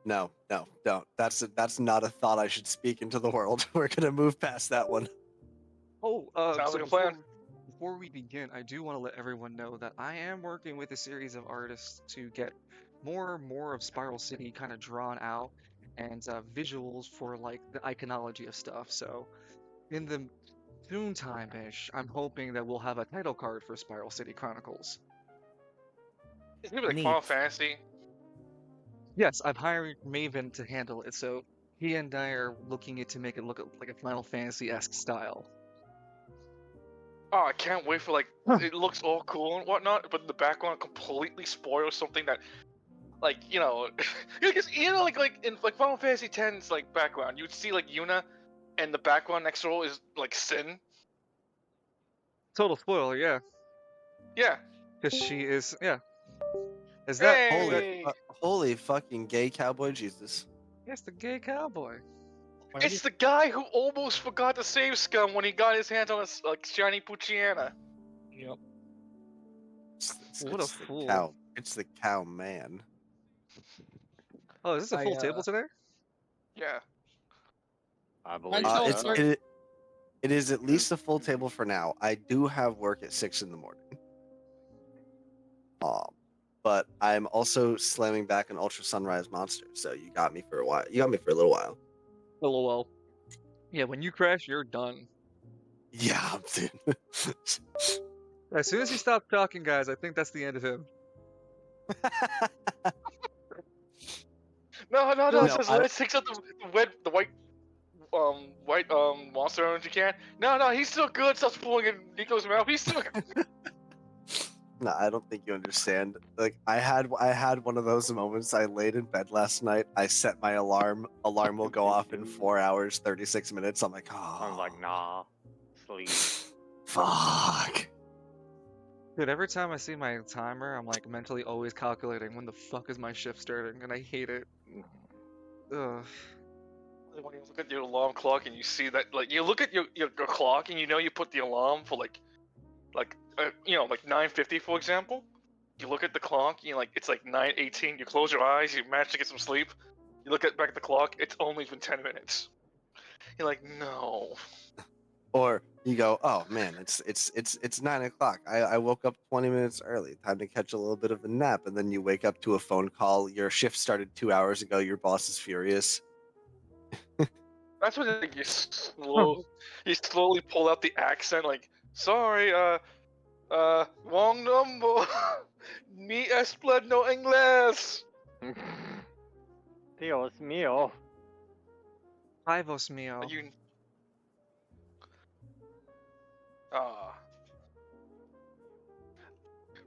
don't. That's not a thought I should speak into the world. We're gonna move past that one. Oh, Sounds so like a plan. before we begin, I do want to let everyone know that I am working with a series of artists to get more of Spiral City kind of drawn out and visuals for like the iconology of stuff. So in the soon time-ish, I'm hoping that we'll have a title card for Spiral City Chronicles. It's gonna be like Neat. Final Fantasy. Yes, I've hired Maven to handle it, so he and I are looking to make it look like a Final Fantasy-esque style. Oh, I can't wait for like it looks all cool and whatnot, but the background completely spoils something that, like because like in like Final Fantasy X's like background, you would see like Yuna, and the background next door is like Sin. Total spoiler, yeah, Yeah. because she is, yeah. Is that Hey! Holy fucking gay cowboy Jesus! Yes, the gay cowboy. It's the guy who almost forgot to save Scum when he got his hands on a like shiny Puchiana. Yep. It's What a the fool. cow. It's the cow man. Oh, is this a full table today? Yeah. I believe It's so. it is at least a full table for now. I do have work at 6 in the morning. But I'm also slamming back an Ultra Sunrise Monster, so you got me for a while. You got me for a little while. LOL. Yeah, when you crash, you're done. Yeah, dude. As soon as he stops talking, guys, I think that's the end of him. No. No, Let's take out the white monster energy can. No, he's still good. Stop pulling in Nico's mouth. He's still good. No, I don't think you understand. Like I had one of those moments. I laid in bed last night. I set my alarm. Alarm will go off in 4 hours, 36 minutes. I'm like, oh. I'm like, nah, sleep. Fuck. Dude, every time I see my timer, I'm like mentally always calculating when the fuck is my shift starting, and I hate it. Ugh. When you look at your alarm clock and you see that, like, you look at your clock and you know you put the alarm for like 9:50 for example. You look at the clock, like it's like 9:18. You close your eyes, you manage to get some sleep. You look back at the clock, it's only been 10 minutes. You're like, no. Or you go, oh man, it's 9 o'clock. I woke up 20 minutes early. Time to catch a little bit of a nap, and then you wake up to a phone call. Your shift started 2 hours ago. Your boss is furious. That's when like, you slowly pull out the accent, like, sorry, wrong number. Mi explain no inglés. Dios mío. Ay, vos mío.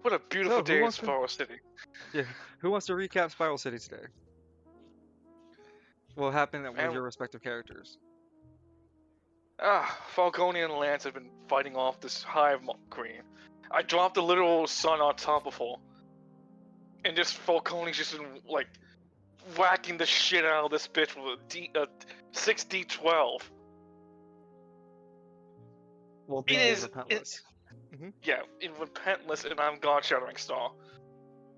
What a beautiful day in Spiral City. Yeah, who wants to recap Spiral City today? What happened with your respective characters? Falcone and Lance have been fighting off this hive queen. I dropped the literal sun on top of her. And just Falcone's just been, like, whacking the shit out of this bitch with a 6D12. Well, it is repentless. Yeah, in repentless, and I'm God Shattering Star.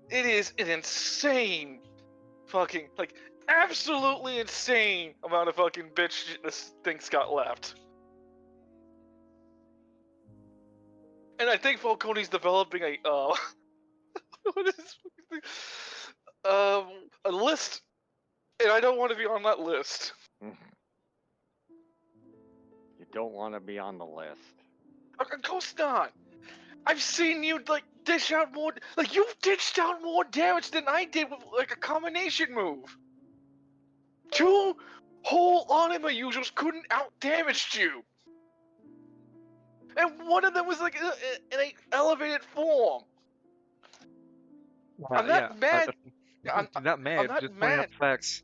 It is an insane fucking, like, absolutely insane amount of fucking bitch this thing's got left. And I think Falcone's developing a what is this thing? A list, and I don't want to be on that list. You don't want to be on the list. Of course not. I've seen you like dish out more. Like you've dished out more damage than I did with like a combination move. 2 whole anima users couldn't out damage you. And one of them was like in a elevated form. I'm not mad. I'm not mad. Just pointing out facts.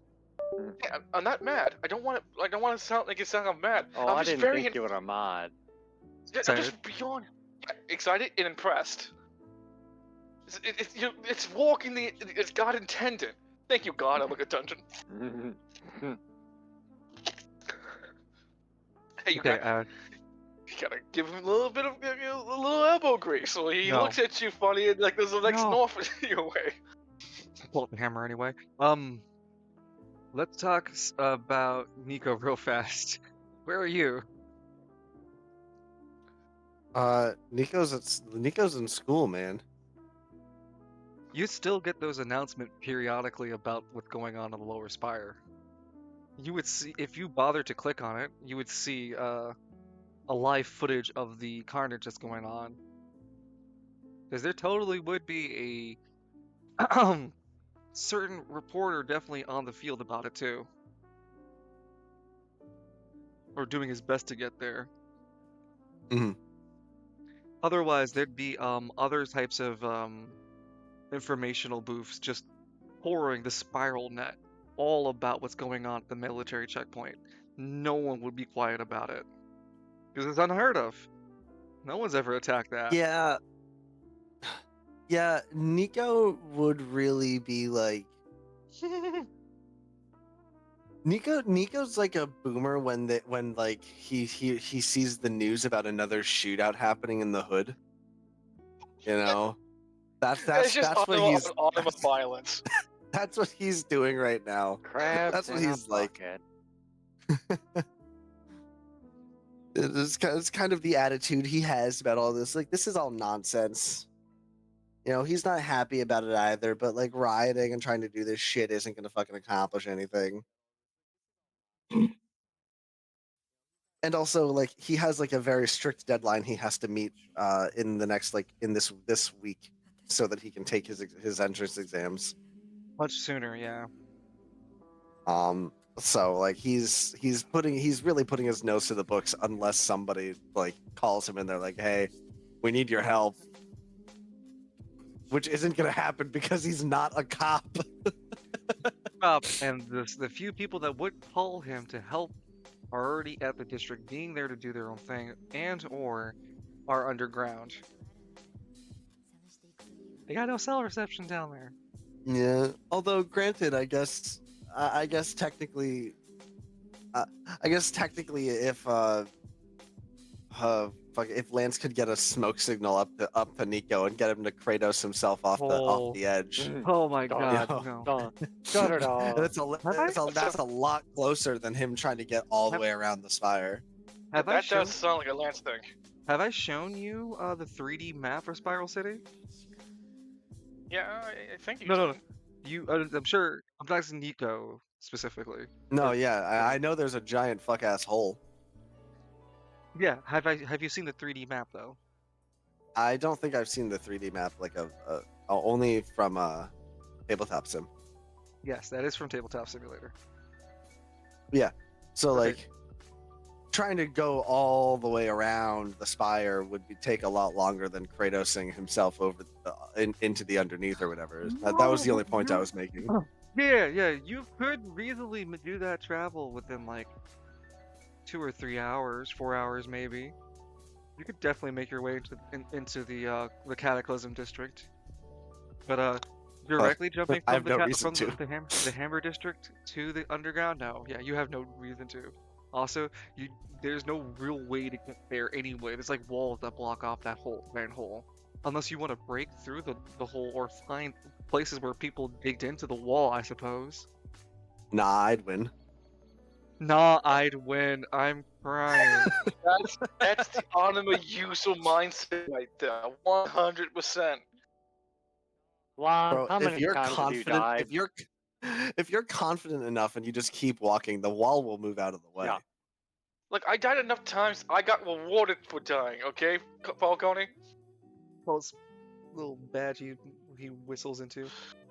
Yeah, I'm not mad. I don't want to sound like I'm mad. Oh, I'm I just didn't think you were mad. I'm just beyond excited and impressed. It's walking it's God intended. Thank you, God. I look at dungeon. Hey, you gotta give him a little bit of a little elbow grease, so he looks at you funny and like there's the next north your way. Pull up the hammer anyway. Let's talk about Nico real fast. Where are you? Nico's in school, man. You still get those announcements periodically about what's going on the lower spire. You would see, if you bother to click on it, you would see a live footage of the carnage that's going on. Because there totally would be a certain reporter definitely on the field about it too, or doing his best to get there. Mhm. Otherwise, there'd be other types of informational booths just pouring the spiral net all about what's going on at the military checkpoint. No one would be quiet about it because it's unheard of. No one's ever attacked that. Yeah. Yeah, Nico would really be like Nico's like a boomer when like he sees the news about another shootout happening in the hood. You know? It's just That's what autumn, he's autumn of violence. that's what he's doing right now. Crabs That's what in a he's like. bucket. It's kind of the attitude he has about all this. Like, this is all nonsense. You know, he's not happy about it either, but like rioting and trying to do this shit isn't gonna fucking accomplish anything. And also, like, he has like a very strict deadline he has to meet in the next in this week so that he can take his entrance exams. Much sooner, yeah. So like he's really putting his nose to the books unless somebody like calls him and they're like, hey, we need your help, which isn't gonna happen because he's not a cop. And the few people that would call him to help are already at the district, being there to do their own thing, and or are underground. They got no cell reception down there. Yeah, although granted, I guess technically, if if Lance could get a smoke signal up to Nico and get him to Kratos himself off the edge, Oh my Dun, god, know. no. Dun, dun, dun, dun. that's a lot closer than him trying to get all the way around the spire. Have I That shown, does sound like a Lance thing. have I shown you the 3D map for Spiral City? Yeah, I think you. No. You, I'm sure. I'm talking Nico specifically. No, yeah, I know there's a giant fuck ass hole. Yeah. Have you seen the 3D map though? I don't think I've seen the 3D map like only from Tabletop Sim. Yes, that is from Tabletop Simulator. So Okay. like trying to go all the way around the spire would take a lot longer than Kratosing himself over into the underneath or whatever. That was the only point I was making. Yeah. You could reasonably do that travel within like 2 or 3 hours, 4 hours maybe. You could definitely make your way into the Cataclysm district. But directly jumping I from have no reason to. the Hammer district to the underground, no. Yeah, you have no reason to. Also, there's no real way to get there anyway. There's like walls that block off that whole giant hole. Unless you want to break through the hole or find places where people digged into the wall, I suppose. Nah, I'd win. Nah, I'd win. I'm crying. That's the Anima Yuso mindset right there. 100%. Lon, Bro, how if many you're times have you confident, died? if you're confident enough and you just keep walking, the wall will move out of the way. Yeah. Look, I died enough times. I got rewarded for dying. Okay, Falcone. Well, it's a little badge he whistles into.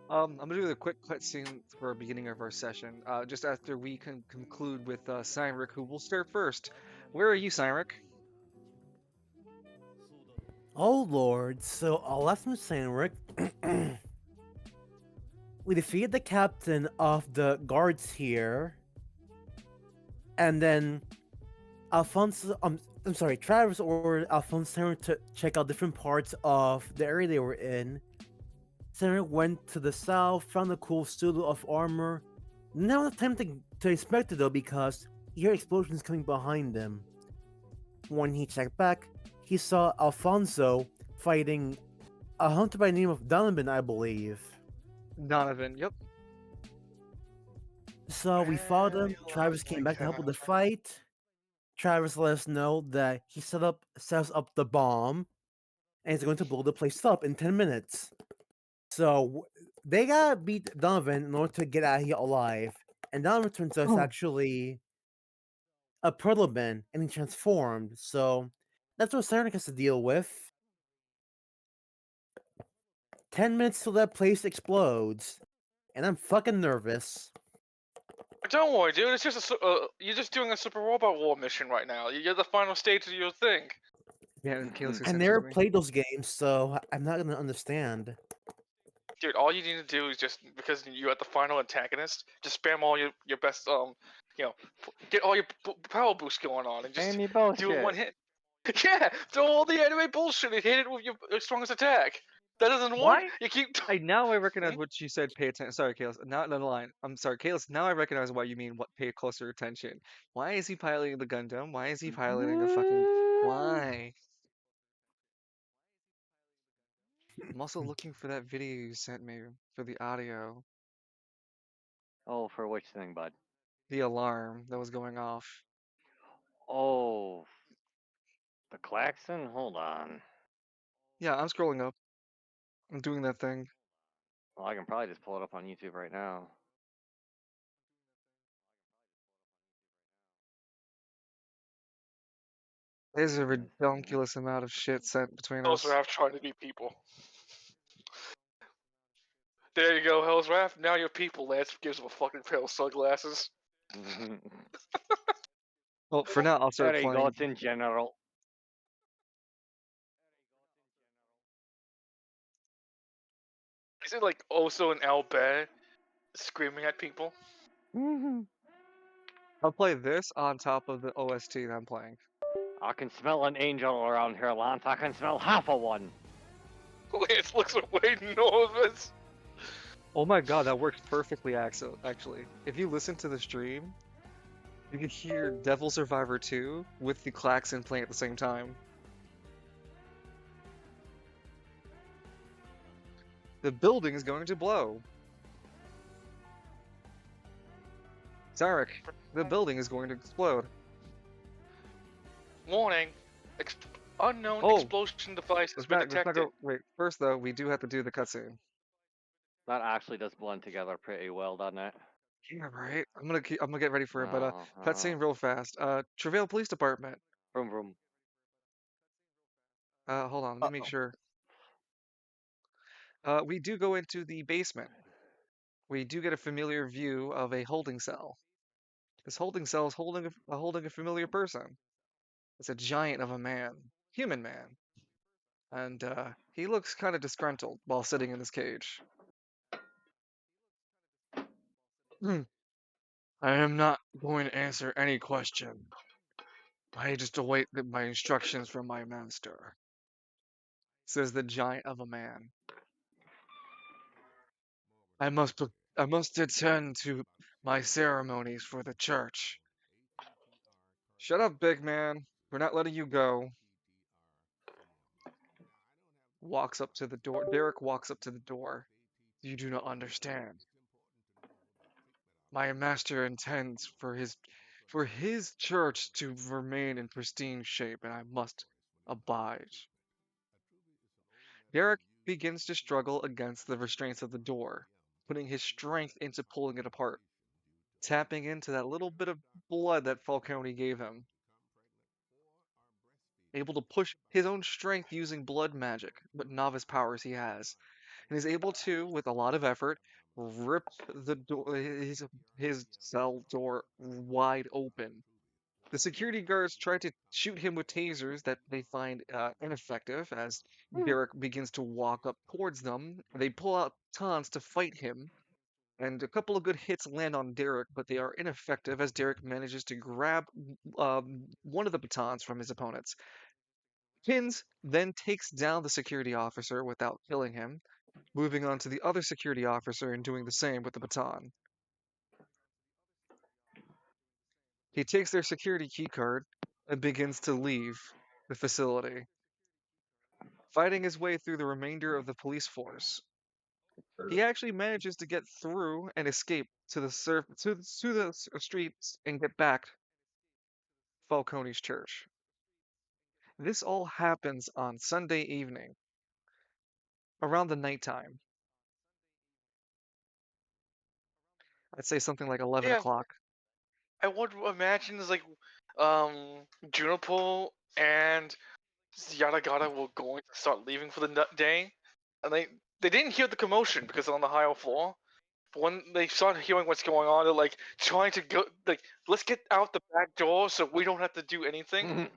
I'm gonna do a quick cutscene for our beginning of our session. Just after we can conclude with Cynric, who will start first. Where are you, Cynric? Oh lord, so last from Sandrick, we defeated the captain of the guards here, and then Alfonso, I'm sorry, Travis ordered Alfonso to check out different parts of the area they were in. Sandrick went to the south, found a cool studio of armor. Now the time to inspect it though, because he heard explosions coming behind him. When he checked back, he saw Alfonso fighting a hunter by the name of Donovan, I believe. Donovan. Yep. So we fought him. Travis came back to help with the fight. Travis let us know that he sets up the bomb, and he's going to blow the place up in 10 minutes. So they gotta beat Donovan in order to get out of here alive. And Donovan turns out actually a Perlman, and he transformed. So that's what Sarnik has to deal with. 10 minutes till that place explodes. And I'm fucking nervous. Don't worry, dude. It's just you're just doing a Super Robot War mission right now. You're the final stage of your thing. Yeah, Kayla I never played those games, so I'm not gonna understand. Dude, all you need to do is just, because you're at the final antagonist, just spam all your best, get all your power boosts going on and just Any do it in one bullshit. hit. Yeah, do all the anime bullshit and hit it with your strongest attack. That doesn't work. Why? You keep. Now I recognize what you said. Pay attention. Sorry, Kalis. Not the line. I'm sorry, Kalis. Now I recognize why you mean what. Pay closer attention. Why is he piloting the Gundam? Why is he piloting a fucking? Why? I'm also looking for that video you sent me for the audio. Oh, for which thing, bud? The alarm that was going off. Oh, the klaxon? Hold on. Yeah, I'm scrolling up. I'm doing that thing. Well, I can probably just pull it up on YouTube right now. There's a Let's see. ridiculous amount of shit sent between Hell's us. Wrath trying to be people. There you go, Hell's Wrath. Now you're people. Lance gives him a fucking pair of sunglasses. Well, for now, I'll start There you go, playing. it's in general. Is it like also an Albert screaming at people? I'll play this on top of the OST that I'm playing. I can smell an angel around here, Lance. I can smell half of one. Lance looks away nervous. Oh my god, that works perfectly, actually. If you listen to the stream, you can hear Devil Survivor 2 with the klaxon playing at the same time. The building is going to blow. Zarek, the building is going to explode. Warning. Unknown Oh, explosion device has been detected. Wait, first though, we do have to do the cutscene. That actually does blend together pretty well, doesn't it? Yeah, right. I'm gonna get ready for it, but cutscene real fast. Travail Police Department. Vroom vroom. Hold on, let me make sure. We do go into the basement. We do get a familiar view of a holding cell. This holding cell is holding a familiar person. It's a giant of a man, human man, and he looks kind of disgruntled while sitting in this cage. I am not going to answer any question. I just await my instructions from my master, says the giant of a man. I must attend to my ceremonies for the church. Shut up, big man. We're not letting you go. Walks up to the door. Derek walks up to the door. You do not understand. My master intends for his church to remain in pristine shape, and I must abide. Derek begins to struggle against the restraints of the door, putting his strength into pulling it apart, tapping into that little bit of blood that Falcone gave him. Able to push his own strength using blood magic, what novice powers he has, and is able to, with a lot of effort, rip the door, his cell door wide open. The security guards try to shoot him with tasers that they find ineffective as Derek begins to walk up towards them. They pull out batons to fight him, and a couple of good hits land on Derek, but they are ineffective as Derek manages to grab one of the batons from his opponents. Pins then takes down the security officer without killing him, moving on to the other security officer and doing the same with the baton. He takes their security keycard and begins to leave the facility, fighting his way through the remainder of the police force. He actually manages to get through and escape to the streets and get back Falcone's church. This all happens on Sunday evening, around the nighttime. I'd say something like 11 Yeah, o'clock. I would imagine it's like, Juniper and Yadagata were going to start leaving for the day, and they didn't hear the commotion because they're on the higher floor. But when they started hearing what's going on, they're like trying to go, like, let's get out the back door so we don't have to do anything.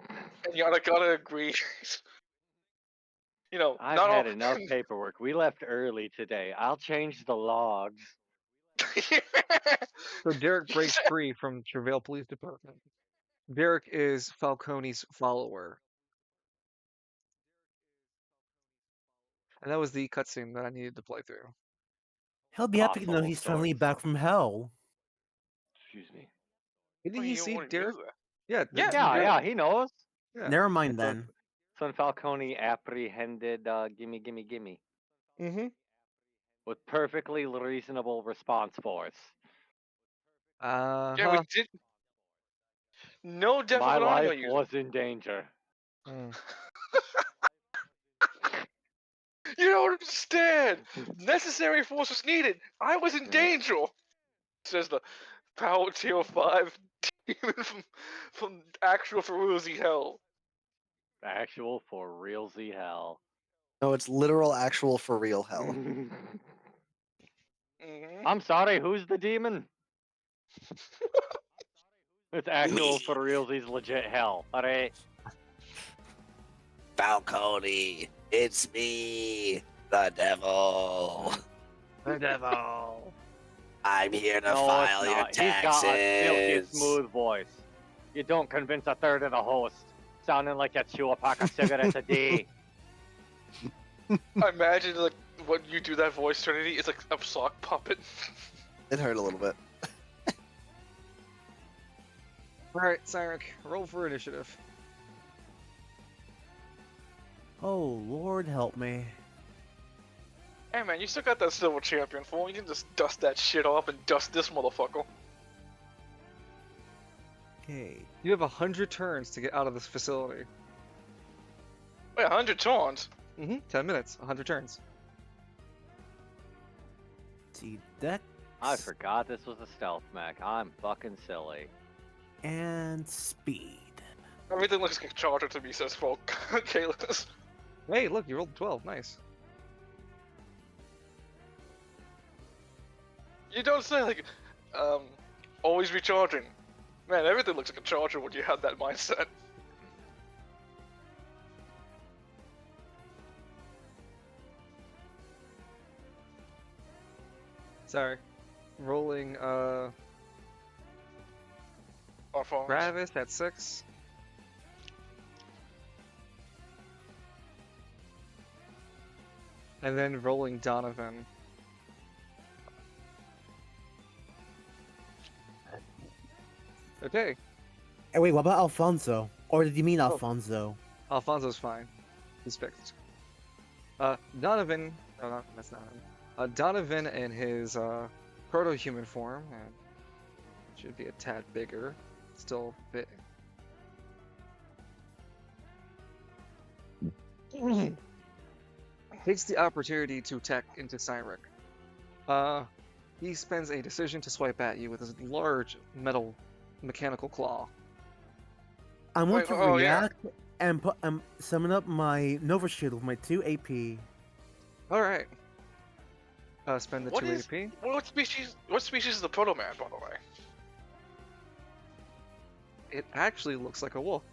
And Yadagata agrees. I've not all. had enough paperwork. We left early today. I'll change the logs. So Derek breaks free from Travail Police Department. Derek is Falcone's follower. And that was the cutscene that I needed to play through. He'll be happy to know Possible he's story. finally back from hell. Excuse me. Didn't Well, he you see already Derek? knew that. Yeah, Yeah. Yeah, he knows. yeah. Never mind It's a- then. Son Falcone apprehended gimme gimme gimme Mm-hmm. with perfectly reasonable response force. Uh-huh. Yeah, we did. No death My of an audio life user. was in danger. Mm. You don't understand. Necessary force was needed. I was in danger. Says the Power Tier 5 demon from actual Feruzi Hell. Actual for realsy hell. No, it's literal, actual, for real hell. Mm-hmm. I'm sorry, who's the demon? It's actual for realsy's legit hell. Alright. Falcone, it's me, the devil. The devil. I'm here to No, file it's your not. He's got a silky taxes. smooth voice. You don't convince a third of the host. Sounding like you chew a pack of cigarettes a day. I imagine like when you do that voice, Trinity, it's like a sock puppet. It hurt a little bit. Alright, Cyric, roll for initiative. Oh, Lord help me. Hey man, you still got that silver champion form. You can just dust that shit off and dust this motherfucker. Okay. You have 100 turns to get out of this facility. Wait, 100 turns? 10 minutes, 100 turns. See, deck I forgot this was a stealth mech. I'm fucking silly. and speed. Everything looks like a charger to me, says Folk. Kalis. Hey, look, you rolled 12, nice. You don't say like, always recharging. Man, everything looks like a charger when you have that mindset. Sorry. Rolling, Our phones. Travis at 6. And then rolling Donovan. Okay, Hey, wait, what about Alfonso? Or did you mean Alfonso? Alfonso's fine. He's fixed. Donovan. Oh, no, that's not him. Donovan in his proto-human form, and should be a tad bigger. Still big. Takes the opportunity to attack into Cyric. He spends a decision to swipe at you with his large metal mechanical claw. I want Wait, to oh, yeah. react and put summon up my Nova Shield with my 2 AP. All right. Spend the What 2 is- AP. What species is the Proto Man, by the way? It actually looks like a wolf.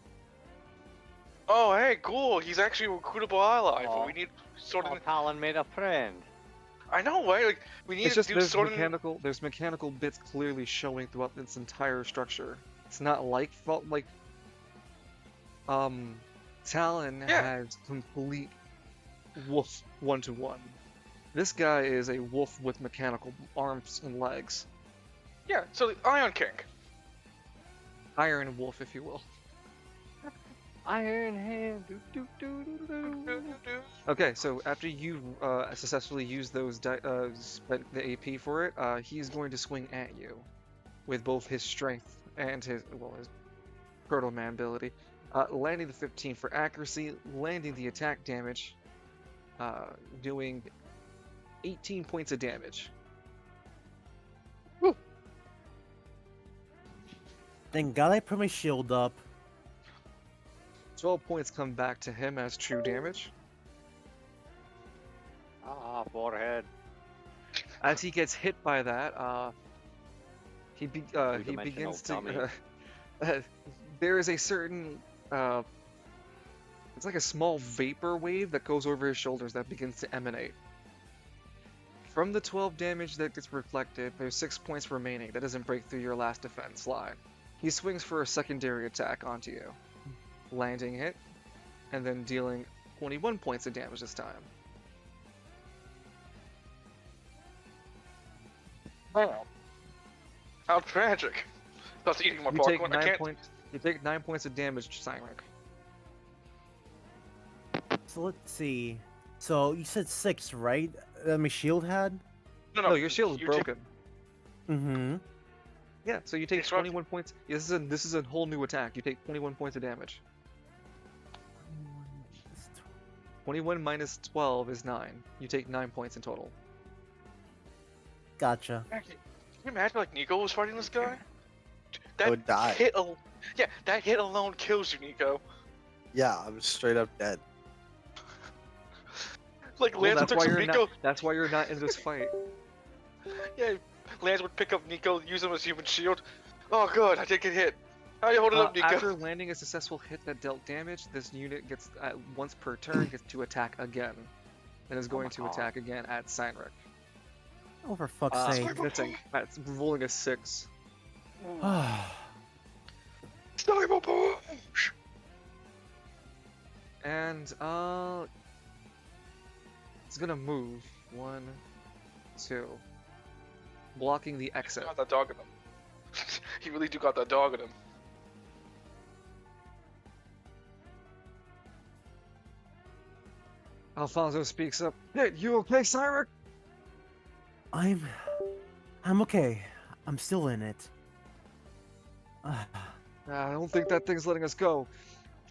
Oh, hey, cool. He's actually a recruitable ally, but Aw. we need sort Oh, of. Talon made a friend. I know, right? Like we need It's to just do there's sort of. mechanical bits clearly showing throughout its entire structure. It's not like Talon Yeah. has complete wolf 1-to-1. This guy is a wolf with mechanical arms and legs. Yeah, so the Iron King. Iron wolf, if you will. Iron Hand. Do, do, do, do, do. Okay, so after you successfully use those spent the AP for it, he's going to swing at you with both his strength and his Proto Man ability. Landing the 15 for accuracy, landing the attack damage, doing 18 points of damage. Thank God I put my shield up. 12 points come back to him as true damage. Ah, forehead. As he gets hit by that, he Two-dimensional begins dummy. to. There is a certain. It's like a small vapor wave that goes over his shoulders that begins to emanate. From the 12 damage that gets reflected, there's 6 points remaining. That doesn't break through your last defense line. He swings for a secondary attack onto you, landing it, and then dealing 21 points of damage this time. Oh. How tragic. That's eating my You take popcorn. I 9 can't. points. You take 9 points of damage, Cyrek. So let's see. So you said 6, right? That my shield had? No, your shield is you take- broken. Mm-hmm. Yeah, so you take It's what- 21 points. Yeah, this is a whole new attack. You take 21 points of damage. 21 minus 12 is 9. You take 9 points in total. Gotcha. Can you imagine like Nico was fighting this guy? I would die. Yeah, that hit alone kills you, Nico. Yeah, I'm straight up dead. Like Well, Lance that's took why some you're Nico. not. That's why you're not in this fight. Yeah, Lance would pick up Nico, use him as human shield. Oh good, I did get hit. How you holding up, Nico? After landing a successful hit that dealt damage, this unit gets once per turn gets to attack again, and is going to God. attack again at Cynric. Oh, for fuck's Uh, sake. That's rolling a 6. Cyber push! And it's gonna move 1, 2, blocking the exit. Got that dog in him. He really do got that dog in him. Alfonso speaks up. Hey, you okay, Cyrek? I'm okay. I'm still in it. I don't think that thing's letting us go.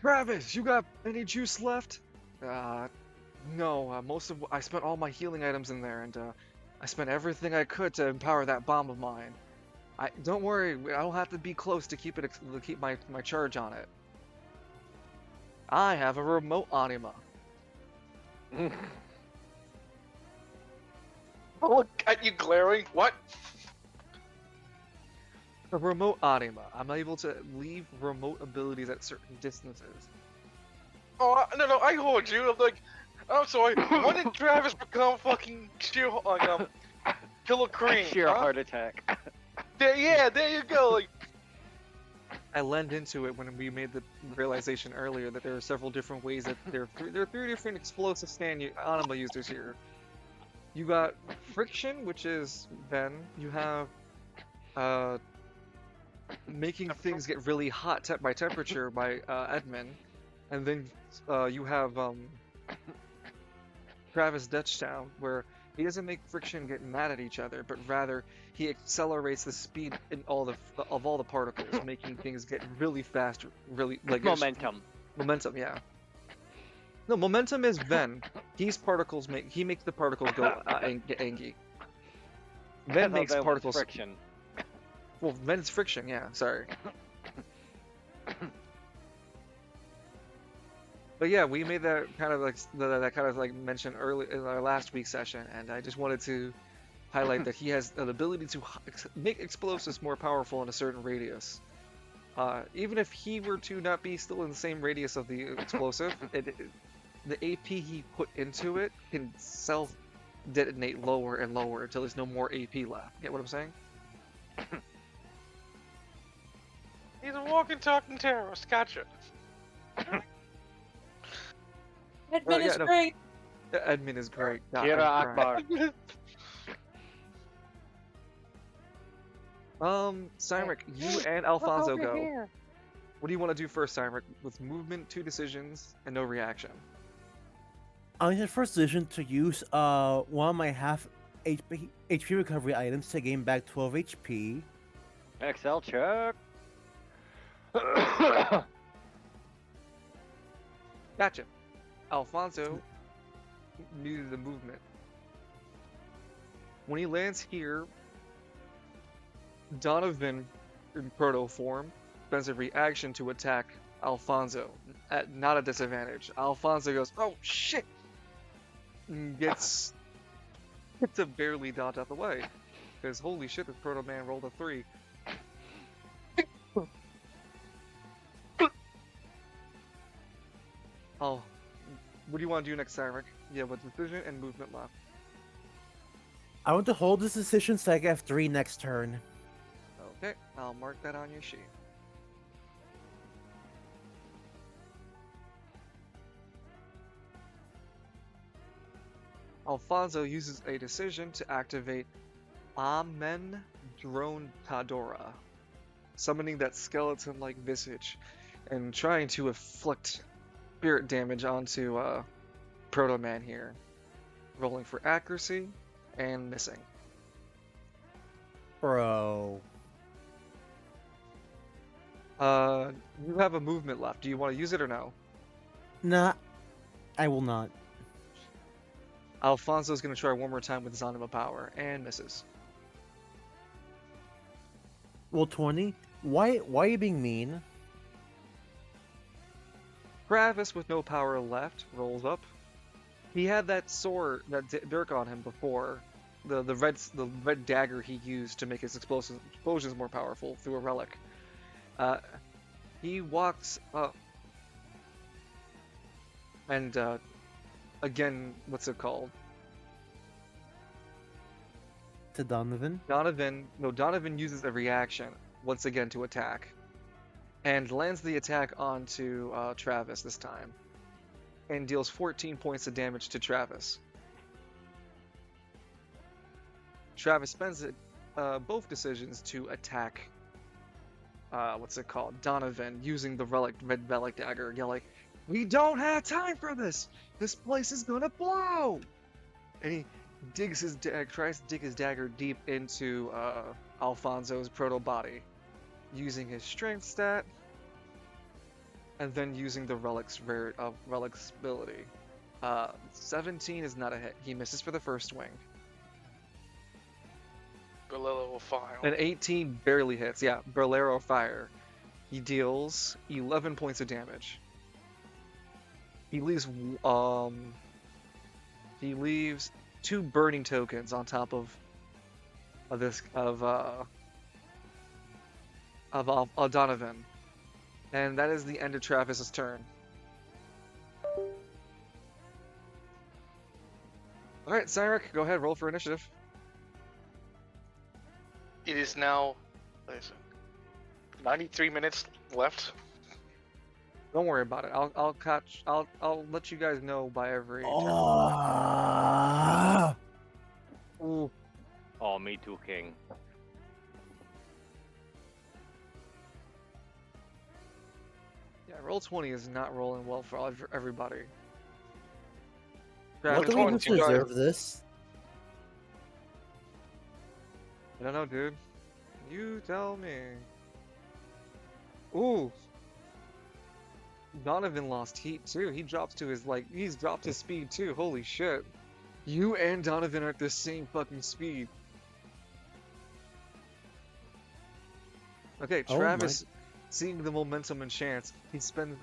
Travis, you got any juice left? No. I spent all my healing items in there, and I spent everything I could to empower that bomb of mine. Don't worry, I don't have to be close to keep my charge on it. I have a remote anima. Look at you glaring. What? A remote anima. I'm able to leave remote abilities at certain distances. Oh no, I heard you. I'm sorry. When did Travis become fucking Killer Cream? Sheer huh? heart attack. There you go. Like, I lend into it when we made the realization earlier that there are several different ways that there are 3 different explosive anima users here. You got friction, which is Ven. You have making things get really hot by temperature by Edmund, and then you have Travis Dutchtown, where he doesn't make friction get mad at each other, but rather he accelerates the speed in all the particles, making things get really fast, really like Momentum. Momentum, yeah. No, momentum is Ven. He makes the particles go get angry. Ven makes That was particles. friction. Well, Ven's friction, yeah. Sorry. But yeah, we made that kind of like mentioned early in our last week's session, and I just wanted to highlight that he has an ability to make explosives more powerful in a certain radius. Even if he were to not be still in the same radius of the explosive, the AP he put into it can self-detonate lower and lower until there's no more AP left. Get what I'm saying? he's a walking, talking terrorist. Gotcha. Edmund yeah, is no. great. Edmund is great. God, Kira I'm crying. Akbar. Cyrek, you and Alfonso Over go. here. What do you want to do first, Cyrek? With movement, 2 decisions, and no reaction. I made the first decision to use one of my half HP recovery items to gain back 12 HP. Excel check. Gotcha. Alfonso needed the movement. When he lands here, Donovan in proto form spends a reaction to attack Alfonso at not a disadvantage. Alfonso goes, "Oh shit!" and gets to barely dodge out the way because holy shit, this proto man rolled a 3. Oh, what do you want to do next, Cyrek? You have a decision and movement left. I want to hold this decision so I can have 3 next turn. Okay, I'll mark that on your sheet. Alfonso uses a decision to activate Amen Drone Tadora, summoning that skeleton-like visage and trying to inflict spirit damage onto Proto Man here. Rolling for accuracy and missing. Bro. You have a movement left. Do you want to use it or no? Nah, I will not. Alfonso's gonna try one more time with his Anima power and misses. Well, 20? Why are you being mean? Travis, with no power left, rolls up. He had that sword, that dirk on him before. The red dagger he used to make his explosions more powerful through a relic. He walks up and again, what's it called? To Donovan? Donovan uses a reaction once again to attack, and lands the attack onto Travis this time, and deals 14 points of damage to Travis. Travis spends both decisions to attack. Donovan, using the red relic dagger, yelling, "We don't have time for this! This place is gonna blow!" And he tries to dig his dagger deep into Alfonso's proto body, using his strength stat, and then using the relic's ability. 17 is not a hit. He misses for the first swing. Bolero file. An 18 barely hits. Yeah, Bolero fire. He deals 11 points of damage. He leaves 2 burning tokens on top of Donovan, and that is the end of Travis's turn. All right, Cyrek, go ahead, roll for initiative. It is now, 93 minutes left. Don't worry about it. I'll let you guys know by every turn. Ah! Ooh. Oh, me too, King. Yeah, roll 20 is not rolling well for everybody. What Travis, do we do to 22 deserve this? I don't know, dude. You tell me. Ooh. Donovan lost heat too. He's dropped his speed too. Holy shit. You and Donovan are at the same fucking speed. Okay, Oh my- Travis, seeing the momentum and chance, he spends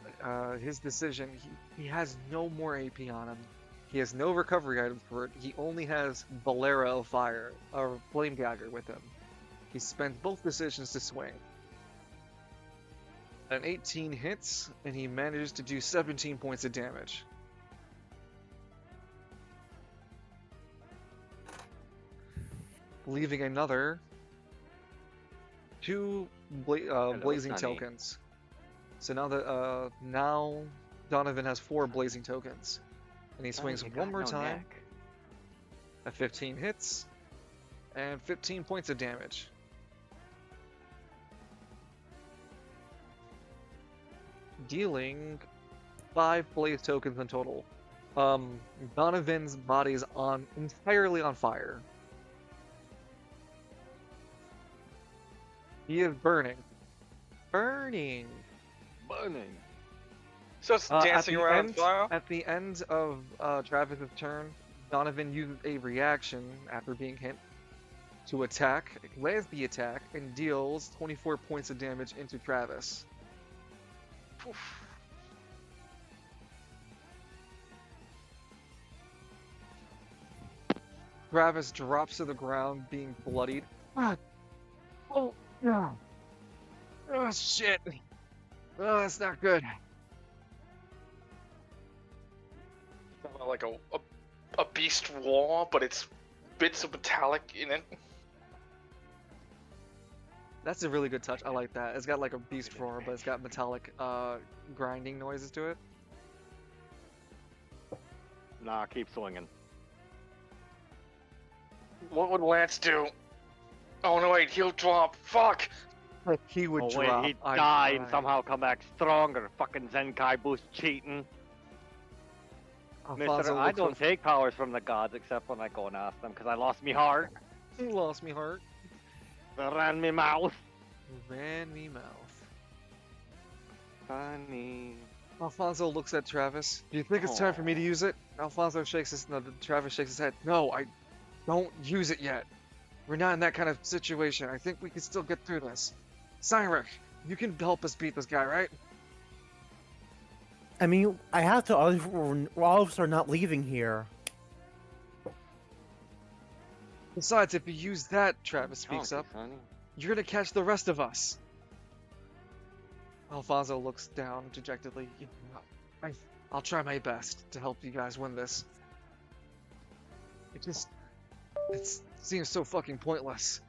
his decision. He has no more AP on him. He has no recovery items for it. He only has Bolero Fire, or Flame Dagger with him. He spends both decisions to swing. An 18 hits, and he manages to do 17 points of damage. Leaving another 2 blazing Sunny. tokens. So now Donovan has 4 blazing tokens, and he swings You got one more no time. neck. A 15 hits, and 15 points of damage. dealing 5 blaze tokens in total. Donovan's body is entirely on fire. He is burning. Burning. Burning. So it's dancing around fire. At the end of Travis's turn, Donovan uses a reaction after being hit to attack, lands the attack, and deals 24 points of damage into Travis. Oof. Travis drops to the ground, being bloodied. Oh, yeah. Oh, shit. Oh, that's not good. Like a beast wall, but it's bits of metallic in it. That's a really good touch. I like that. It's got like a beast roar, but it's got metallic grinding noises to it. Nah, keep swinging. What would Lance do? Oh no, wait, he'll drop. Fuck! He would Oh drop. wait, he'd I- die and I- somehow come back stronger. Fucking Zenkai boost cheating. Mister, Alfonso I looks don't up- take powers from the gods except when I go and ask them because I lost me heart. He lost me heart. They ran me mouth. Ran me mouth. Funny. Alfonso looks at Travis. Do you think it's time for me to use it? Alfonso shakes his. No, Travis shakes his head. No, I don't use it yet. We're not in that kind of situation. I think we can still get through this. Cyrus, you can help us beat this guy, right? I mean, I have to. All of us are not leaving here. Besides, if you use that, Travis speaks up, you're gonna catch the rest of us. Alfonso looks down dejectedly. I'll try my best to help you guys win this. It seems so fucking pointless.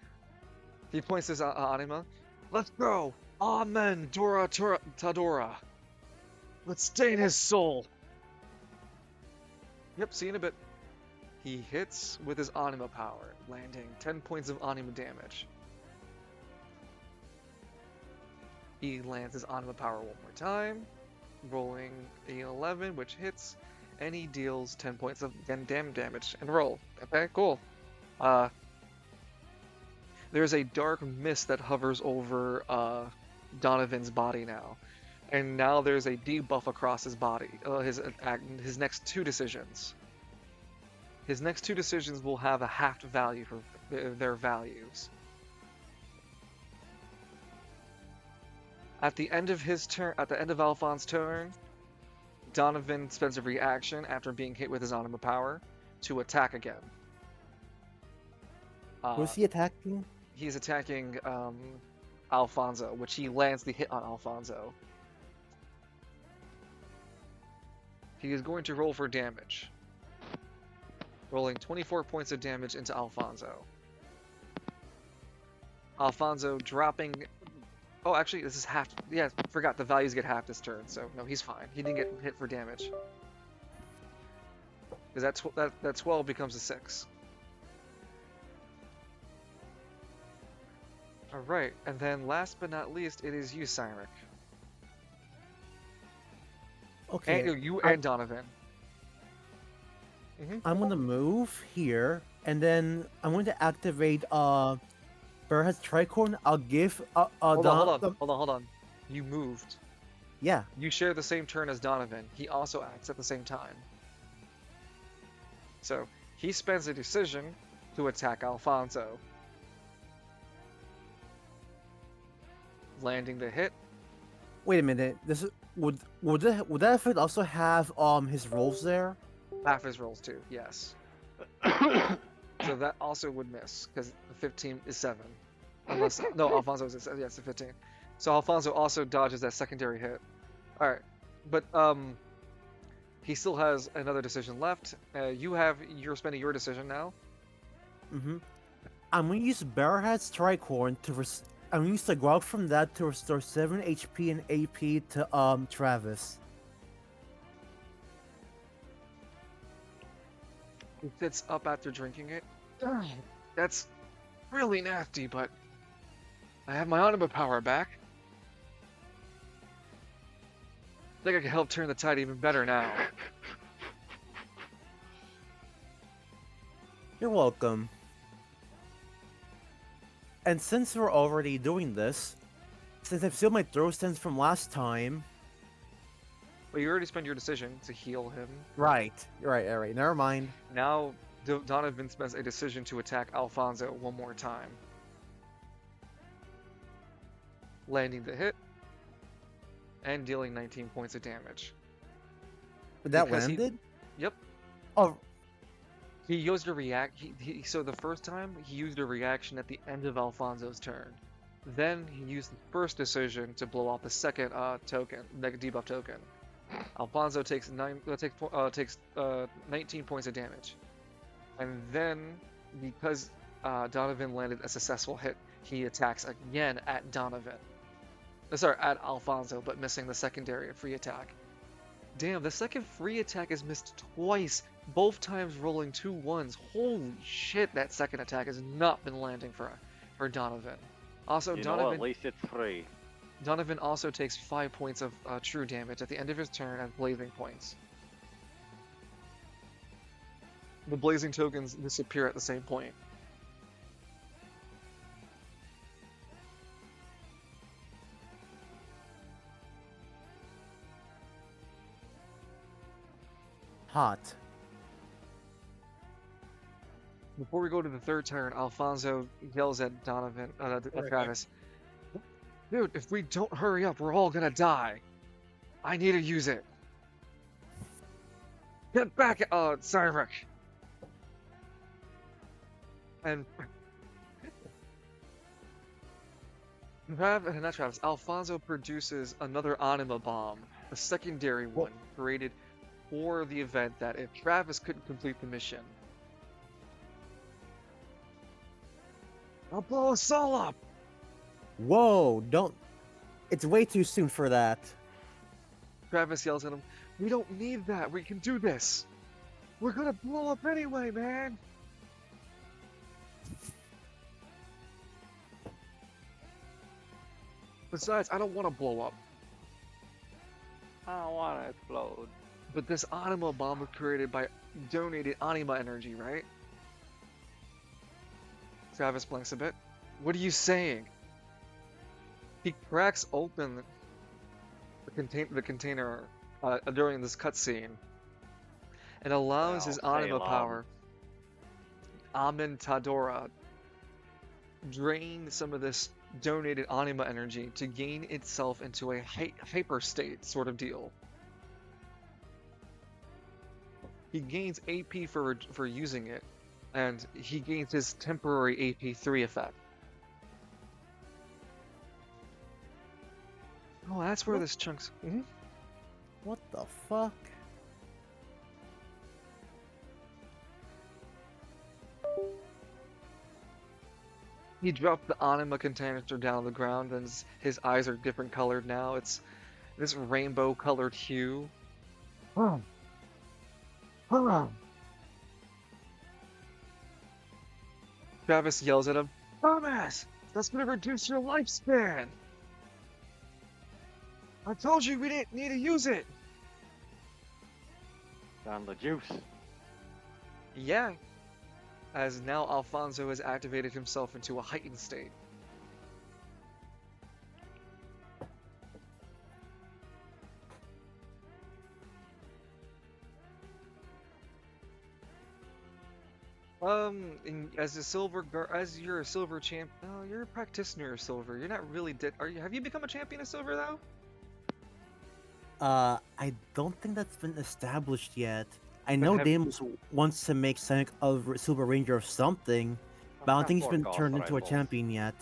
He points his anima. Let's go! Amen, Dora Tadora. Let's stain his soul. Yep, see you in a bit. He hits with his anima power, landing 10 points of anima damage. He lands his anima power one more time, rolling an 11, which hits, and he deals 10 points of damage. And roll. Okay, cool. There's a dark mist that hovers over Donovan's body now. And now there's a debuff across his body. His next 2 decisions. His next 2 decisions will have a halved value for their values. At the end of his turn, at the end of Alphonse's turn, Donovan spends a reaction after being hit with his anima power to attack again. Who's he attacking? He's attacking Alfonso, which he lands the hit on Alfonso. He is going to roll for damage. Rolling 24 points of damage into Alfonso. Alfonso dropping... Oh, actually, this is half... Yeah, forgot the values get half this turn, so no, he's fine. He didn't get hit for damage. Because that 12 becomes a 6. Alright, and then last but not least, it is you, Cyric. Okay. And you and Donovan. I'm gonna move here, and then I'm going to activate Burhead's Tricorn. I'll give Hold on. You moved. Yeah. You share the same turn as Donovan. He also acts at the same time. So he spends a decision to attack Alfonso. Landing the hit. Wait a minute. This is would that effect also have his rolls there? Half his rolls too, yes. So that also would miss, because the 15 is 7. Unless no, Alfonso is yes, the 15. So Alfonso also dodges that secondary hit. Alright. But he still has another decision left. You're spending your decision now. Mm-hmm. I'm gonna use Burhead's Tricorn to I'm gonna use the grog from that to restore 7 HP and AP to Travis. He sits up after drinking it. That's really nasty, but I have my anima power back. think I can help turn the tide even better now. You're welcome. And since we're already doing this, since I've still my throw stance from last time. But you already spent your decision to heal him. Right. Never mind. Now Donovan spends a decision to attack Alfonso one more time. Landing the hit and dealing 19 points of damage. But that Because he- landed? Yep. Oh, He used a react. So the first time he used a reaction at the end of Alfonso's turn. Then he used the first decision to blow off the second token, debuff token. Alfonso takes 19 points of damage, and then because Donovan landed a successful hit, he attacks again at Donovan. Sorry, at Alfonso, but missing the secondary free attack. Damn, the second free attack is missed twice, both times rolling 2 1s. Holy shit, that second attack has not been landing for Donovan. Also, You know, at least it's free. Donovan also takes 5 points of true damage at the end of his turn as blazing points. The blazing tokens disappear at the same point. hot. Before we go to the third turn, Alfonso yells at Donovan, Travis. Dude, if we don't hurry up, we're all gonna die. I need to use it. Get back, Cyrus. And not Travis. Alfonso produces another anima bomb, a secondary one created for the event that if Travis couldn't complete the mission, I'll blow us all up. Whoa, don't. It's way too soon for that. Travis yells at him, "We don't need that. We can do this. We're gonna blow up anyway, man." Besides, I don't want to blow up. I don't want to explode. But this anima bomb was created by donated anima energy, right? Travis blinks a bit. What are you saying? He cracks open the container during this cutscene and allows his anima power, Amen Tadora, drain some of this donated anima energy to gain itself into a hyper state sort of deal. He gains AP for using it, and he gains his temporary AP3 effect. Oh, that's where this chunk's. What the fuck? He dropped the anima canister down on the ground, and his eyes are different colored now. It's this rainbow colored hue. Travis yells at him, "Dumbass! That's gonna reduce your lifespan! I told you we didn't need to use it!" Down the juice. Yeah, as now Alfonso has activated himself into a heightened state. As you're a silver champ, oh, you're a practitioner of silver. You're not really dead. Have you become a champion of silver though? I don't think that's been established yet. I know Deimos wants to make Sonic a Silver Ranger of something, but I don't think he's been turned into a champion yet.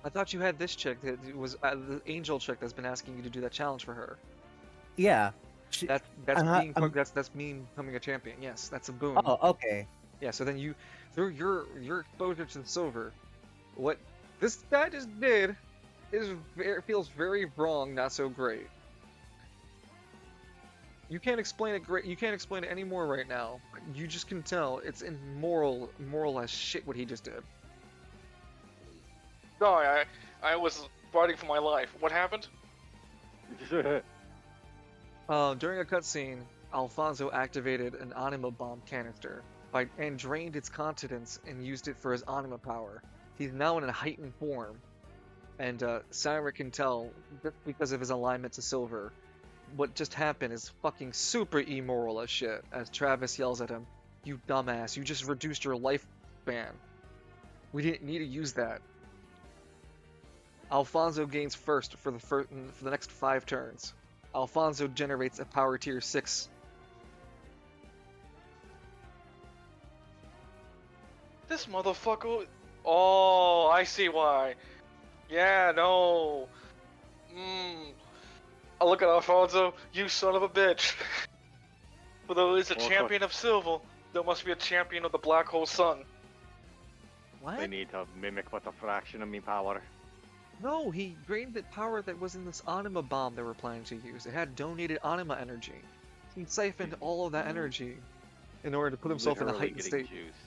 I thought you had this chick that was the angel chick that's been asking you to do that challenge for her. Yeah. That's me becoming a champion. Yes, that's a boon. Oh, okay. Yeah, so then through your exposure to the silver, what this guy just did feels very wrong, not so great. You can't explain it great. You can't explain it anymore right now. You just can tell it's immoral as shit what he just did. Sorry, I was fighting for my life. What happened? During a cutscene, Alfonso activated an anima bomb canister and drained its contents and used it for his anima power. He's now in a heightened form, and Cyric can tell just because of his alignment to silver. What just happened is fucking super immoral as shit. As Travis yells at him, "You dumbass! You just reduced your lifespan. We didn't need to use that." Alfonso gains first for the next 5 turns. Alfonso generates a power tier 6. This motherfucker. Oh, I see why. Yeah, no. I look at Alfonso, you son of a bitch. Although he's a champion of silver, there must be a champion of the black hole sun. What? They need to mimic with a fraction of me power. No, he drained the power that was in this anima bomb they were planning to use. It had donated anima energy. He siphoned all of that energy in order to put himself in a Literally heightened getting state. juiced.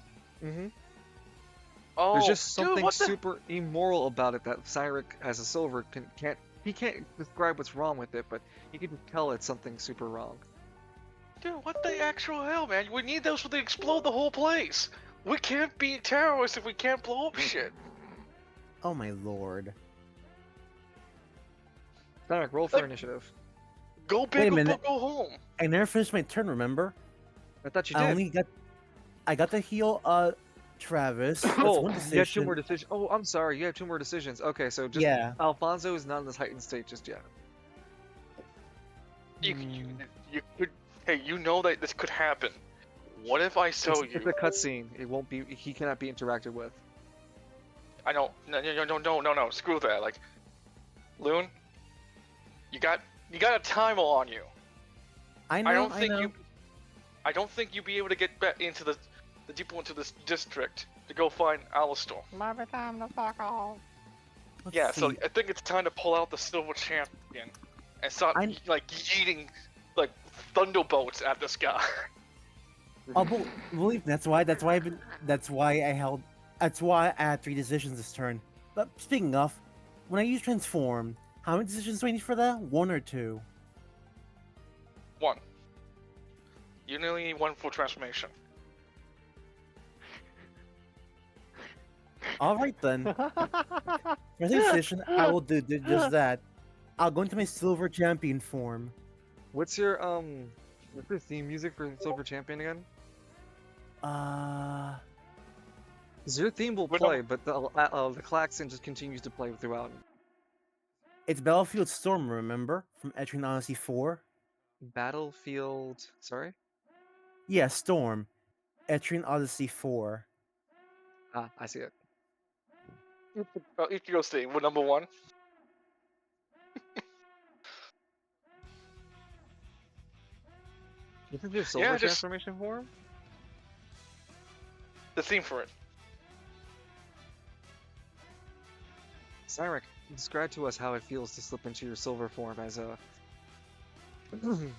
Mm-hmm. Oh, There's just something dude, what the? super immoral about it that Cyric, as a silver, can't describe what's wrong with it, but he can tell it's something super wrong. Dude, what the actual hell, man? We need those so they explode the whole place. We can't beat terrorists if we can't blow up shit. Oh my lord. Cyric, roll for Like- initiative. Go Wait big a or minute. go home. I never finished my turn, remember? I thought you I did. only got I got to heal Travis. That's Oh, one you have 2 decision. more decisions. Oh, I'm sorry. You have 2 more decisions. Okay, so just Yeah. Alfonso is not in this heightened state just yet. You could. Hey, you know that this could happen. What if I tell It's you? a cutscene. It won't be. He cannot be interacted with. I know. No. Screw that. Like, Loon, you got a timer on you. I know. I don't think you'd be able to get back into the deeper into this district to go find Alistar. Maybe time to fuck off. Let's Yeah, so see. I think it's time to pull out the silver champion and start I- like yeeting like thunderbolts at this guy. Oh, believe me, that's why I had 3 decisions this turn. But speaking of, when I use transform, how many decisions do I need for that? 1 or 2? One. You only need one full transformation. All right then. For this decision, I will do just that. I'll go into my silver champion form. What's your theme music for Silver Champion again? Because your theme will What play, but the klaxon just continues to play throughout. It's Battlefield Storm, remember? From Etrian Odyssey 4? Battlefield. Sorry. Yeah, Storm. Etrian Odyssey 4. Ah, I see it. Ichigo's theme, we're number 1. This is your silver Yeah, just- transformation form. The theme for it. Cyric, describe to us how it feels to slip into your silver form as a. Did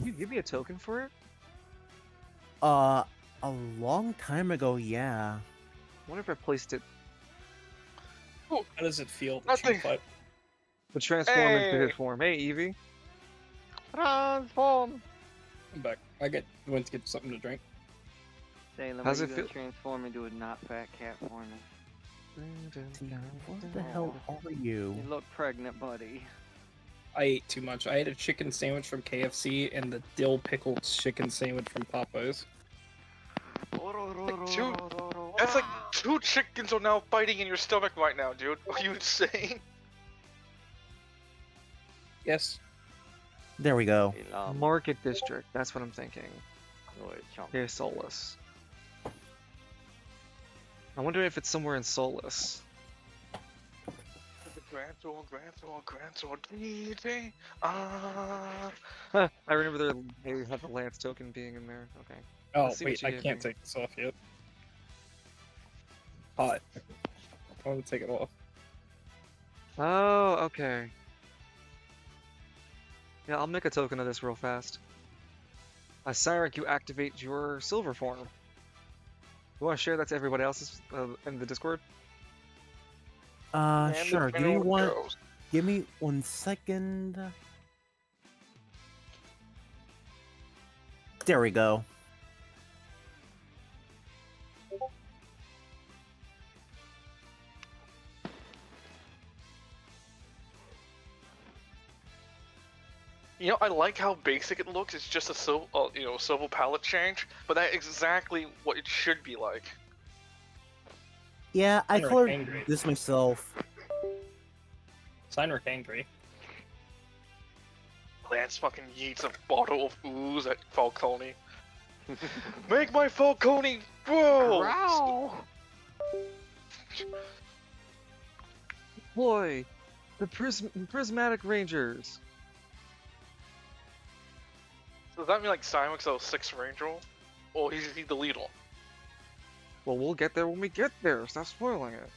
you give me a token for it? A long time ago, yeah. I wonder if I placed it How does it feel to Nothing. jump up? to transform into his Hey. form. Hey, Evie. Transform! I'm back. Went to get something to drink. Salem, How's are it you gonna feel? transform into a not fat cat for me? What the hell are you? You look pregnant, buddy. I ate too much. I ate a chicken sandwich from KFC and the dill pickled chicken sandwich from Popeyes. That's like 2 chickens are now fighting in your stomach right now, dude. Are you insane? Yes. There we go. Market District. That's what I'm thinking. chomp. Here's Solus. I wonder if it's somewhere in Solus. Grand Sword, DJ. Ah. I remember they had the Lance token being in there. Okay. Oh, Let's see what wait, you I gave can't me. take this off yet. Hot. I want to take it off. Oh, okay. Yeah, I'll make a token of this real fast. Cyric, you activate your silver form. You want to share that to everybody else in the Discord? And the Sure. general goes. Give me 1 second. There we go. You know, I like how basic it looks. It's just a silver palette change, but that's exactly what it should be like. Yeah, I Heinrich colored angry. this myself. Heinrich angry. Lance fucking yeets a bottle of ooze at Falcone. Make my Falcone grow! Growl! Boy, the prismatic rangers. So does that mean like Cymix a 6 range roll? Or is he the leader? Well, we'll get there when we get there. Stop spoiling it.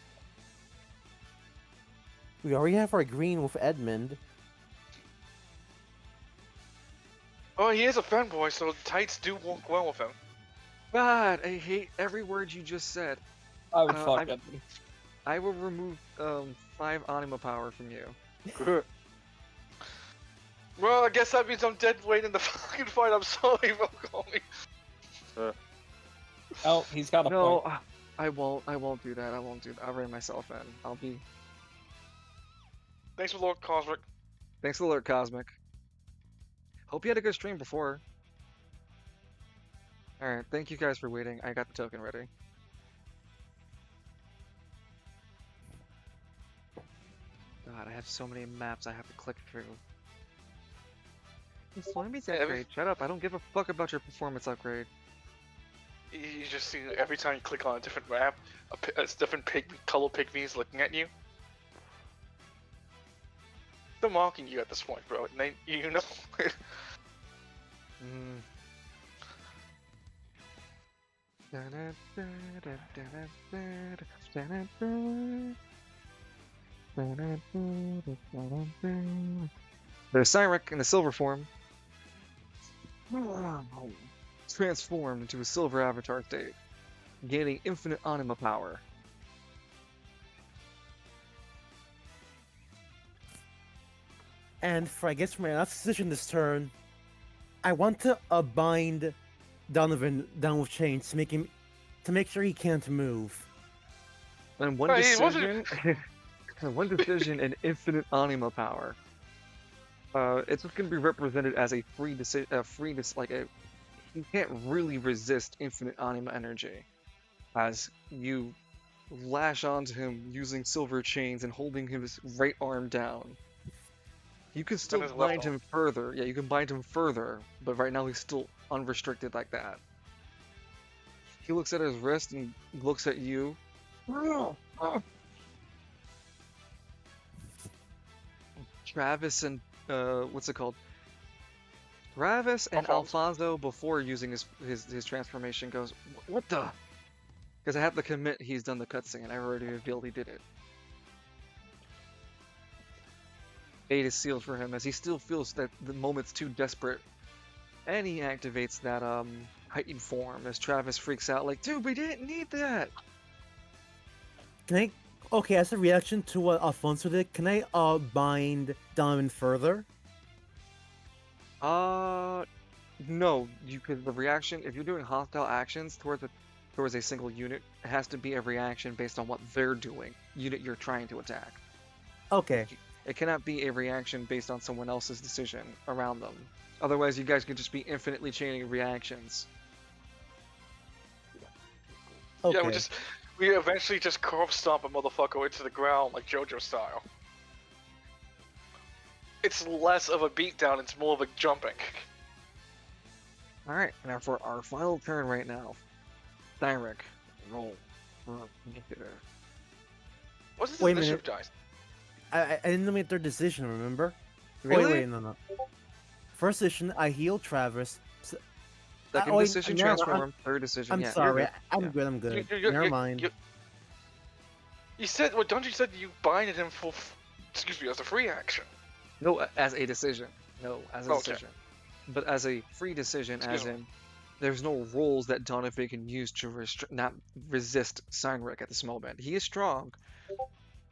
We already have our green with Edmund. Oh, he is a fanboy, so tights do work well with him. God, I hate every word you just said. I would fuck I'm- Edmund. I will remove 5 anima power from you. Well, I guess that means I'm dead weight in the fucking fight. I'm sorry, Falcone. Oh, he's got a No, point. I won't. I won't do that. I won't do that. I'll rein myself in. I'll be. Thanks for Lord Cosmic. Thanks for the alert, Cosmic. Hope you had a good stream before. Alright, thank you guys for waiting. I got the token ready. God, I have so many maps I have to click through. Slimy Yeah, upgrade. Shut up. I don't give a fuck about your performance upgrade. You just see every time you click on a different map, a different color pygmies looking at you. They're mocking you at this point, bro. And you know. Mm. There's Cyric in the silver form. Transformed into a silver avatar state, gaining infinite anima power. And for I guess for my last decision this turn, I want to bind Donovan down with chains to make sure he can't move. And one Hey, it wasn't- decision, one decision, and infinite anima power. It's going to be represented as a free decision. You can't really resist infinite anima energy, as you lash onto him using silver chains and holding his right arm down. You can still his bind left him further. Yeah, you can bind him further, but right now he's still unrestricted like that. He looks at his wrist and looks at you. Travis and what's it called? Travis and Alfonso, before using his transformation, goes, "What the?" Because I have to commit he's done the cutscene. I already revealed he did it. Fate is sealed for him, as he still feels that the moment's too desperate. And he activates that heightened form as Travis freaks out like, "Dude, we didn't need that!" Can I? Okay, as a reaction to what Alfonso did, can I bind Donovan further? No, you could. The reaction, if you're doing hostile actions towards a single unit, it has to be a reaction based on what they're doing, unit you're trying to attack. Okay. It cannot be a reaction based on someone else's decision around them. Otherwise, you guys could just be infinitely chaining reactions. Okay. Yeah, we eventually just curb stomp a motherfucker into the ground like JoJo style. It's less of a beatdown, it's more of a jumping. Alright, now for our final turn right now. Cyric, roll. What's this Wait a initiative minute. dice? I didn't make their decision, remember? Really? Wait, no. First decision, I heal Travis. Second wait, decision, no, transform. Third decision, I'm yeah. sorry. You're good. I'm good. You- Never mind. You said, well, don't you said you binded him for, excuse me, as a free action? No, as a decision. No, as a Okay. decision. But as a free decision, Excuse as me. in, there's no rules that Donovan can use to not resist Cyric at this moment. He is strong,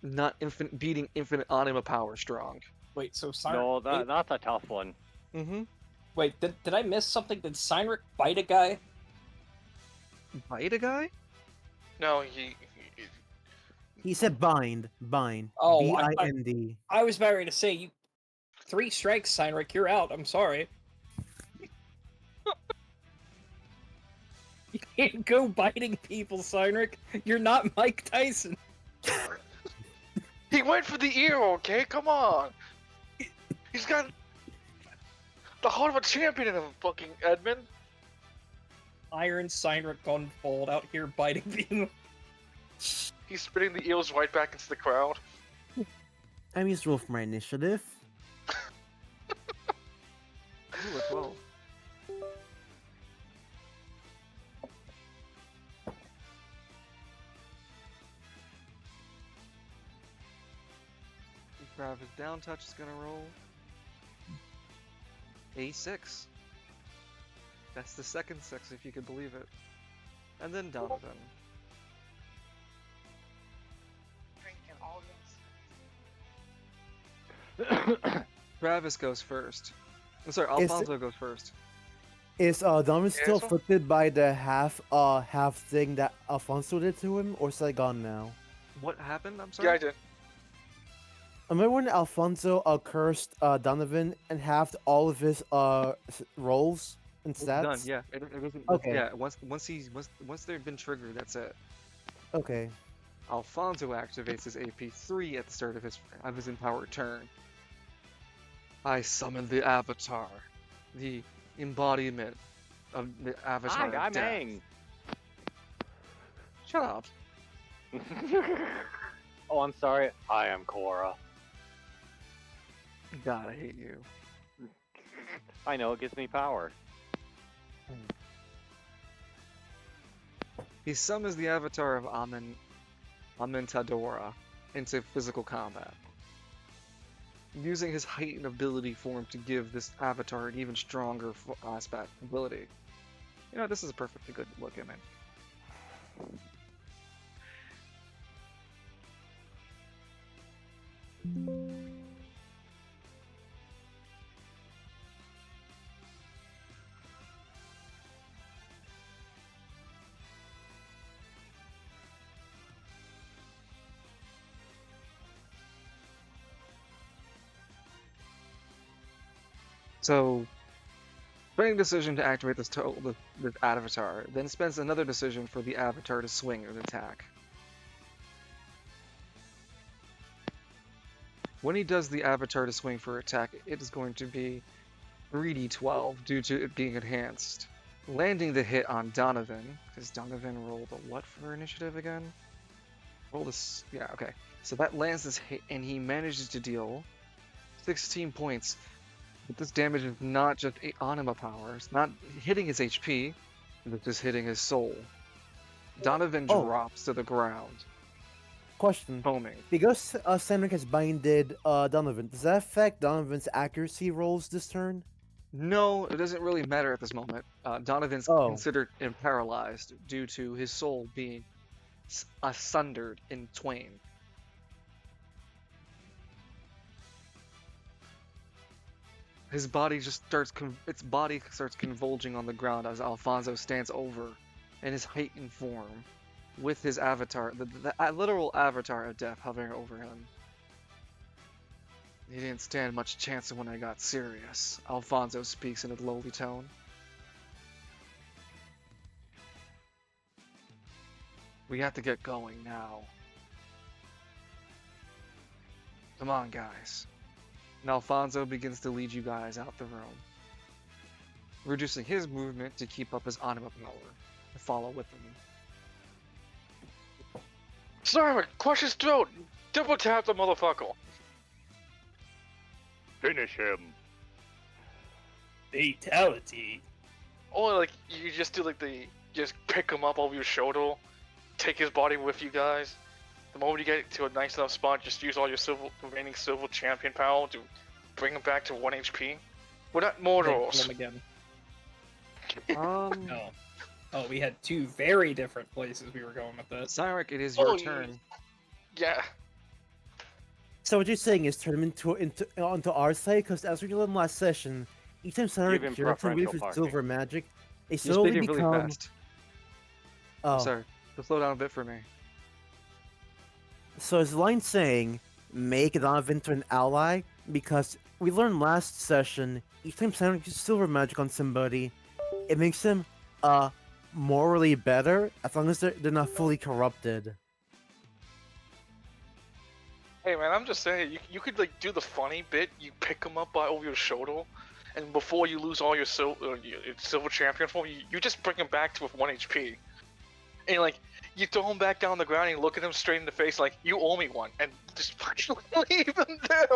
not beating infinite anima power strong. Wait, so No, that's a tough one. Mm-hmm. Wait, did I miss something? Did Cynric bite a guy? Bite a guy? No, He said bind. Bind. Oh, B-I-N-D. I was about ready to say, you 3 strikes, Cynric, you're out. I'm sorry. You can't go biting people, Cynric. You're not Mike Tyson. he went for the ear. Okay, come on. He's got the heart of a champion in him, fucking Edmund. Iron Cynric gone bald out here biting people. He's spitting the eels right back into the crowd. I'm used to roll for my initiative. Ooh, a 12. Grab his down touch is gonna roll. A6. That's the second 6, if you could believe it. And then Donovan. Travis goes first. I'm sorry, Alfonso goes first. Is Donovan still Yes, sir. afflicted by the half thing that Alfonso did to him, or is that gone now? What happened? I'm Yeah, sorry. I did. Remember when Alfonso cursed Donovan and halved all of his rolls and It's stats? done. Yeah. It doesn't. Okay. Yeah. Once they've been triggered, that's it. Okay. Alfonso activates his AP3 at the start of his empowered turn. I summon the Avatar, the embodiment of the Avatar of death. Mang. Shut up. Oh, I'm sorry. I am Korra. God, I hate you. I know, it gives me power. He summons the Avatar of Amentadora into physical combat, using his heightened ability form to give this Avatar an even stronger aspect ability. You know, this is a perfectly good look image. So, spending decision to activate this Avatar, then spends another decision for the Avatar to swing and attack. When he does the Avatar to swing for attack, it is going to be 3d12 due to it being enhanced. Landing the hit on Donovan, because Donovan rolled a what for initiative again? Roll this, yeah, okay. So that lands this hit, and he manages to deal 16 points. But this damage is not just anima power. It's not hitting his HP. It's just hitting his soul. Donovan drops to the ground, Question. foaming. Because Cynric has binded Donovan, does that affect Donovan's accuracy rolls this turn? No, it doesn't really matter at this moment. Donovan's considered paralyzed due to his soul being sundered in twain. His body just starts convulging on the ground as Alfonso stands over in his heightened form with his avatar, the literal avatar of death hovering over him. He didn't stand much chance when I got serious, Alfonso speaks in a lowly tone. We have to get going now. Come on, guys. And Alfonso begins to lead you guys out the room, reducing his movement to keep up his anima power to follow with him. Simon, crush his throat! Double tap the motherfucker! Finish him. Fatality. Or like, you just do like just pick him up over your shoulder, take his body with you guys. The moment you get to a nice enough spot, just use all your remaining silver champion power to bring him back to 1 HP. We're not mortals. Him again. Um, No. Oh, we had 2 very different places we were going with this. Cyrek, it is your Oh, turn. Yeah. So what you're saying is turn him onto our side, because as we learned last session, each time Give Cyanric him cures somebody preferential with parking. silver magic, they You're slowly speaking become. really fast. Oh, Sorry, to slow down a bit for me. so is the line saying make Donovan into an ally? Because we learned last session, each time Cyanric uses silver magic on somebody, it makes them morally better as long as they're not fully corrupted. Hey man, I'm just saying, you could like do the funny bit. You pick him up by over your shoulder, and before you lose all your silver champion form, you just bring him back to with 1 HP. And like you throw him back down the ground and you look at him straight in the face like you owe me one, and just fucking leave him there.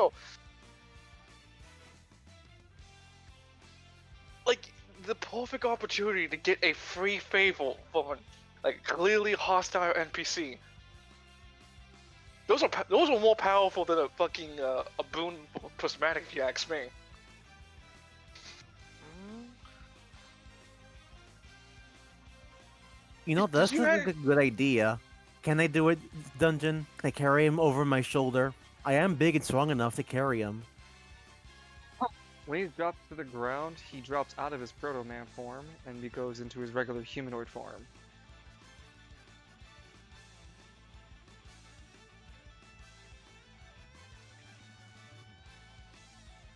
Like the perfect opportunity to get a free favor from like clearly hostile NPC. Those are more powerful than a fucking a boon prismatic, if you ask me. You know, Did that's you a good idea. Can I do it, Dungeon? Can I carry him over my shoulder? I am big and strong enough to carry him. When he drops to the ground, he drops out of his Proto-Man form and he goes into his regular humanoid form.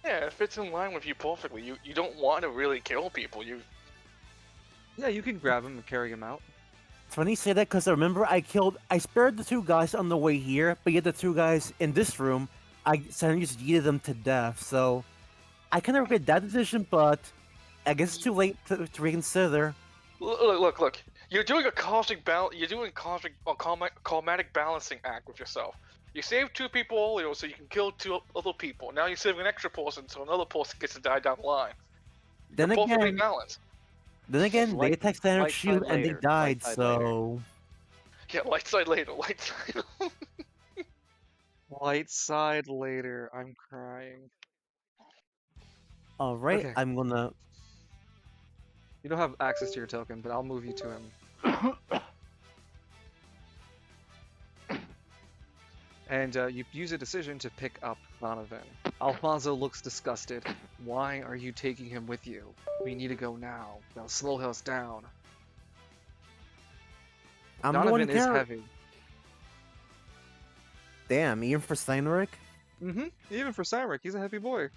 Yeah, it fits in line with you perfectly. You don't want to really kill people. Yeah, you can grab him and carry him out. It's funny you say that because I remember I spared the two guys on the way here, but yet the two guys in this room, I suddenly just yeeted them to death. So I kind of regret that decision, but I guess it's too late to reconsider. Look. You're doing a cosmic climatic balancing act with yourself. You saved 2 people earlier so you can kill 2 other people. Now you're saving an extra person so another person gets to die down the line. Then You're perfectly again, balanced. they Light- attacked Standard light Shield side and they later, died, light side later. so... Yeah, light side later, light side. Light side later, I'm crying. Alright, Okay. I'm gonna... You don't have access to your token, but I'll move you to him. And you use a decision to pick up Donovan. Alfonso looks disgusted. Why are you taking him with you? We need to go now. They'll slow us down. I'm the one Donovan is carry- heavy. Damn, even for Steinrich? Mm-hmm. Even for Cymric, he's a heavy boy.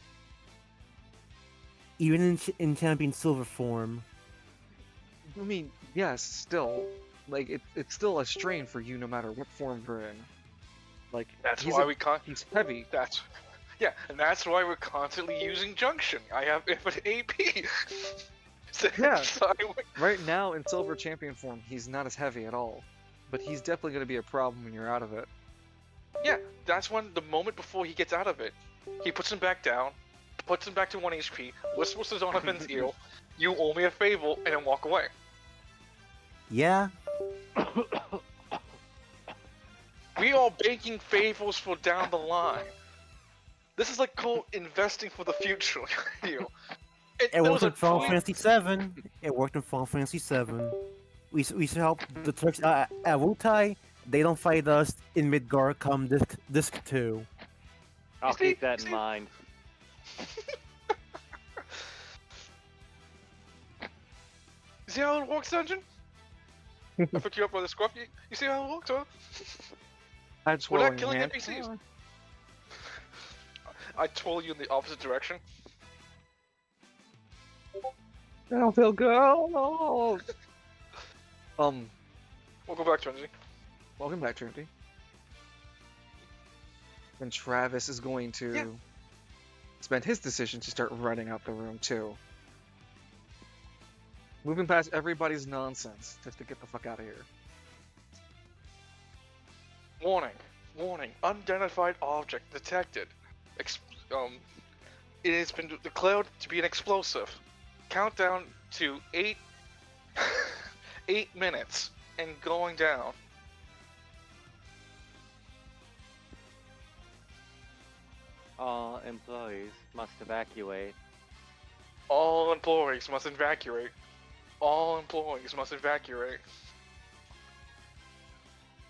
Even in Champion Silver form. I mean, yes, still. Like, it's still a strain for you no matter what form you're in. Like, That's he's why he's heavy. And that's why we're constantly using Junction. I have infinite AP. Yeah. So Right now, in Silver Champion form, he's not as heavy at all. But he's definitely going to be a problem when you're out of it. yeah, that's when the moment before he gets out of it, he puts him back down, puts him back to 1 HP, whispers to Donovan's ear, "You owe me a favor," and then walk away. Yeah, We are banking favors for down the line. This is like called investing for the future. You know? it there was worked in a Final tweet- Fantasy 7. It worked in Final Fantasy 7. We should help the Turks at Wutai. They don't fight us in Midgar come disc 2. I'll see- keep that you in see- mind. You see how it works, Dungeon? I picked you up by the scruff. You see how it works, huh? That's We're not rolling killing hand. NPCs. I told you in the opposite direction. I don't feel good. Oh, no. We'll go back to Trinity. Welcome back, Trinity. And Travis is going to spend his decision to start running out the room too. Moving past everybody's nonsense just to get the fuck out of here. Warning, unidentified object detected. It has been declared to be an explosive. Countdown to 8 minutes and going down. All employees must evacuate. All employees must evacuate. All employees must evacuate.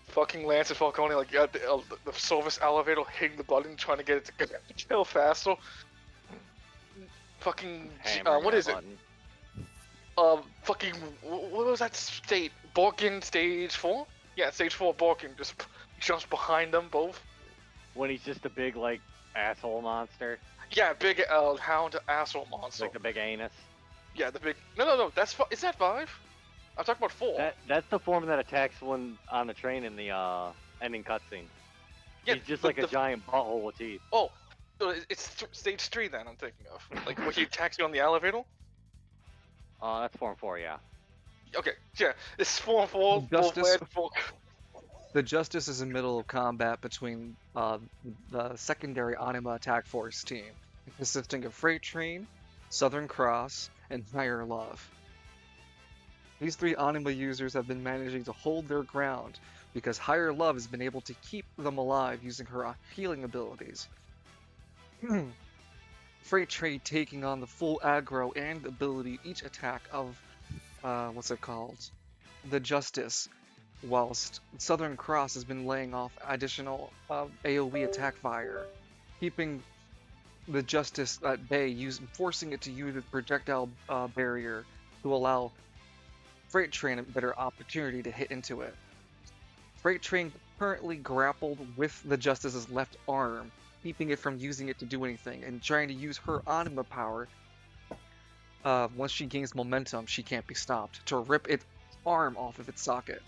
Fucking Lance and Falcone like at the service elevator hitting the button trying to get it to go faster. fucking Hammering what that is it? button. Fucking what was that state? Borkin stage 4? Yeah, stage 4 Borkin just jumps behind them both. When he's just a big, like, asshole monster. Yeah, big hound asshole monster. Like the big anus. Yeah, the big. No. Is that 5? I'm talking about 4. That's the form that attacks one on the train in the ending cutscene. Yeah, He's just but like a giant butthole with teeth. Oh, so it's stage 3 then. I'm thinking of like when he attacks you on the elevator. That's form 4, yeah. Okay, yeah, it's 4 and 4. Both Justice. land 4. The Justice is in the middle of combat between the secondary Anima attack force team, consisting of Freight Train, Southern Cross, and Higher Love. These 3 Anima users have been managing to hold their ground because Higher Love has been able to keep them alive using her healing abilities. Freight Train taking on the full aggro and ability each attack of what's it called? The Justice, whilst Southern Cross has been laying off additional AoE attack fire, keeping the Justice at bay, forcing it to use the projectile barrier to allow Freight Train a better opportunity to hit into it. Freight Train currently grappled with the Justice's left arm, keeping it from using it to do anything, and trying to use her Anima power. Once she gains momentum, she can't be stopped, to rip its arm off of its socket.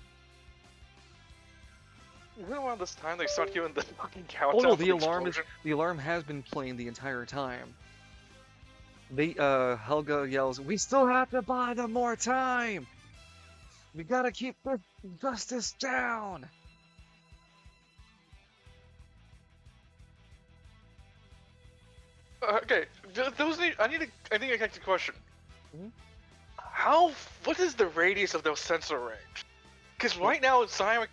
When around this time they start hearing the fucking countdown. Oh no, for the alarm has been playing the entire time. Helga yells, "We still have to buy them more time! We gotta keep the Justice down!" Okay, I need to ask a question. Mhm. What is the radius of those sensor range? Because right now, Cyric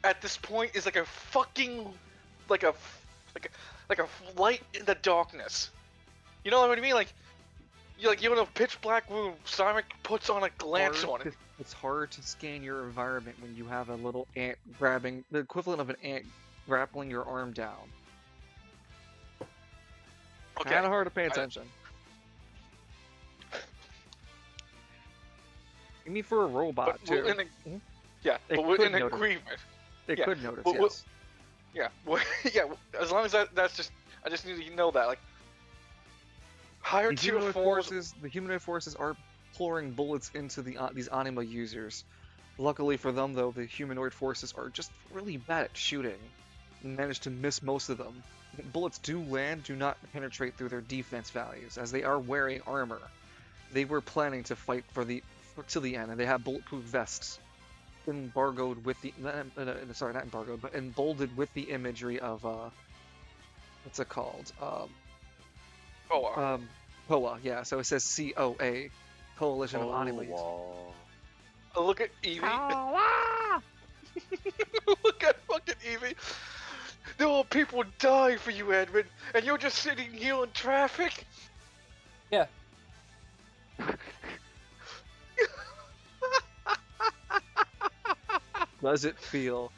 at this point is like a fucking, like a light in the darkness. You know what I mean? Like you're in a pitch black room. Cyric puts on a glance on it. It's hard to scan your environment when you have a little ant grabbing the equivalent of an ant grappling your arm down. Okay. Kind of hard to pay attention. You mean for a robot But we're too? in yeah, It but we're could in notice. agreement. They yeah, could notice, but yes. Yeah, yeah. As long as that's just, I just need to know that. Like, higher The tier humanoid 4s. the humanoid forces are pouring bullets into these Anima users. Luckily for them, though, the humanoid forces are just really bad at shooting, and manage to miss most of them. Bullets do not penetrate through their defense values, as they are wearing armor. They were planning to fight to the end, and they have bulletproof vests, embargoed with the sorry, not embargoed, but emboldened with the imagery of what's it called? POA, yeah. So it says COA, Coalition of Anima. Look at Evie. Look at fucking Evie. There are people dying for you, Edmund, and you're just sitting here in traffic. Yeah. Does it feel?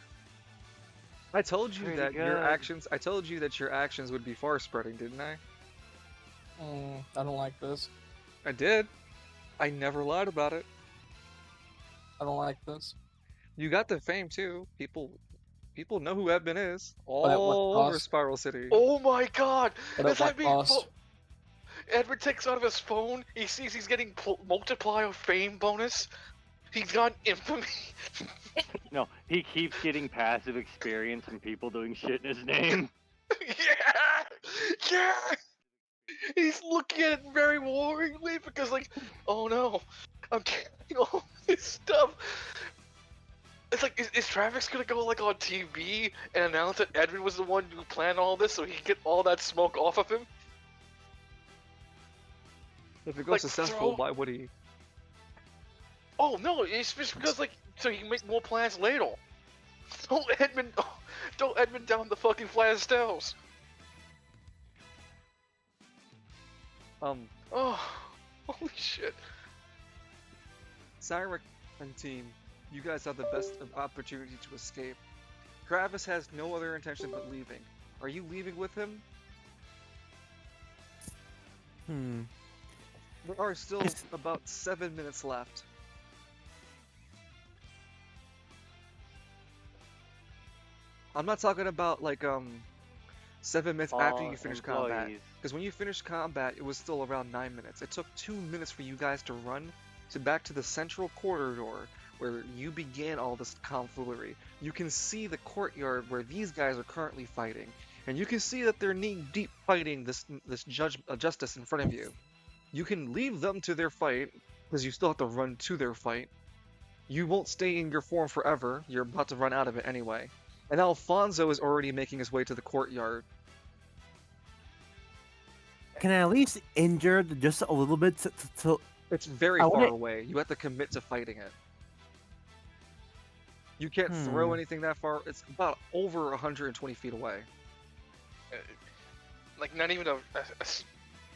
I told you Pretty that your good. actions. I told you that your actions would be far spreading, didn't I? I don't like this. I did. I never lied about it. I don't like this. You got the fame too. People know who Edmund is But at what all over cost? Spiral City. Oh my God! But at Does that what mean cost? Edward takes out of his phone? He sees he's getting multiplier fame bonus. He's got infamy. No, he keeps getting passive experience from people doing shit in his name. Yeah. He's looking at it very worryingly because, like, oh no, I'm getting all this stuff. It's like, is Travis gonna go like on TV and announce that Edwin was the one who planned all this so he can get all that smoke off of him? If it goes like, successful, throw- why would he? Oh no, it's just because like so he can make more plans later. Don't Edmund down the fucking flight of stairs. Oh, holy shit. Cyric and team, you guys have the best opportunity to escape. Travis has no other intention but leaving. Are you leaving with him? There are still Yes. about 7 minutes left. I'm not talking about like 7 minutes after All you finish combat. employees. Because when you finished combat, it was still around 9 minutes. It took 2 minutes for you guys to run back to the central corridor where you began all this tomfoolery. You can see the courtyard where these guys are currently fighting, and you can see that they're knee deep fighting this justice in front of you. You can leave them to their fight because you still have to run to their fight. You won't stay in your form forever. You're about to run out of it anyway. And Alfonso is already making his way to the courtyard. Can I at least injure just a little bit to It's very I far wanna- away. You have to commit to fighting it. You can't throw anything that far. It's about over 120 feet away. Like not even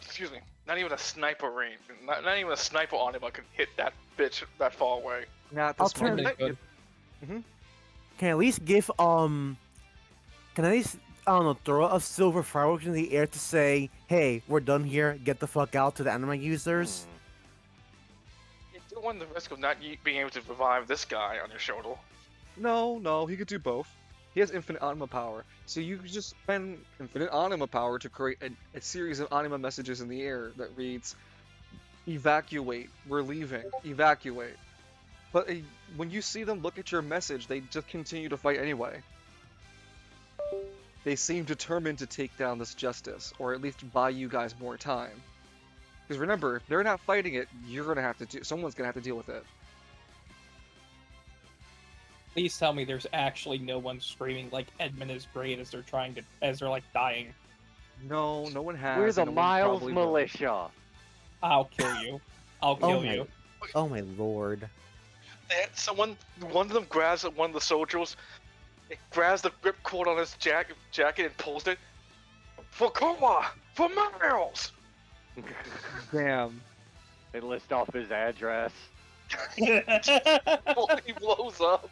excuse me, not even a sniper range, not even a sniper on him. I could hit that bitch that far away. Not I'll this turn moment. Good. can I at least give can I at least I don't know throw a silver fireworks in the air to say, hey, we're done here, get the fuck out to the anime users? You don't want the risk of not being able to revive this guy on your shoulder. No, he could do both. He has infinite anima power, so you could just spend infinite anima power to create a series of anima messages in the air that reads, "Evacuate, we're leaving, evacuate." But when you see them look at your message, they just continue to fight anyway. They seem determined to take down this justice, or at least buy you guys more time. Because remember, if they're not fighting it, someone's gonna have to deal with it. Please tell me there's actually no one screaming like Edmund is great as they're like dying. No one has. We're the and no one Miles probably will. Militia. I'll kill you. I'll kill you. Oh my lord. And one of them grabs one of the soldiers, it grabs the gripcord on his jacket and pulls it. For Koa! For Miles! Damn. They list off his address. He blows up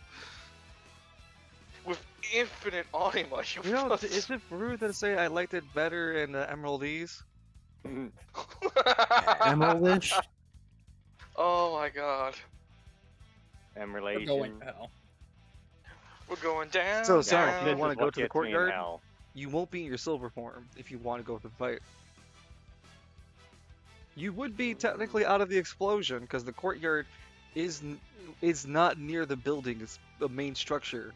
with infinite anima. You know, is it rude to say I liked it better in Emeraldies? Emeraldish? Oh my god. And We're relation. going to hell. We're going down. So, down. Sonic, This you is wanna what go to the gets me in courtyard? hell. You won't be in your silver form if you want to go to the fight. You would be technically out of the explosion because the courtyard is not near the building. It's the main structure.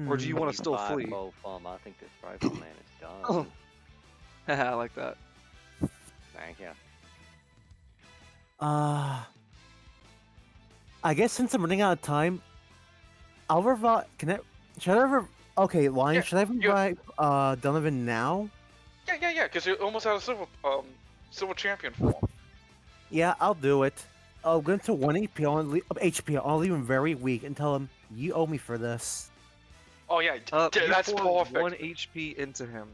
Or do you want to still 25 flee? Mo Fum. I think this rifleman is done. Oh. Haha, I like that. Thank you. I guess since I'm running out of time, I'll revive. Should I Okay, Lion, Yeah, should I revive Donovan now? Yeah, because you're almost out of silver champion form. Yeah, I'll do it. I'll go into 1 HP. I'll leave him very weak and tell him, you owe me for this. Oh yeah, You that's pour perfect. 1 HP into him.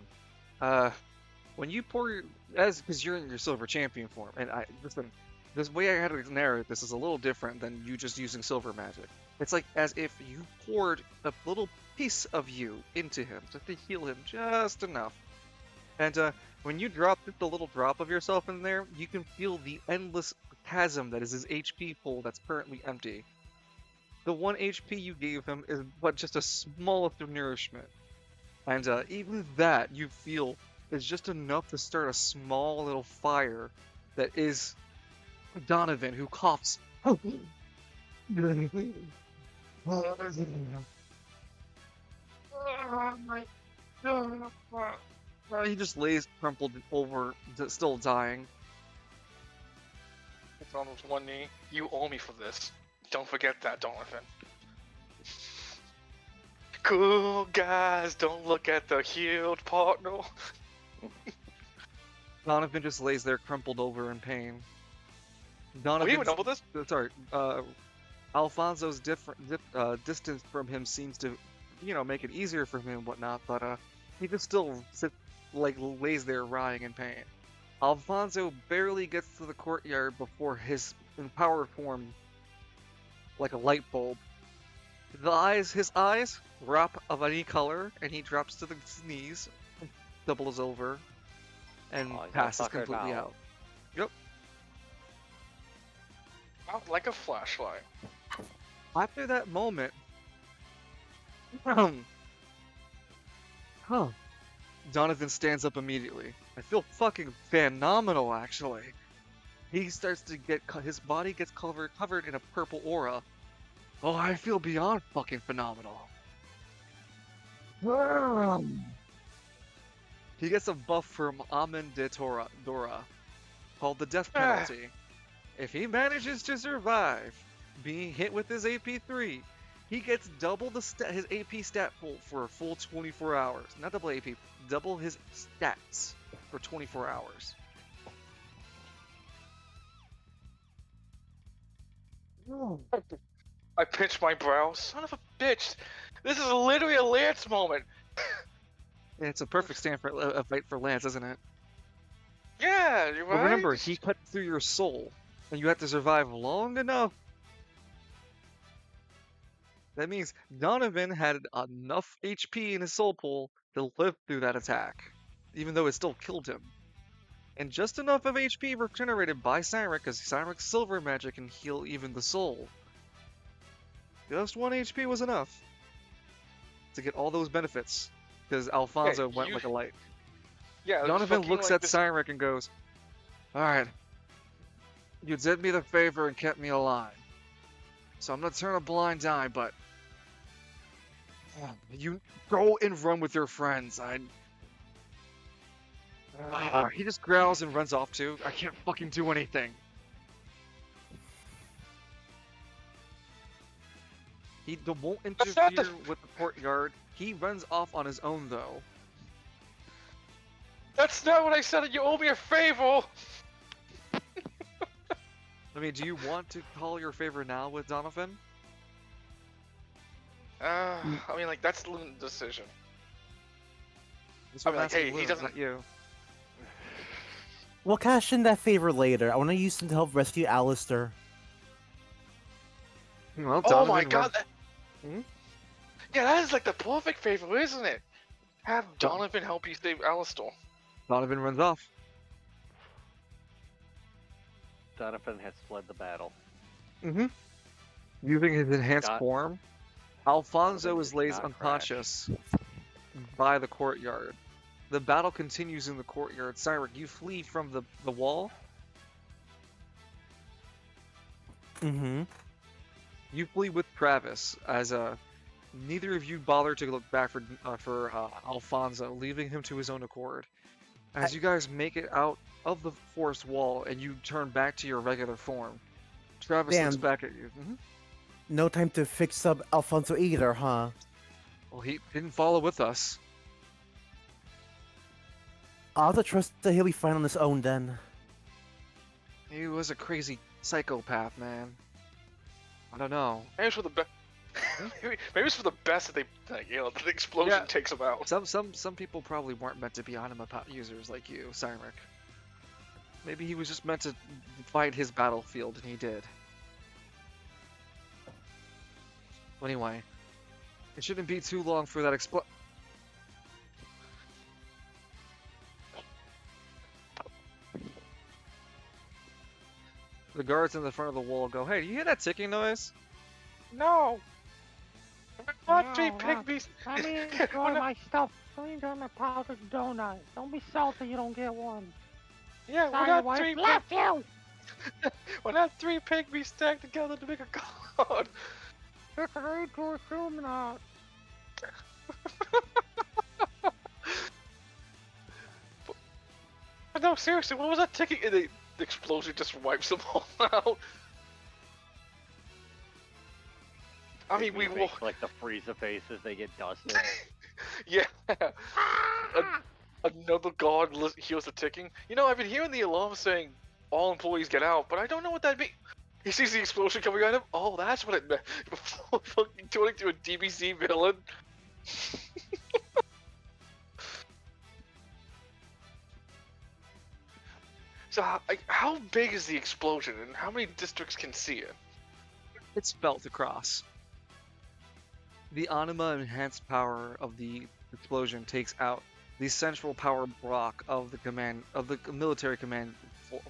When you pour because you're in your silver champion form, and listen, this way I had to narrate this is a little different than you just using silver magic. It's like as if you poured a little piece of you into him just to heal him just enough. And when you drop just a little drop of yourself in there, you can feel the endless chasm that is his HP pool that's currently empty. The 1 HP you gave him is but just a smallest of nourishment. And even that you feel is just enough to start a small little fire that is Donovan, who coughs. He just lays crumpled over, still dying. It's on his one knee. You owe me for this. Don't forget that, Donovan. Cool guys, don't look at the healed partner. Donovan just lays there crumpled over in pain. Are we even Donovan's done with this? sorry, Alfonso's distance from him seems to, make it easier for him and whatnot, but he just still lays there writhing in pain. Alfonso barely gets to the courtyard before his empowered form, like a light bulb. His eyes drop of any color, and he drops to his knees, doubles over and Oh, he's a passes sucker completely now. out. Yep. Out like a flashlight. After that moment, Donovan stands up immediately. I feel fucking phenomenal, actually. He starts to get his body gets covered in a purple aura. Oh, I feel beyond fucking phenomenal. He gets a buff from Amen de Dora called the Death Penalty. If he manages to survive being hit with his AP3, he gets double his AP stat pool for a full 24 hours. Not double AP, double his stats for 24 hours. I pinch my brow. Son of a bitch! This is literally a Lance moment. It's a perfect stand for a fight for Lance, isn't it? Yeah, you're right. But remember, he cut through your soul, and you have to survive long enough. That means Donovan had enough HP in his soul pool to live through that attack, even though it still killed him. And just enough of HP regenerated by Cyric, because Cyric's silver magic can heal even the soul. Just 1 HP was enough to get all those benefits, because Alfonso went like a light. Yeah, Donovan looks at Cyric and goes, "Alright, you did me the favor and kept me alive. So I'm gonna turn a blind eye, but you go and run with your friends. He just growls and runs off too. I can't fucking do anything. He won't interfere with the courtyard. He runs off on his own though. That's not what I said. You owe me a favor. I mean, do you want to call your favor now with Donovan? I mean, like, that's the decision. That's what I'm like, asking hey, he Lou, doesn't- not you. We'll cash in that favor later. I want to use him to help rescue Alistair. Well, Oh Donovan my god. Hmm? Yeah, that is like the perfect favor, isn't it? Have Donovan help you save Alistair. Donovan runs off. Donovan has fled the battle. Using his enhanced form, Alfonso Donovan is did laid not unconscious by the courtyard. The battle continues in the courtyard. Cyric, you flee from the wall. Mm-hmm. You flee with Travis, as neither of you bother to look back for Alfonso, leaving him to his own accord. As you guys make it out of the forest wall and you turn back to your regular form, Travis looks back at you. No time to fix up Alfonso either, huh? Well, he didn't follow with us. I'll have to trust that he'll be fine on his own then. He was a crazy psychopath, man. I don't know. Maybe it's for the best. Maybe it's for the best that they, like, that the explosion takes them out. Some people probably weren't meant to be anima users like you, Cyric. Maybe he was just meant to fight his battlefield, and he did. Anyway, it shouldn't be too long for that The guards in the front of the wall go, "Hey, do you hear that ticking noise?" No. Not three pygmies. Let me enjoy my stuff. Let me enjoy my powdered donut. Don't be salty you don't get one. Yeah, Sorry, we're not wife three. left you. We're not 3 pygmies stacked together to make a god. It's rude to assume that. But no, seriously, what was that ticking? And the explosion just wipes them all out. I mean, we make, like the Frieza faces, they get dusted. Yeah. Another guard hears the ticking. You know, I've been hearing the alarm saying all employees get out, but I don't know what that means. He sees the explosion coming at him. Oh, that's what it meant. Fucking turning to a DBZ villain. So, how big is the explosion, and how many districts can see it? It's felt across. The anima enhanced power of the explosion takes out the central power block of the military command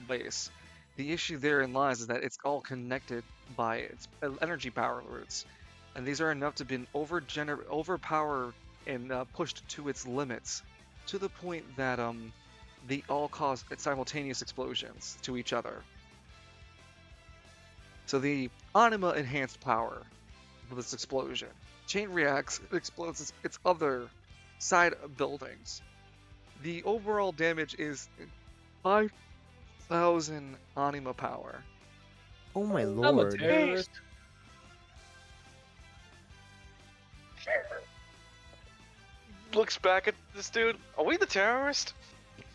base. The issue therein lies is that it's all connected by its energy power routes, and these are enough to be overpowered and pushed to its limits, to the point that they all cause simultaneous explosions to each other. So the anima enhanced power of this explosion chain reacts, it explodes its other side buildings. The overall damage is 5,000 anima power. Oh my I'm a lord. terrorist. Looks back at this dude. Are we the terrorist?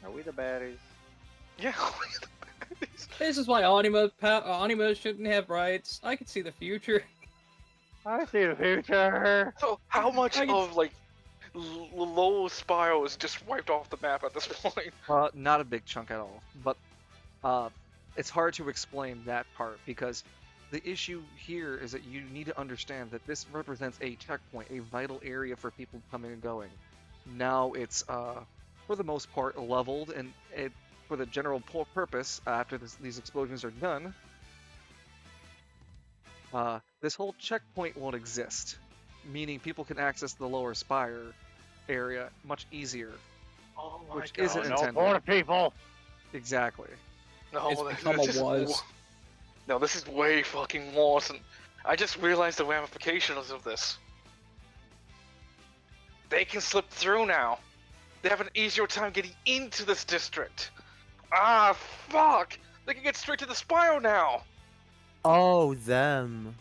Are we the baddies? Yeah. Are we the baddies? This is why anima shouldn't have rights. I can see the future. I see the future. So how much I can- of like low Spire is just wiped off the map at this point? Not a big chunk at all, but it's hard to explain that part because the issue here is that you need to understand that this represents a checkpoint, a vital area for people coming and going. Now it's for the most part leveled, and for the general purpose after these explosions are done, this whole checkpoint won't exist, meaning people can access the lower Spire area much easier. Oh my Which god. isn't No intended. border people. Exactly. No, It's this become a is was. No, this is way fucking worse, and I just realized the ramifications of this. They can slip through now. They have an easier time getting into this district. Ah, fuck! They can get straight to the Spire now! Oh, them.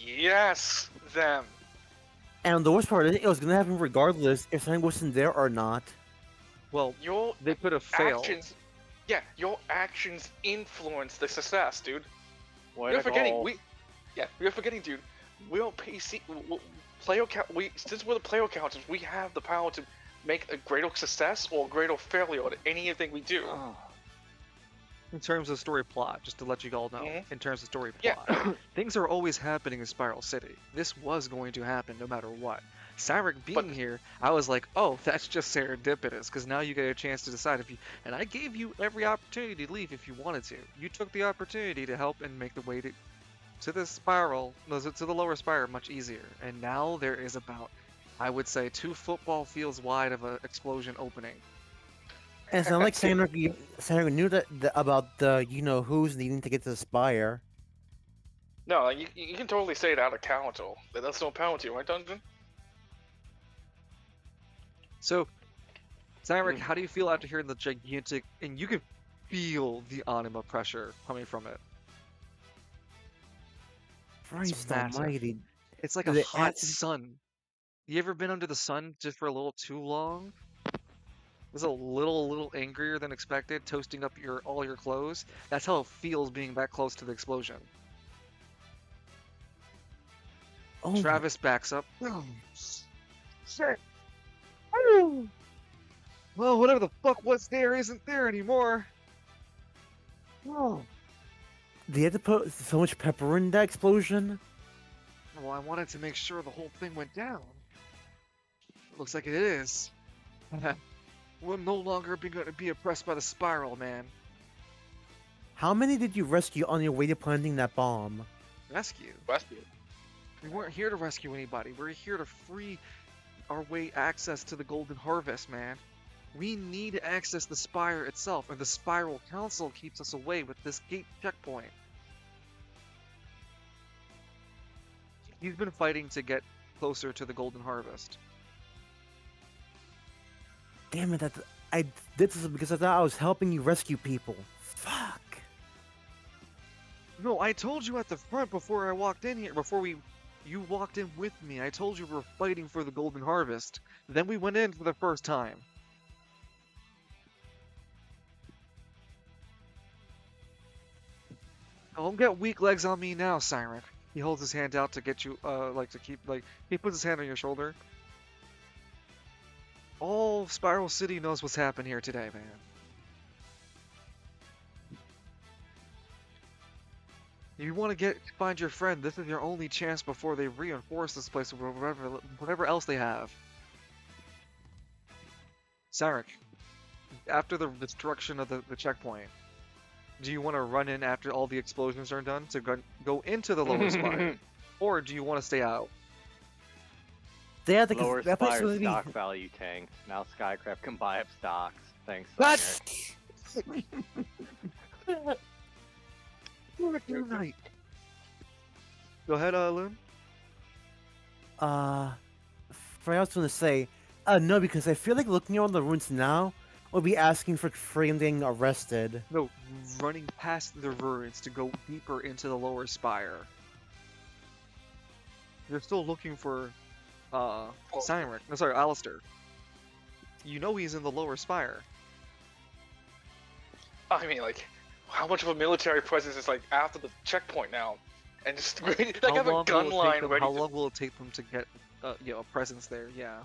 Yes, them. And the worst part is, it was gonna happen regardless if something wasn't there or not. Well, Your they could have failed. actions, yeah, your actions influence the success, dude. Way You're to forgetting, go. you're forgetting, dude. We don't PC, player count. Since we're the player counters, we have the power to make a greater success or a greater failure at anything we do. In terms of story plot, just to let you all know, Mhm. in terms of story Yeah. plot, things are always happening in Spiral City. This was going to happen no matter what. Cyric being here, I was like, oh, that's just serendipitous, because now you get a chance to decide if you. And I gave you every opportunity to leave if you wanted to. You took the opportunity to help and make the way to the spiral, no, to the lower Spire much easier. And now there is about, I would say, 2 football fields wide of an explosion opening. And it's not like Sandra knew about the who's needing to get to the Spire. No, like, you can totally say it out of council. That's no penalty, right, Dungeon? So, Cyric, how do you feel after hearing the gigantic, and you can feel the anima pressure coming from it. Christ massive. almighty. It's like The a hot acid- sun. You ever been under the sun just for a little too long? It was a little angrier than expected, toasting up all your clothes. That's how it feels being that close to the explosion. Oh my- Travis backs up. Oh, Shit. Well, whatever the fuck was there isn't there anymore. oh. They had to put so much pepper in that explosion? Well, I wanted to make sure the whole thing went down. Looks like it is. We're no longer going to be oppressed by the spiral, man. How many did you rescue on your way to planting that bomb? Rescue? Westview. We weren't here to rescue anybody. We're here to free our way access to the Golden Harvest, man. We need to access the Spire itself, and the Spiral Council keeps us away with this gate checkpoint. He's been fighting to get closer to the Golden Harvest. Damn it, I did this because I thought I was helping you rescue people. Fuck. No, I told you at the front before I walked in here, you walked in with me. I told you we were fighting for the Golden Harvest. Then we went in for the first time. Don't get weak legs on me now, Siren. He holds his hand out to get you, he puts his hand on your shoulder. All Spiral City knows what's happened here today, man. If you want to find your friend, this is your only chance before they reinforce this place with whatever else they have. Sarek, after the destruction of the checkpoint, do you want to run in after all the explosions are done to go into the lower spire, or do you want to stay out? Yeah, Lower that place Spire really be. stock value tanked. Now Skycraft can buy up stocks. Thanks, That's. Right. Go ahead, Loon. For I was gonna say, no, because I feel like looking around the ruins now will be asking for free and getting arrested. No, running past the ruins to go deeper into the lower spire. You're still looking for Cynric. No, sorry, Alistair. You know he's in the lower spire. I mean, like, how much of a military presence is like after the checkpoint now, and just like How have a long gun will it take line them, ready. How to... long will it take them to get a presence there? Yeah.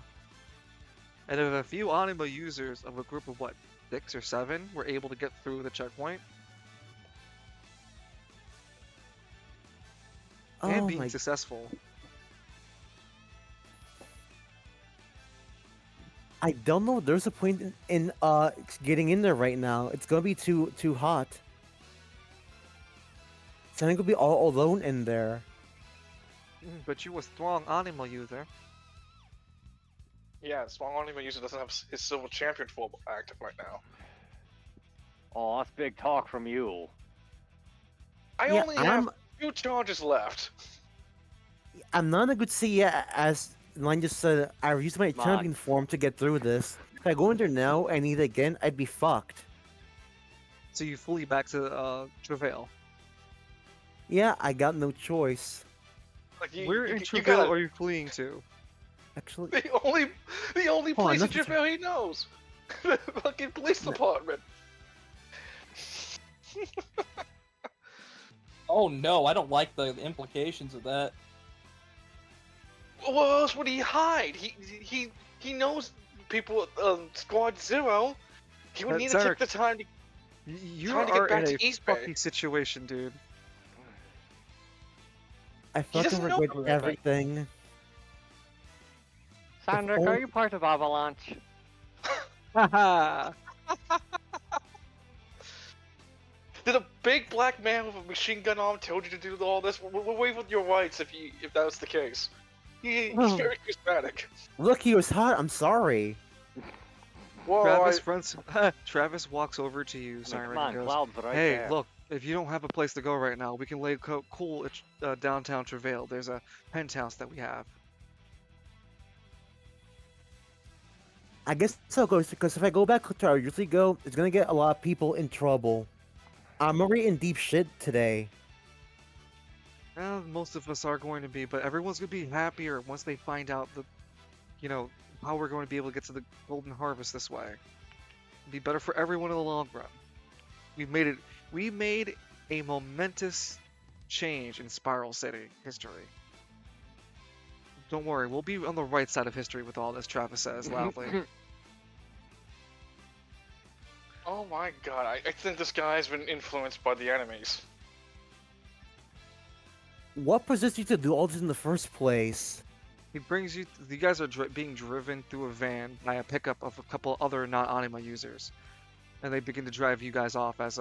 And if a few Anima users of a group of what, 6 or 7 were able to get through the checkpoint and Oh being my. successful. I don't know. There's a point in getting in there right now. It's gonna be too hot. So I think we'll be all alone in there. But you a strong Anima user. Yeah, Small Anima user doesn't have his silver champion form active right now. Oh, that's big talk from you. I Yeah, only have 2 charges left. I'm not in a good see yet, as Line just said. I used my Mod. champion form to get through this. If I go in there now and need it again, I'd be fucked. So you flee back to Travail. Yeah, I got no choice. Like Where in you Travail gotta, are you fleeing to? Actually, the only Hold on, place in nothing's- Japan he knows. The fucking police department. Oh no, I don't like the implications of that. Where else would he hide? He knows people at Squad 0. He would need to Zarek, take the time to. You Trying to get are back in to a East Bay. fucking situation, dude. I fucking doesn't know regret about everything. Sandra, only- are you part of Avalanche? Haha. Did a big black man with a machine gun arm told you to do all this? We'll waive with your rights if that's the case. He's Oh. very charismatic. Look, he was hot. I'm sorry. Whoa, Travis walks over to you, Siren, Come on, and goes, Cloud's right "Hey, there. look, if you don't have a place to go right now, we can lay cool at downtown Travail. There's a penthouse that we have." I guess so, because if I go back to where I usually go, it's gonna get a lot of people in trouble. I'm already in deep shit today. Well, most of us are going to be, but everyone's going to be happier once they find out how we're going to be able to get to the Golden Harvest this way. It'll be better for everyone in the long run. We made a momentous change in Spiral City history. Don't worry, we'll be on the right side of history with all this, Travis says loudly. Oh my god, I think this guy's been influenced by the enemies. What possessed you to do all this in the first place? He brings you. You guys are being driven through a van by a pickup of a couple other non-anima users, and they begin to drive you guys off as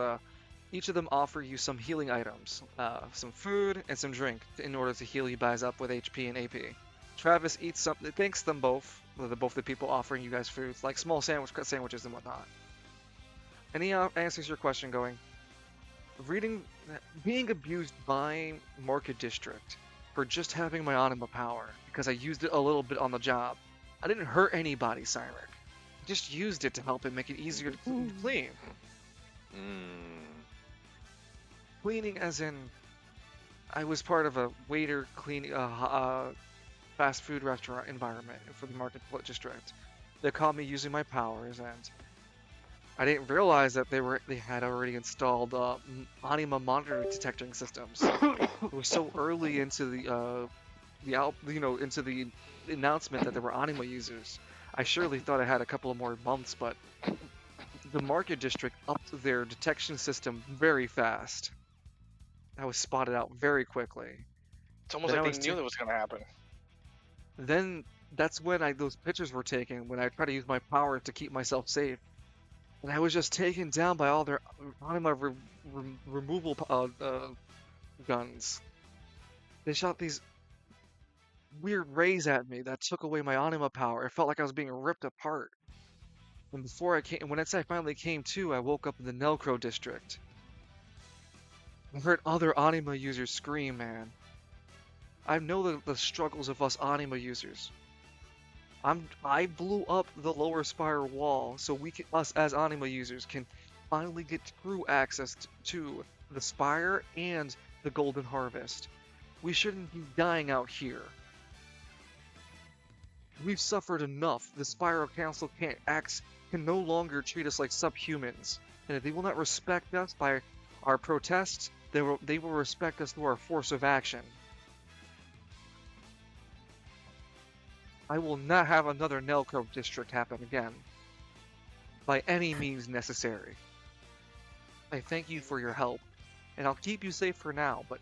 each of them offer you some healing items, some food and some drink in order to heal you guys up with HP and AP. Travis eats something. Thanks them both. Both the people offering you guys food, like small sandwiches and whatnot. And he answers your question, going, being abused by Market District for just having my anima power because I used it a little bit on the job. I didn't hurt anybody, Cynric. I just used it to help it make it easier to clean. Cleaning as in, I was part of a waiter cleaning fast food restaurant environment for the Market District. They caught me using my powers, and I didn't realize that they had already installed anima monitor detecting systems. It was so early into into the announcement that there were anima users. I surely thought I had a couple of more months, but the Market District upped their detection system very fast. I was spotted out very quickly. It's almost Then like I they was knew that was gonna happen. Then that's when those pictures were taken, when I tried to use my power to keep myself safe. And I was just taken down by all their anima removal guns. They shot these weird rays at me that took away my anima power. It felt like I was being ripped apart. And when I finally came to, I woke up in the Nelcro district. I heard other anima users scream, man. I know the struggles of us anima users. I blew up the lower Spire wall so us as anima users can finally get true access to the Spire and the Golden Harvest. We shouldn't be dying out here. We've suffered enough. The Spiral Council can no longer treat us like subhumans. And if they will not respect us by our protests, they will respect us through our force of action. I will not have another Nelcro district happen again. By any means necessary. I thank you for your help. And I'll keep you safe for now, but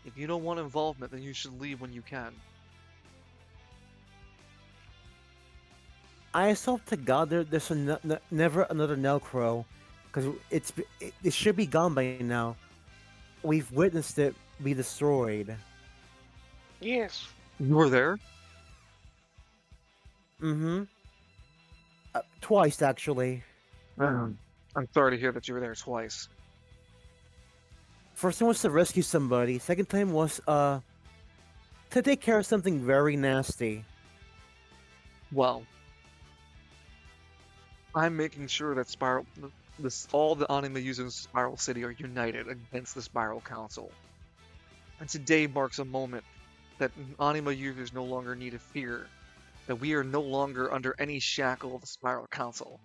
if you don't want involvement, then you should leave when you can. I hope to God there's never another Nelcro, because it should be gone by now. We've witnessed it be destroyed. Yes. You were there? Mm-hmm. Twice, actually. I'm sorry to hear that you were there twice. First time was to rescue somebody. Second time was to take care of something very nasty. Well, I'm making sure that all the anima users in Spiral City are united against the Spiral Council. And today marks a moment that anima users no longer need to fear, that we are no longer under any shackle of the Spiral Council.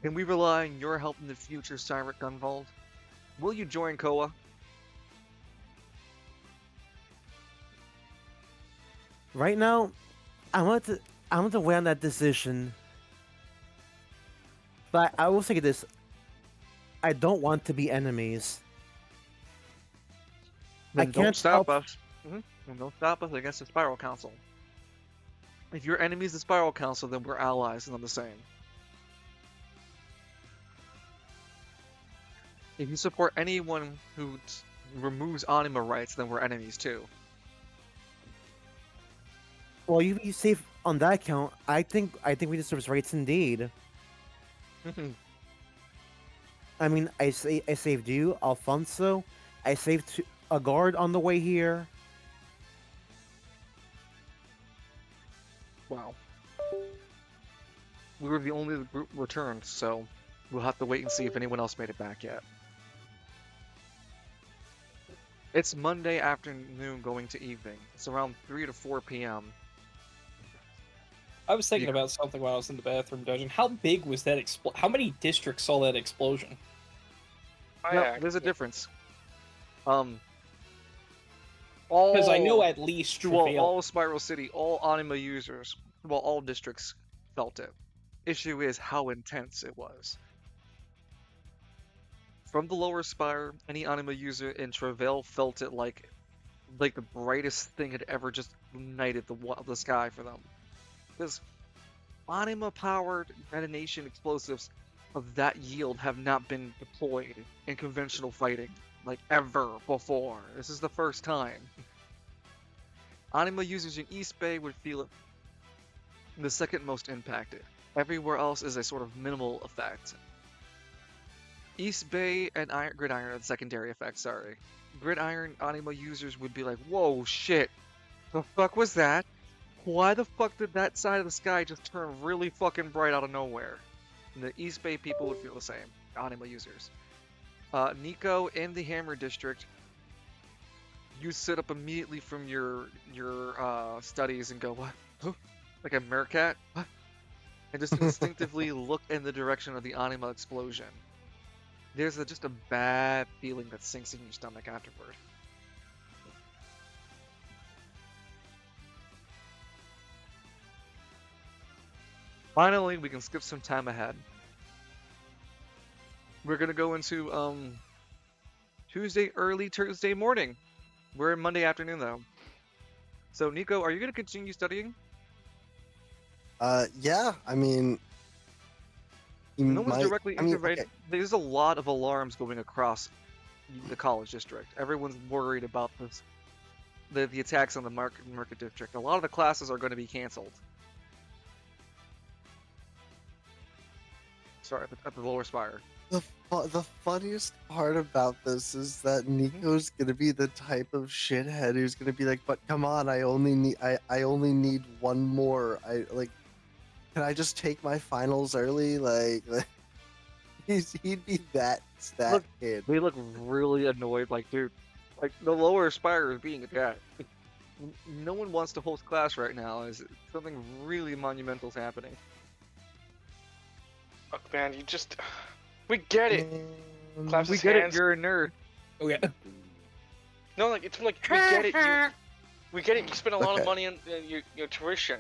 Can we rely on your help in the future, Cyrus Gunvald? Will you join Koa? Right now, I want to weigh on that decision. But I will say this: I don't want to be enemies. Then don't can't stop help- us. Then don't stop us against the Spiral Council. If your enemy's the Spiral Council, then we're allies and I'm the same. If you support anyone who removes anima rights, then we're enemies too. Well, you be safe on that count. I think we deserve rights indeed. I mean, I saved you, Alfonso. I saved a guard on the way here. Wow. We were the only group returned, so we'll have to wait and see if anyone else made it back yet. It's Monday afternoon going to evening. It's around 3 to 4 p.m. I was thinking about something while I was in the bathroom dungeon. How big was that How many districts saw that explosion? No, there's a difference. Because I know at least Travail. All Spiral City, all anima users, all districts felt it. Issue is how intense it was. From the lower Spire, any anima user in Travail felt it like the brightest thing had ever just ignited the sky for them. Because anima-powered detonation explosives of that yield have not been deployed in conventional fighting, like ever before. This is the first time. Anima users in East Bay would feel it the second most impacted. Everywhere else is a sort of minimal effect. East Bay and Gridiron are the secondary effects, sorry. Gridiron anima users would be like, whoa, shit. The fuck was that? Why the fuck did that side of the sky just turn really fucking bright out of nowhere? And the East Bay people would feel the same, anima users. Nico in the Hammer District, you sit up immediately from your studies and go, what? Huh? Like a meerkat? What? And just instinctively look in the direction of the anima explosion. There's just a bad feeling that sinks in your stomach afterward. Finally, we can skip some time ahead. We're gonna go into early Tuesday morning. We're in Monday afternoon though. So, Nico, are you going to continue studying? Yeah. I mean, you No one's might. directly I mean, innovating. okay. There's a lot of alarms going across the college district. Everyone's worried about this, the attacks on the market district. A lot of the classes are going to be canceled. Sorry, at the lower spire. The funniest part about this is that Nico's gonna be the type of shithead who's gonna be like, "But come on, I only need one more. Can I just take my finals early?" Like he'd be that Look, kid. they look really annoyed. Like, dude, like the lower spire is being attacked. No one wants to host class right now. Is something really monumental's happening? Look, man, you just. We get it. Claps We his get it. hands. You're a nerd. Oh yeah. No, like it's like we get it. We get it. You spend a lot of Okay. money on your tuition.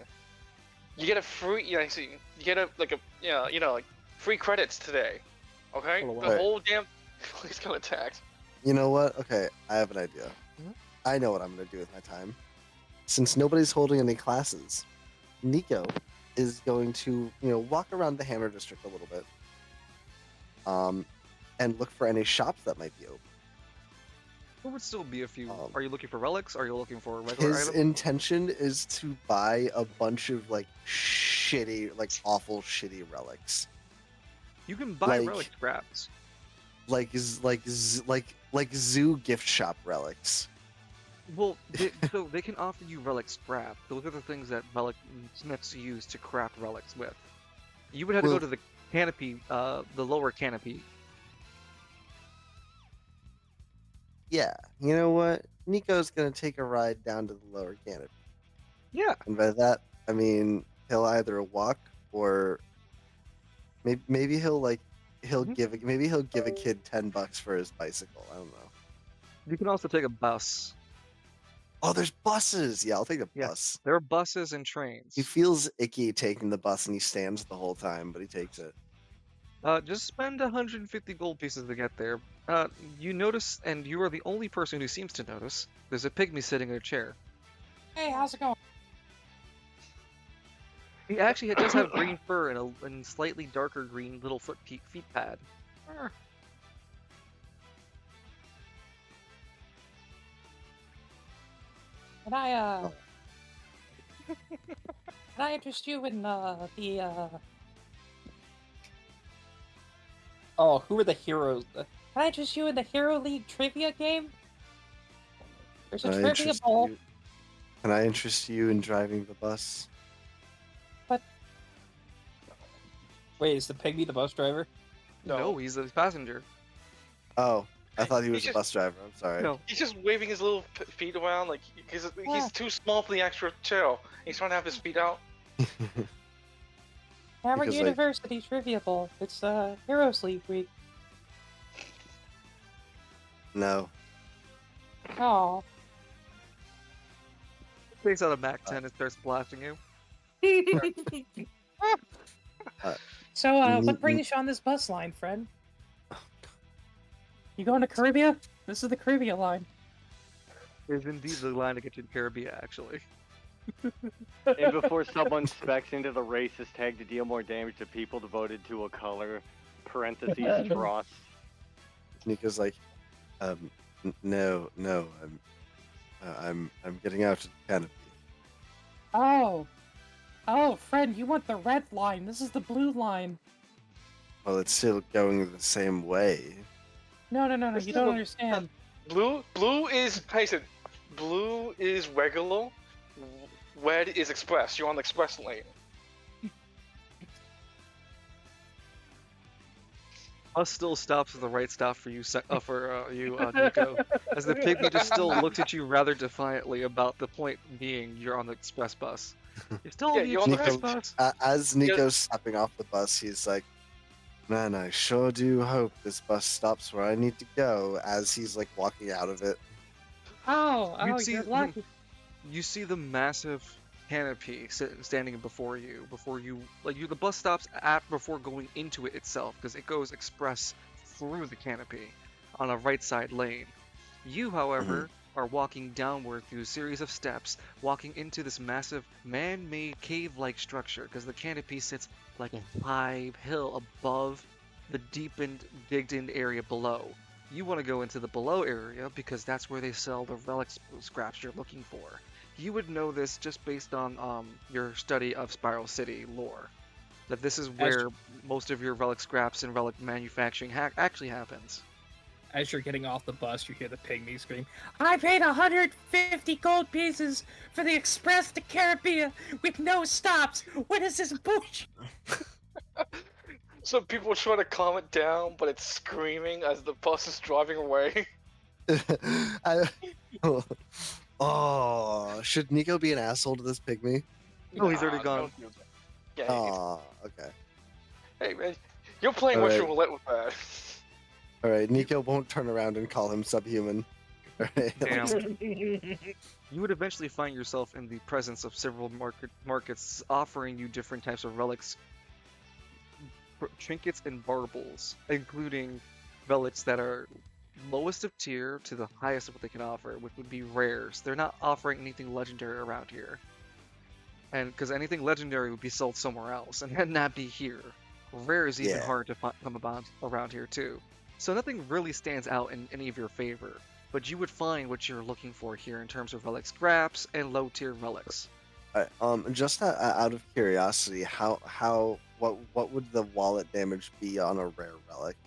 You get a free. You get a like free credits today. Okay. Hold on, The wait. whole damn place got attacked. You know what? Okay, I have an idea. Mhm. I know what I'm gonna do with my time. Since nobody's holding any classes, Nico is going to, walk around the Hammer District a little bit. And look for any shops that might be open. There would still be a few. Um, Are you looking for relics? Are you looking for regular His items? intention is to buy a bunch of awful shitty relics, You can buy like- relic scraps. like zoo gift shop relics. Well, so they can offer you relic scrap. Those are the things that relic smiths use to craft relics with. You would have to Well- go to the canopy, the lower canopy. Yeah, you know what? Nico's gonna take a ride down to the lower canopy, Yeah, and by that I mean he'll either walk or maybe he'll Mhm. give a kid $10 for his bicycle. I don't know. you can also take a bus. Oh, there's buses. Yeah, I'll take the Yeah. bus. There are buses and trains. He feels icky taking the bus, and he stands the whole time, but he takes it. Just spend 150 gold pieces to get there. You notice, and you are the only person who seems to notice, there's a pygmy sitting in a chair. Hey, how's it going? He actually does have green fur and slightly darker green little feet pad. Can I can I interest you in Oh, who are the heroes? can I interest you in the Hero League trivia game? There's a Can I trivia interest bowl. you- Can I interest you in driving the bus? Wait, is the pygmy the bus driver? No, he's a passenger. Oh, I Hey, thought he he was a just- bus driver. I'm sorry. No. He's just waving his little feet around like because Yeah. he's too small for the extra chair. He's trying to have his feet out. Harvard Because, University Trivia Bowl. It's Heroes League week. No. Oh. Takes out a Mac 10 and starts blasting you. So, Neat- what brings you on this bus line, friend? You going to Caribbean? This is the Caribbean line. Is indeed the line to get to the Caribbean, actually. And before someone specs into the racist tag to deal more damage to people devoted to a color, parentheses, Frost. Nico's like, no, I'm getting out to the canopy. Oh. Oh, friend, you want the red line. This is the blue line. Well, it's still going the same way. No, This you is don't the- understand. Blue is Tyson. Blue is regular. Red is express. You're on the express lane. Bus still stops at the right stop for you, Nico. As the pygmy just still looks at you rather defiantly about the point being you're on the express bus. You're still Yeah, on the you're on the express Nico- bus? As Nico's stepping off the bus, he's like, man, I sure do hope this bus stops where I need to go, as he's like walking out of it. Oh, You'd oh, see you're them- lucky. You see the massive canopy standing before you. The bus stops before going into it itself, because it goes express through the canopy on a right side lane. You, however, are walking downward through a series of steps, walking into this massive man-made cave-like structure, because the canopy sits like a high hill above the deepened, digged-in area below. You want to go into the below area because that's where they sell the relic scraps you're looking for. You would know this just based on your study of Spiral City lore. That this is where most of your relic scraps and relic manufacturing actually happens. As you're getting off the bus, you hear the pygmy scream, I paid 150 gold pieces for the Express to Caribbean with no stops. What is this bullshit? So people try to calm it down, but it's screaming as the bus is driving away. Oh, should Nico be an asshole to this pygmy? Oh, he's already Nah, gone. don't do that. Yeah, Oh, okay. hey man, you're playing All Russian right. roulette with that. All right, Nico won't turn around and call him subhuman. All right. Damn. You would eventually find yourself in the presence of several markets offering you different types of relics, trinkets, and baubles, including relics that are lowest of tier to the highest of what they can offer, which would be rares. They're not offering anything legendary around here. And because anything legendary would be sold somewhere else, and not be here. Rare is even Yeah. hard to come about around here too. So nothing really stands out in any of your favor, but you would find what you're looking for here in terms of relic scraps and low tier relics. All right, just out of curiosity, what would the wallet damage be on a rare relic?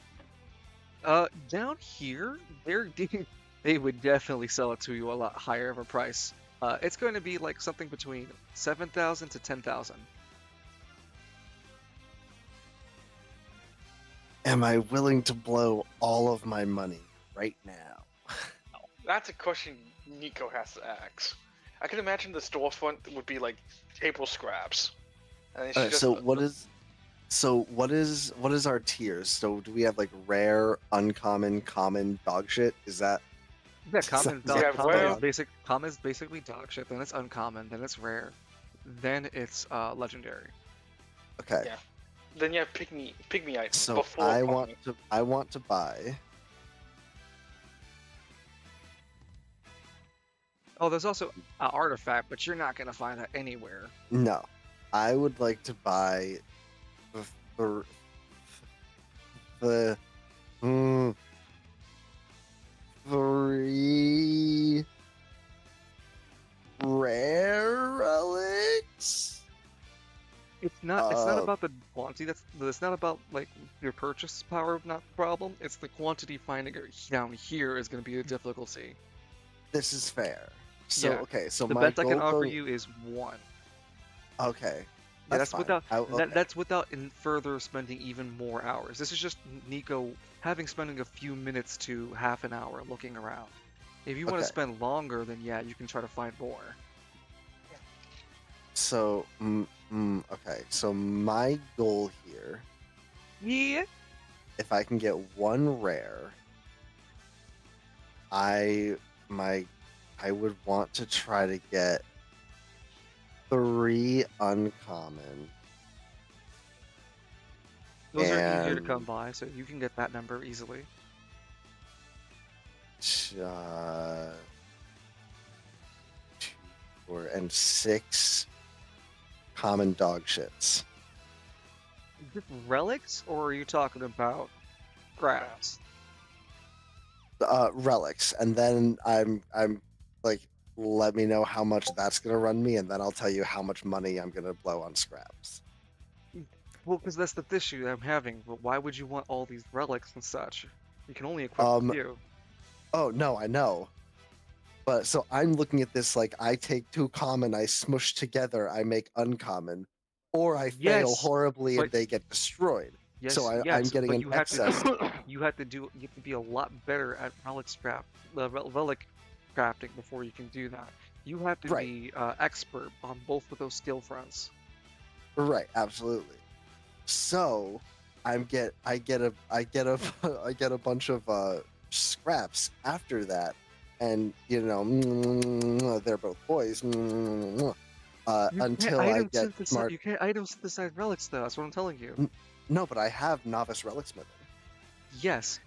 Down here, they would definitely sell it to you a lot higher of a price. It's going to be like something between 7,000 to 10,000. Am I willing to blow all of my money right now? That's a question Nico has to ask. I can imagine the storefront would be like table scraps. And it's All right, just what is our tiers? So do we have like rare, uncommon, common, dog shit? Is that Yeah, common, Sounds like common rare. is basic. Common is basically dog shit. Then it's uncommon. Then it's rare. Then it's legendary. okay? Yeah. Then you have pygmy items So before I common. want to buy. Oh, there's also an artifact, but you're not gonna find that anywhere. No, I would like to buy the three rare relics. It's not. It's not Uh, about the quantity. That's not about like your purchase power. Not the problem. It's the quantity finding it down here is gonna be the difficulty. This is fair. So Yeah. okay, so The my best I can goal offer going- you is one. Okay, Yeah, that's that's without okay. that's without further spending even more hours. This is just Nico spending a few minutes to half an hour looking around. If you want to Okay. spend longer, then yeah, you can try to find more. So okay, so my goal here, Yeah. if I can get one rare, I would want to try to get 3 uncommon. Those are easier to come And- by, so you can get that number easily. 4 and 6 common dog shits. Just relics, or are you talking about scraps? Relics, and then I'm like, let me know how much that's gonna run me, and then I'll tell you how much money I'm gonna blow on scraps. Well, because that's the issue I'm having. But why would you want all these relics and such? You can only equip a few. Oh no, I know. But so I'm looking at this like I take 2 common, I smush together, I make uncommon, or I fail Yes, horribly and but- they get destroyed. Yes, So I'm yes, getting but an you have excess. you have to be a lot better at relic crafting before you can do that. You have to Right. be expert on both of those skill fronts. Right, absolutely. So I get a I get a bunch of scraps after that, and you know they're both boys. You Until can't I item get synthesize, smart. you can't item synthesize relics though. That's what I'm telling you. No, but I have novice relic smithing. Yes,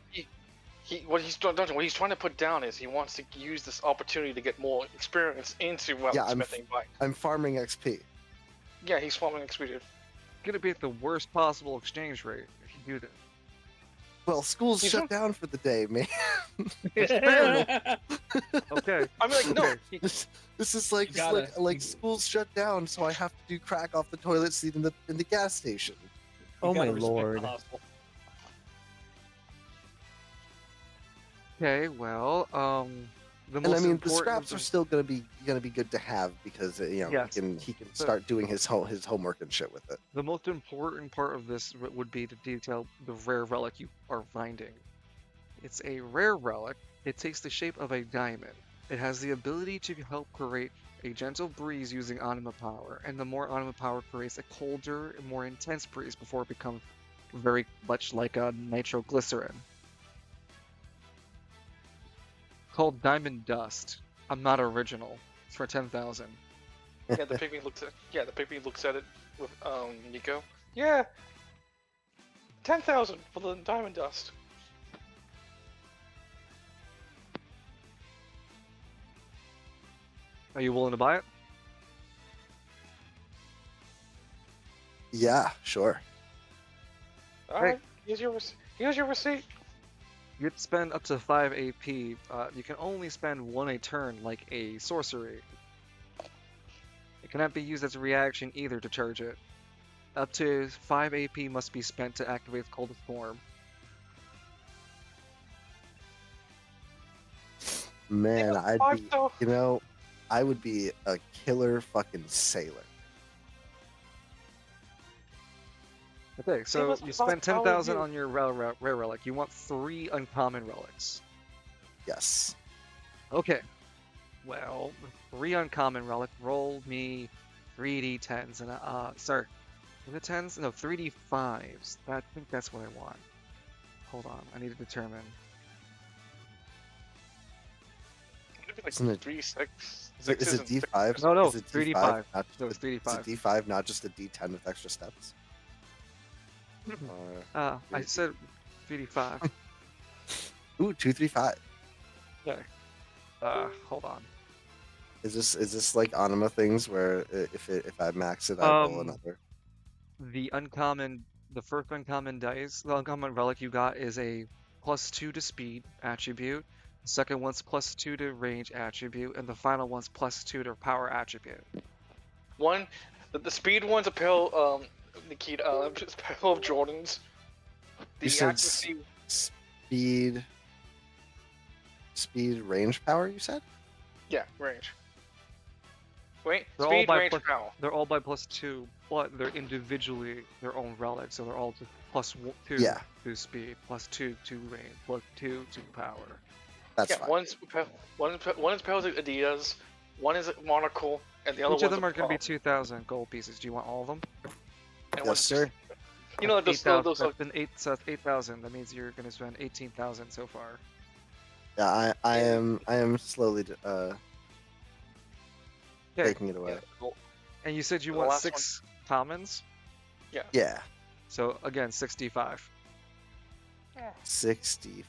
what he's trying to put down is he wants to use this opportunity to get more experience into Yeah, weaponsmithing. I'm farming XP. Yeah, he's farming experience. Gonna be at the worst possible exchange rate if you do this. Well, school's He's shut not- down for the day, man. Okay. I mean, like, no, Okay. This is like You gotta- like school's shut down, so I have to do crack off the toilet seat in the gas station. Oh my gotta respect the lord. hustle. Okay. Well, the And I most mean, the important scraps are still gonna be good to have because Yes. he can So- start doing his homework and shit with it. The most important part of this would be to detail the rare relic you are finding. It's a rare relic. It takes the shape of a diamond. It has the ability to help create a gentle breeze using anima power, and the more anima power creates a colder and more intense breeze before it becomes very much like a nitroglycerin. Called Diamond Dust. I'm not original. It's for 10,000. yeah, the pygmy looks at it with Nico. Yeah, 10,000 for the diamond dust. Are you willing to buy it? Yeah, sure. All right, here's your receipt. You would spend up to 5 AP. You can only spend 1 a turn, like a sorcery. It cannot be used as a reaction either to charge it. Up to 5 AP must be spent to activate its coldest form. Man, Yeah, I'd five be, though. I would be a killer fucking sailor. Okay, so was you about spent how 10,000 you- on your rare relic. You want 3 uncommon relics. Yes. Okay. Well, 3 uncommon relic. Roll me 3d10s and sorry, the 10s? No, 3d5s. I think that's what I want. Hold on, I need to determine. It'd be like Isn't it- 3, 6, Is it 6s and D5? No, no, Is it 3d5. Not just No, it's Is 3d5. it D5, not just a D10 with extra steps? Or- I said 3d5. Ooh, 2, 3, 5. Okay. Hold on. Is this like anima things where if I max it, I roll another? The first uncommon dice, the uncommon relic you got is a +2 to speed attribute. The second one's +2 to range attribute, and the final one's +2 to power attribute. one. The speed one's a pair, Nikita, just a pair of Jordans. You The said accuracy, speed range power. You said. yeah, range. Wait, They're all speed, by range, plus- power. They're all by +2, but they're individually their own relics, so they're all just +2 Yeah. to speed, +2 to range, +2 to power. That's Yeah, fine. one is pairs of Adidas, one is a monocle, and the other Each one's of them a are going to be prop. 2,000 gold pieces. Do you want all of them? And Yes, one's- sir. You know, like That's those 8,000. That's been 8, so that's 8,000. That means you're going to spend 18,000 so far. Yeah, I am slowly Okay. taking it away. yeah, cool. And you said you The want last 6 commons? Yeah, So again, 65. 60.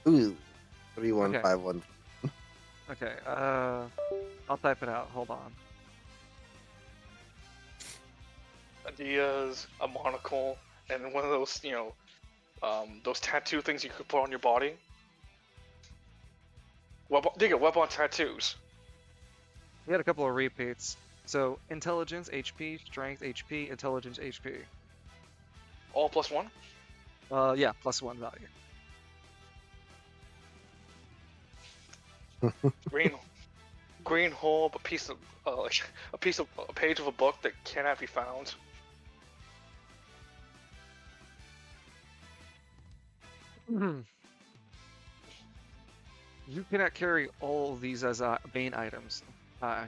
Ooh, 3151. Okay, I'll type it out. Hold on. Adidas, a monocle, and one of those, those tattoo things you could put on your body. Web-on tattoos. We had a couple of repeats. So intelligence, HP, strength, HP, intelligence, HP. All +1. Yeah, +1 value. Green hole, a piece of a page of a book that cannot be found. You cannot carry all of these as main items.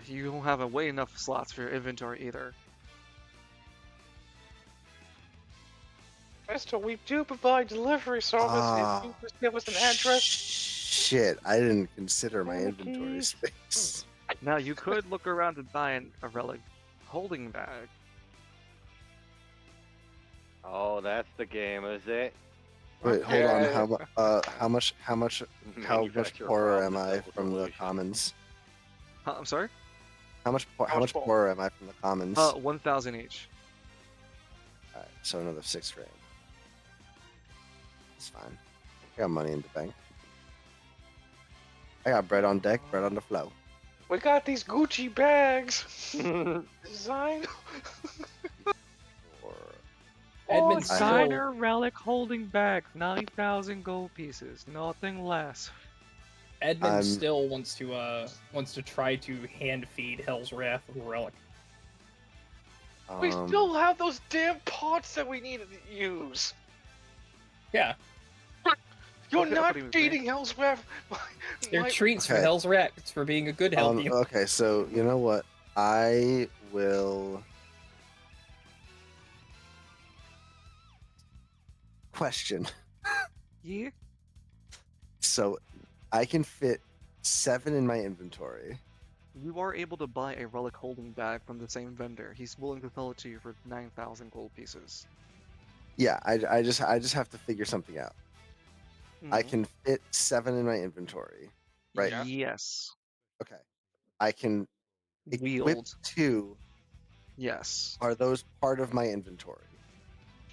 You don't have way enough slots for your inventory either. Mister, we do provide delivery service. Ah, If you just give us an address. Shit, I didn't consider my inventory space. Now you could look around and buy a relic holding bag. Oh, that's the game, is it? Wait, hold on. Yeah. How much Manufacturer poorer problem am is I double from the solution. commons? I'm sorry. How much poorer am I from the commons? 1,000 each. Alright, so another 6 grand. It's fine. I got money in the bank. I got bread on deck, bread on the flow. We got these Gucci bags. Design. Or Edmund I- still, Designer relic holding back, 9,000 gold pieces, nothing less. Edmund I'm- still wants to try to hand feed Hell's Wrath a relic. We still have those damn pots that we need to use. Yeah, You're Okay, not buddy, man. feeding Hell's Wrath. they're my- treats for Okay. Hell's Wrath. It's for being a good healthy. okay, so you know what? I will question. Yeah. So I can fit 7 in my inventory. You are able to buy a relic holding bag from the same vendor. He's willing to sell it to you for 9,000 gold pieces. Yeah, I just have to figure something out. I Mhm. can fit 7 in my inventory. right. Yeah. Yes. Okay. I can equip Wield. 2. Yes. Are those part of my inventory?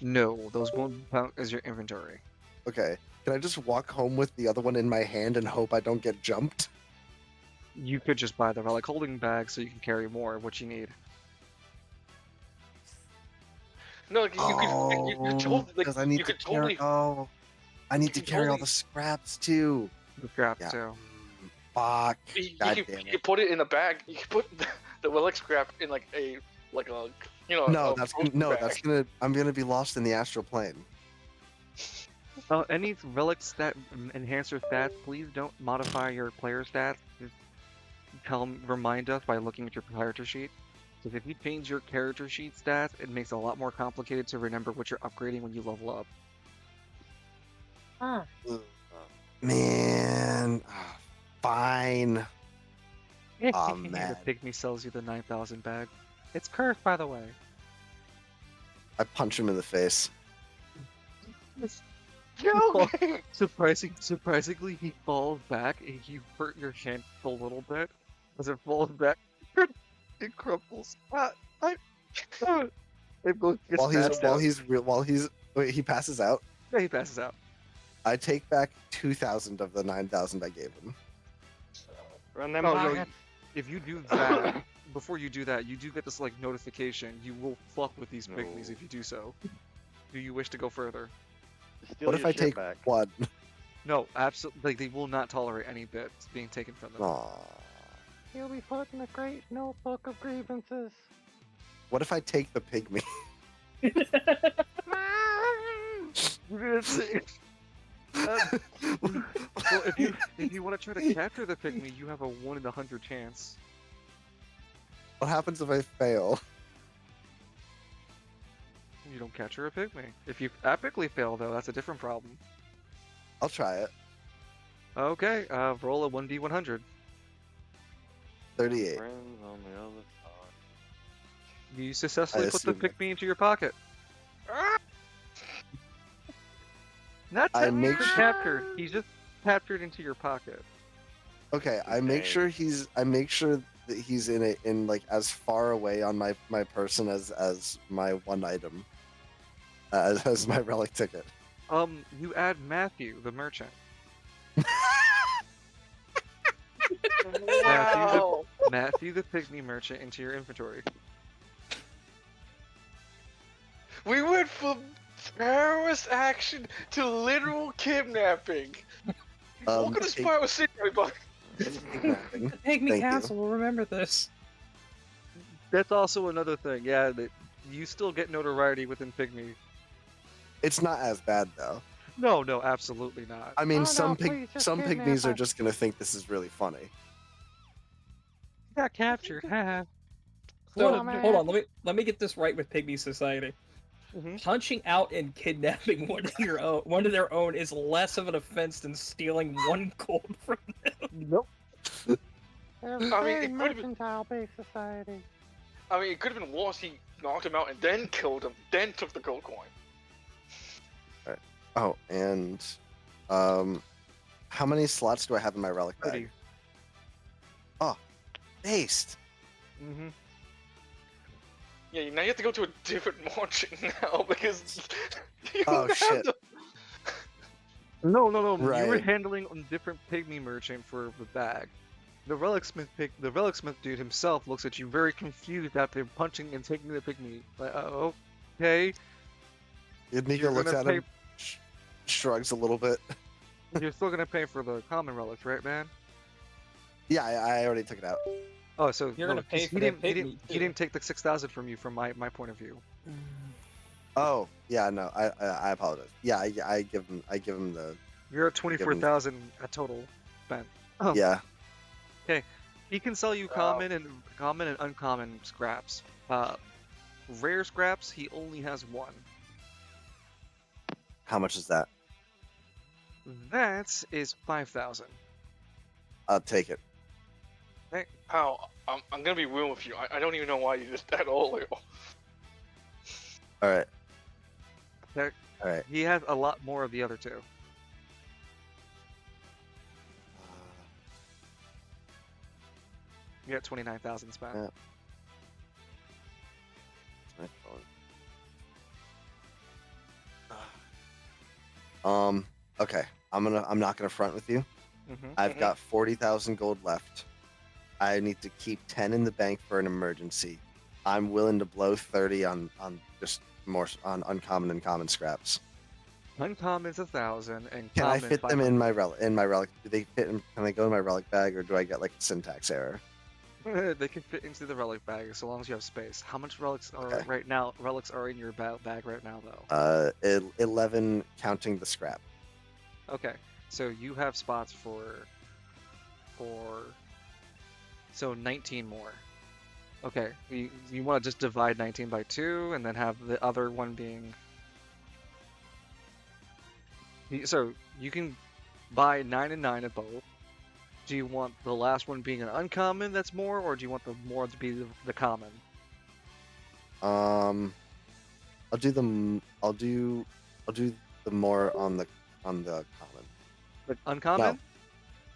No, those won't count as your inventory. Okay. Can I just walk home with the other one in my hand and hope I don't get jumped? You could just buy the relic holding bag so you can carry more of what you need. No, you could totally, like, because I need you to could carry. totally, Oh, I need to can carry all totally- the scraps too. The scrap Yeah. too. Fuck. you God can, damn you it. can put it in a bag. You can put the relic scrap in like a No, a that's grocery no, bag. that's gonna. I'm gonna be lost in the astral plane. Any relic stat enhancer stats, please don't modify your player stats. Just remind us by looking at your character sheet. Because if you change your character sheet stats, it makes it a lot more complicated to remember what you're upgrading when you level up. Huh. Man, fine. Oh And man, the pygmy sells you the 9,000 bag. It's cursed, by the way. I punch him in the face. Joking. Surprisingly, he falls back and you hurt your hand a little bit. As it falls back, it crumples. It goes, gets While he's wait, he passes out. Yeah, he passes out. I take back 2,000 of the 9,000 I gave him. Run them Oh, no, pockets. if you do that, before you do that, you do get this like notification. You will fuck with these pygmies No. if you do so. Do you wish to go further? Steal What if your I shit take back. 1? No, absolutely. Like they will not tolerate any bits being taken from them. Aw. You'll be put in the great notebook of grievances. What if I take the pygmy? Well, if you want to try to capture the pygmy, you have a 1 in 100 chance. What happens if I fail? You don't capture a pygmy. If you epically fail, though, that's a different problem. I'll try it. Okay, roll a 1d100. 38. Friends on the other side. You successfully put the assume that- pygmy into your pocket. Not I make technically sure- captured. He's just captured into your pocket. Okay, I make Dang. sure that he's in like as far away on my person as my one item. As my relic ticket. You add Matthew, the merchant. Wow. Matthew, the pygmy merchant, into your inventory. We went from terrorist action to literal kidnapping. Welcome to Pig- Spire City, everybody. kidnapping. The Pygmy Thank you. Council will remember this. That's also another thing. Yeah, that you still get notoriety within pygmy. It's not as bad though. No, absolutely not. I mean, Oh, no, some please, just some kidnap pygmies are us. just gonna think this is really funny. You got captured. Haha. So, Oh, man. hold on, let me get this right with Pygmy Society. Mhm. Punching out and kidnapping one of their own is less of an offense than stealing 1 gold from them. Nope. They're I mean, very it could've been- mercantile-based society. I mean, it could have been worse. He knocked him out and then killed him, then took the gold coin. Oh, and how many slots do I have in my relic bag? 30. Oh, based. Mm-hmm. Yeah, now you have to go to a different merchant now because you Oh, have shit. to. No. You were Right. handling a different pygmy merchant for the bag. The relic smith dude himself looks at you very confused after punching and taking the pygmy. Like, okay, Nico you're looks gonna at pay. him, shrugs a little bit. You're still gonna pay for the common relics, right, man? Yeah, I already took it out. Oh, so You're no, gonna pay 'cause for the pygmy he too. didn't take the 6,000 from you from my point of view. Oh, yeah, no, I apologize. Yeah, I give him the You're at give him 24,000 a total spent. yeah. Okay, he can sell you common and uncommon scraps. Rare scraps, he only has one. How much is that? That is 5,000. I'll take it. How? I'm gonna be real with you. I don't even know why you did that earlier. All right. There- All right. He has a lot more of the other two. You got 29,000 spent. Yeah. My phone. Okay. I'm not gonna front with you. Mm-hmm. I've got 40,000 gold left. I need to keep 10 in the bank for an emergency. I'm willing to blow 30 on just more on uncommon and common scraps. Uncommon's 1,000 and Can I common fit them in 500. my relic? Do they fit? Can they go in my relic bag, or do I get like a syntax error? They can fit into the relic bag as long as you have space. How much relics are Okay. right now? Relics are in your bag right now, though. 11 counting the scrap. Okay, so you have spots for so 19 more. Okay, you want to just divide 19 by 2 and then have the other one being. So you can buy 9 and 9 of both. Do you want the last one being an uncommon that's more, or do you want the more to be the common? I'll do the more on the common. The uncommon?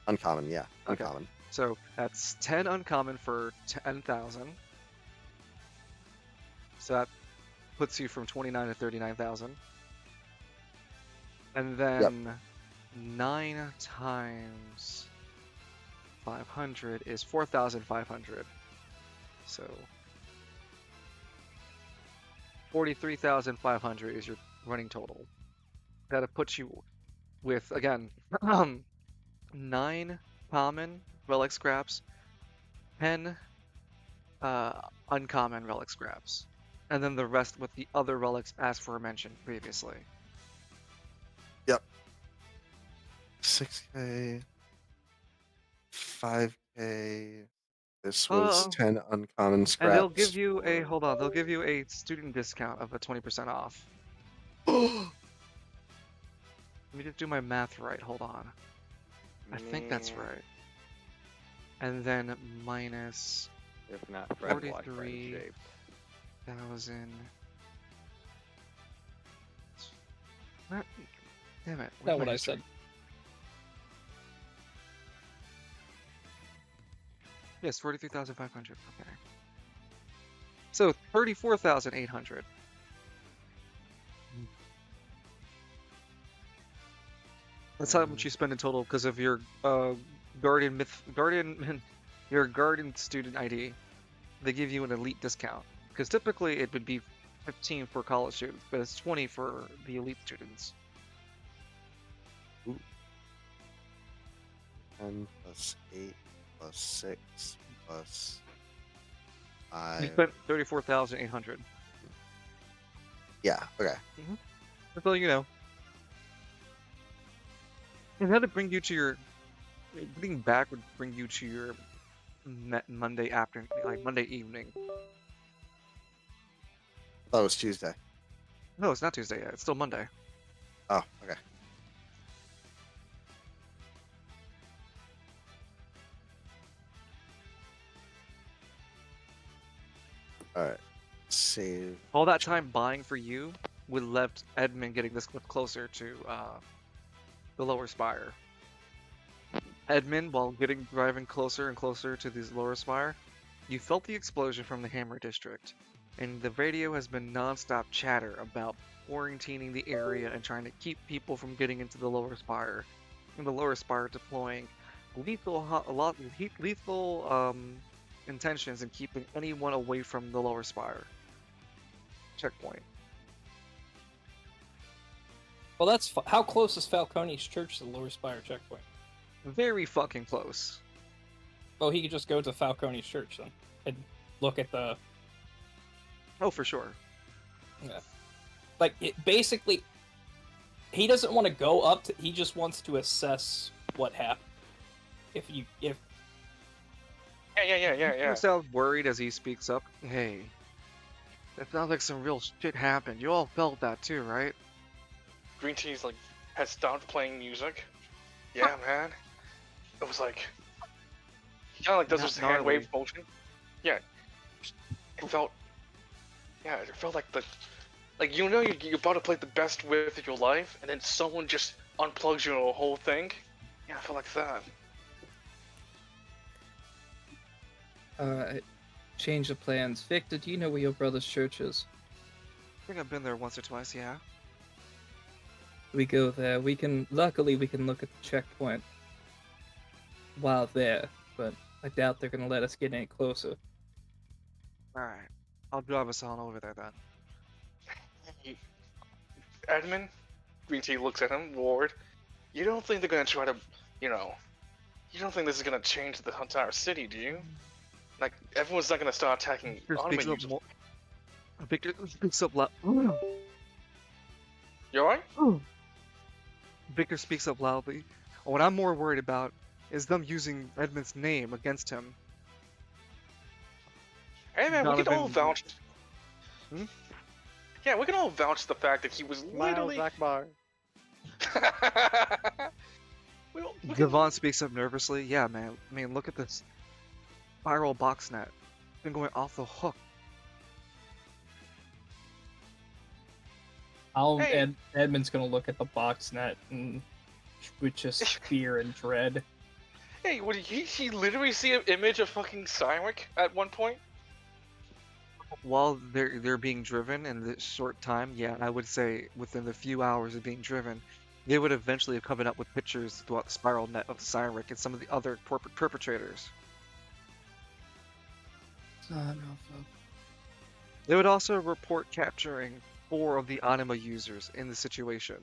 Uncommon, yeah. Okay. Uncommon. So that's 10 uncommon for 10,000. So that puts you from 29 to 39,000. And then 9 times 500 is 4,500. So 43,500 is your running total. That'll put you with, again, 9 common relic scraps, 10 uncommon relic scraps, and then the rest with the other relics as aforementioned previously. 6K, 5K. This was 10 uncommon scraps. And they'll give you a they'll give you a student discount of a 20% off. Let me just do my math right. Hold on. I think that's right. And then minus If not, Fred Wash 43,000. What? Damn it. That's what I said. Yes, 43,500. Okay. So 34,800. That's how much you spend in total because of your guardian student ID. They give you an elite discount because typically it would be 15 for college students, but it's 20 for the elite students. 10 plus 8 plus 6 plus 5. You spent 34,800. Yeah, okay. That's all you know. And that'd bring you to your. Getting back would bring you to your Monday afternoon, like Monday evening. I thought it was Tuesday. No, it's not Tuesday yet. It's still Monday. Oh, okay. Alright. Save. All that time buying for you, would let Edmund getting this much closer to the lower spire. Edmund, while driving closer and closer to this lower spire, you felt the explosion from the Hammer District, and the radio has been non-stop chatter about quarantining the area and trying to keep people from getting into the lower spire. And the lower spire deploying lethal intentions and keeping anyone away from the lower spire checkpoint. Well, that's how close is Falcone's Church to the Lower Spire checkpoint? Very fucking close. Well, he could just go to Falcone's Church then and look at the. Oh, for sure. Yeah. Like basically, he doesn't want to go up to. He just wants to assess what happened. If. Yeah. He sounds worried as he speaks up. Hey, that sounds like some real shit happened. You all felt that too, right? Green Tea's like had stopped playing music. Yeah, man. It was like he kind of like does this hand wave motion. Yeah. It felt. Yeah, it felt like like you're about to play the best whiff of your life, and then someone just unplugs you the whole thing. Yeah, I felt like that. Change of plans. Victor, do you know where your brother's church is? I think I've been there once or twice, yeah. We go there. Luckily, we can look at the checkpoint while there, but I doubt they're gonna let us get any closer. Alright. I'll drive us on over there then. Edmund, Green Tea looks at him, Ward. You don't think they're gonna try to, you don't think this is gonna change the entire city, do you? Like, everyone's not gonna start attacking anime users. Victor speaks up loud. You alright? Victor speaks up loudly. What I'm more worried about is them using Edmund's name against him. Hey man, we can all vouch. Hmm? Yeah, we can all vouch the fact that he was literally. Miles Akbar. Gavon speaks up nervously. Yeah, man. I mean, look at this spiral box net. It's been going off the hook. Edmund's gonna look at the box net and with just fear and dread. Hey, would he literally see an image of fucking Cyric at one point? While they're being driven in this short time, yeah, I would say within the few hours of being driven, they would eventually have covered up with pictures throughout the spiral net of Cyric and some of the other perpetrators. They would also report capturing 4 of the anima users in the situation,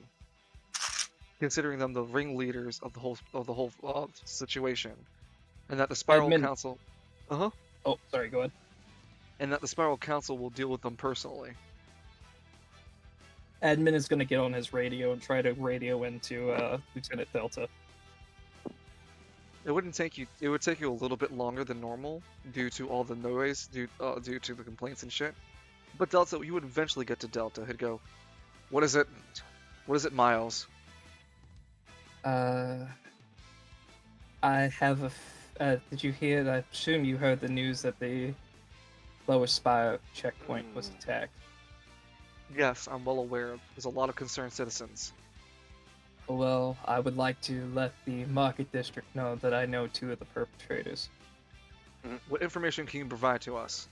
considering them the ringleaders of the whole situation, and that the Spiral Council. Oh, sorry. Go ahead. And that the Spiral Council will deal with them personally. Edmund is going to get on his radio and try to radio into Lieutenant Delta. It would take you a little bit longer than normal due to all the noise, due to the complaints and shit. But Delta, you would eventually get to Delta. He'd go, "What is it? What is it, Miles?" I have did you hear? I assume you heard the news that the Lower Spire checkpoint was attacked. Yes, I'm well aware. There's a lot of concerned citizens. Well, I would like to let the Market District know that I know 2 of the perpetrators. What information can you provide to us?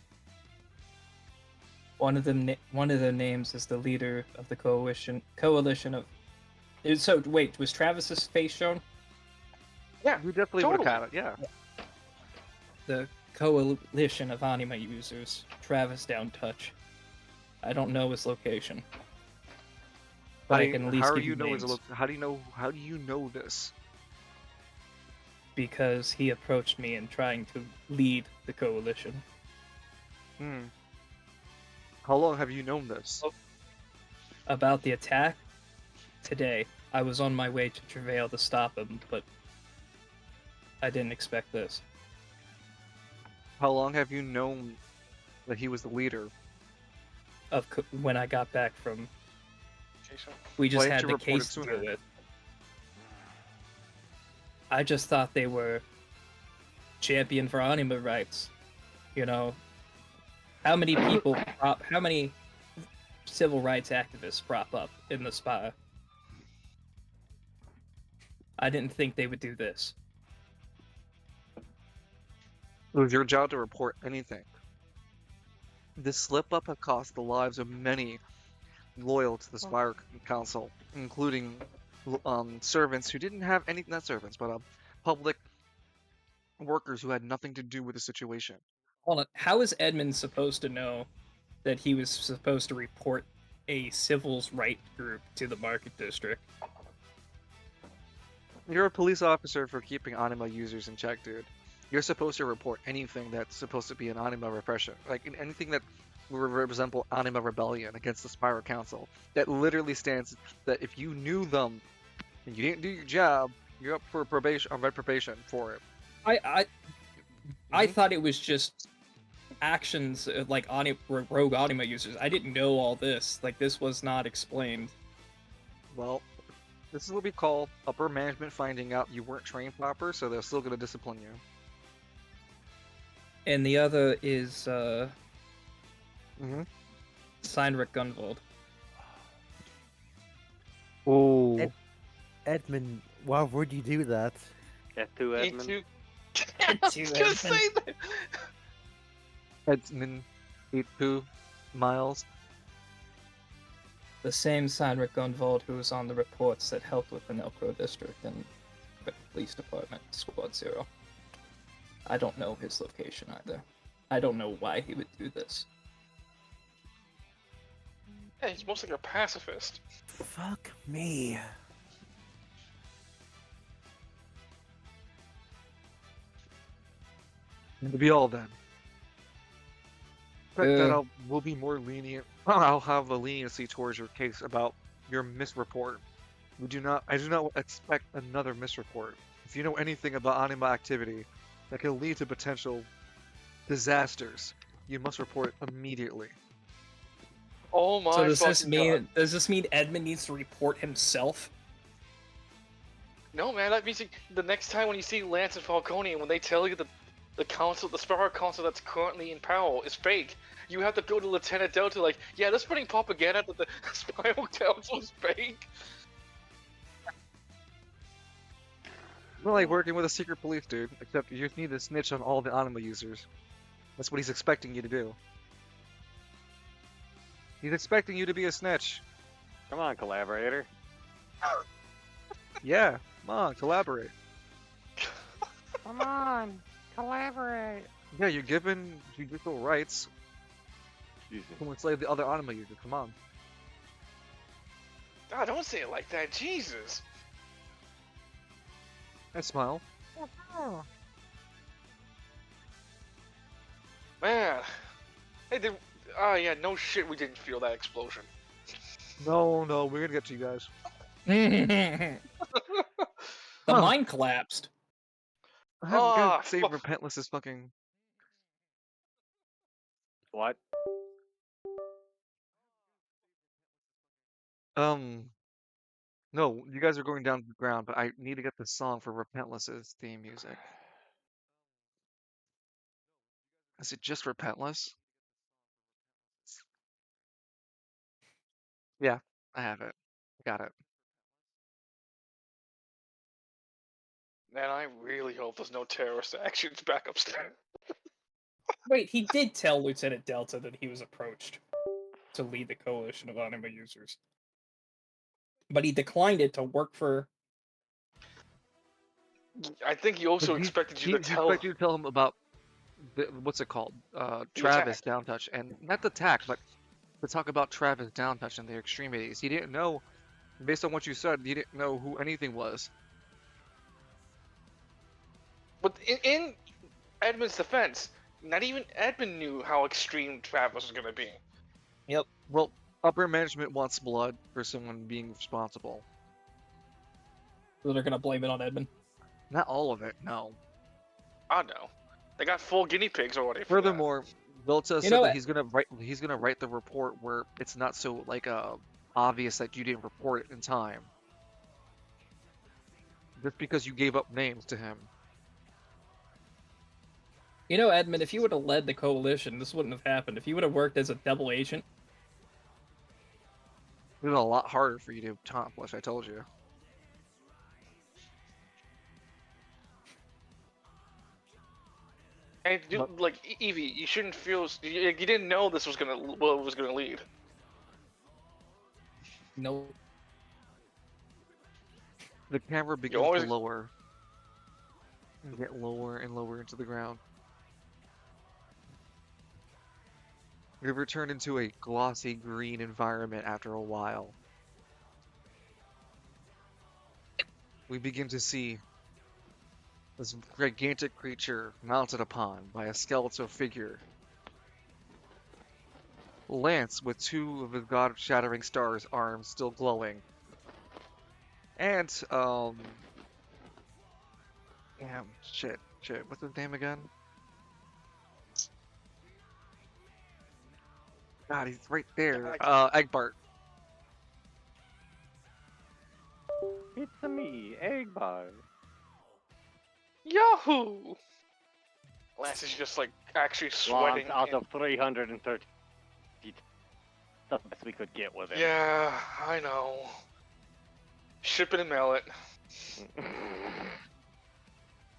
One of their names is the leader of the coalition of. So wait, was Travis's face shown? Yeah, we definitely would have had it. Yeah. The coalition of anima users. Travis down touch. I don't know his location. But I can at least give you names. How do you know this? Because he approached me in trying to lead the coalition. How long have you known this? About the attack? Today. I was on my way to Travail to stop him, but I didn't expect this. How long have you known that he was the leader? Of when I got back from... We just had the case to deal with. I just thought they were champion for anima rights. You know, how many people, civil rights activists prop up in the Spire. I didn't think they would do this. It was your job to report anything. This slip-up had cost the lives of many loyal to the Spire Council, including servants who didn't have any, not servants, but public workers who had nothing to do with the situation. Hold on, how is Edmund supposed to know that he was supposed to report a civil rights group to the market district? You're a police officer for keeping anima users in check, dude. You're supposed to report anything that's supposed to be an anima repression, like anything that will resemble anima rebellion against the Spire Council. That literally stands that if you knew them and you didn't do your job, you're up for probation, red probation for it. I thought it was just actions like rogue anima users. I didn't know all this. Like, this was not explained. Well, this is what we call upper management finding out you weren't trained proper, so they're still going to discipline you. And the other is Heinrich Gunvald. Oh, Edmund, why would you do that? F2 Edmund. I was gonna say that. Edmund, 82 miles. The same Heinrich Gunvald who was on the reports that helped with the Nelcro district and the police department, Squad Zero. I don't know his location either. I don't know why he would do this. Yeah, he's mostly a pacifist. Fuck me. To be all then. Expect that we'll be more lenient. I'll have a leniency towards your case about your misreport. I do not expect another misreport. If you know anything about anima activity that can lead to potential disasters, you must report immediately. Oh my! So does God. this mean Edmund needs to report himself? No, man. That means the next time when you see Lance and Falcone, and when they tell you the council, the Spire Council that's currently in power is fake, you have to go to Lieutenant Delta like, yeah, they're spreading propaganda that the Spire Council is fake. Well, like working with a secret police dude, except you just need to snitch on all the anima users. That's what he's expecting you to do. He's expecting you to be a snitch. Come on, collaborator. Yeah, come on, collaborate. Come on, collaborate. Yeah, you're given judicial rights Jesus. to enslave the other anima users. Come on. God, don't say it like that, Jesus. I smile. Man, hey, oh yeah, no shit, we didn't feel that explosion. No, we're gonna get to you guys. The mine collapsed. I have Ah, to save fuck. Repentless is fucking. What? No, you guys are going down to the ground, but I need to get the song for Repentless's theme music. Is it just Repentless? Yeah, I have it. Got it. Man, I really hope there's no terrorist actions back upstairs. Wait, he did tell Lieutenant Delta that he was approached to lead the coalition of anima users. But he declined it to work for... I think he also But expected you he to tell. expected you to tell him about what's it called? Travis Downtouch, and not the attack, but to talk about Travis Downtouch and their extremities. He didn't know, based on what you said, he didn't know who anything was. But in Edmund's defense, not even Edmund knew how extreme Travis was gonna be. Yep. Well, upper management wants blood for someone being responsible. So they're gonna blame it on Edmund? Not all of it, no. I know. They got full guinea pigs already. For Furthermore, Vilta said know that what? he's gonna write the report where it's not so like obvious that you didn't report it in time. Just because you gave up names to him. You know, Edmund, if you would have led the coalition, this wouldn't have happened. If you would have worked as a double agent, It was a lot harder for you to accomplish, I told you. And like Evie, you shouldn't feel you didn't know this was gonna what was gonna lead. Nope. The camera begins always- to lower. And get lower and lower into the ground. We return into a glossy green environment after a while. We begin to see this gigantic creature mounted upon by a skeletal figure. Lance with two of his god-shattering stars arms still glowing. And, damn, shit, what's his name again? God, he's right there. Egbart. It's me, Eggbar. Yahoo! Lance is just like actually sweating. Lance out of 330. The best we could get with him. Yeah, I know. Ship it and mail it.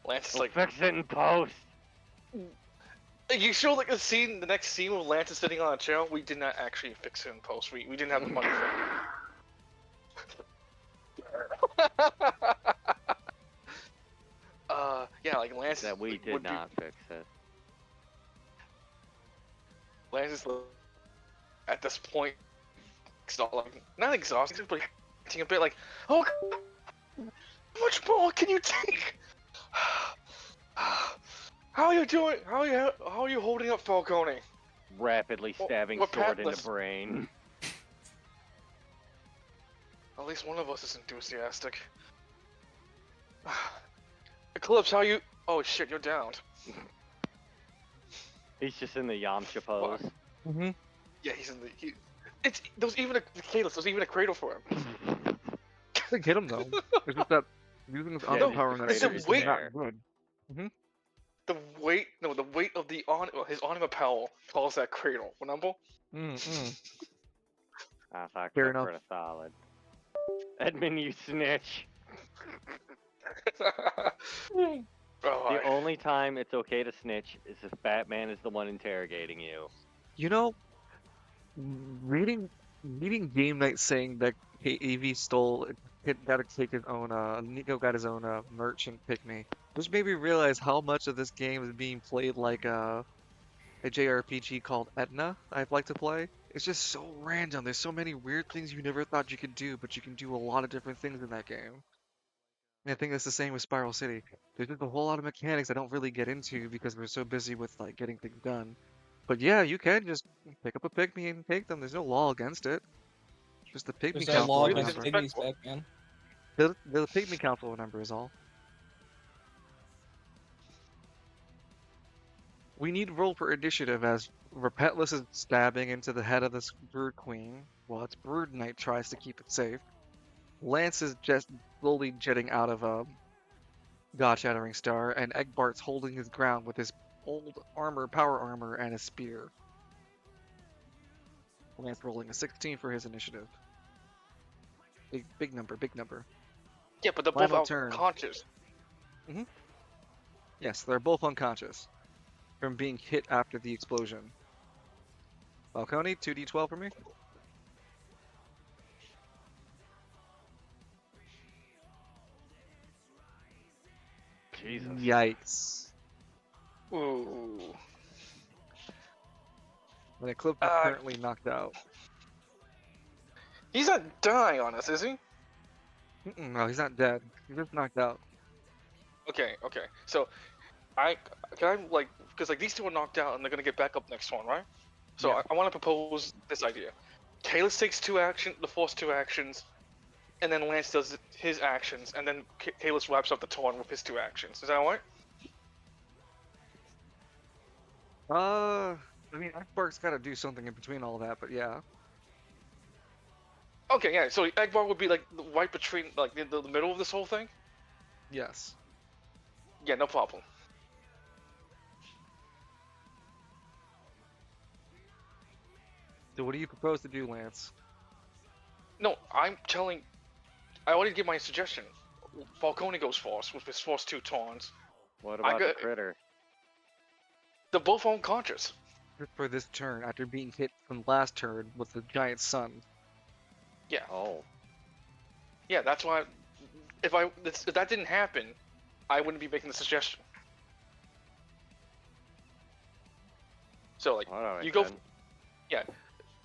Lance is We'll like, fix it in post. you show like a scene, the next scene where Lance is sitting on a chair. We did not actually fix it in post. We didn't have the money for it. Yeah, like Lance. That we did not fix it. Lance is at this point, not exhausted, but a bit like, oh, how much more can you take? How are you doing? How are you holding up, Falcone? Rapidly stabbing we're sword in the patless. brain. At least one of us is enthusiastic. Eclipse, how you? Oh shit, you're downed. He's just in the Yamcha pose. Mm-hmm. Yeah, he's in the. There's even a Kalis. There's even a cradle for him. I think hit him though. It's just that using his Yeah, underpower it's a is weight. not good. The weight of his anima power calls that cradle. Remember? I thought Fair that enough. pretty solid. Edmund, you snitch. The only time it's okay to snitch is if Batman is the one interrogating you. You know, reading Game Night saying that AV stole, got to take his own, Nico got his own merchant pick me. Which made me realize how much of this game is being played like a JRPG called Etna I'd like to play. It's just so random. There's so many weird things you never thought you could do, but you can do a lot of different things in that game. And I think that's the same with Spiral City. There's just a whole lot of mechanics I don't really get into because we're so busy with like getting things done. But yeah, you can just pick up a pygmy and take them. There's no law against it. Just the pygmy There's no council law will against remember. pygmies back then. The pygmy council will remember is all. We need roll for initiative as Repentless is stabbing into the head of this Brood Queen, while its Brood Knight tries to keep it safe. Lance is just slowly jetting out of a God-shattering star, and Egbart's holding his ground with his old power armor, and a spear. Lance rolling a 16 for his initiative. Big number. Yeah, but they're Final both turn. unconscious. Yes, they're both unconscious from being hit after the explosion. Falcone, 2d12 for me. Jesus. Yikes. Ooh. And Eclipse is currently knocked out. He's not dying on us, is he? No, he's not dead. He's just knocked out. Okay. So, because like these two are knocked out and they're gonna get back up next one, right? So Yeah. I want to propose this idea. Kalis takes the force two actions, and then Lance does his actions, and then Kalis wraps up the turn with his two actions. Is that alright? I mean, Akbar's got to do something in between all that, but yeah. Okay, yeah. So Egbar would be like right between like the middle of this whole thing. Yes. Yeah, no problem. So what do you propose to do, Lance? No, I'm telling. I already gave my suggestion. Falcone goes first with his first 2 taunts. What I about the got- critter? They're both unconscious. For this turn, after being hit from last turn with the giant sun. Yeah, Oh. yeah. That's why. If that didn't happen, I wouldn't be making the suggestion. So like, Alright, you go. then. Yeah,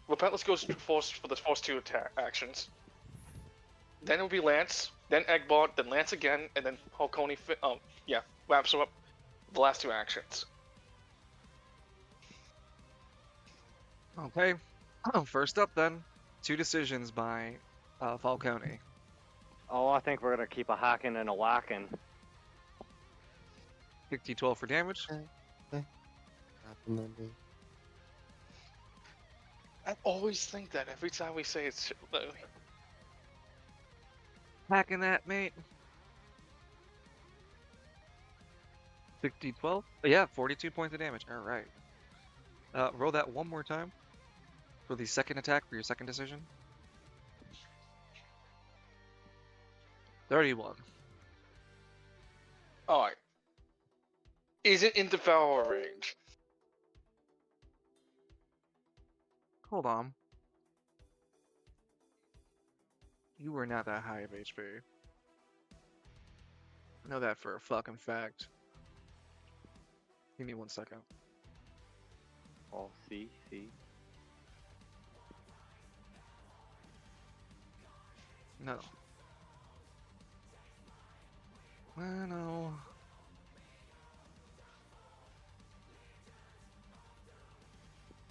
Repentless goes first for the first 2 attack actions. Then it'll be Lance, then Eggbot, then Lance again, and then Falcone. Wraps up the last 2 actions. Okay. First up then, 2 decisions by Falcone. Oh, I think we're gonna keep a hacking and a whacking. 60-12 for damage. I always think that every time we say it's. Hacking that, mate. 60-12? Yeah, 42 points of damage. Alright. Roll that one more time for the second attack for your second decision. 31. Alright. Is it in Devour range? Hold on. You were not that high of HP. I know that for a fucking fact. Give me 1 second. Oh, see. No. I know.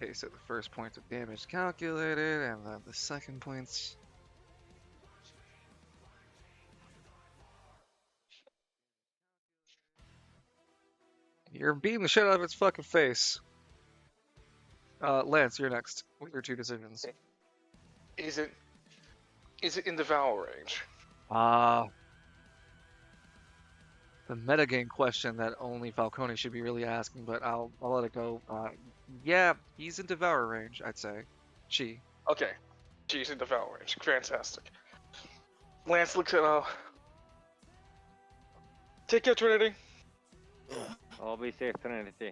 Okay, so the first point of damage calculated, and then the second points. You're beating the shit out of its fucking face. Lance, you're next with your 2 decisions. Is it in Devour range? The metagame question that only Falcone should be really asking, but I'll let it go. Yeah, he's in Devour range, I'd say. She. Okay. She's in Devour range. Fantastic. Lance looks at Take care, Trinity. I'll be safe, Trinity.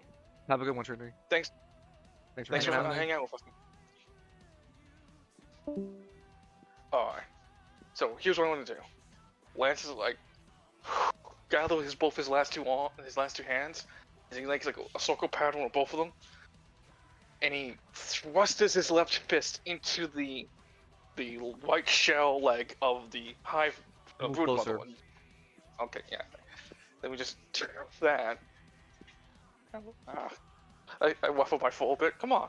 Have a good one, Trinity. Thanks. Thanks for Thanks for hanging out. hanging out with us. Alright. So here's what I want to do. Lance is like gather both his last 2 hands, and he makes like a circle pattern with both of them, and he thrusts his left fist into the white shell leg of the hive Move brood mother closer. one. Okay, yeah. Then we just turn that. I waffled my full bit. Come on.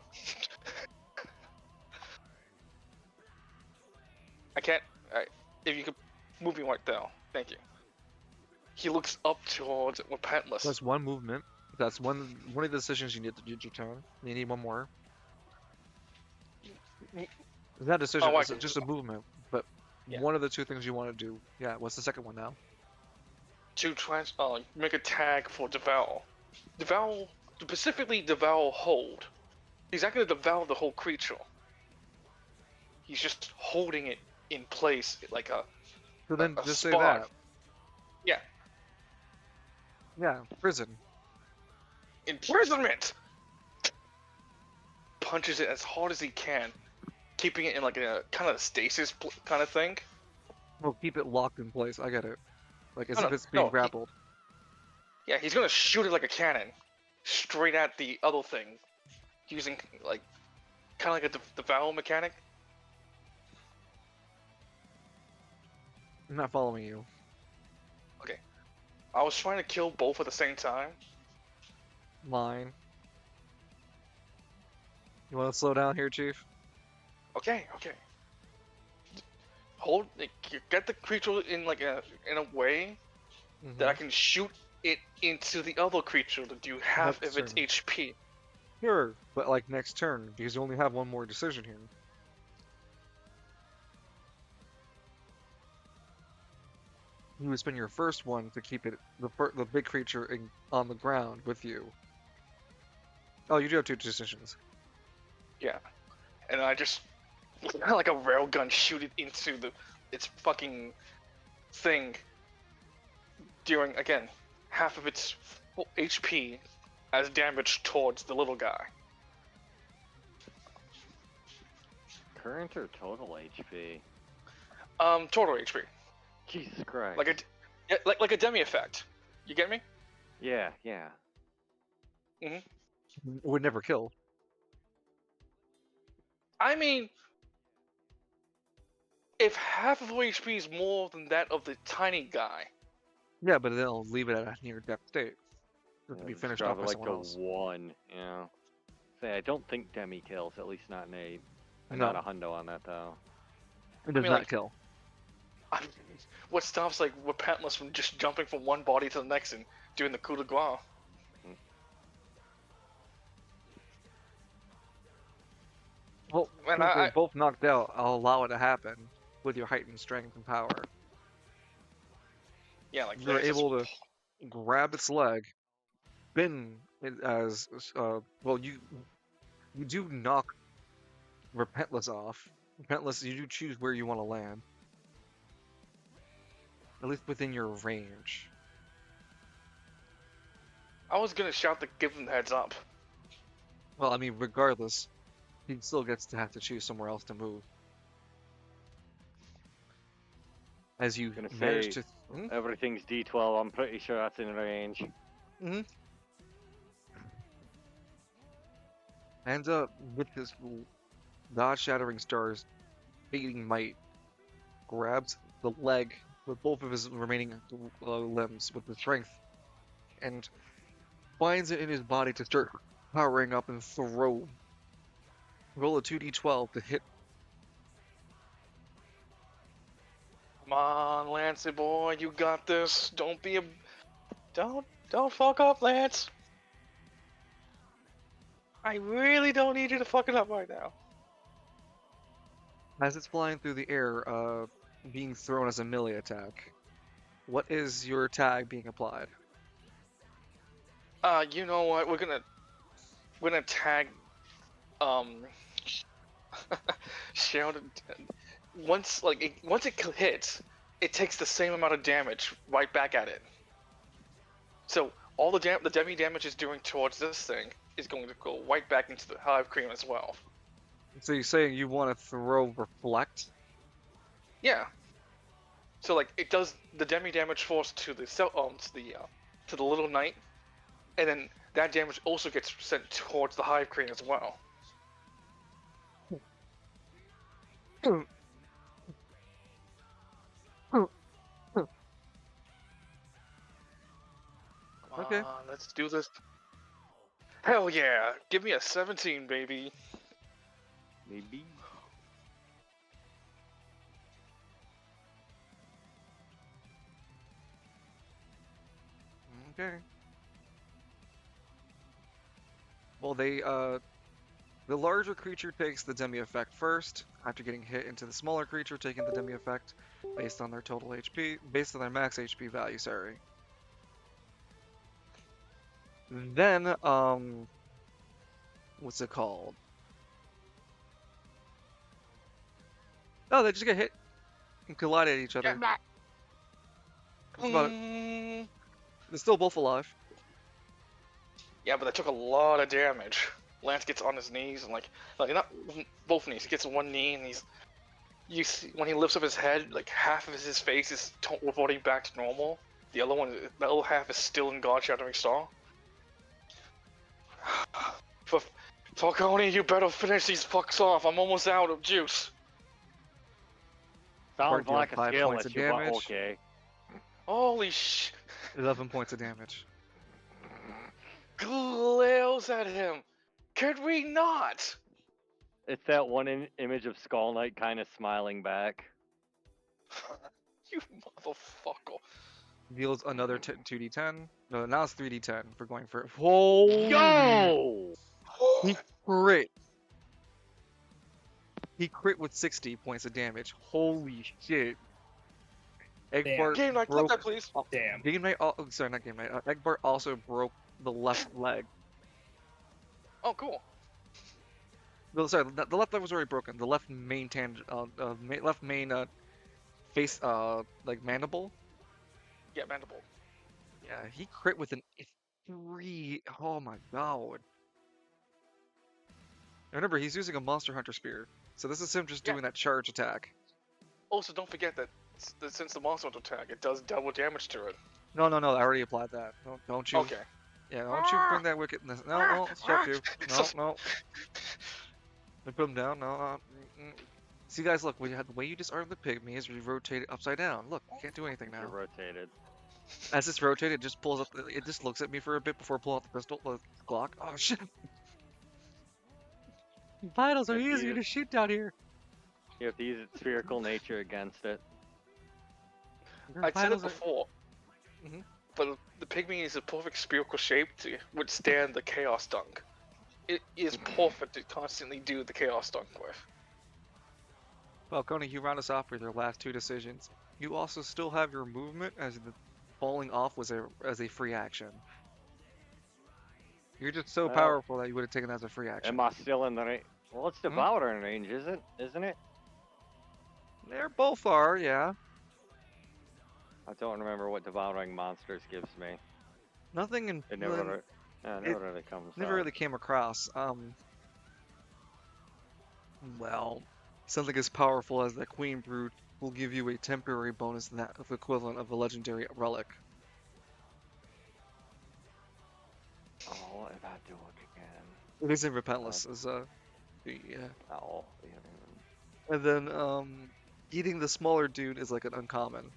I can't. If you could move me right there, thank you. He looks up towards Repentless. That's one movement. That's one of the decisions you need to do your turn. You need one more. It's not a decision, Oh, it's just a movement. But Yeah. one of the 2 things you want to do. Yeah, what's the second one now? To make a tag for Devour. Specifically Devour Hold. He's not going to devour the whole creature. He's just holding it in place like a. So then a just say spot. that. Yeah, Yeah, prison. imprisonment. Punches it as hard as he can, keeping it in like a kind of stasis kind of thing. Well, keep it locked in place. I get it. Like as No, if it's being no, grappled. Yeah, he's gonna shoot it like a cannon, straight at the other thing, using like kind of like a devour mechanic. I'm not following you. I was trying to kill both at the same time. Line. You want to slow down here, Chief? Okay. Hold, get the creature in like in a way that I can shoot it into the other creature to do half That's of its certain. HP. Sure, but like next turn, because you only have one more decision here. You would spend your first one to keep it the big creature on the ground with you. Oh, you do have 2 decisions. Yeah, and I just like a railgun shoot it into its fucking thing, dealing again half of its full HP as damage towards the little guy. Current or total HP? Total HP. Jesus Christ. Like a demi effect. You get me? Yeah, yeah. It would never kill. I mean, if half of HP is more than that of the tiny guy. Yeah, but they'll leave it at a near death state. To Yeah, be just finished drop off it by like someone to else. 1, yeah. Say, I don't think Demi kills, at least not Nate. I'm No. not a hundo on that, though. It does mean, not like- kill. What stops like Repentless from just jumping from one body to the next and doing the coup de grace? Well, Man, since they're both knocked out, I'll allow it to happen with your heightened strength and power. Yeah, like You're Lance is- able to grab its leg, spin it as well. You do knock Repentless off. Repentless, you do choose where you want to land, at least within your range. I was gonna shout to give him the heads up. Well, I mean, regardless, he still gets to have to choose somewhere else to move. As you Gonna manage say- to. Hmm? Everything's D12, I'm pretty sure that's in range. And with his God-shattering stars, fading might, grabs the leg with both of his remaining limbs with the strength, and finds it in his body to start powering up and throw. Roll a 2d12 to hit. Come on, Lancey boy, you got this. Don't be a don't fuck up, Lance. I really don't need you to fuck it up right now. As it's flying through the air, being thrown as a melee attack. What is your tag being applied? You know what? We're gonna tag Sheldon. Once it hits, it takes the same amount of damage right back at it. So all the demi damage is doing towards this thing is going to go right back into the hive cream as well. So you're saying you want to throw reflect? Yeah. So like it does the demi damage force to the to the little knight, and then that damage also gets sent towards the hive crane as well. Okay. Let's do this. Hell yeah! Give me a 17, baby. Maybe. Okay. Well, the larger creature takes the demi effect first, after getting hit into the smaller creature taking the demi effect, based on their total HP, based on their max HP value, sorry. Then, what's it called? Oh, they just get hit and collide at each other. That's about it. They're still both alive. Yeah, but that took a lot of damage. Lance gets on his knees and like not both knees. He gets one knee and you see when he lifts up his head, like half of his face is reverting back to normal. The other half is still in God-shattering star. Falcone, you better finish these fucks off. I'm almost out of juice. Sounds deal like a 5 skill points of issue, but damage. okay. Holy sh! 11 points of damage. Glails at him. Could we not? It's that one image of Skull Knight kind of smiling back. You motherfucker. Deals another 2d10. No, now it's 3d10 for going for it. Holy Yo! He crit. He crit with 60 points of damage. Holy shit. Eggbart Game night, clip broke. that, please. Damn. Game night. Sorry, not game night. Eggbart also broke the left leg. Oh, cool. No, sorry, the left leg was already broken. The left main left main face like mandible. Yeah, mandible. Yeah, he crit with an 3. Oh my god. Remember, he's using a Monster Hunter Spear, so this is him just Yeah. doing that charge attack. Also, don't forget that since the monster hunter attack, it does double damage to it. No, I already applied that. Don't you? Okay. Yeah, don't you bring that wickedness. No, stop you. No, So- no. I put him down. No, no. See, guys, look. The way you disarm the pygmy is you rotate it upside down. Look, you can't do anything You're now. rotated. As it's rotated, it just pulls up. It just looks at me for a bit before pulling out the pistol, the Glock. Oh shit! Vitals are If easier you- to shoot down here. You have to use its spherical nature against it. I'd said it Vitals are- before, Mhm. but the pygmy is a perfect spherical shape to withstand the chaos dunk. It is perfect to constantly do the chaos dunk with. Well, Coney, you round us off with your last 2 decisions. You also still have your movement, as the falling off was as a free action. You're just so Well, powerful that you would have taken that as a free action. Am I still in the range? Well, it's Devourer in range, isn't it? They're both are, yeah. I don't remember what Devouring Monsters gives me. Nothing in It never, never really comes never up. really came across. Well, something as powerful as the Queen Brute will give you a temporary bonus that of equivalent of a legendary relic. Oh, what did I do it again? It is in Repentless as the Oh, yeah. and then eating the smaller dude is like an uncommon.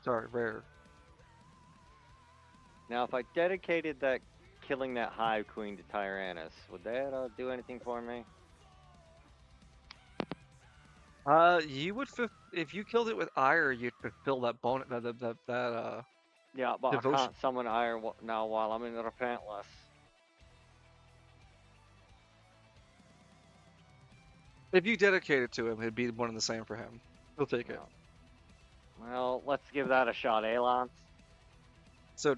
Sorry, rare. Now, if I dedicated that killing that Hive Queen to Tyrannus, would that do anything for me? You would if you killed it with ire, you'd fulfill that bonus. Yeah, but Devotion. I can't summon Iron now while I'm in the Repentless. If you dedicate it to him, it'd be one and the same for him. He'll take it. Well, let's give that a shot, Elon. So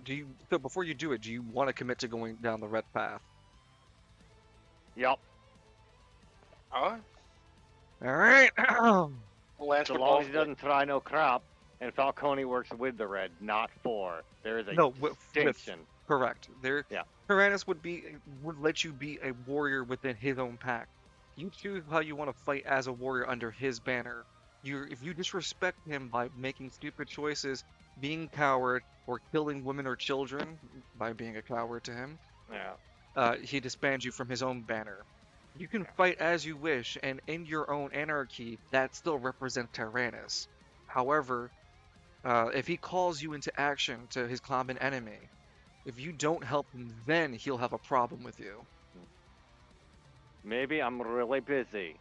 before you do it, do you want to commit to going down the red path? Yep. Alright. All right. Lance So would long as he both- doesn't try no crap, and Falcone works with the red, not for. There is a No, with- distinction. Correct. Yeah. Tyrannus would let you be a warrior within his own pack. You choose how you want to fight as a warrior under his banner. If you disrespect him by making stupid choices, being coward, or killing women or children by being a coward to him, Yeah. he disbands you from his own banner. You can fight as you wish, and in your own anarchy, that still represents Tyrannus. However, if he calls you into action to his common enemy, if you don't help him, then he'll have a problem with you. Maybe I'm really busy.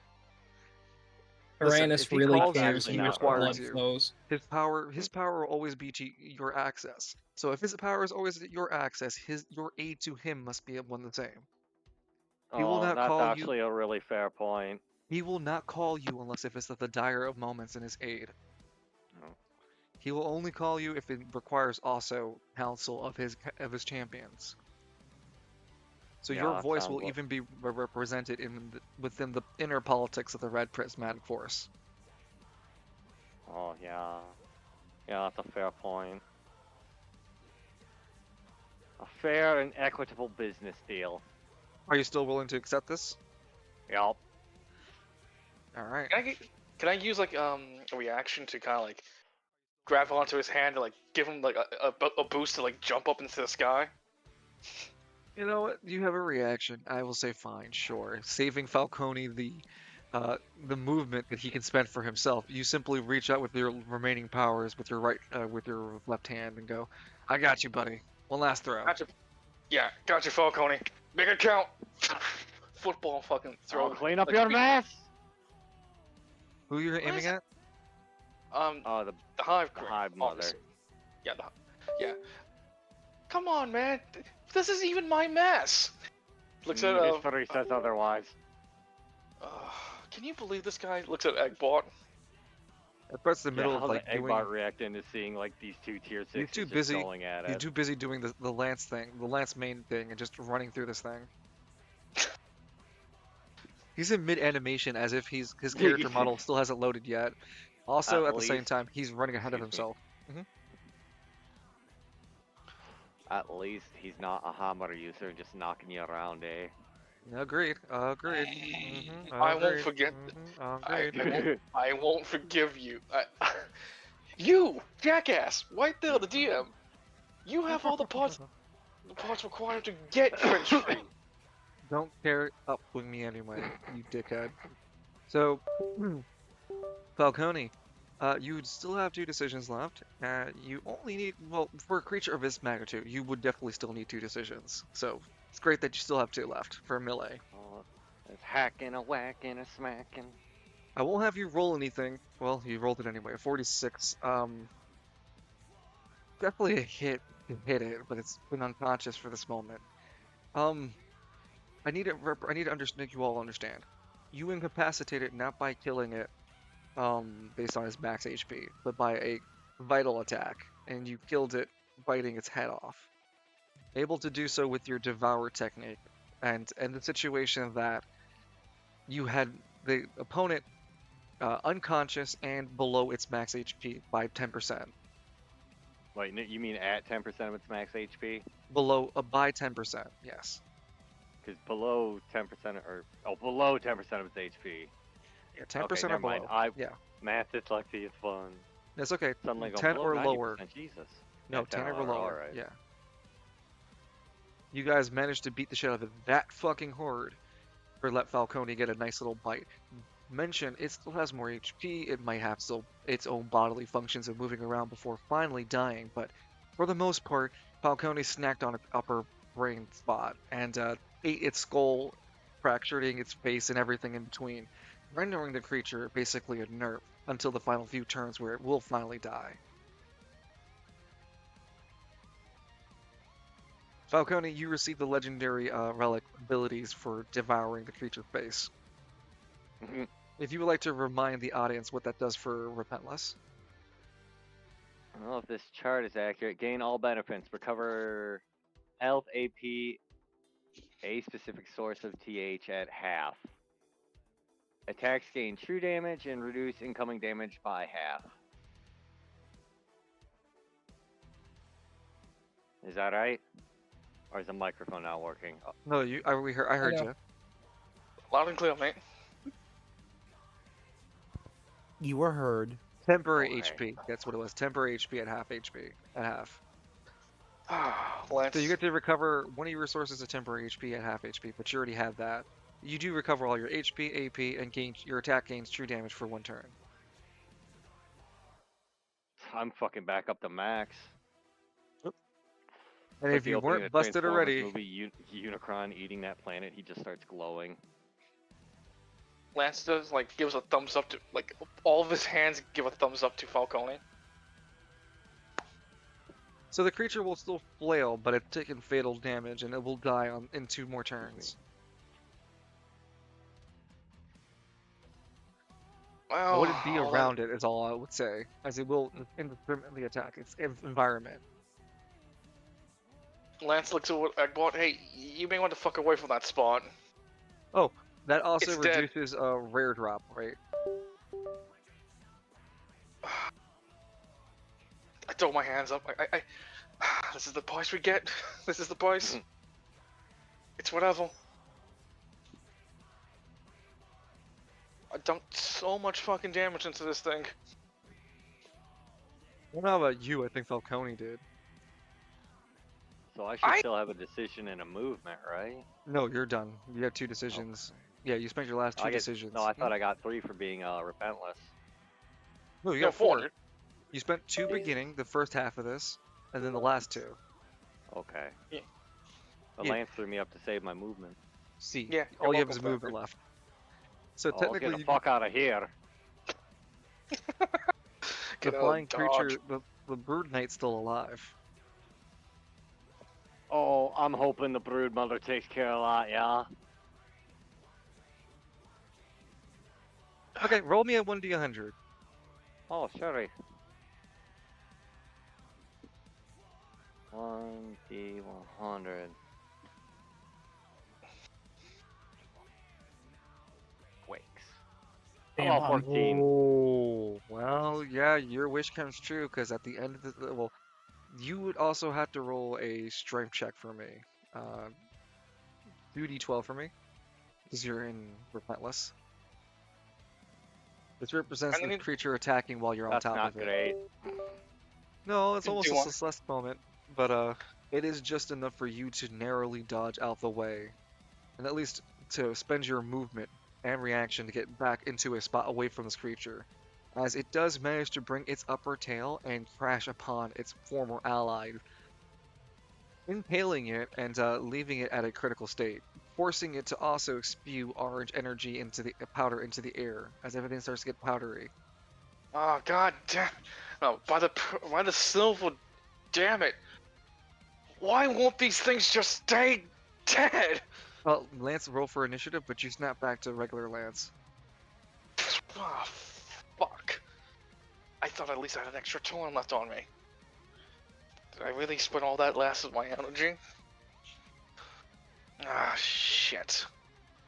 Listen, Tyrannus if he really calls you, cares he how much requires blood you. flows. His power will always be to your access. So if his power is always at your access, your aid to him must be one and the same. He will not that's call you. actually a really fair point. He will not call you unless if it's at the dire of moments in his aid. No. He will only call you if it requires also counsel of his champions. So Yeah, your that voice sounds will even be represented within the inner politics of the Red Prismatic Force. Oh, yeah. Yeah, that's a fair point. A fair and equitable business deal. Are you still willing to accept this? Yep. All right. Can I use like a reaction to kind of like grab onto his hand and like give him like a boost to like jump up into the sky? You know what? You have a reaction. I will say fine, sure. Saving Falcone the movement that he can spend for himself. You simply reach out with your remaining powers with your with your left hand and go, "I got you, buddy. One last throw." Gotcha. Yeah, gotcha, Falcone. Make it count. Football fucking throw. I'll clean up like, your mess! Who you're aiming at? Oh, the Hive the Queen, Hive Mother. obviously. Yeah, yeah. Come on, man. This isn't even my mess. Looks at History says otherwise. Can you believe this guy looks at Eggbot? That's the middle Yeah, of how like the doing. Eggbot reacting to seeing like these two tier He's sixes too just busy. going at He's it. too busy doing the Lance thing, the Lance main thing, and just running through this thing. He's in mid animation as if his character model still hasn't loaded yet. Also, at the same time, he's running ahead of Excuse me. himself. At least he's not a hammer user just knocking you around, eh? Agreed. Agreed. I won't forget. Agreed. I won't forgive you. You jackass, right there, the DM. You have all the parts required to get French free. Don't care up with me anyway, you dickhead. So, Falcone, you would still have 2 decisions left. You only need, well, for a creature of this magnitude, you would definitely still need 2 decisions. So, it's great that you still have 2 left for melee. Oh, there's hacking, a whacking, a smacking. I won't have you roll anything. Well, you rolled it anyway. 46. Definitely a hit. You hit it, but it's been unconscious for this moment. I need to make you all understand. You incapacitate it not by killing it, based on its max HP, but by a vital attack, and you killed it biting its head off. Able to do so with your Devour technique, and the situation that you had the opponent unconscious and below its max HP by 10%. Wait, you mean at 10% of its max HP? Below by 10%, yes. Because below 10% below 10% of its HP. Yeah, 10% Okay, or never mind. below. Yeah, Math dyslexia is fun. that's okay. Suddenly going 10 below or 90%, lower. Jesus. No, Yeah, 10 or lower, lower. alright. Yeah. You guys managed to beat the shit out of that fucking horde, or let Falcone get a nice little bite. Mention it still has more HP. It might have still its own bodily functions of moving around before finally dying, but for the most part, Falcone snacked on its upper brain spot and ate its skull, fracturing its face and everything in between, rendering the creature basically inert until the final few turns where it will finally die. Falcone, you receive the legendary relic abilities for devouring the creature's face. Mhm. If you would like to remind the audience what that does for Repentless. I don't know if this chart is accurate. Gain all benefits. Recover health, AP, a specific source of TH at half. Attacks gain true damage and reduce incoming damage by half. Is that right? Or is the microphone not working? No, I heard know. you. Loud and clear, mate. You were heard. Temporary Okay. HP. That's what it was. Temporary HP at half HP. At half. Lance. So you get to recover one of your resources of temporary HP at half HP, but you already have that. You do recover all your HP, AP, and your attack gains true damage for 1 turn. I'm fucking back up to max. And if you weren't busted already, movie Unicron eating that planet, he just starts glowing. Lance does gives a thumbs up to all of his hands give a thumbs up to Falcone. so the creature will still flail, but it's taken fatal damage, and it will die in 2 more turns. Well, I wouldn't be around it, is all I would say, as it will indiscriminately attack its environment. Lance looks at Eggbot. Hey, you may want to fuck away from that spot. Oh, that also It's dead. reduces rare drop, right? I throw my hands up. I this is the price we get. This is the price. It's whatever. I dumped so much fucking damage into this thing. I don't know about you, I think Falcone did. So I should still have a decision and a movement, right? No, you're done. You have 2 decisions. Yeah, you spent your last 2 decisions. No, I thought I got 3 for being repentless. No, you No, got 4. 4. You spent 2 beginning, the first half of this, and then the last 2. Okay. Yeah. But Yeah. Lance threw me up to save my movement. See, Yeah, all you're you have is welcome, movement left. So Oh, technically, get the fuck out of here. the Get out, flying dodge. creature, the Brood Knight's still alive. Oh, I'm hoping the Brood Mother takes care of that, yeah? Okay, roll me a 1d100. Oh, Sherry. 1d100. Quakes. Damn, Oh, 14. Oh, well, yeah, your wish comes true because at the end of the well, you would also have to roll a strength check for me. Uh, 2d12 for me because you're in Relentless. This represents I the need. creature attacking while you're on That's top not of it. great. No, it's Do almost you a want- Celeste moment, but it is just enough for you to narrowly dodge out the way, and at least to spend your movement and reaction to get back into a spot away from this creature, as it does manage to bring its upper tail and crash upon its former ally, impaling it and leaving it at a critical state, forcing it to also spew orange energy into the powder into the air as everything starts to get powdery. Oh god damn! No, by the silver, damn it! Why won't these things just stay dead? Well, Lance roll for initiative, but you snap back to regular Lance. Oh fuck! I thought at least I had an extra turn left on me. Did I really spend all that last of my energy? Ah shit.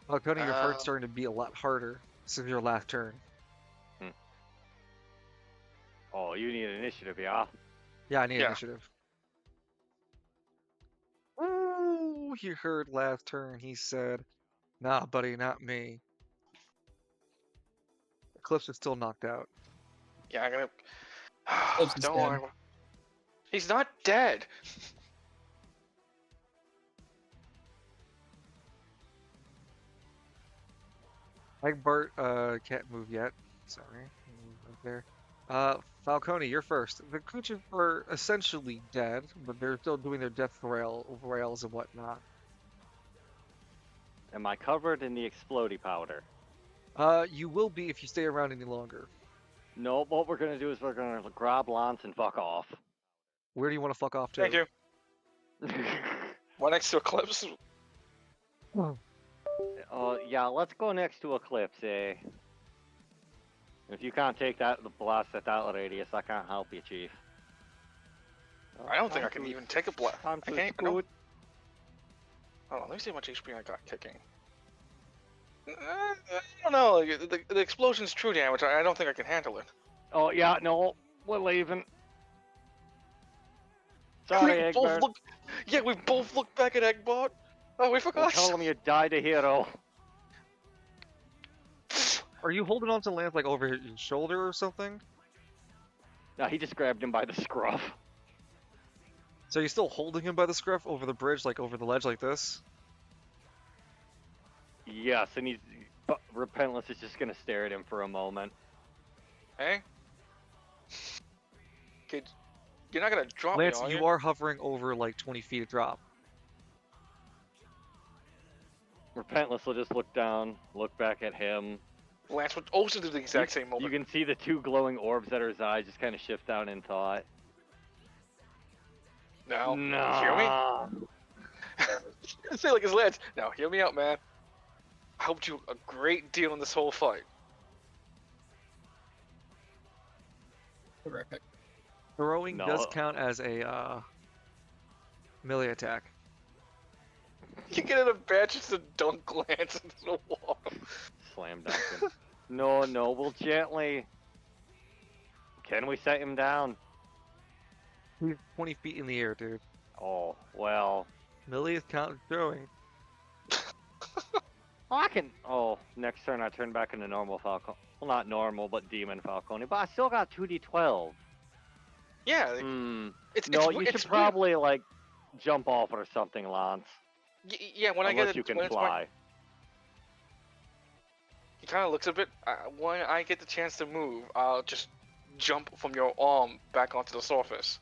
Well, Cody, your heart's Uh, starting to beat a lot harder since your last turn. Oh, you need initiative, yeah? Yeah, I need Yeah. initiative. Ooh, you heard last turn. He said, "Nah, buddy, not me." Eclipse is still knocked out. Yeah, I'm gonna. Eclipse is Don't dead. worry. He's not dead. Egbert can't move yet. Sorry, move right there. Falcone, you're first. The creatures are essentially dead, but they're still doing their death rails and whatnot. Am I covered in the explodey powder? You will be if you stay around any longer. Nope, what we're gonna do is we're gonna grab Lance and fuck off. Where do you want to fuck off to? Thank you. Right next to Eclipse. Yeah, let's go next to Eclipse, eh? If you can't take that, the blast at that radius, I can't help you, Chief. I don't think I can even take a blast. I Time to can't. I don't. scoot. Hold on, let me see how much HP I got kicking. I don't know. Like, the explosion's true damage. I don't think I can handle it. Oh, yeah, no, we're leaving. Sorry, we both Egbert. look. Yeah, we both looked back at Eggbot. Oh, we Well, forgot. tell him you died a hero. Are you holding on to Lance like over your shoulder or something? No, he just grabbed him by the scruff. So you're still holding him by the scruff over the bridge, like over the ledge like this? Yes, and but Repentless is just gonna stare at him for a moment. Hey, kid, you're not gonna drop Lance, me, are you you? are hovering over like 20 feet of drop. Repentless will just look down, look back at him. Lance would also do the exact same You moment. can see the two glowing orbs at his eyes just kind of shift down in thought. Now, No. hear me? Say like his Lance. Now, hear me out, man. I helped you a great deal in this whole fight. Terrific. Throwing No. does count as a melee attack. You get an advantage to dunk Lance into the wall. Slam dunk him. No, we'll gently. Can we set him down? He's 20 feet in the air, dude. Oh, well. Melee is counted throwing. Oh, I can. Oh, next turn I turn back into normal Falcon. Well, not normal, but Demon Falcone. But I still got 2d12. Yeah, like, Hmm. it's No, it's, you it's should probably, like, jump off or something, Lance. yeah, when I get Unless it, you can when it's my- fly. he kind of looks a bit. When I get the chance to move, I'll just jump from your arm back onto the surface.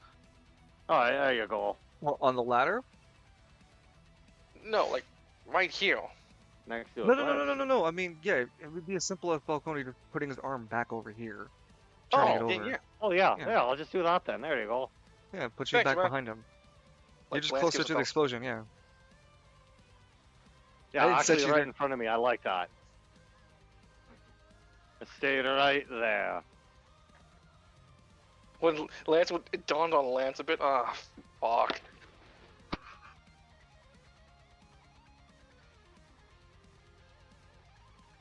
Alright, there you go. Well, on the ladder? No, like right here. Next to No, a no, no, no, no, no, no. I mean, yeah, it would be as simple as Falcone just putting his arm back over here. Turning it Oh, over. yeah. Oh, yeah, Yeah. yeah, I'll just do that then. There you go. Yeah, put you Thanks, back man. behind him. You're Like just Lance closer gives to a the thumbs- explosion, yeah. Yeah, didn't set actually, you right there. in front of me. I like that. Stay right there. when Lance, it dawned on Lance a bit. Ah, fuck.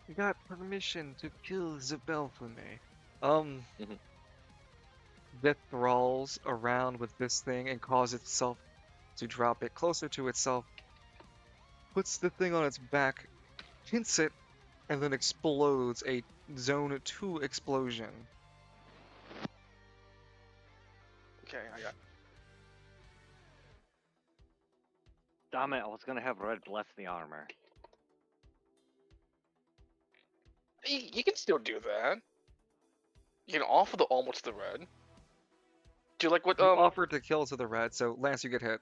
You got permission to kill Zabel for me. Mhm. That thralls around with this thing and cause itself to drop it closer to itself, puts the thing on its back, hints it, and then explodes a Zone 2 explosion. Okay, I got. Damn it, I was gonna have Red bless the armor. You can still do that. You can offer the almost to the red. Do you like what You offered to kill to the red, so Lance, you get hit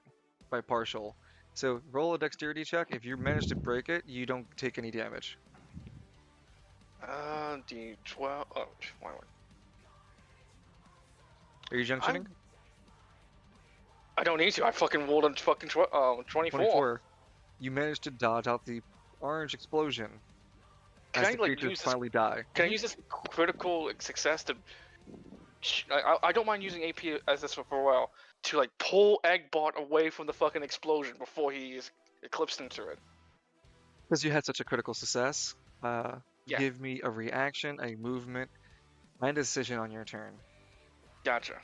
by partial. So roll a dexterity check. If you manage to break it, you don't take any damage. D12. Oh, why? Are you junctioning? I don't need to. I fucking rolled a fucking 24. 24. You managed to dodge out the orange explosion Can as I the like creatures use this? finally die. Can I use this critical success to? I don't mind using AP as this for a while to like pull Eggbot away from the fucking explosion before he is eclipsed into it. Because you had such a critical success, Yeah. give me a reaction, a movement, and a decision on your turn. Gotcha.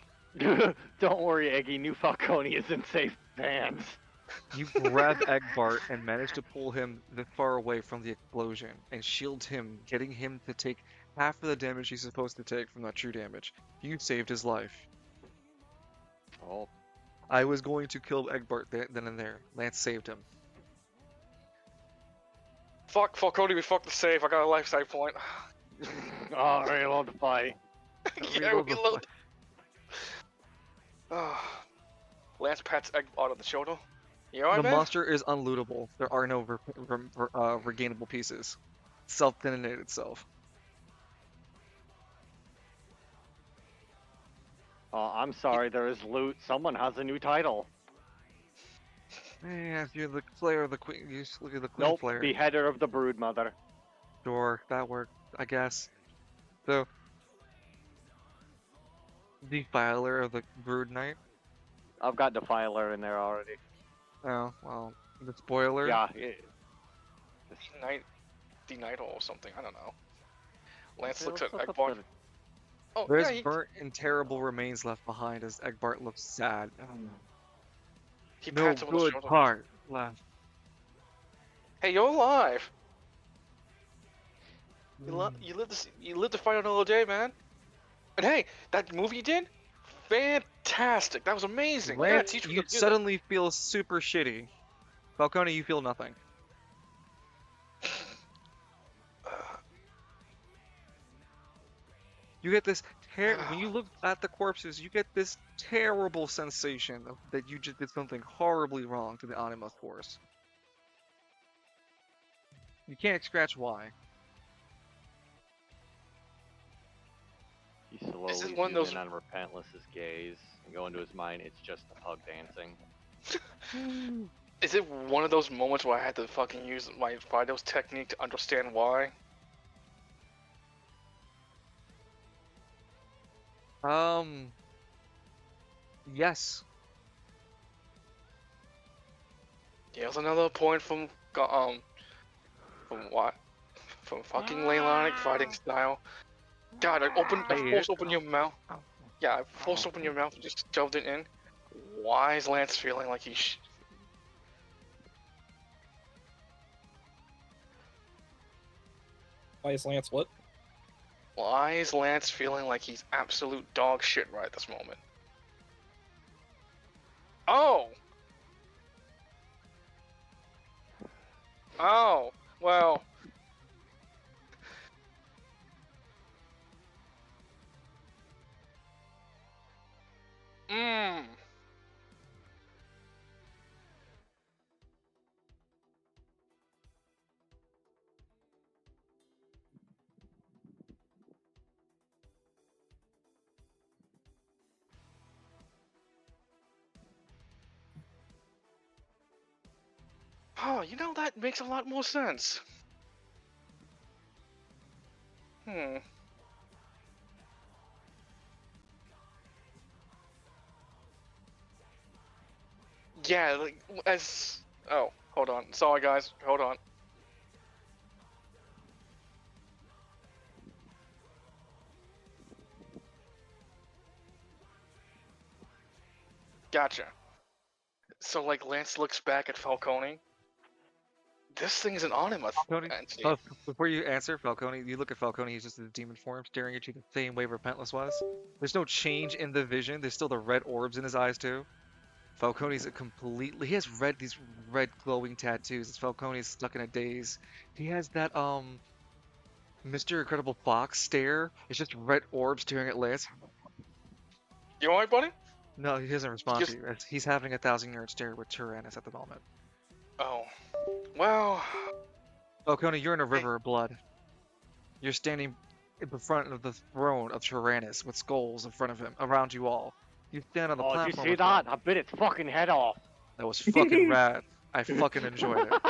Don't worry, Eggy. New Falcone is in safe hands. You grab Egbart and manage to pull him this far away from the explosion and shield him, getting him to take half of the damage he's supposed to take from that true damage. You saved his life. Oh, I was going to kill Egbart then and there. Lance saved him. Fuck, Cody, we fucked the save. I got a life save point. oh, reload the fight. Yeah, Reload the reload. Lance pats Eggbot on the shoulder. You alright, The man? monster is unlootable. There are no regainable pieces. Self-detonated itself. Oh, I'm sorry. There is loot. Someone has a new title. Yeah, if you're the Slayer of the Queen, you just look at the Queen Nope, Slayer. beheader of the brood mother. Sure, that worked, I guess. So, Defiler of the Brood Knight. I've got Defiler in there already. Oh, well, the spoiler. Yeah. Night or something. I don't know. Lance Okay, looks let's at look up Eggbot. the- Oh, There's yeah, burnt and terrible remains left behind as Egbart looks sad. he No pats him on the good shoulder. part left. Hey, you're alive. Mm. You lived to fight another day, man. And hey, that movie you did, fantastic. That was amazing. I gotta Lance, teach you you to do that. suddenly feel super shitty. Falcone, you feel nothing. You get this when you look at the corpses, you get this terrible sensation that you just did something horribly wrong to the Anima Force. You can't scratch why. He slowly Is it one of zoom those- in on Repentless's gaze and go into his mind. It's just the pug dancing. Is it one of those moments where I had to fucking use my Fido's technique to understand why? Yes. Here's another point from what? From fucking Leylonic fighting style. God, I forced open your mouth. Yeah, I forced open your mouth and just shoved it in. Why is Lance feeling like he's... Why is Lance what? Why is Lance feeling like he's absolute dog shit right this moment? Oh! Oh, well... Mmm. Oh, you know, that makes a lot more sense. Yeah, like as. Oh, hold on. Sorry, guys. Hold on. Gotcha. So like Lance looks back at Falcone. This thing is an Anima Falcone, entity. before you answer, Falcone, you look at Falcone, he's just in demon form, staring at you the same way Repentless was. There's no change in the vision. There's still the red orbs in his eyes too. Falcone's a completely. He has these red glowing tattoos. It's Falcone's stuck in a daze. He has that Mr. Incredible Fox stare. It's just red orbs staring at Lance. You alright, buddy? No, he doesn't respond Just- to you. He's having a 1,000-yard stare with Tyrannus at the moment. Oh. Well. Falcone, you're in a river of blood. You're standing in front of the throne of Tyrannus with skulls in front of him, around you all. You stand on the Oh, did platform. you see with that? him. I bit its fucking head off. That was fucking rad. I fucking enjoyed it.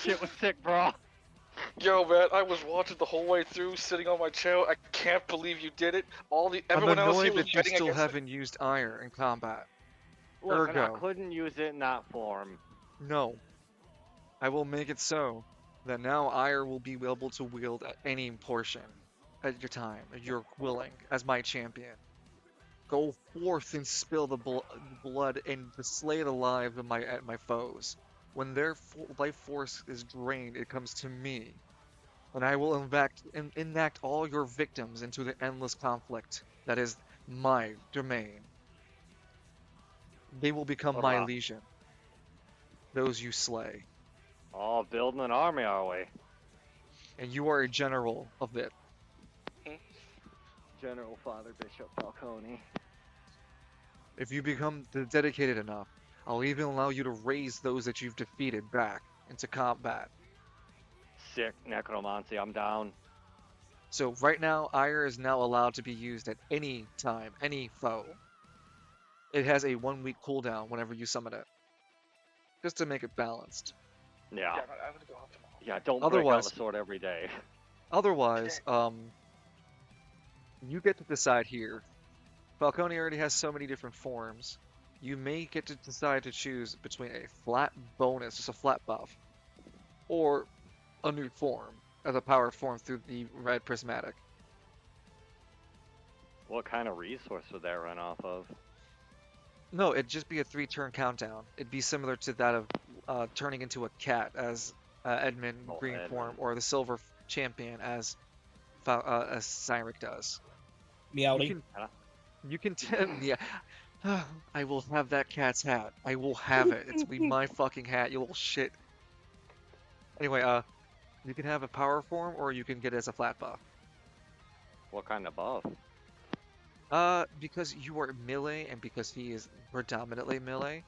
Shit was sick, bro. Yo, man, I was watching the whole way through, sitting on my chair. I can't believe you did it. Everyone I'm else here annoyed was that you betting still against it. haven't used Ire in combat. Listen, I Ergo. couldn't use it in that form. No. I will make it so that now Ire will be able to wield at any portion at your time, if you're willing, as my champion. Go forth and spill the blood and to slay the lives of my foes. When their life force is drained, it comes to me. And I will enact all your victims into the endless conflict that is my domain. They will become my Hurrah. legion. Those you slay. Oh, building an army, are we? And you are a general of it. General Father Bishop Falcone. If you become dedicated enough, I'll even allow you to raise those that you've defeated back into combat. Sick necromancy, I'm down. So right now, Ire is now allowed to be used at any time, any foe. It has a 1-week cooldown whenever you summon it. Just to make it balanced. Yeah. Yeah, I'm gonna go out tomorrow. Yeah, don't break out Otherwise- the sword every day. Otherwise, you get to decide here. Falcone already has so many different forms. You may get to decide to choose between a flat bonus, just a flat buff, or a new form as a power form through the red prismatic. What kind of resource would that run off of? No, it'd just be a 3-turn countdown. It'd be similar to that of turning into a cat as Edmund Oh, green Edmund. form, or the silver champion as Cyric does. Meowdy. You can yeah. I will have that cat's hat. I will have it. It's be my fucking hat, you little shit. Anyway, you can have a power form, or you can get it as a flat buff. What kind of buff? Because you are melee, and because he is predominantly melee,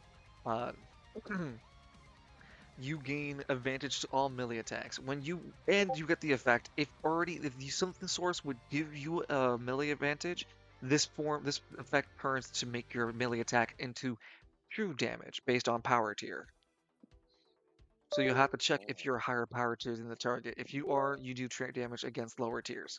you gain advantage to all melee attacks. You get the effect, if something source would give you a melee advantage, this effect turns to make your melee attack into true damage based on power tier. So you have to check if you're a higher power tier than the target. If you are, you do damage against lower tiers.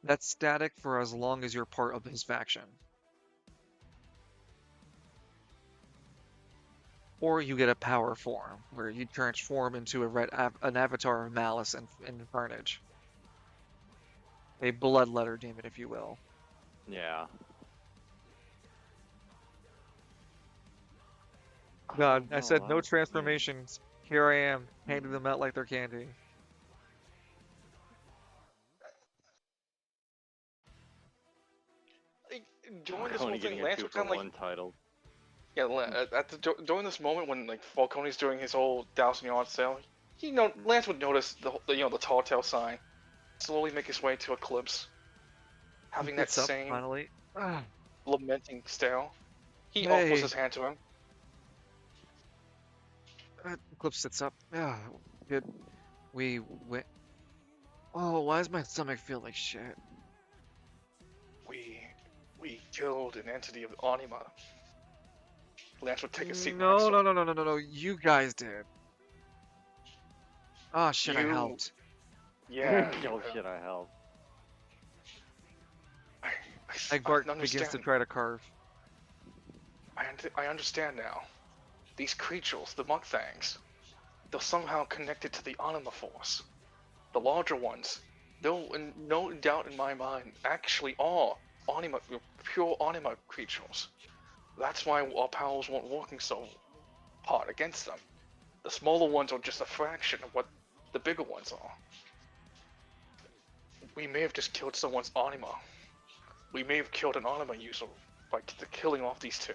That's static for as long as you're part of his faction. Or you get a power form, where you transform into an avatar of malice and carnage. A bloodletter demon, if you will. Yeah. God, Oh, I said no that's- transformations. Here I am, handing them out like they're candy. Like, during this Falcone whole getting thing, a Lance was kind of like, 2-for-1 title. yeah, during this moment when like Falcone's doing his whole dousing yard sale, Lance would notice the tall tale sign slowly make its way to Eclipse, having that Gets up, same finally. lamenting stare. He Hey. offers his hand to him. Eclipse sits up. Yeah, good. We went. Oh, why does my stomach feel like shit? We killed an entity of Anima. Lance would take a seat. No, next to him. no. You guys did. Oh shit, I You- helped. Yeah. Oh shit, I help. Egbart I begins to understand. try to carve. I understand now. These creatures, the Muckfangs, they're somehow connected to the Anima Force. The larger ones, though no doubt in my mind, actually are anima, pure anima creatures. That's why our powers weren't working so hard against them. The smaller ones are just a fraction of what the bigger ones are. We may have just killed someone's anima. We may have killed an anima user by killing off these two.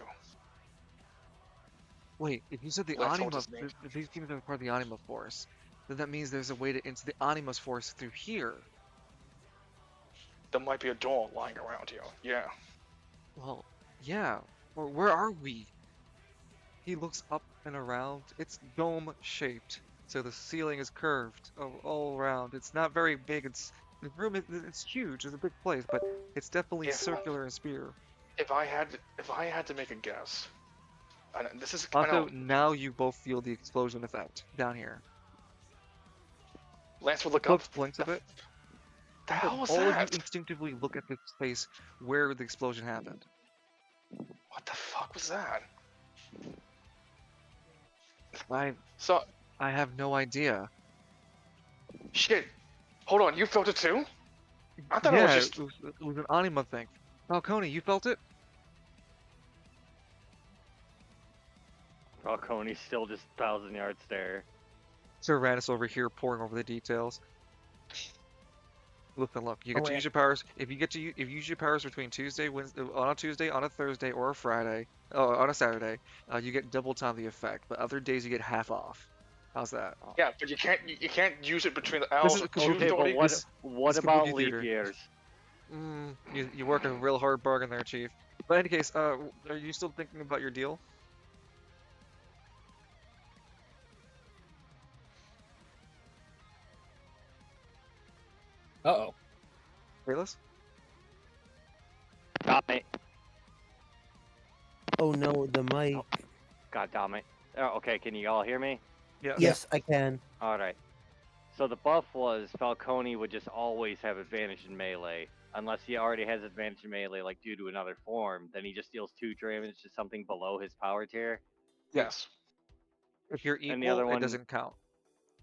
Wait, if you said the That's all Anima, just named. if these demons are part of the Anima Force, then that means there's a way to enter the Anima's Force through here. There might be a door lying around here. Yeah. Well, yeah. Or where are we? He looks up and around. It's dome-shaped, so the ceiling is curved all around. It's not very big. The room it's huge. It's a big place, but it's definitely If- circular and spear. If I had to make a guess, and this is Also, now you both feel the explosion effect down here. Lance would look Cloak up. blinks a bit. The hell was All of that? you instinctively look at the space where the explosion happened. What the fuck was that? I So have no idea. shit. Hold on, you felt it too? I thought Yeah, it was just. it was an anima thing. Falcone, you felt it? Falcone's still just 1,000-yard stare. Tyrannus over here pouring over the details. Look. You get to use your powers. If you use your powers between Tuesday, Wednesday, on a Tuesday, on a Thursday, or a Friday, on a Saturday, you get double time the effect. But other days you get half off. How's that? Yeah, but you can't use it between the This hours is of Kabuki- Okay, Tuesday. but what this- what this about Kabuki leap theater. years? You work a real hard bargain there, Chief. But in any case, are you still thinking about your deal? Uh-oh. Bayless? Stop it. Oh no, the mic. God damn it. Oh, okay, can you all hear me? Yeah. Yes, I can. Alright. So the buff was Falcone would just always have advantage in melee. Unless he already has advantage in melee, like due to another form, then he just deals 2 damage to something below his power tier. Yes. If you're And the equal, other it one- doesn't count.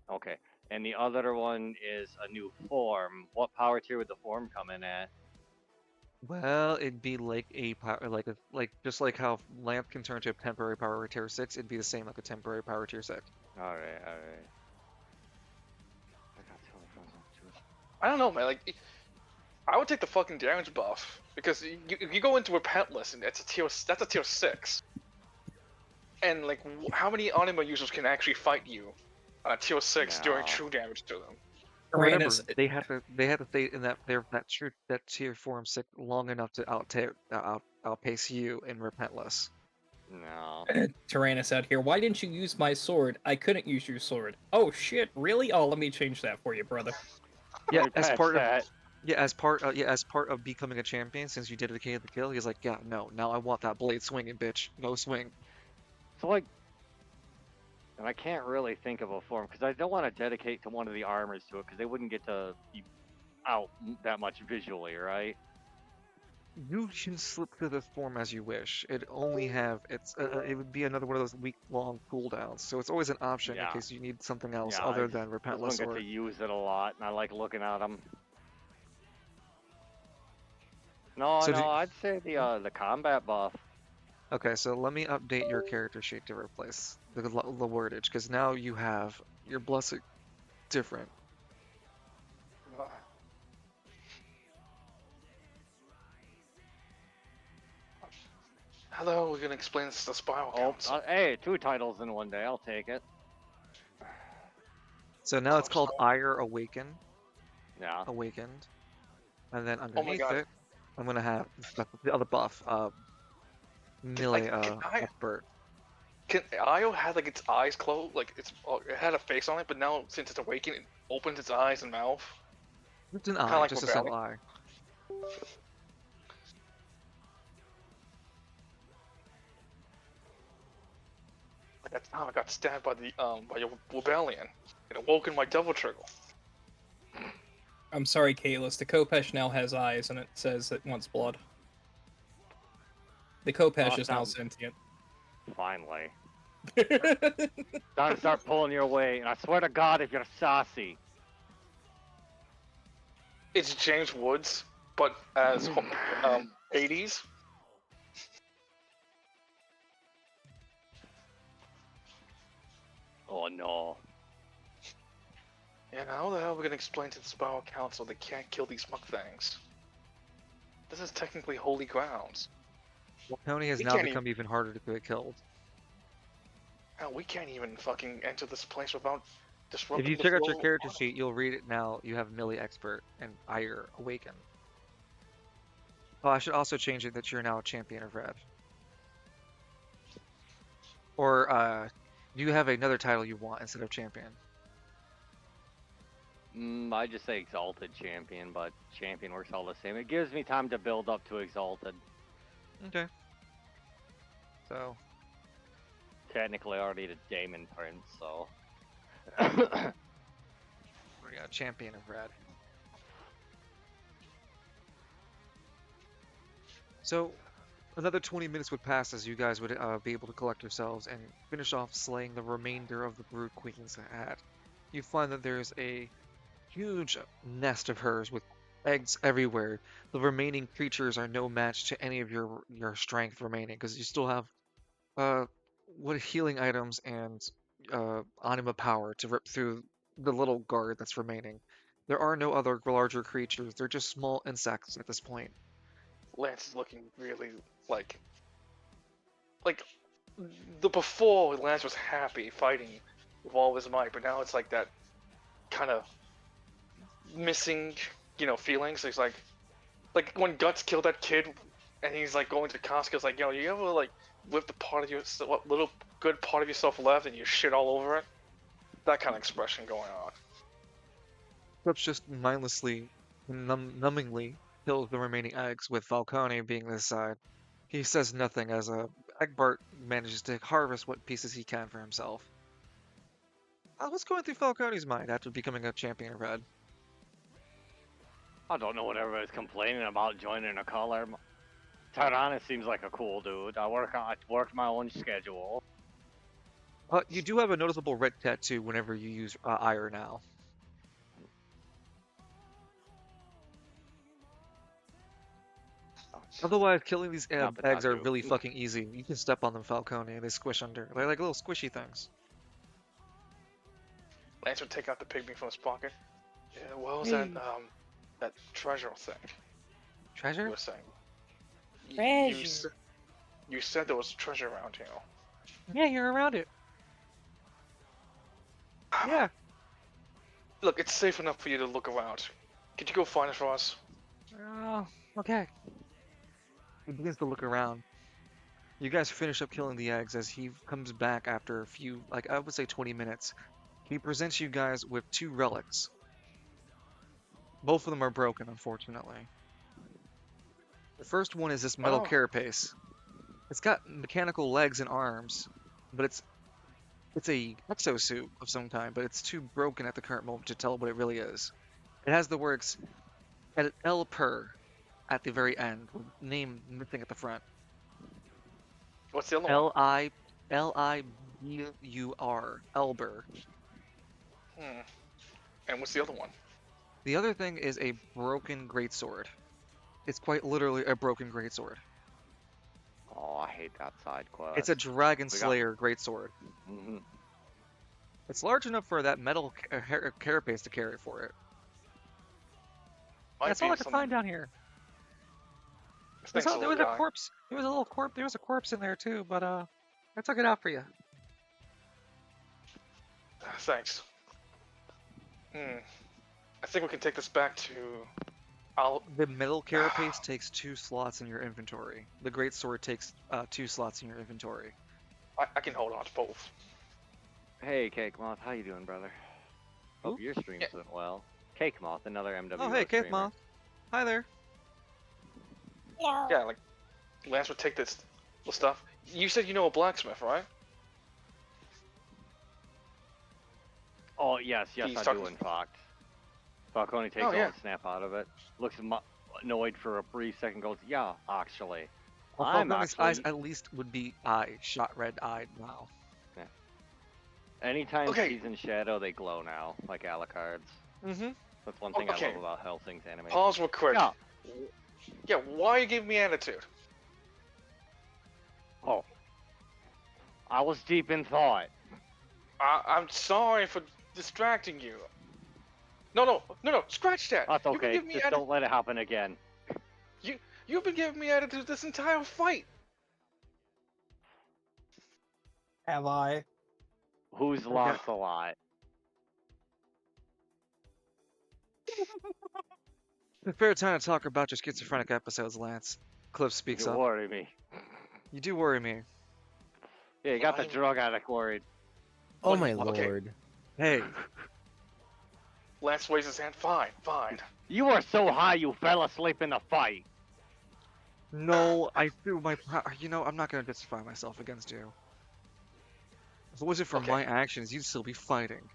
Okay. And the other one is a new form. What power tier would the form come in at? Well, it'd be like a power, like just like how lamp can turn to a temporary power tier 6. It'd be the same like a temporary power tier 6. Alright. I don't know, man. Like, I would take the fucking damage buff because you go into Repentless and that's a tier 6. And like, how many anima users can actually fight you on a tier 6 doing No. true damage to them? Remember, Tyrannus, they have to stay in that tier form 6 long enough to outpace you in Repentless. No. Tyrannus out here. Why didn't you use my sword? I couldn't use your sword. Oh shit, really? Oh, let me change that for you, brother. Yeah, Let me as patch part of that. as part of becoming a champion, since you dedicated the kill, he's like, yeah, no, now I want that blade swinging, bitch. Go swing. So like, and I can't really think of a form because I don't want to dedicate to one of the armors to it because they wouldn't get to be out that much visually, right? You can slip through this form as you wish. It only have it would be another one of those week-long cooldowns, so it's always an option Yeah. in case you need something else Yeah, other I than just Repentless don't get or. to use it a lot, and I like looking at them. No, So I'd say the combat buff. Okay, so let me update your character sheet to replace the wordage, because now you have your blessing different. Hello, we're gonna explain this to the Spire Oh, Council. hey, 2 titles in one day. I'll take it. So now it's called Ire Awaken, Yeah. Awakened, and then underneath God. it, I'm gonna have the other buff, melee expert. Can Io had like its eyes closed, like it had a face on it, but now since it's awakened, it opens its eyes and mouth. It's an Kinda eye, like just a Rebellion. single eye. Like that time I got stabbed by the by a rebellion and awoken my devil trigger. I'm sorry, Kalis. The Kopesh now has eyes, and it says it wants blood. The Kopesh is now sentient. Finally. Time to start pulling your weight, and I swear to God, if you're saucy. It's James Woods, but as Hades. Oh no. Yeah, how the hell are we gonna explain to the Spiral Council they can't kill these muck things? This is technically holy grounds. Tony has We now can't become even harder to get killed. Hell, we can't even fucking enter this place without If disrupting you the check out flow your of character water. sheet, you'll read it now. You have Melee Expert and Ire Awaken. Oh, I should also change it that you're now a Champion of Red. Or, do you have another title you want instead of Champion? I just say Exalted Champion, but Champion works all the same. It gives me time to build up to Exalted. Okay. So, Technically already the Daemon Prince, so. we got Champion of Red. So, another 20 minutes would pass as you guys would be able to collect yourselves and finish off slaying the remainder of the Brood Queens at. You find that there's a huge nest of hers with eggs everywhere. The remaining creatures are no match to any of your strength remaining because you still have what healing items and anima power to rip through the little guard that's remaining. There are no other larger creatures. They're just small insects at this point. Lance is looking really like the before Lance was happy fighting with all of his might, but now it's like that kind of missing, feelings. He's like when Guts killed that kid, and he's like going to Costco. It's like, you ever like whip the part of your what little good part of yourself left, and you shit all over it? That kind of expression going on. Clips just mindlessly, numbingly kills the remaining eggs, with Falcone being this side. He says nothing as Egbert manages to harvest what pieces he can for himself. What's going through Falcone's mind after becoming a Champion of Red? I don't know what everybody's complaining about joining a color. Tyrannus seems like a cool dude. I work my own schedule. You do have a noticeable red tattoo whenever you use Ire now. Otherwise, killing these Not the eggs are tattoo. really fucking easy. You can step on them, Falcone, and they squish under. They're like little squishy things. Lance would take out the pygmy from his pocket. Yeah, what was Hey. that treasure thing Treasure? you were saying? Treasure. You said there was treasure around here. Yeah, you're around it. Yeah. Look, it's safe enough for you to look around. Could you go find it for us? Oh, okay. He begins to look around. You guys finish up killing the eggs as he comes back after a few, like I would say 20 minutes. He presents you guys with two relics. Both of them are broken, unfortunately. The first one is this metal Oh. carapace. It's got mechanical legs and arms, but it's a exosuit of some kind, but it's too broken at the current moment to tell what it really is. It has the words El Per at the very end, with name missing at the front. What's the other one? L-I-B-U-R. Elber. And what's the other one? The other thing is a broken greatsword. It's quite literally a broken greatsword. Oh, I hate that side quest. It's a Dragon We got- Slayer greatsword. Mhm. It's large enough for that metal carapace to carry for it. Might That's be all I could something- find down here. Thanks, There little was a guy. corpse. There was a little corpse. There was a corpse in there too, but I took it out for you. Thanks. I think we can take this back to. The metal carapace takes 2 slots in your inventory. The greatsword takes 2 slots in your inventory. I can hold on to both. Hey, Cake Moth, how you doing, brother? Hope Who? your stream's doing well. Cake Moth, another MW. Oh, hey, Cave streamer. Moth. Hi there. Yeah, like Lance would take this stuff. You said you know a blacksmith, right? Oh, yes, He's I talking- do, in fact. Falcone takes Oh, a yeah. little snap out of it. Looks annoyed for a brief second. Goes, yeah, actually. Well, I'm Falcone's eyes actually. at least would be eyes, shot red-eyed now. Anytime Okay. she's in shadow, they glow now, like Alucard's. Mm-hmm. That's one thing I Okay. love about Hellsing's animation. Pause real quick. Yeah. Yeah, why you give me attitude? Oh. I was deep in thought. I'm sorry for distracting you. No, scratch that. That's You can okay. give me Just don't let it happen again. You've been giving me attitude this entire fight. Have I? Who's Lancelot? The fair time to talk about your schizophrenic episodes, Lance. Cliff speaks You up. worry me. You do worry me. Yeah, you got the I'm- drug addict worried. Oh my Okay. lord. Hey, Lance waves his hand. Fine. You were so high you fell asleep in the fight. no, I threw my. You know, I'm not gonna justify myself against you. If it wasn't for Okay. my actions, you'd still be fighting.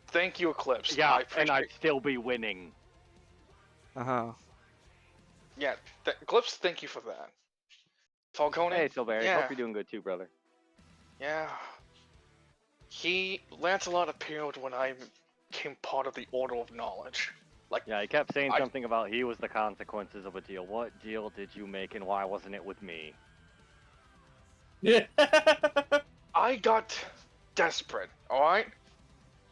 Thank you, Eclipse. Yeah, I and appreciate. I'd still be winning. Uh-huh. Yeah, Eclipse. Thank you for that. Falcone. Hey, Silver. Yeah. Hope you're doing good too, brother. Yeah. Lancelot appeared when I became part of the Order of Knowledge. Like, Yeah, he kept saying I- something about he was the consequences of a deal. What deal did you make and why wasn't it with me? I got desperate. All right.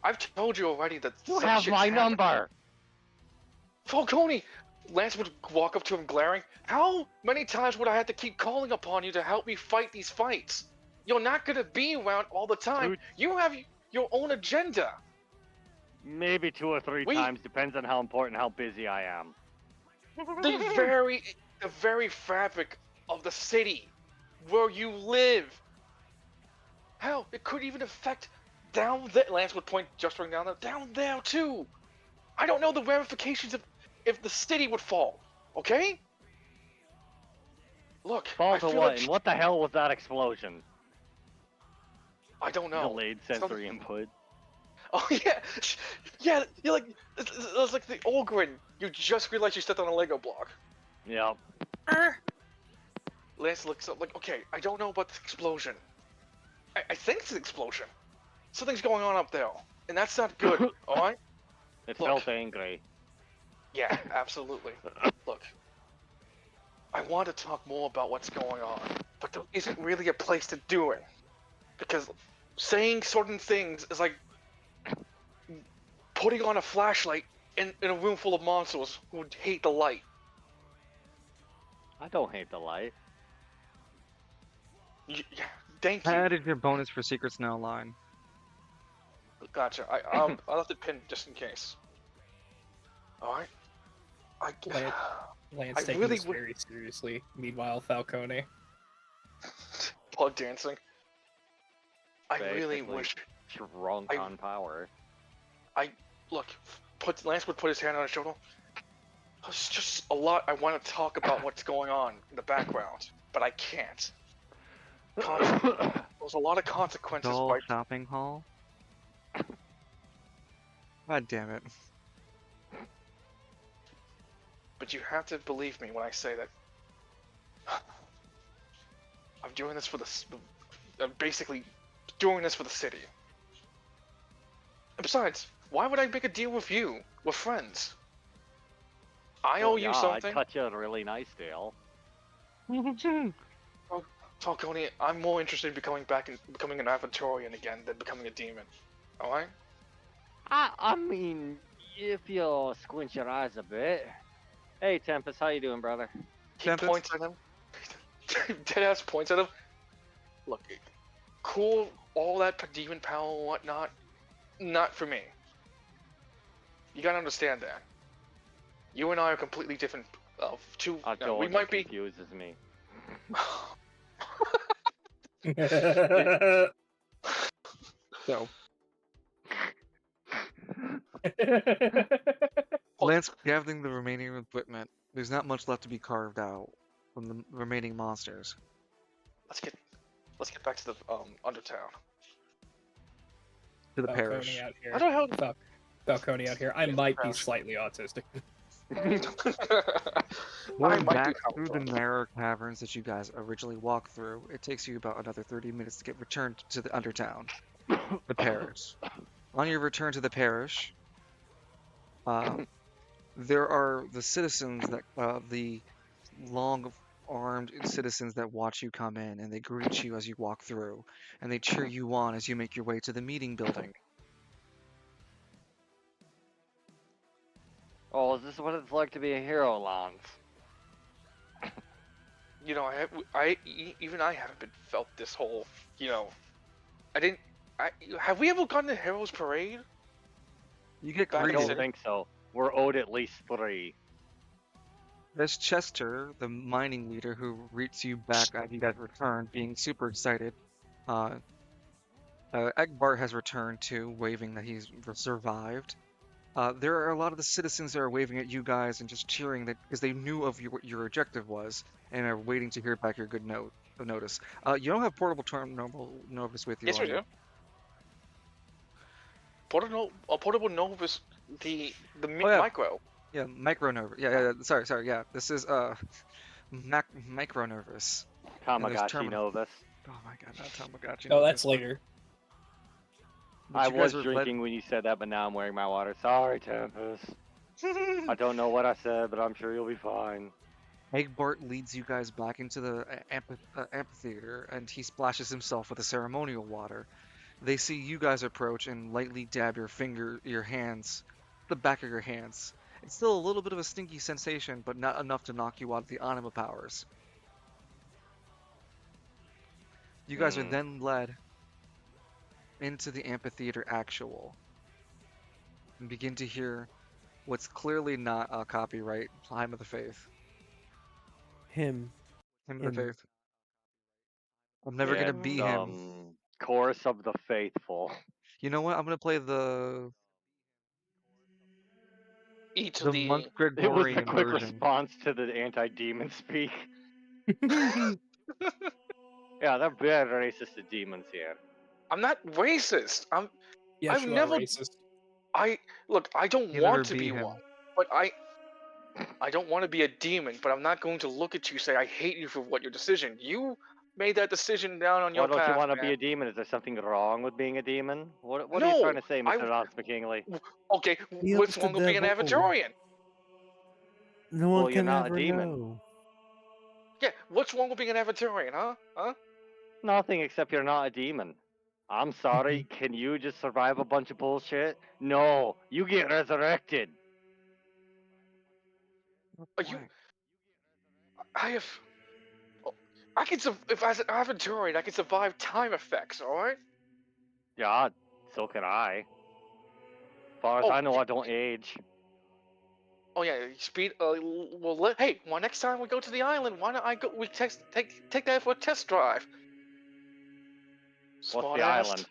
I've told you already that. You some have shit's my happened. number! Falcone. Lance would walk up to him glaring. How many times would I have to keep calling upon you to help me fight these fights? You're not gonna be around all the time. Dude. You have your own agenda. Maybe 2 or 3 We- times, depends on how important, how busy I am. The very fabric of the city where you live. Hell, it could even affect down there. Lance would point gesturing down there too. I don't know the ramifications of if the city would fall. Okay? Look, Fall I to feel what? like And what the hell was that explosion? I don't know. Delayed sensory input. Oh yeah, yeah. You're like it was like the Ogren. You just realized you stepped on a Lego block. Yep. Lance looks up like, okay, I don't know about the explosion. I think it's an explosion. Something's going on up there, and that's not good. All right? It Look. felt angry. Yeah, absolutely. Look, I want to talk more about what's going on, but there isn't really a place to do it because saying certain things is like putting on a flashlight in a room full of monsters who would hate the light. I don't hate the light. Yeah, thank you. I added your bonus for Secrets Now line. Gotcha. I left it pinned just in case. All right. Lance I taking really this would- very seriously. Meanwhile, Falcone. Plug dancing. I really Basically. wish. Drunk I- on power. Look, Lance would put his hand on his shoulder. There's just a lot I want to talk about what's going on in the background, but I can't. There's a lot of consequences Dull by shopping hall? God damn it. But you have to believe me when I say that I'm doing this for I'm basically doing this for the city. And besides, why would I make a deal with you? We're friends. I owe you yeah, something. I'd cut you a really nice deal. Falcone, I'm more interested in becoming an Aventurian again than becoming a demon. Alright? I mean, if you squint your eyes a bit. Hey, Tempest, how you doing, brother? He Tempest? points at him. Deadass points at him. Look, cool, all that demon power and whatnot, not for me. You gotta understand that. You and I are completely different. We might be. Confuses me. So, Lance gathering the remaining equipment. There's not much left to be carved out from the remaining monsters. Let's get back to the Undertown. To the Falcone parish. out here. How the hell? Falcone out here. I might be slightly autistic. I Going might be back through the Howard. narrow caverns that you guys originally walked through, it takes you about another 30 minutes to get returned to the Undertown, the parish. On your return to the parish, uh, there are the citizens that the long-armed citizens that watch you come in, and they greet you as you walk through, and they cheer you on as you make your way to the meeting building. Oh, is this what it's like to be a hero, Lance? You know, even I haven't been felt this whole. You know, I didn't. Have we ever gone to Heroes Parade? You get Back I in greeted. don't City? think so. We're owed at least 3. There's Chester, the mining leader, who greets you back as you guys return, being super excited. Uh, Egbart has returned too, waving that he's survived. There are a lot of the citizens that are waving at you guys and just cheering that because they knew of what your objective was and are waiting to hear back your good notice. You don't have portable Novus with you, Yes, are we you? do. Portable Novus, Oh yeah, micro. yeah, micro Novus. Yeah. Sorry. Yeah, this is micro Novus. And there's Tamagotchi terminal. Novus. Oh my god, not Tamagotchi Oh, Novus. that's later. But I you guys was were led. drinking when you said that, but now I'm wearing my water. Sorry, Tempest. I don't know what I said, but I'm sure you'll be fine. Egbart leads you guys back into the amphitheater, and he splashes himself with the ceremonial water. They see you guys approach and lightly dab your hands, the back of your hands. It's still a little bit of a stinky sensation, but not enough to knock you out of the anima powers. You guys are then led into the amphitheater actual and begin to hear what's clearly not a copyright Hymn of the Faith. Him. Hymn of the Him. Faith. I'm never Yeah, gonna it's, be him. Chorus of the Faithful. You know what? I'm gonna play the Each of the monk the. It was the Gregorian quick version. response to the anti-demon speak. Yeah, they're bad racist to demons here. I'm not racist. Yes, I've you are never. racist. Look. I don't You'll never want to be be him. one, but I don't want to be a demon. But I'm not going to look at you say I hate you for what your decision. You made that decision down on Why your don't you path, want to be man. a demon? Is there something wrong with being a demon? What are you No, trying to say, I. Mr. Lance McKinley? Okay, He which owns the one will be an devil. Aventurian? No one Well, you're can not a ever demon. know. Yeah, which one will be an Aventurian, huh? Huh? Nothing except you're not a demon. I'm sorry, can you just survive a bunch of bullshit? No, you get resurrected. Are you? Why? I have. Oh, I can if as an Aventurian, I can survive time effects. All right. Yeah, so can I. As far as Oh, I know, I don't age. oh yeah, speed. Well, hey, well, next time we go to the island, why don't I go? We take that for a test drive. What's Smart the ass. island?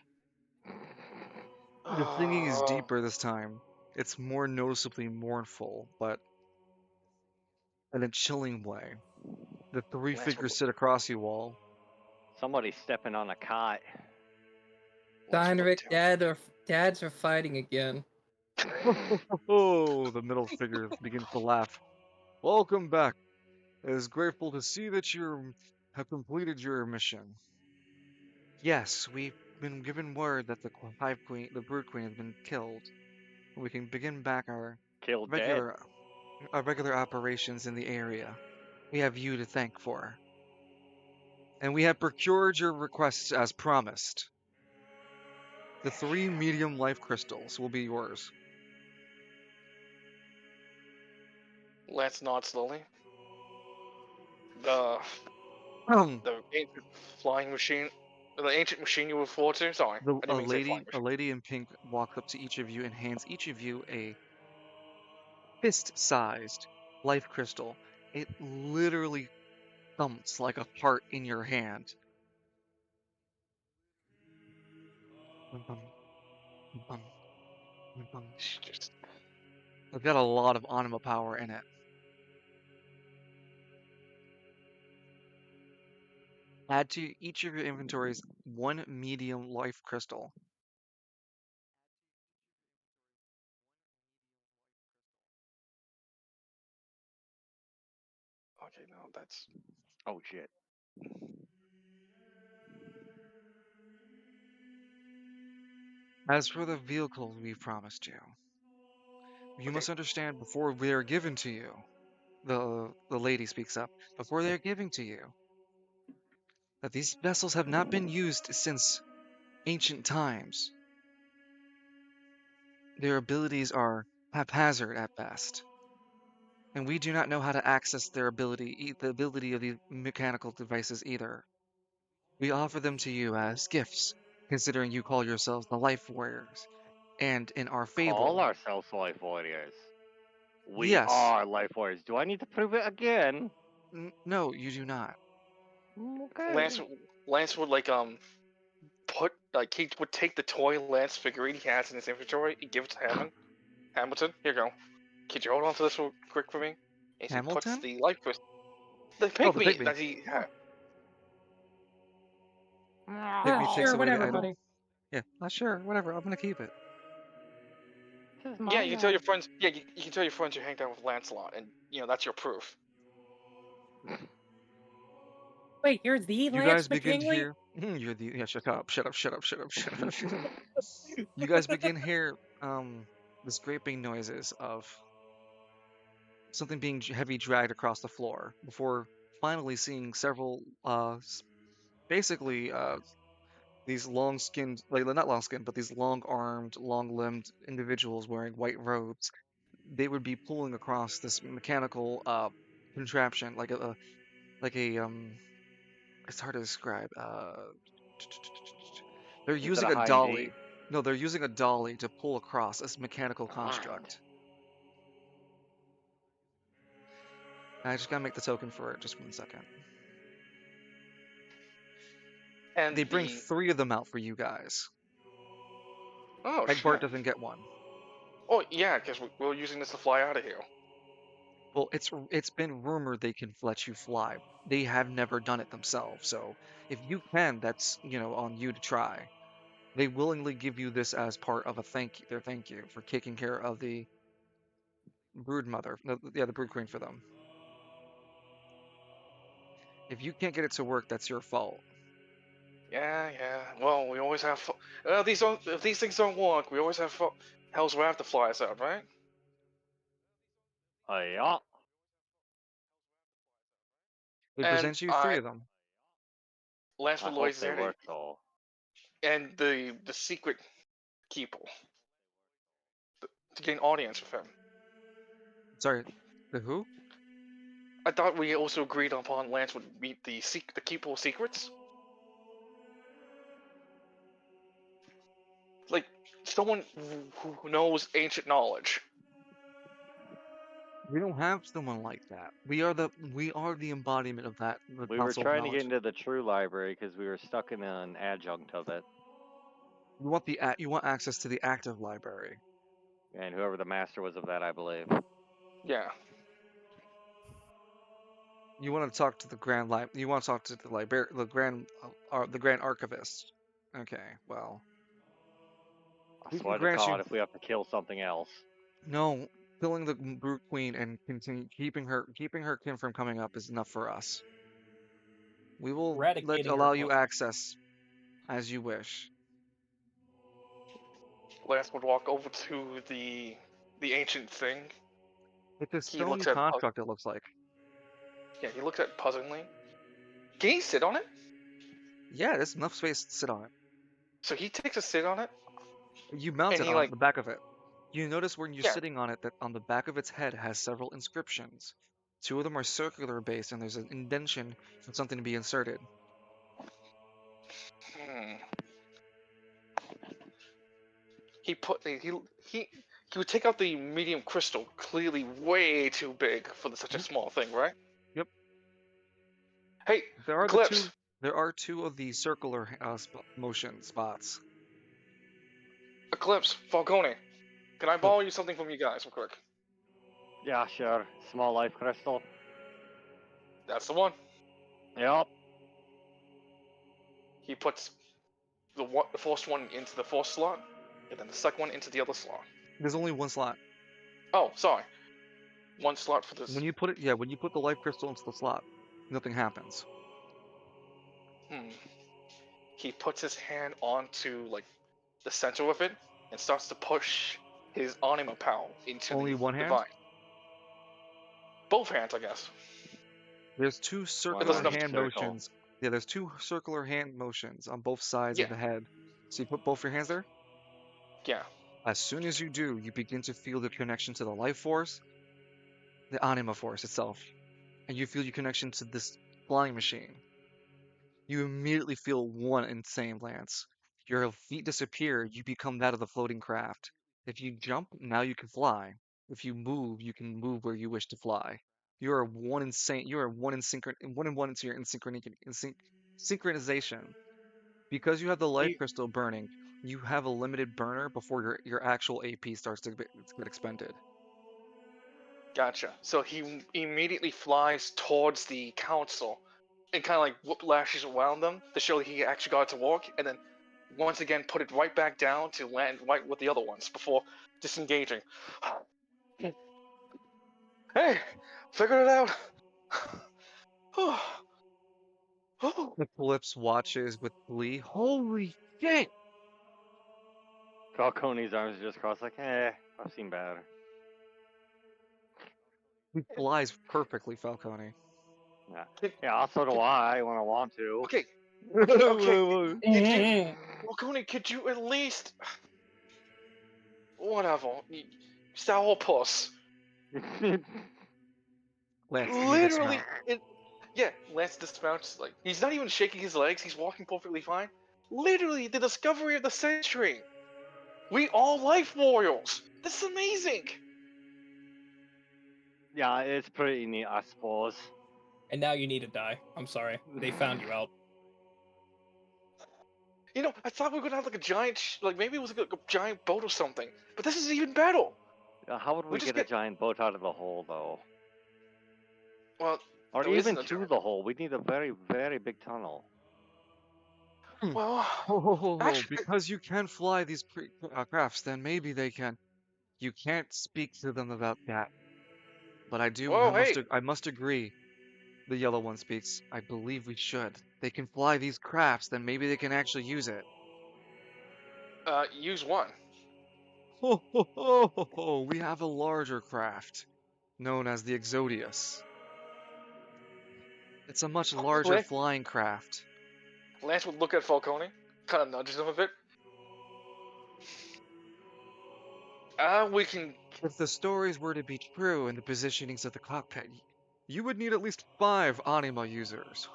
The singing is deeper this time. It's more noticeably mournful, but in a chilling way. The three That's figures what. sit across you all. Somebody's stepping on a cot. That's what Heinrich, dads are fighting again. Oh, the middle figure begins to laugh. Welcome back. It is grateful to see that you have completed your mission. Yes, we've been given word that the Hive Queen, the Brood Queen, has been killed. We can begin back Killed dead. regular, our regular operations in the area. We have you to thank for. And we have procured your requests as promised. The 3 medium life crystals will be yours. Let's nod slowly. The the the ancient flying machine, the ancient machine you referred to. Sorry, I didn't mean to say flying a machine. lady in pink walks up to each of you and hands each of you a fist-sized life crystal. It literally thumps like a heart in your hand. Bum, bum, bum, bum, bum. Just It's got a lot of anima power in it. Add to each of your inventories 1 medium life crystal. Okay, no, that's. Oh shit. As for the vehicles we promised you, you Okay. must understand before they are given to you, the lady speaks up, before they are given to you, that these vessels have not been used since ancient times. Their abilities are haphazard at best, and we do not know how to access their ability, the ability of the mechanical devices either. We offer them to you as gifts, considering you call yourselves the Life Warriors, and in our Call fable, ourselves life warriors. We yes, are life warriors. Do I need to prove it again? no, you do not. Lance, Okay. Lance would like put like he would take the toy Lance figurine he has in his inventory and give it to Hamilton. Here you go. Could you hold on to this real quick for me? As he puts Hamilton? the life crystal, the Oh, the pygmy pygmy. that he had. Yeah, Pygmy takes sure, away the whatever, idol. buddy. Yeah, sure, whatever. I'm gonna keep it. This is Yeah, my you can tell your yard. friends. Yeah, you can tell your friends you hanged out with Lancelot, and that's your proof. Wait, you're the You Lance guys begin McKinley? here. You're the yeah. Shut up! Shut up! Shut up! Shut up! Shut up! Shut up! You guys begin here. The scraping noises of something being heavy dragged across the floor before finally seeing several basically these long skinned, like not long skinned, but these long armed, long limbed individuals wearing white robes. They would be pulling across this mechanical contraption like a it's hard to describe. They're Is it using a a high D? dolly. No, they're using a dolly to pull across this mechanical Blind. construct. I just gotta make the token for it. Just 1 second. And They bring the 3 of them out for you guys. oh Egbart shit. doesn't get one. Oh yeah, because we're using this to fly out of here. Well, it's been rumored they can let you fly. They have never done it themselves, so if you can, that's on you to try. They willingly give you this as part of their thank you for taking care of the brood mother, yeah, the brood queen for them. If you can't get it to work, that's your fault. Yeah. Well, we always have. If these things don't work, we always have. Hell's Wrath to fly us out, right? Yeah. They And present you 3 of them. Lance I with hope Lloyd's they there, work though. and the secret keeper to gain audience with him. Sorry, the who? I thought we also agreed upon Lance would meet the keeper of secrets, like someone who knows ancient knowledge. We don't have someone like that. We are the embodiment of that, the We were Council of trying to get Knowledge. into the true library because we were stuck in an adjunct of it, You want access to the active library. and whoever the master was of that, I believe. Yeah. You want to talk to the You want to talk to the Grand Archivist. Okay, well, I we can swear to grant you God, if we have to kill something else. no. Killing the Brute Queen and continue keeping her kin from coming up is enough for us. We will Eradicating her allow you cult. access as you wish. Lance would walk over to the ancient thing. It's a He stone looks at construct. It looks like. yeah, he looks at puzzlingly. Can he sit on it? Yeah, there's enough space to sit on it. So he takes a sit on it, You mount and it he on like the back of it. You notice when you're yeah. sitting on it that on the back of its head has several inscriptions. 2 of them are circular based, and there's an indentation for something to be inserted. Hmm. He would take out the medium crystal, clearly way too big for such a Mhm. small thing, right? Yep. Hey, There are the Eclipse, two. There are 2 of the circular motion spots. Eclipse, Falcone, can I Oh, borrow you something from you guys real quick? Yeah, sure. Small life crystal. That's the one. Yep. He puts the first one into the first slot, and then the second one into the other slot. there's only 1 slot. Oh, sorry. One slot for this. When you put it, yeah, when you put the life crystal into the slot, nothing happens. He puts his hand onto like the center of it and starts to push his anima power into Only the one hand? divine. Both hands, I guess. There's two One circular doesn't on have each hand circle. motions. Yeah, there's two circular hand motions on both sides Yeah. of the head. So you put both your hands there. Yeah. As soon as you do, you begin to feel the connection to the life force, the anima force itself, and you feel your connection to this flying machine. You immediately feel one insane glance. Your feet disappear, you become that of the floating craft. If you jump, now you can fly. If you can move where you wish to fly. You are one in one into your synchronization. Because you have the life He crystal burning, you have a limited burner before your actual AP starts to get expended. Gotcha. So he immediately flies towards the council and kind of like whiplashes around them to show that he actually got it to walk, and then once again put it right back down to land right with the other ones before disengaging. Hey, figured it out. Eclipse watches with glee. Holy shit! Falcone's arms are just crossed like, I've seen better. He flies perfectly, Falcone. Yeah. Kid- Yeah, also do kid- I when I want to. Okay, okay. Could you, Wakuni, could you at least, whatever, sourpuss, Lance, you literally, dismount. yeah, Lance dismounts, like, he's not even shaking his legs, he's walking perfectly fine. Literally, the discovery of the century. We are life warriors. This is amazing. Yeah, it's pretty neat, I suppose. And now you need to die. I'm sorry. They found you out. You know, I thought we were gonna have like a giant, like maybe it was like a giant boat or something. But this is even better. How would We we just get a get, giant boat out of the hole, though? well, Or there even isn't a to giant. the hole? We need a very, very big tunnel. Well, Ho, actually, because you can fly these crafts, then maybe they can. You can't speak to them about that. But whoa, hey, I must agree. The yellow one speaks. I believe we should. They can fly these crafts, then maybe they can actually use it. use one. We have a larger craft, known as the Exodius. It's a much larger Lance, flying craft. Lance would look at Falcone, kind of nudges him a bit. We can. If the stories were to be true in the positionings of the cockpit, you would need at least 5 anima users.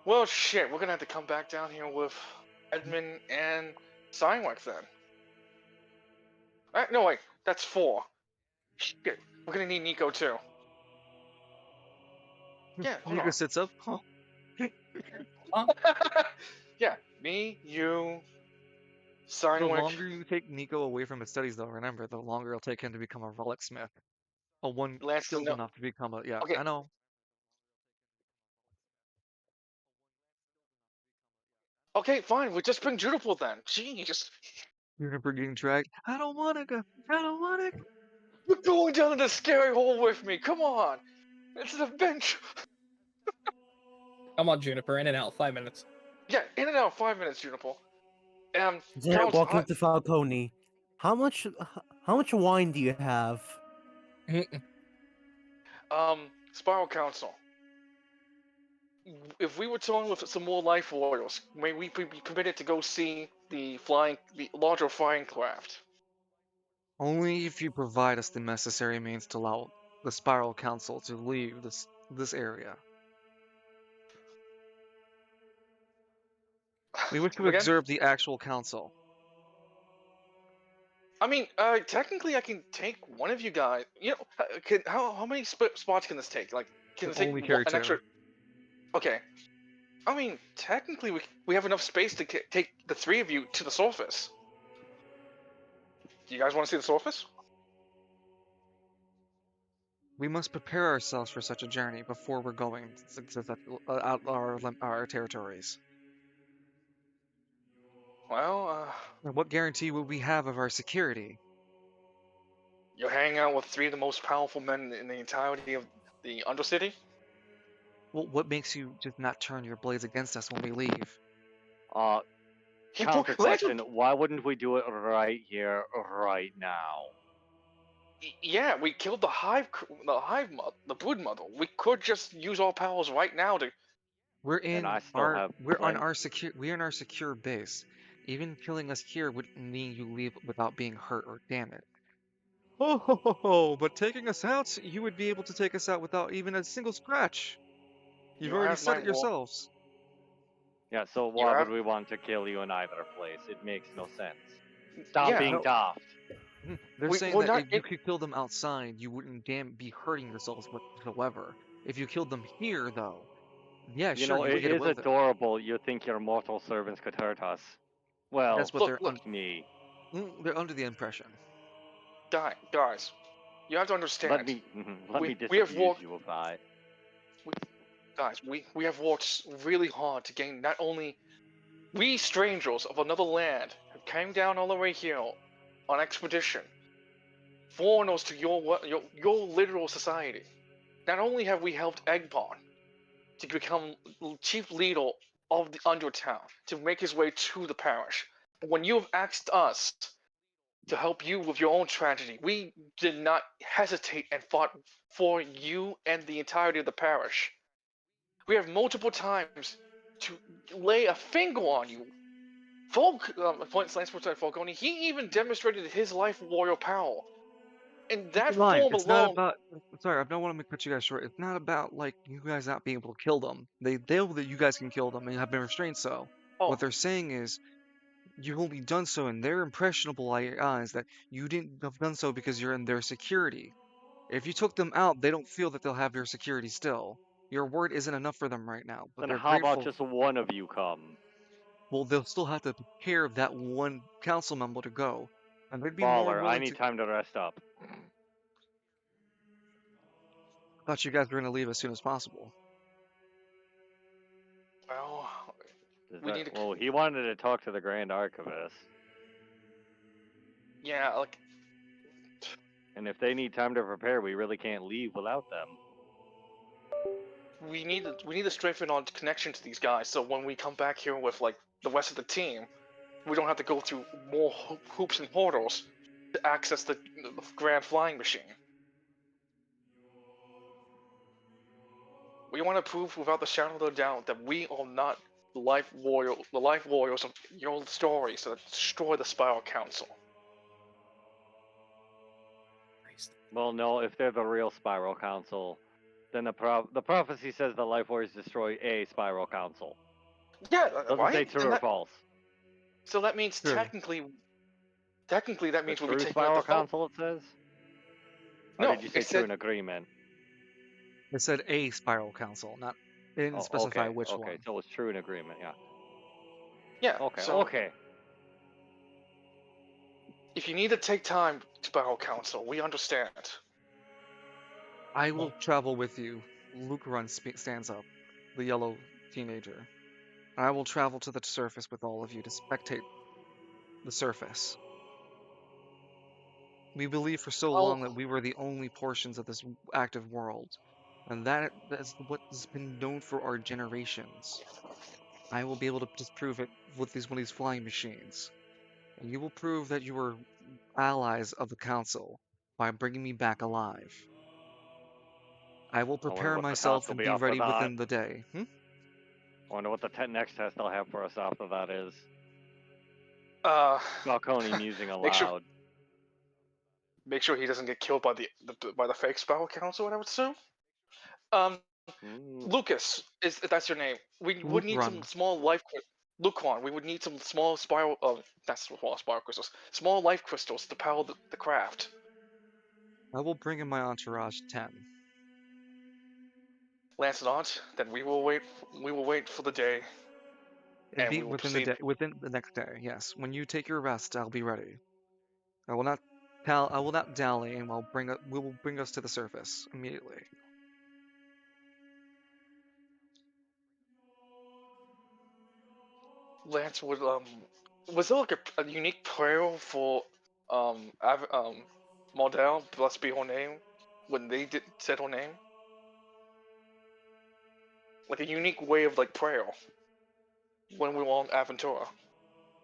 Well, shit, we're gonna have to come back down here with Edmund and Steinweg then. No, wait, that's 4. Shit, we're gonna need Nico too. Yeah, hold Nico on. sits up. Huh. Yeah, me, you, The Steinweg. longer you take Nico away from his studies, though, remember, the longer it'll take him to become a relic smith. A one Lance doesn't skilled know. enough to become a. Yeah, Okay, I know. okay, fine. We just bring Juniper then. Jeez, You're getting dragged. I don't want to go. I don't want to. you're going down in the scary hole with me. Come on, it's an adventure. Come on, Juniper. In and out. 5 minutes. Yeah, in and out. 5 minutes, Juniper. Zach, Count. walking up to Falcone. How much wine do you have? Spiral Council. If we were talking with some more life warriors, may we be committed to go see the larger flying craft? Only if you provide us the necessary means to allow the Spiral Council to leave this area. We wish to Come again? observe the actual council. I mean, technically, I can take one of you guys. You know, how many spots can this take? Like, can it take Only carry an extra? 2. Okay. I mean, technically, we have enough space to take the 3 of you to the surface. Do you guys want to see the surface? We must prepare ourselves for such a journey before we're going out our territories. Well, And what guarantee will we have of our security? You're hanging out with three of the most powerful men in the entirety of the Undercity? Well, what makes you just not turn your blades against us when we leave? Uh, counter Lance question: why wouldn't we do it right here, right now? Yeah, we killed the the brood mother. We could just use our powers right now to. We're And in I still our have we're on plenty. our secure base. Even killing us here would mean you leave without being hurt or damaged. Oh, ho, ho, ho. But taking us out, you would be able to take us out without even a single scratch. You've You already have said my it word. yourselves. Yeah, so You why have. would we want to kill you in either place? It makes no sense. Stop Yeah, being No, daft. they're saying we're that not. if you could kill them outside, you wouldn't be hurting yourselves whatsoever. If you killed them here, though, yeah, You sure, know, you would it get is away with it. adorable. You think your mortal servants could hurt us. Well, That's what Look, look, me. they're under the impression. guys. You have to understand. Let me We have disabuse worked. you of that. We, guys, we have worked really hard to gain not only we strangers of another land who came down all the way here on expedition, foreigners to your literal society. Not only have we helped Eggpon to become chief leader of the Undertown, to make his way to the parish, but when you have asked us to help you with your own tragedy, we did not hesitate and fought for you and the entirety of the parish. We have multiple times to lay a finger on you. Lance Falcone, he even demonstrated his life warrior power. In that You're lying. form It's not alone, about. Sorry, I don't want to cut you guys short. It's not about like you guys not being able to kill them. They know that you guys can kill them and have been restrained. So oh, what they're saying is you've only done so in their impressionable eyes that you didn't have done so because you're in their security. If you took them out, they don't feel that they'll have your security still. Your word isn't enough for them right now, but Then they're how about grateful. just one of you come? Well, they'll still have to take care of that one council member to go, and they'd be more Baller, I willing need to. time to rest up. Thought you guys were gonna leave as soon as possible. well, Is we that, need to. well, he wanted to talk to the Grand Archivist. Yeah, like And if they need time to prepare, we really can't leave without them. we need to strengthen our connection to these guys. So when we come back here with like the rest of the team, we don't have to go through more hoops and hurdles to access the grand flying machine. We want to prove without the shadow of a doubt that we are not the life warriors of your stories that destroy the Spiral Council. Well, no, if they're the real Spiral Council, then the prophecy says the Life Warriors destroy a Spiral Council. Yeah, Doesn't say right. true or false. So that means True. technically that The means we'll be true taking out the Spiral phone. Council, it says? Or No, did you say it true said in agreement? They said a spiral council, not they didn't Oh, specify okay, which okay, one. so it's true in agreement, yeah. yeah. Okay, So okay. if you need to take time, Spiral Council, we understand. I will travel with you. Stands up, the yellow teenager. I will travel to the surface with all of you to spectate the surface. We believed for so Well, long that we were the only portions of this active world, and that's what has been known for our generations. I will be able to disprove it with one of these flying machines, and you will prove that you were allies of the council by bringing me back alive. I will I wonder prepare what the myself cost will and be be after ready that. within the day. I wonder what the next test they'll have for us after that is. uh, Falcone musing make sure aloud. he doesn't get killed by the fake Spiral Council. I would assume. Um, Mm, Lucas, is that's your name? We would Luke need some Run. small Luquan, we would need some small spiral. That's small spiral crystals. Small life crystals to power the craft. I will bring in my entourage 10. Lancelot, then we will wait. We will wait for the day, It'd and be we will proceed. within the next day. Yes, when you take your rest, I'll be ready. I will not dally, and we will bring us to the surface immediately. Lance was there like a unique prayer for Maldell, blessed be her name, when they said her name. Like a unique way of like prayer when we were on Aventura,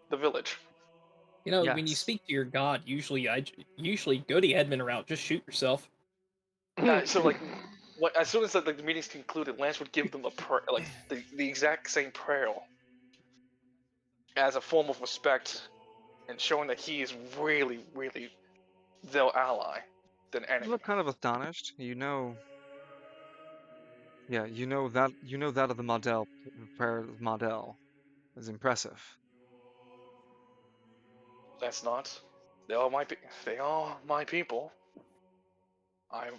the village. You know, when you Yes. speak to your god, usually go the admin route. Just shoot yourself. So like, as soon as like, the meetings concluded, Lance would give them a like the exact same prayer as a form of respect and showing that he is really, really their ally than You enemy. look kind of astonished. You know, yeah, you know that of the Model, prayer of Model is impressive. That's not. They are my people. I'm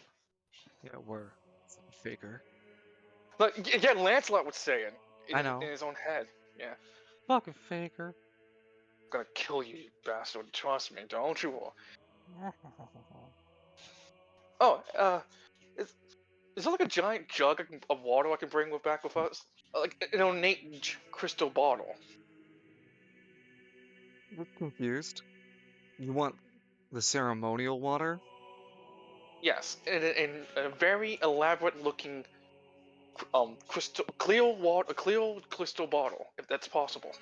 Yeah, we're faker. like yeah, Lancelot would say it I in know. his own head. Yeah, Fucking faker. I'm gonna kill you, you bastard. Trust me, don't you? Oh, is there like a giant jug of water I can bring back with us? Like an ornate crystal bottle. You're confused. You want the ceremonial water? Yes, in a very elaborate looking clear crystal bottle, if that's possible.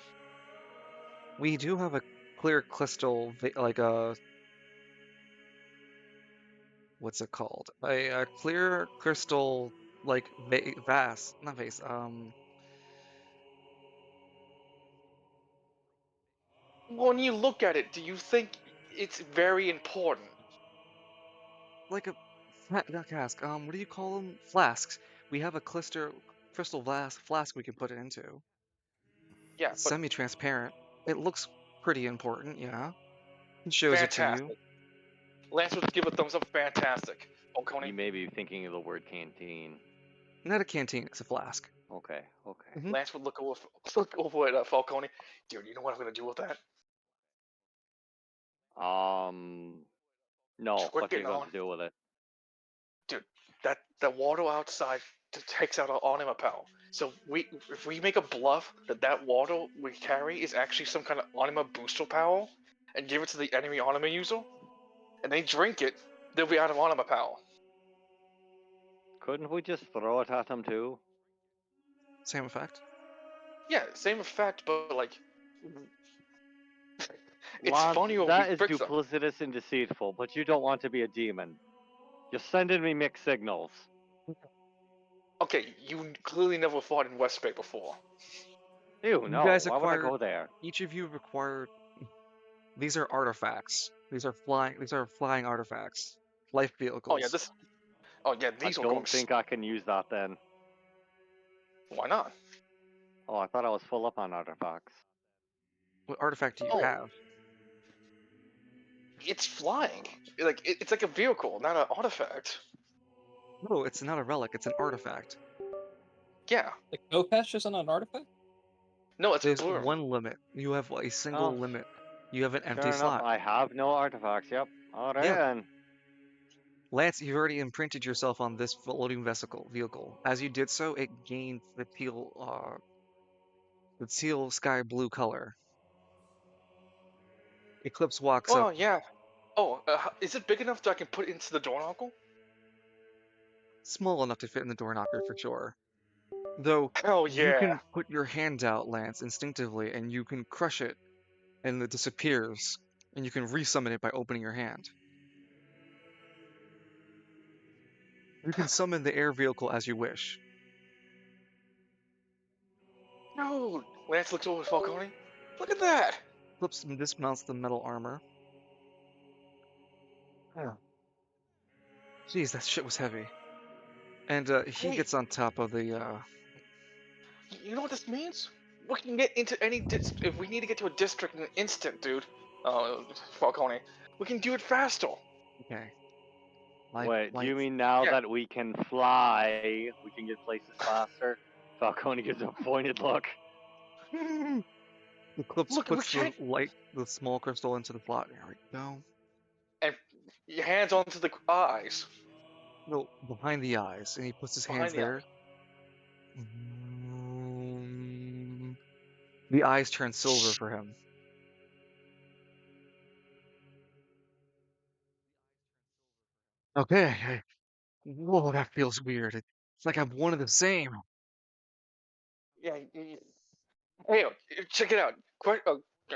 We do have a clear crystal, like a what's it called? A clear crystal, like vase, not vase. When you look at it, do you think it's very important? Like a not cask. What do you call them? Flasks. We have a crystal flask we can put it into. Yeah, It's but semi-transparent. It looks pretty important, yeah. It shows it to you. fantastic. Lance would give a thumbs up. Fantastic. Falcone, You may be thinking of the word canteen. Not a canteen, it's a flask. Okay, okay. Mhm. Lance would look over at Falcone. Dude, you know what I'm gonna do with that? No. What are you Tricking going on, to do with it? dude. That water outside takes out our anima power. So if we make a bluff that water we carry is actually some kind of anima booster power, and give it to the enemy anima user, and they drink it, they'll be out of anima power. Couldn't we just throw it at them too? Same effect. Yeah, same effect, but like, it's Lance, funnier when we that is trick them. duplicitous and deceitful, but you don't want to be a demon. You're sending me mixed signals. Okay, you clearly never fought in West Bay before. Ew, You no. guys Why would I acquired, go there? each of you required, these are artifacts. These are flying artifacts. Life Oh yeah, vehicles. this. Oh yeah, I these are going. don't think I can use that then. Why not? Oh, I thought I was full up on artifacts. What artifact do you Oh, have? it's flying. Like it's like a vehicle, not an artifact. No, it's not a relic, it's an artifact. Yeah. The Kopesh isn't an artifact? No, it's a There's bloom. one limit. You have a single Oh, limit. You have an empty sure enough, slot. I have no artifacts. Yep. Alright Yeah. then. Lance, you've already imprinted yourself on this floating vehicle. As you did so, it gained the teal sky blue color. Eclipse walks up, Oh yeah. Oh, is it big enough that I can put it into the doorknob? small enough to fit in the door knocker for sure. Though Oh you yeah. can put your hand out, Lance, instinctively, and you can crush it, and it disappears, and you can resummon it by opening your hand. You can summon the air vehicle as you wish. No. Lance looks over at Falcone. Look at that. Flips and dismounts the metal armor. Yeah. Jeez, that shit was heavy. And he Hey, gets on top of the you know what this means? We can get into any if we need to get to a district in an instant, dude. Falcone. We can do it faster. okay. Wait, do Light. you mean now Yeah. that we can fly, we can get places faster? Falcone gives a pointed look. Eclipse Look, we puts the can't. the small crystal into the plot. There we go. And your hands onto the eyes No, behind the eyes, and he puts his hands behind the eye. there. Mm, the eyes turn silver for him. Okay. Whoa, that feels weird. It's like I'm one of the same. Yeah. Hey, check it out.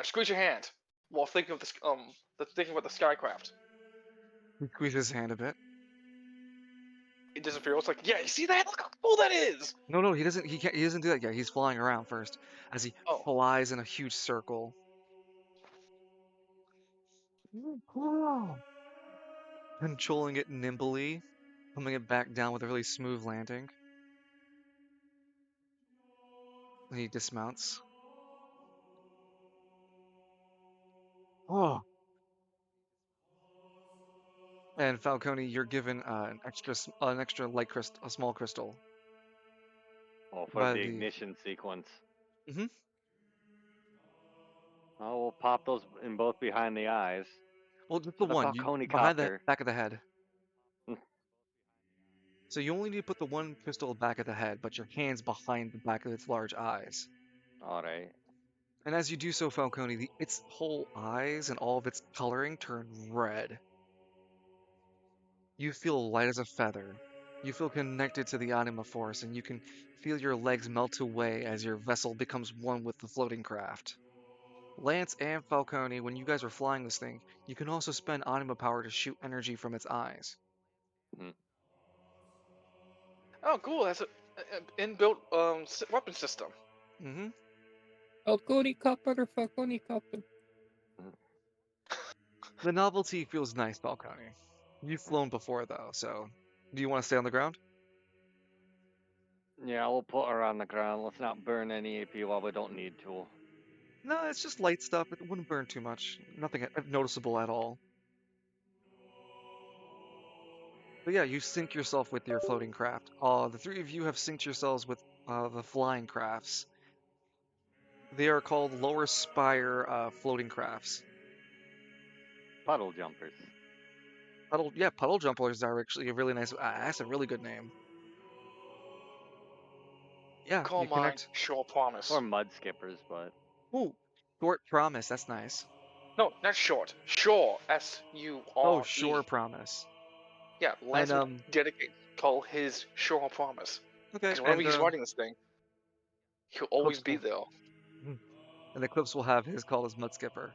Squeeze your hand while thinking of thinking about the skycraft. He squeezes his hand a bit. It disappears. It's like, yeah, you see that? Look how cool that is. No, he doesn't. He can't. He doesn't do that yet. He's flying around first as he Oh, flies in a huge circle. Controlling it nimbly, coming it back down with a really smooth landing. And he dismounts. Oh, and Falcone, you're given an extra light crystal, a small crystal Oh, for by the the. ignition sequence. Mhm. Oh, we'll pop those in both behind the eyes. Well, just the For the one. You Falcone behind the copter. back of the head. So you only need to put the one crystal back of the head, but your hand's behind the back of its large eyes. Alright. And as you do so, Falcone, its whole eyes and all of its coloring turn red. You feel light as a feather. You feel connected to the anima force, and you can feel your legs melt away as your vessel becomes one with the floating craft. Lance and Falcone, when you guys are flying this thing, you can also spend anima power to shoot energy from its eyes. oh, cool. That's a inbuilt weapon system. Mm-hmm. Falcone copter, Falcone copter. The novelty feels nice, Falcone. You've flown before, though, so do you want to stay on the ground? Yeah, we'll put her on the ground. Let's not burn any AP while we don't need to. No, it's just light stuff. It wouldn't burn too much. Nothing noticeable at all. But yeah, you sync yourself with your floating craft. The three of you have synced yourselves with the flying crafts. They are called lower spire floating crafts. Puddle jumpers. Puddle jumpers are actually a really nice. That's a really good name. Yeah, Call you mine connect. Sure Promise. Or mud skippers, but. Ooh, short promise. That's nice. No, not short. Sure. Oh, SURE. sure promise. Yeah, And Lance would call his Sure Promise. okay, Because whenever he's writing this thing, he'll always Clips be will, there. and the clips will have his called as mud skipper.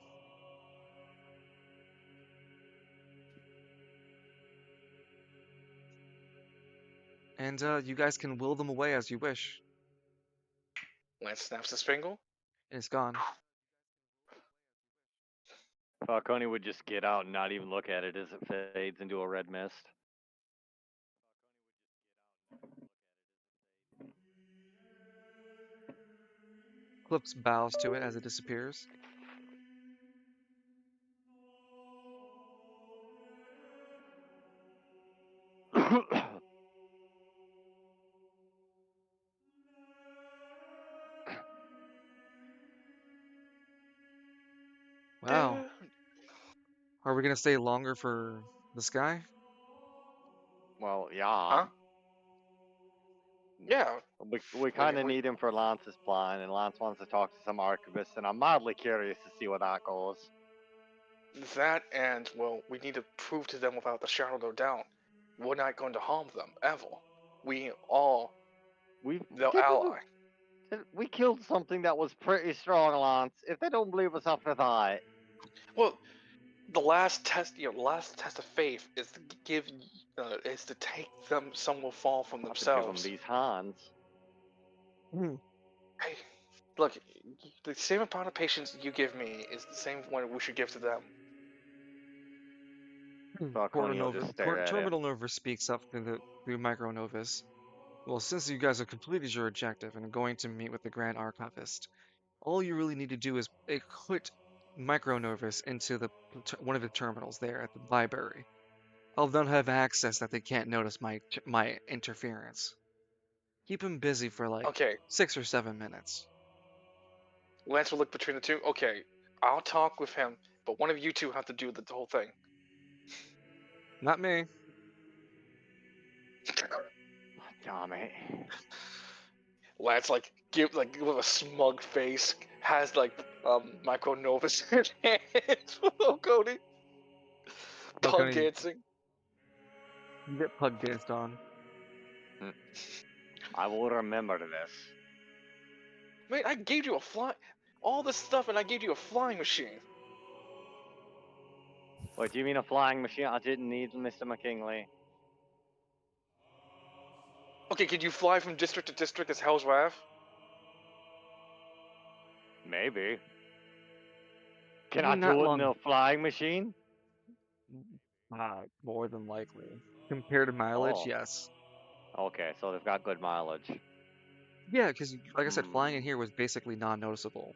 And you guys can will them away as you wish. Lance snaps his finger. And it's gone. Falcone would just get out and not even look at it as it fades into a red mist. Clips bows to it as it disappears. Wow. Are we gonna stay longer for this guy? Well, yeah. Huh? Yeah. We kind of need him for Lance's plan, and Lance wants to talk to some archivists, and I'm mildly curious to see where that goes. That and, well, we need to prove to them without a shadow of a doubt. We're not going to harm them, ever. We are their ally. We killed something that was pretty strong, Lance. If they don't believe us after that. Well, the last test, last test of faith is to is to take them somewhere far from Have to give them themselves. these hands. Hey, look, the same amount of patience you give me is the same one we should give to them. Falcone will just stare at it. Terminal Nova speaks up through Micronovus. Well, since you guys have completed your objective and are going to meet with the Grand Archivist, all you really need to do is put Micronovus into one of the terminals there at the library. I'll then have access that they can't notice my interference. Keep him busy for like Okay, 6 or 7 minutes. Lance will look between the two. Okay, I'll talk with him, but one of you two have to do the whole thing. Not me. Damn it. Lance give with a smug face has Micro Novus in his hands. Oh, Cody. Tongue Falcone, dancing. You get pug danced on. I will remember this. Man, I gave you all this stuff, and I gave you a flying machine. What do you mean a flying machine? I didn't need Mr. McKinley. Okay, could you fly from district to district as Hell's Wrath? Maybe. Can I Probably not do it in long. a flying machine? More than likely. Compared to mileage, Oh. yes. Okay, so they've got good mileage. Yeah, because like I said, flying in Hmm. here was basically non-noticeable.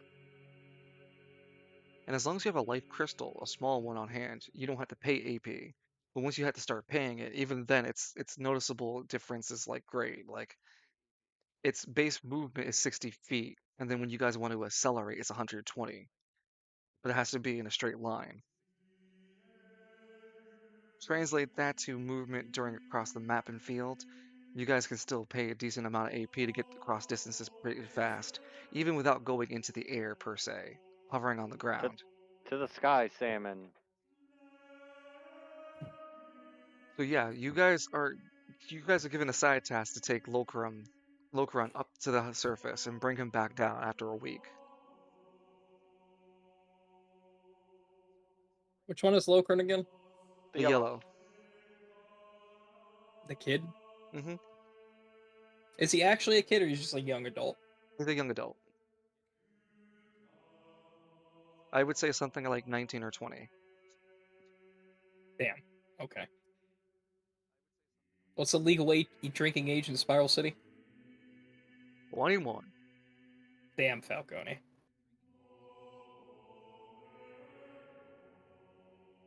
And as long as you have a life crystal, a small one on hand, you don't have to pay AP. But once you have to start paying it, even then it's noticeable difference is like great. Like its base movement is 60 feet, and then when you guys want to accelerate, it's 120. But it has to be in a straight line. Translate that to movement during across the map and field. You guys can still pay a decent amount of AP to get across distances pretty fast, even without going into the air per se, hovering on the To, ground. to the sky, salmon. So yeah, you guys are given a side task to take Lokron up to the surface and bring him back down after a week. Which one is Lokron again? The yellow. The kid? Mm-hmm. Is he actually a kid or he's just a young adult? He's a young adult. I would say something like 19 or 20. Damn. Okay. What's the legal drinking age in Spiral City? 21. Damn, Falcone.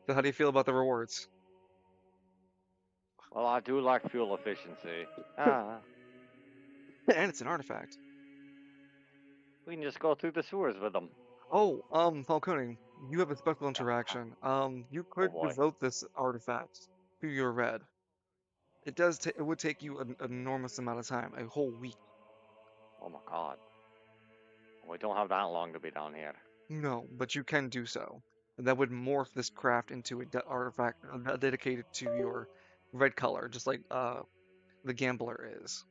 So how do you feel about the rewards? Well, I do like fuel efficiency. Ah, And it's an artifact. we can just go through the sewers with them. Oh, Falcone, you have a special interaction. You Oh could boy. devote this artifact to your red. It would take you an enormous amount of time, a whole week. Oh my god. We don't have that long to be down here. No, but you can do so. And that would morph this craft into a artifact dedicated to your red color, just like the gambler is.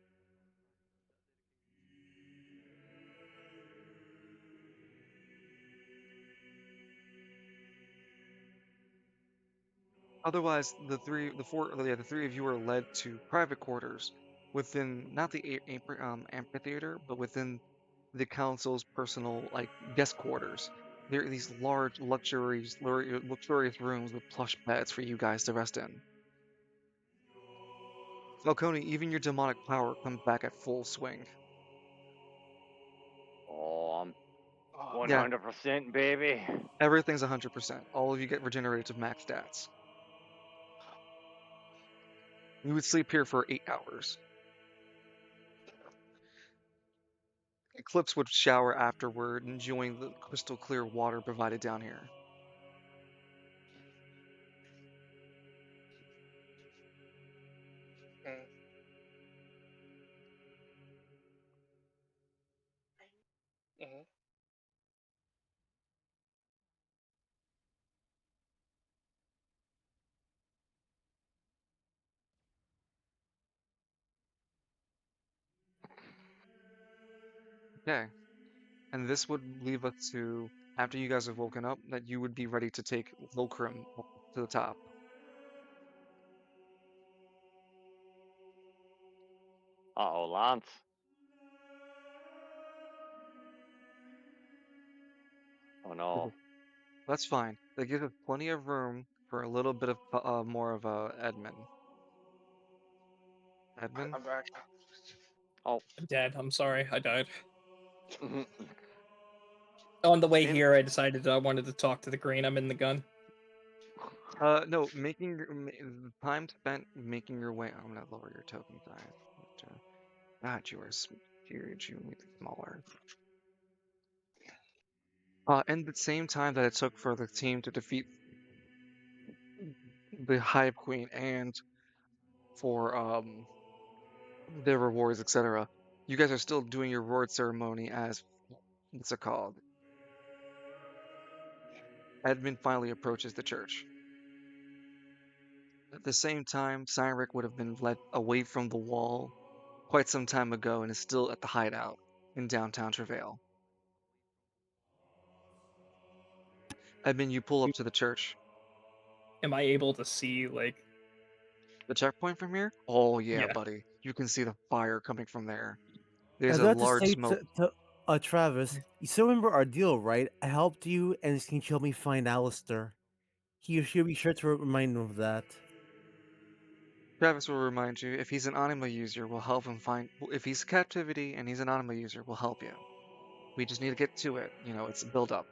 Otherwise, the three of you are led to private quarters within not the amphitheater, but within the council's personal like guest quarters. There are these large, luxurious rooms with plush beds for you guys to rest in. Falcone, even your demonic power comes back at full swing. Oh, I'm Oh man. Yeah, 100% baby. everything's 100%. All of you get regenerated to max stats. You would sleep here for 8 hours. Eclipse would shower afterward, enjoying the crystal clear water provided down here. Mm. Mhm. Okay, and this would leave us to, after you guys have woken up, that you would be ready to take Lokrim up to the top. Uh-oh, Lance. Oh no. That's fine. That gives us plenty of room for a little bit of more of Edmund. Edmund? I'm back. Oh. I'm dead. I'm sorry. I died. On the way In, here, I decided I wanted to talk to the green. I'm in the gun. no, the time spent making your way. I'm gonna lower your token size. God, you are huge. You need smaller. And the same time that it took for the team to defeat the Hive Queen and for their rewards, etc. You guys are still doing your reward ceremony as what's it called? Edmund finally approaches the church. At the same time, Cynric would have been led away from the wall quite some time ago and is still at the hideout in downtown Travail. Edmund, you pull up to the church. Am I able to see, like, The checkpoint from here? Oh yeah, yeah. buddy. You can see the fire coming from there. There's I'd a like to large say smoke. Travis, you still remember our deal, right? I helped you, and can you help me find Alistair? He or she'll be sure to remind him of that. Travis will remind you, if he's an anima user, we'll help him find. If he's captivity and he's an anima user, we'll help you. We just need to get to it. You know, it's a build up.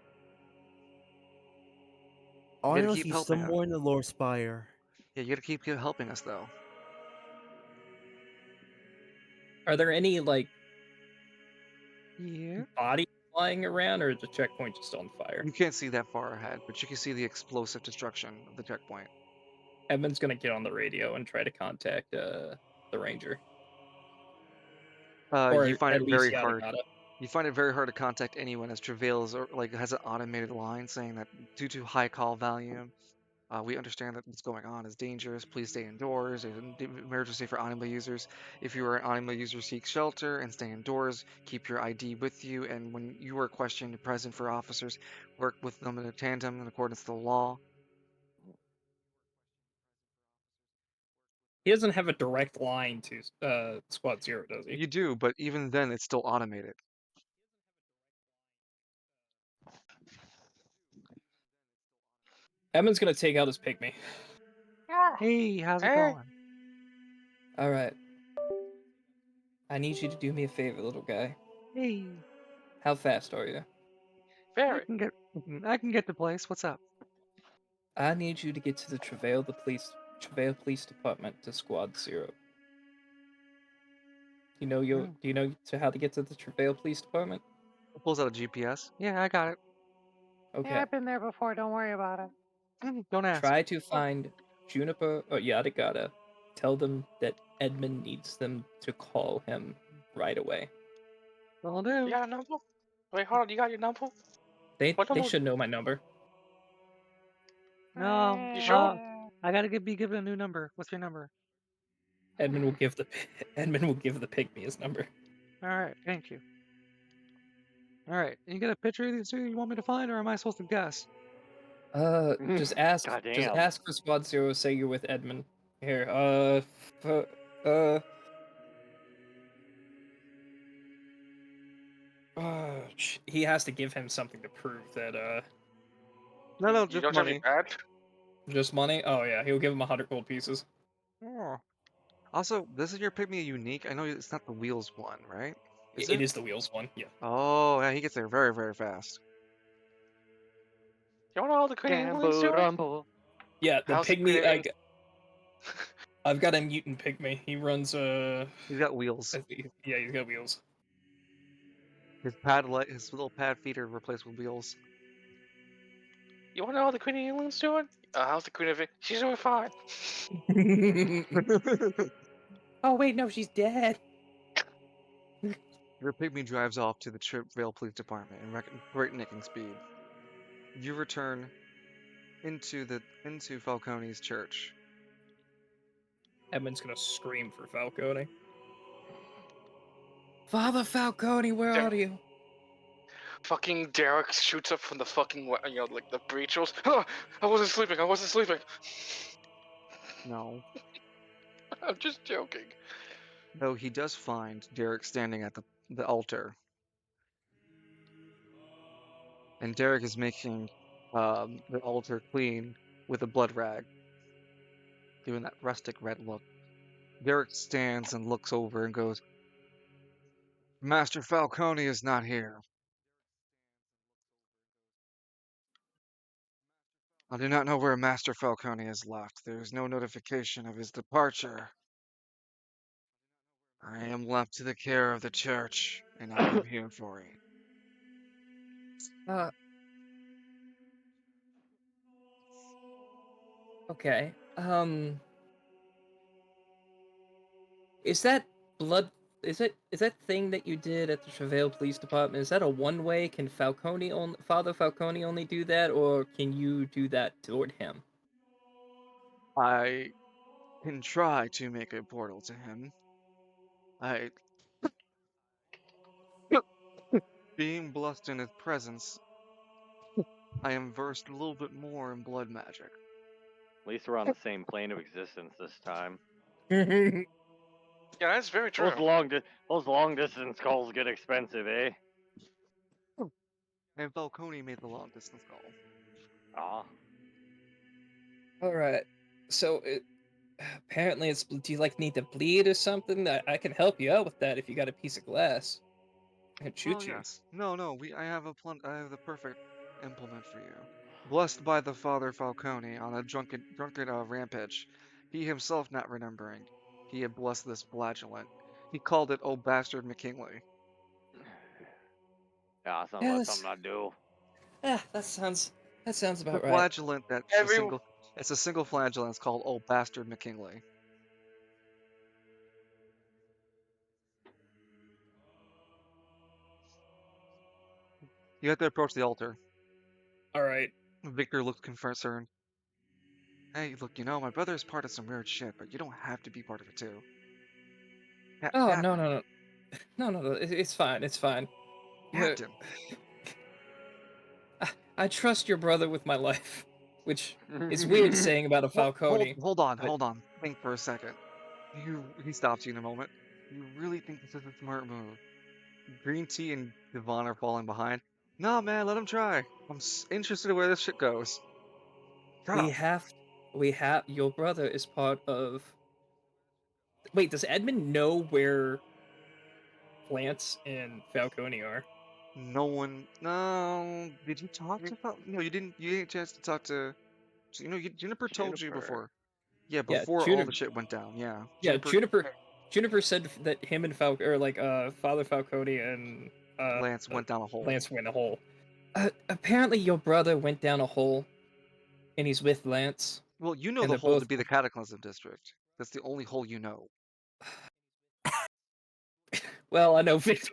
You gotta Honestly, keep he's helping us. somewhere in the lower spire. Yeah, you gotta keep helping us though. Are there any, like, Yeah. bodies flying around, or is the checkpoint just on fire? You can't see that far ahead, but you can see the explosive destruction of the checkpoint. Evan's gonna get on the radio and try to contact the ranger, You or find at it least very yada hard. yada. You find it very hard to contact anyone as Travails or like has an automated line saying that due to high call volume, we understand that what's going on is dangerous. Please stay indoors. There's an emergency for Anima users. If you are an Anima user, seek shelter and stay indoors. Keep your ID with you. And when you are questioned, present for officers, work with them in a tandem in accordance to the law. He doesn't have a direct line to Squad Zero, does he? You do, but even then, it's still automated. Evan's gonna take out his pygmy. Hey, how's it Hey. going? All right. I need you to do me a favor, little guy. Hey, How fast are you? Very. I can get the place. What's up? I need you to get to the Travail Police Department to Squad Zero. Do you know how to get to the Travail Police Department? Pulls out a GPS. Yeah, I got it. Okay. Yeah, I've been there before. Don't worry about it. Don't ask. Try to find Juniper or yada yada. Tell them that Edmund needs them to call him right away. Will do. You got a number? Wait, hold on. You got your number? They What number? should know my number. No, You sure? I gotta be given a new number. What's your number? Edmund will give the pygmy his number. All right, thank you. All right, you got a picture of these two you want me to find, or am I supposed to guess? Just ask. Just Goddamn. ask for Squad Zero. Say you're with Edmund. Here. He has to give him something to prove that. No, You just don't have any money. badge? Just money. Oh yeah, he'll give him 100 gold pieces. Oh. Also, this is your pygmy unique. I know it's not the wheels one, right? It is the wheels one. Yeah. Oh, yeah, he gets there very, very fast. You want all the Queen England's Gamble doing? rumble. Yeah, the How's the pygmy. Queen Eng- I've got a mutant pygmy. He runs He's got wheels. Yeah, he's got wheels. His little pad feet are replaced with wheels. You want to know how the Queen of England's doing? How's the Queen of England? She's doing fine. Oh wait, no, she's dead. Your pygmy drives off to the Tripvale Police Department in breaknecking speed. You return into Falcone's church. Edmund's gonna scream for Falcone. Father Falcone, where Damn. are you? Fucking Derek shoots up from the fucking, like the breach rolls. Oh, I wasn't sleeping. No. I'm just joking. Though he does find Derek standing at the altar. And Derek is making the altar clean with a blood rag, doing that rustic red look. Derek stands and looks over and goes, Master Falcone is not here. I do not know where Master Falcone has left. There is no notification of his departure. I am left to the care of the church, and I am here for it. Okay. Is that blood? Is that thing that you did at the Travail Police Department? Is that a one-way? Can Father Falcone only do that, or can you do that toward him? can try to make a portal to him. I, being blessed in his presence, I am versed a little bit more in blood magic. At least we're on the same plane of existence this time. Yeah, that's very true. Those long distance calls get expensive, eh? And Falcone made the long distance call. Ah. All right. So apparently it's. Do you like need to bleed or something? I can help you out with that if you got a piece of glass. I can shoot Oh you. yes. No. I have I have the perfect implement for you. Blessed by the Father Falcone on a drunken rampage, he himself not remembering, he had blessed this flagellant. He called it "Oh bastard McKinley." Yeah, sounds like Yes. something I do. That sounds The about right. flagellant Every it's a single flagellant. It's called "Oh bastard McKinley." You have to approach the altar. All right. Victor looked concerned. Hey, look, my brother is part of some weird shit, but you don't have to be part of it too. Oh Captain, no. It's fine. It's fine. You're, Captain. I trust your brother with my life, which is weird saying about a Falcone. Hold on, but hold on. Think for a second. He stops you in a moment. You really think this is a smart move? Green Tea and Devon are falling behind. Nah, man, let him try. I'm interested in where this shit goes. Shut we up. have, we have. Your brother is part of. Wait, does Edmund know where Lance and Falcone are? No one. No. Did you talk to No, you didn't. You didn't get a chance to talk to. Juniper told you Juniper. before. Yeah, Yeah, before all the Juniper. shit went down. Yeah, Yeah, Juniper. Juniper said that him and Father Falcone and Lance went down a hole. Lance went a hole. Apparently, your brother went down a hole, and he's with Lance, Well, you know and the they're hole to both. be the Cataclysm District. That's the only hole you know. Well, I know Victor.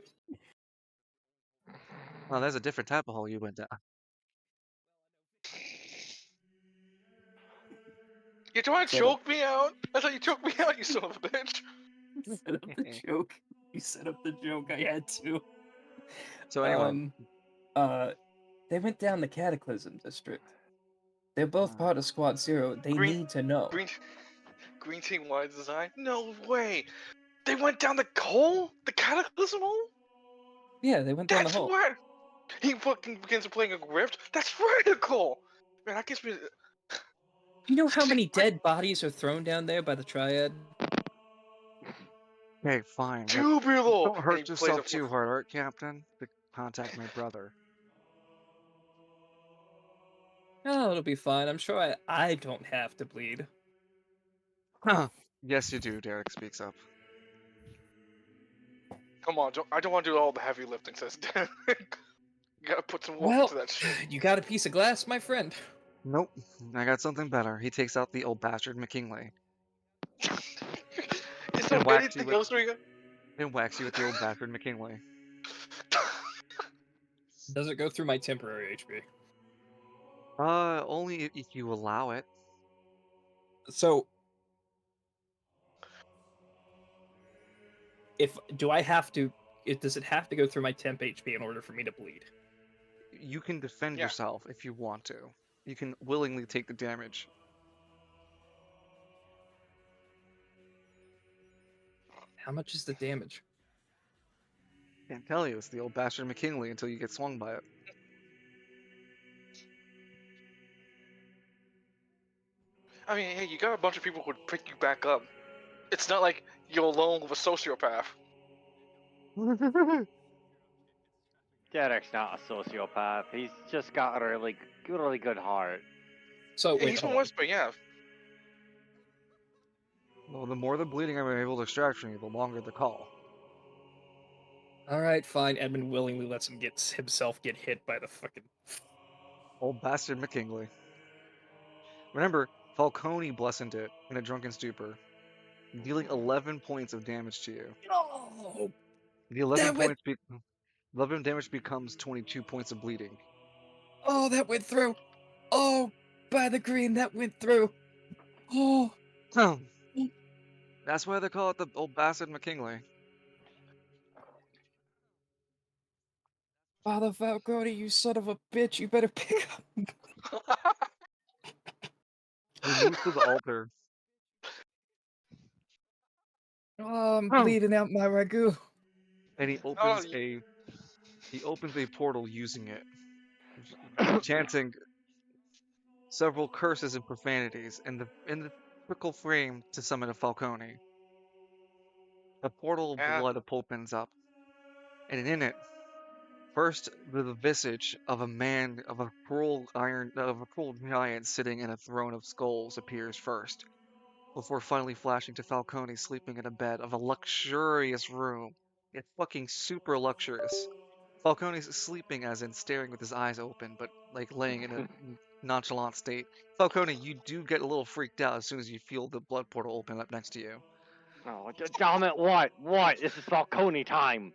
Oh, there's a different type of hole you went down. You trying to Set up. choke me out? I thought you choked me out, you son of a bitch. Set up the joke. You set up the joke. I had to. So anyway, They went down the Cataclysm District. They're both part of Squad Zero. They Green- need to know. Green team wide design? No way! They went down the hole? The cataclysm hole? Yeah, they went down That's the hole. where he fucking begins playing a rift? That's radical! Man, that gives me. You know how many dead bodies are thrown down there by the Triad? hey, fine. Tubular! Don't And hurt he plays yourself a too hard, alright, Captain? To contact my brother. Oh, it'll be fine. I'm sure I don't have to bleed. Yes, you do. Derek speaks up. Come on, I don't want to do all the heavy lifting, says Dan. You gotta put some work Well, into that shit. you got a piece of glass, my friend. Nope. I got something better. He takes out the old bastard McKinley Is there and whacks you anything with else we got? the old bastard McKinley. Does it go through my temporary HP? Only if you allow it. So, do I have to? Does it have to go through my temp HP in order for me to bleed? You can defend Yeah. yourself if you want to. You can willingly take the damage. How much is the damage? Can't tell you. It's the old bastard McKinley until you get swung by it. I mean, hey, you got a bunch of people who would pick you back up. It's not like you're alone with a sociopath. Derek's not a sociopath. He's just got a really good heart. So Yeah, wait, he's hold from on. Westbury, yeah. Well, the more the bleeding I'm able to extract from you, the longer the call. All right, fine. Edmund willingly lets himself get hit by the fucking. Old bastard McKinley. Remember, Falcone blessed it in a drunken stupor, dealing 11 points of damage to you. No, The 11 that went. points 11 damage becomes 22 points of bleeding. Oh, that went through. Oh, by the green, that went through. Oh, Oh, That's why they call it the old bastard McKinley. Father Falcone, you son of a bitch! You better pick up. He moves to the altar. Oh, I'm Oh. bleeding out my ragu. And he opens a portal using it, chanting several curses and profanities in the fickle frame to summon a Falcone. A portal of Yeah. blood opens up, and in it, first the visage of a man of a cruel giant sitting in a throne of skulls appears first, before finally flashing to Falcone sleeping in a bed of a luxurious room. It's fucking super luxurious. Falcone's sleeping as in staring with his eyes open, but like laying in a nonchalant state. Falcone, you do get a little freaked out as soon as you feel the blood portal open up next to you. Oh, damn it! What? This is Falcone time.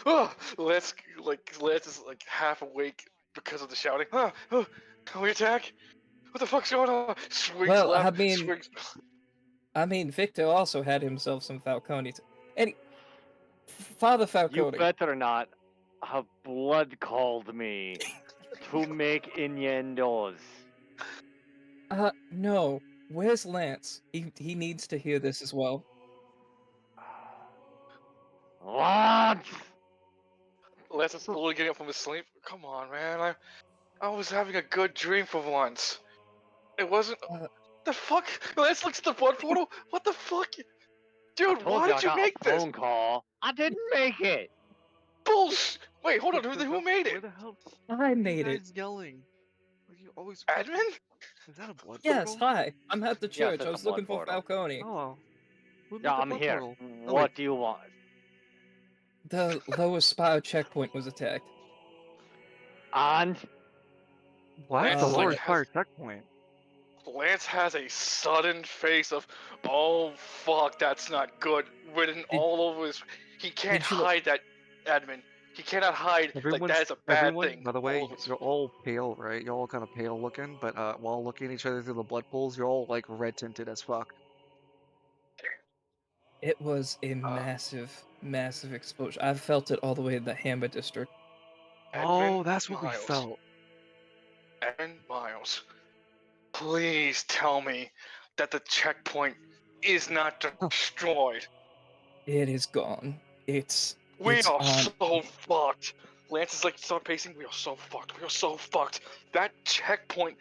Lance is like half awake because of the shouting. Can we attack? What the fuck's going on? Swings Well, left, swings. I mean, Victor also had himself some Falcones. Father You Falcone. better not have blood called me to make innuendos. No. Where's Lance? He needs to hear this as well. What? Lance is slowly getting up from his sleep. Come on, man. I was having a good dream for once. It wasn't. The fuck? Lance looks at the blood portal. What the fuck? I Dude, told why you did I you got make a this? phone call. I didn't make it. Bullshit! Wait, hold on. Who made Where it? the hell I are you made it. guys yelling? Are you always Admin? Is that a blood Yes, portal? hi. I'm at the Yes, church. it's I a was blood looking for portal. Falcone. Oh. Who made Yeah, the I'm blood here. portal? Oh, wait. What do you want? The lower Spire checkpoint was attacked. And What? Lance The is lower like Spire checkpoint. Lance has a sudden face of, oh fuck, that's not good, written all over his. He can't did you look- hide that, admin. He cannot hide like that is a bad thing. By the all way, over his- you're all pale, right? You're all kind of pale looking, but while looking at each other through the blood pools, you're all like red tinted as fuck. It was a massive, massive explosion. I felt it all the way in the Hammer District. Oh, Edmund that's what we Miles. felt. Edmund Miles, please tell me that the checkpoint is not destroyed. It is gone. We It's are on. so fucked. Lance is like start pacing. We are so fucked. We are so fucked. That checkpoint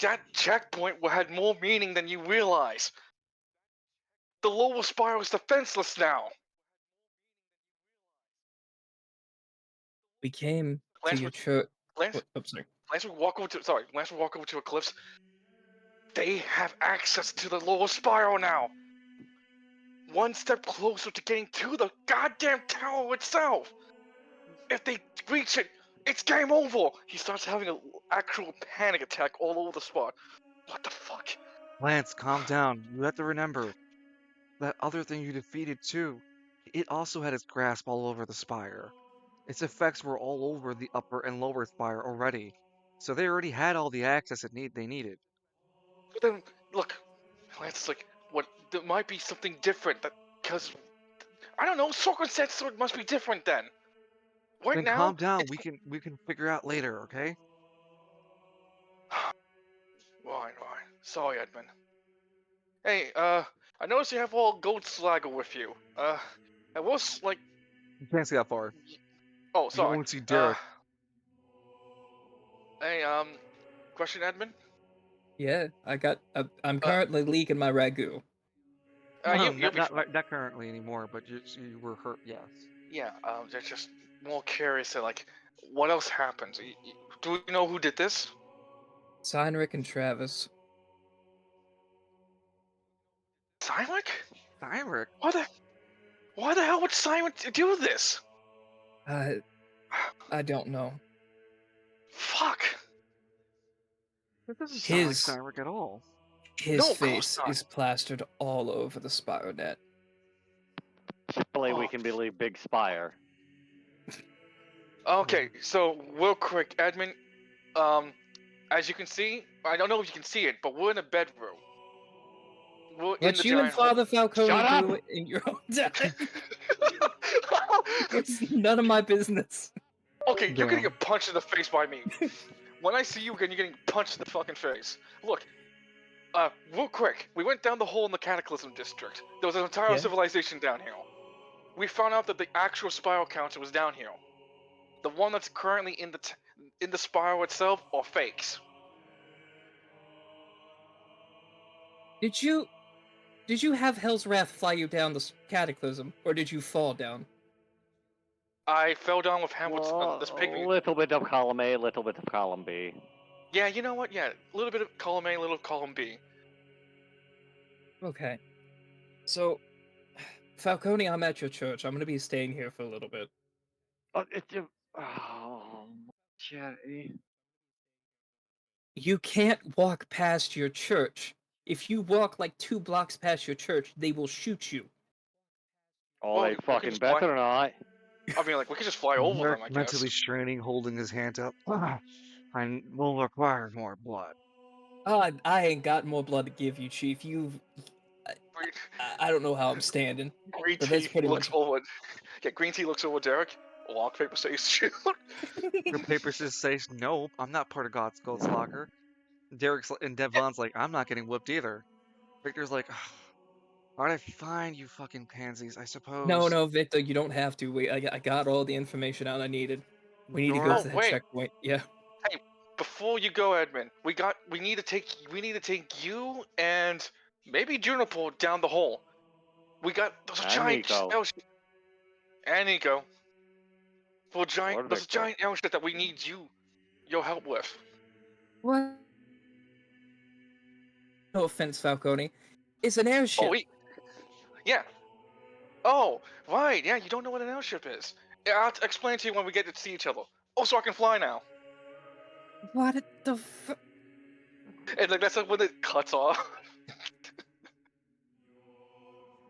had more meaning than you realize. The lower spiral is defenseless now. We came to Lance your would, church. Lance, I'm sorry. Lance would walk over to Eclipse. They have access to the lower spiral now. One step closer to getting to the goddamn tower itself. If they reach it, it's game over. He starts having an actual panic attack all over the spot. What the fuck? Lance, calm down. You have to remember that other thing you defeated too. It also had its grasp all over the spire. Its effects were all over the upper and lower spire already, so they already had all the access they needed. But then, look, Lance is like, what? There might be something different. Because I don't know. Circumstances must be different then. Right Then now, calm down. it's... We can figure out later, okay? Right. Sorry, Edmund. Hey, I noticed you have all gold slagger with you. I was like, You can't see that far. oh, You can sorry. only see Derek. Hey, question, Edmund. Yeah, I'm currently leaking my ragu. You'll be fine. Not currently anymore, but you were hurt. Yes. Yeah. They're just more curious. Like, what else happens? Do you know who did this? Heinrich and Travis. Silent? Heinrich. Why the hell would Silent do this? I don't know. Fuck. This doesn't sound like His Heinrich at all. his No, of course face not. is plastered all over the Spire net. hopefully Oh. we can believe Big Spire. Okay, so real quick, admin. As you can see, I don't know if you can see it, but we're in a bedroom. We're in Let the you and giant hole. Father Falcone Shut up! do it in your own time. It's none of my business. Okay, you're gonna Damn. get punched in the face by me. When I see you again, you're getting punched in the fucking face. Look, real quick, we went down the hole in the Cataclysm District. There was an entire Yeah. civilization down here. We found out that the actual Spiral Council was down here. The one that's currently in the spiral itself are fakes. Did you have Hell's Wrath fly you down the Cataclysm, or did you fall down? I fell down with Hamlet's this A pygmy. little bit of column A, little bit of column B. Yeah, you know what? Yeah, a little bit of column A, a little column B. Okay. So, Falcone, I'm at your church. I'm gonna be staying here for a little bit. It's just, oh, Jetty. You can't walk past your church. If you walk like 2 blocks past your church, they will shoot you. Oh, Well, they we can fucking just fly. better not. I mean, like, we could just fly over them, I guess. Mentally straining, holding his hand up. I will require more blood. I ain't got more blood to give you, Chief. I don't know how I'm standing. Green But that's tea pretty looks much. over. Yeah, green tea looks over Derek. Rock, paper, scissors, shoot. Your paper says no. I'm not part of God's Goldslager. Derek's and Devon's like, I'm not getting whooped either. Victor's like, alright, fine, you fucking pansies, I suppose. No, Victor, you don't have to. I got all the information out I needed. We need to go Oh, to that wait. checkpoint. Yeah. Hey, before you go, Edmund, we need to take you and maybe Juniper down the hole. There's a And giant Nico. airship. And Nico. Or There's a Victor. giant airship that we need your help with. What? No offense, Falcone. It's an airship. Oh, yeah. Oh, right. Yeah, you don't know what an airship is. Yeah, I'll explain to you when we get to see each other. Oh, so I can fly now. What the f? And like that's like when it cuts off.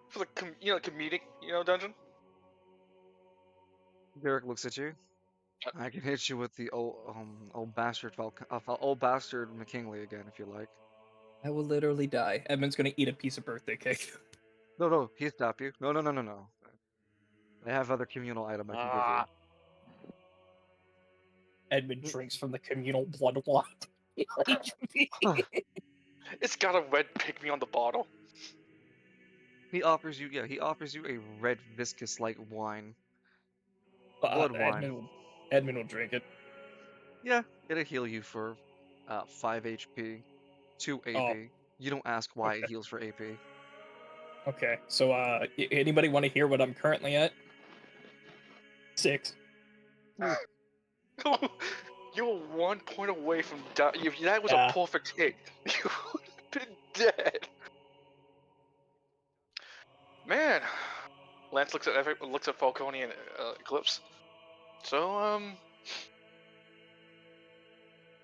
For the comedic dungeon. Derek looks at you. I can hit you with the old bastard old bastard McKinley again if you like. I will literally die. Edmund's gonna eat a piece of birthday cake. No, he stop you. No. I have other communal item I can give you. Edmund drinks from the communal blood wine. It's got a red pygmy on the bottle. He offers you a red viscous light wine. Blood wine. Edmund will drink it. Yeah, it'll heal you for 5 HP, 2 AP. Oh. You don't ask why it Okay. heals for AP. Okay, so anybody want to hear what I'm currently at? 6. You were 1 point away from dying. If that was Yeah. a perfect hit, you would have been dead. Man, Lance looks at Falcone and Eclipse. So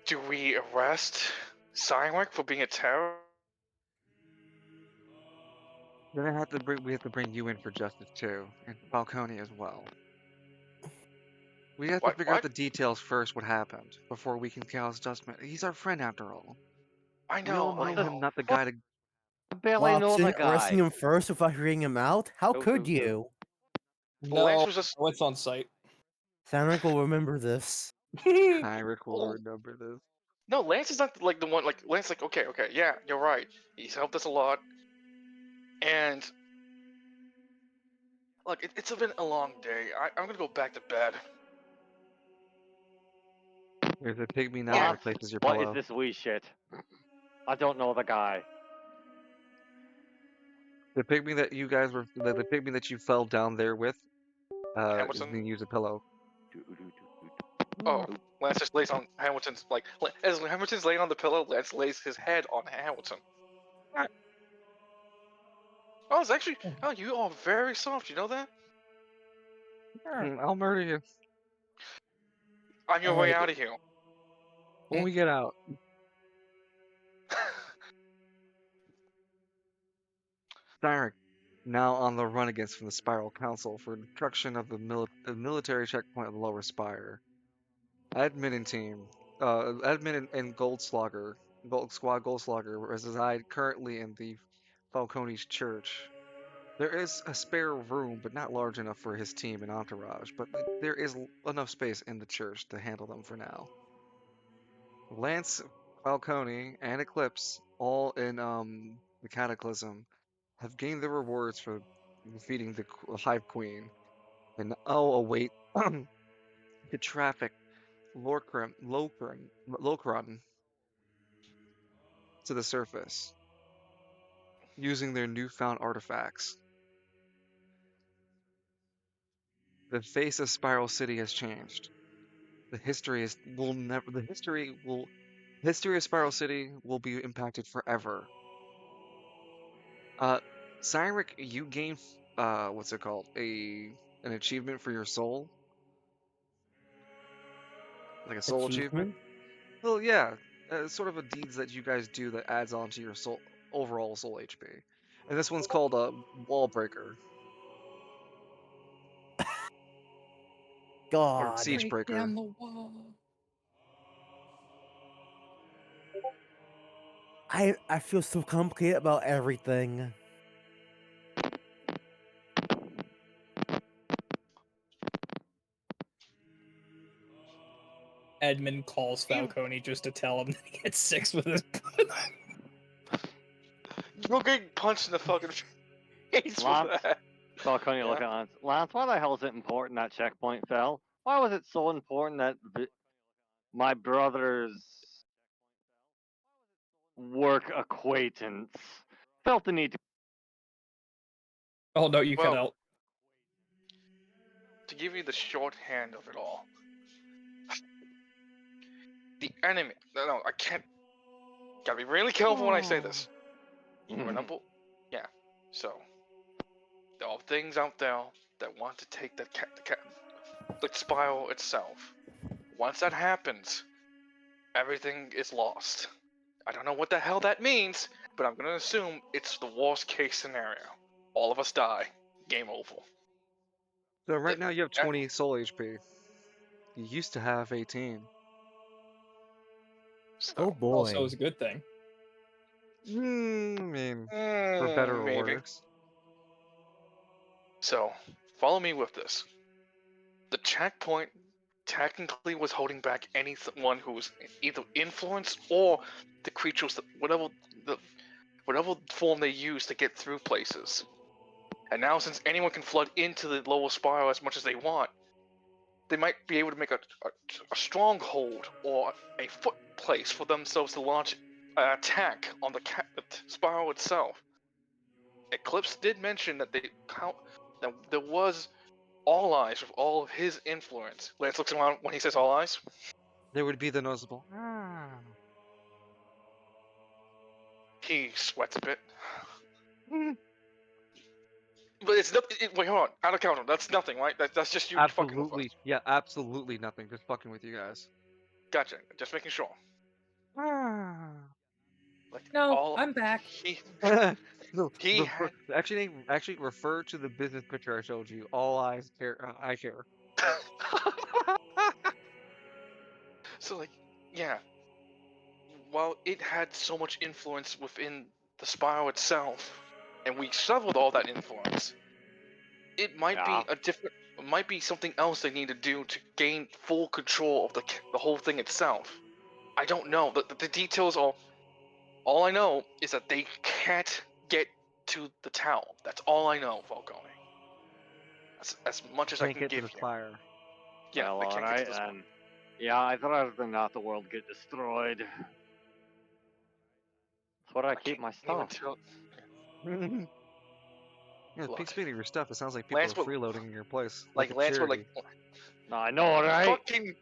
do we arrest Cyanric for being a terror? We have to bring you in for justice too, and Falcone as well. We have to figure out the details first. What happened before we can cause judgment? He's our friend after all. I We all know. know him, not the guy to. I barely know the Watson, arresting guy. him first without hearing him out? How Go, could go, go. you? Lance was just. What's on site? Sandrick will remember this. Heinrich will Oh. remember this. No, Lance is not like the one. Like Lance, like okay, yeah, you're right. He's helped us a lot, and look, it's been a long day. I'm gonna go back to bed. There's a pygmy now Yeah. that replaces your What pillow. is this wee shit? I don't know the guy. The pygmy that you guys were, the pygmy that you fell down there with, is Hamilton? being used as a pillow. Oh, Lance just lays on Hamilton's as Hamilton's laying on the pillow. Lance lays his head on Hamilton. Oh, it's actually. Oh, you are very soft. You know that? I'll murder you On your way out of here. when we get out. Cyrix, now on the run against from the Spiral Council for destruction of the military checkpoint of the Lower Spire. Admin and team, Admin and Gold Squad Goldslogger reside currently in the Falcone's church. There is a spare room, but not large enough for his team and entourage. But there is enough space in the church to handle them for now. Lance, Falcone, and Eclipse, all in the Cataclysm, have gained the rewards for defeating the Hive Queen, and now await to traffic Locron to the surface using their newfound artifacts. The face of Spiral City has changed. The history is will never. History of Spiral City will be impacted forever. Uh, Cyrix, you gain what's it called? An achievement for your soul, like a soul achievement. Achievement? Well, yeah, sort of a deeds that you guys do that adds on to your soul overall soul HP. And this one's called a Wall Breaker or God. Siege Break Breaker. down the wall. I feel so complicated about everything. Edmund calls You- Falcone just to tell him that he gets 6 with his. You're getting punched in the fucking face for Lance, that. Falcone Yeah. look at Lance. Lance, why the hell is it important that checkpoint fell? Why was it so important that my brother's work acquaintance felt the need to? Oh no, you cut Well, out. to give you the shorthand of it all, the enemy. No, I can't. Gotta be really careful when I say this. Remember? Yeah. So there are things out there that want to take the spiral itself. Once that happens, everything is lost. I don't know what the hell that means, but I'm gonna assume it's the worst case scenario. All of us die. Game over. So right Th- now you have that- 20 soul HP. You used to have 18. So, Oh Also, boy. is a good thing. I mean, for better or maybe. worse. So, follow me with this. The checkpoint technically was holding back anyone who was either influenced or the creatures, the whatever form they use to get through places. And now, since anyone can flood into the lower spiral as much as they want, they might be able to make a stronghold or a foot place for themselves to launch an attack on the spiral itself. Eclipse did mention that that there was all eyes with all of his influence. Lance looks around when he says all eyes. There would be the noticeable. Ah. He sweats a bit. But it's not. Wait, hold on. Out of counter. That's nothing, right? That's just you fucking with us. Absolutely, yeah, absolutely nothing. Just fucking with you guys. Gotcha. Just making sure. Ah. Like No, all I'm back. he No, he had. actually refer to the business picture I showed you. All eyes care. I care. So like, yeah. While it had so much influence within the spiral itself, and we shoveled all that influence, it might Yeah. be might be something else they need to do to gain full control of the whole thing itself. I don't know. The details are. All I know is that they can't get to the town. That's all I know, Falcone. That's as much as I Can't can get to give the you. spire. Yeah, Well, they can't get to alright, this one. and yeah, I'd rather not the world get destroyed. That's what I I keep can't my even stuff. tell. Yeah, Look, speaking of your stuff, it sounds like people Lance are would freeloading in your place, like a Lance would charity. I know, right? fucking.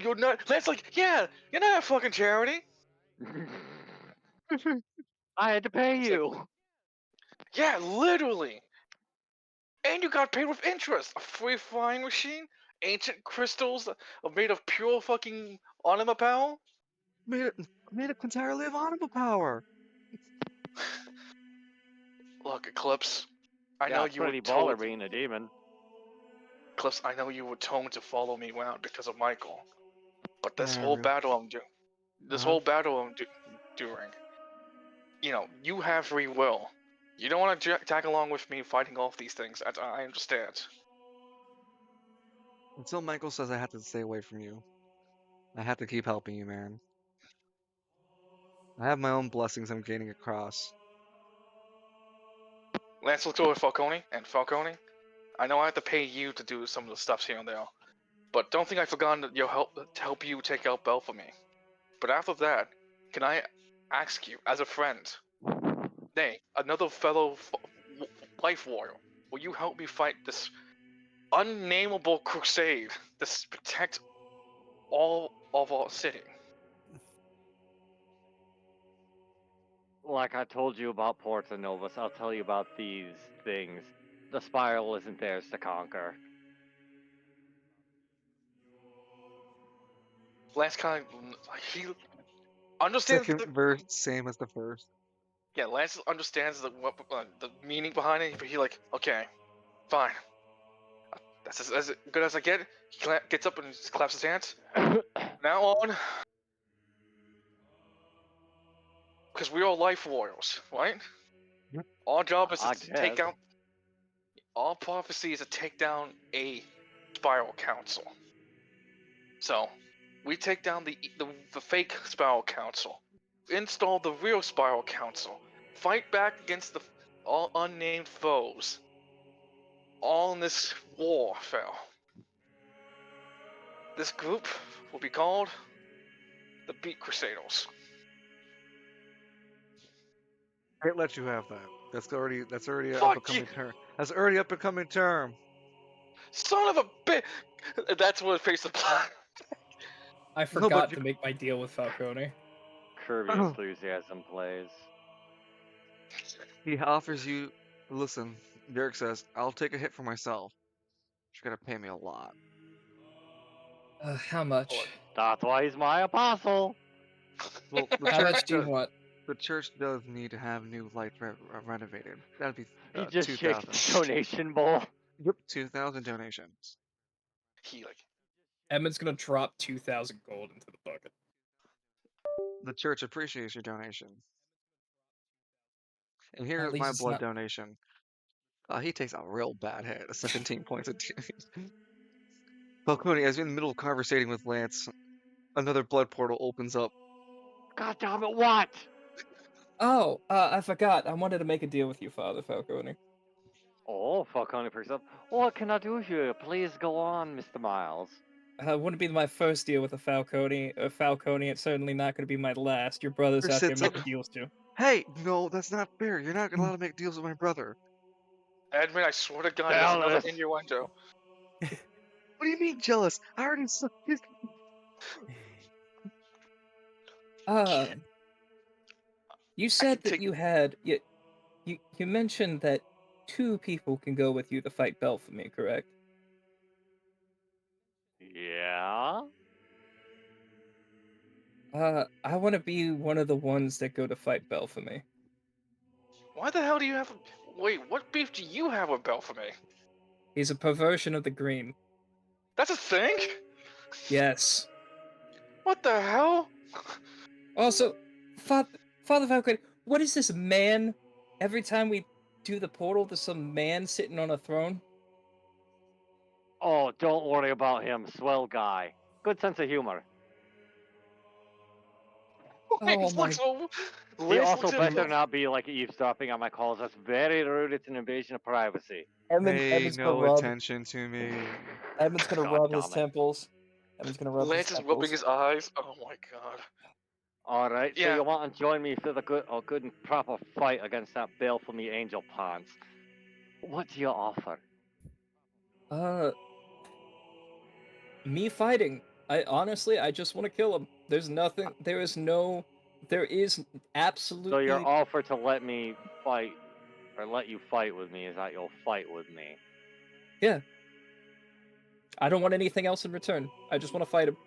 You're not. Lance like, yeah, you're not a fucking charity. I had to pay It's like, you. yeah, literally. And you got paid with interest. A free flying machine, ancient crystals made of pure fucking anima power. Made it entirely of animal power. Look, Eclipse. I Yeah, know it's you were pretty baller told. being a demon. Eclipse, I know you were told to follow me around because of Michael. But this Yeah, whole real. battle I'm doing, this Uh-huh. whole battle I'm doing, you have free will. You don't want to tag along with me fighting off these things. I understand. Until Michael says I have to stay away from you, I have to keep helping you, man. I have my own blessings I'm gaining across. Lance looks over at Falcone, and Falcone, I know I have to pay you to do some of the stuff here and there, but don't think I've forgotten your help to help you take out Bell for me. But after that, can I ask you, as a friend, nay, another fellow life warrior, will you help me fight this unnameable crusade to protect all of our city? Like I told you about Porta Novus, I'll tell you about these things. The spiral isn't theirs to conquer. Lance kind of he understands Second verse, same as the first. yeah, Lance understands the meaning behind it, but he like, okay, fine. That's as good as I get. He gets up and just claps his hands. Now on, because we are life warriors, right? Yep. Our job is I to take guess. out. Our prophecy is to take down a spiral council. So, we take down the fake spiral council, install the real spiral council, fight back against the all unnamed foes. All in this warfare. This group will be called the Beat Crusaders. Can't let you have that. That's already an up Fuck and you, coming term. That's already up and coming term. son of a bitch! That's what face the plot. I No, forgot but you, to make my deal with Falcone. Kirby enthusiasm plays. he offers you. Listen, Derek says, "I'll take a hit for myself. You're gonna pay me a lot." How much? That's why he's my apostle. Well, How much do you want? the church does need to have new lights renovated. That'd be He just shakes 2,000. the donation bowl. Yep, 2,000 donations. He like Edmund's gonna drop 2,000 gold into the bucket. The church appreciates your donation. And At here's least my it's blood not. donation. He takes a real bad hit. 17 points of damage. Falcone, as you're in the middle of conversating with Lance, another blood portal opens up. God damn it, what? Oh, I forgot. I wanted to make a deal with you, Father Falcone. Oh, Falcone perks up. What can I do here? Please go on, Mr. Miles. Wouldn't be my first deal with a Falcone. It's certainly not going to be my last. Your brother's out there Sits up. making deals too. Hey, no, that's not fair. You're not allowed to make deals with my brother. Edmund, I swear to God, there's another Dallas. innuendo. What do you mean jealous? I already saw his. You I said can that take. you had you mentioned that 2 people can go with you to fight Bell for me, correct? Yeah? I want to be one of the ones that go to fight Bell for me. Why the hell do you have? Wait, what beef do you have with Belphame? He's a perversion of the green. That's a thing? Yes. What the hell? Also, Father Falcon, what is this man? Every time we do the portal, there's some man sitting on a throne. Oh, don't worry about him. Swell guy. Good sense of humor. Oh Lance my! looks over. He Lance also looks at better him. not be like eavesdropping on my calls. That's very rude. It's an invasion of privacy. Pay Edmund's gonna no rub. attention to me. Edmund's gonna God rub damn his it. temples. Edmund's gonna rub his Lance is temples. rubbing his eyes. Oh my god. All right, so Yeah. you want to join me for the good and proper fight against that Bale for me angel pawns? What do you offer? Me fighting. I honestly, I just want to kill him. There's nothing. There is So absolutely. your offer to let me fight, or let you fight with me, is that you'll fight with me? Yeah. I don't want anything else in return. I just want to fight him.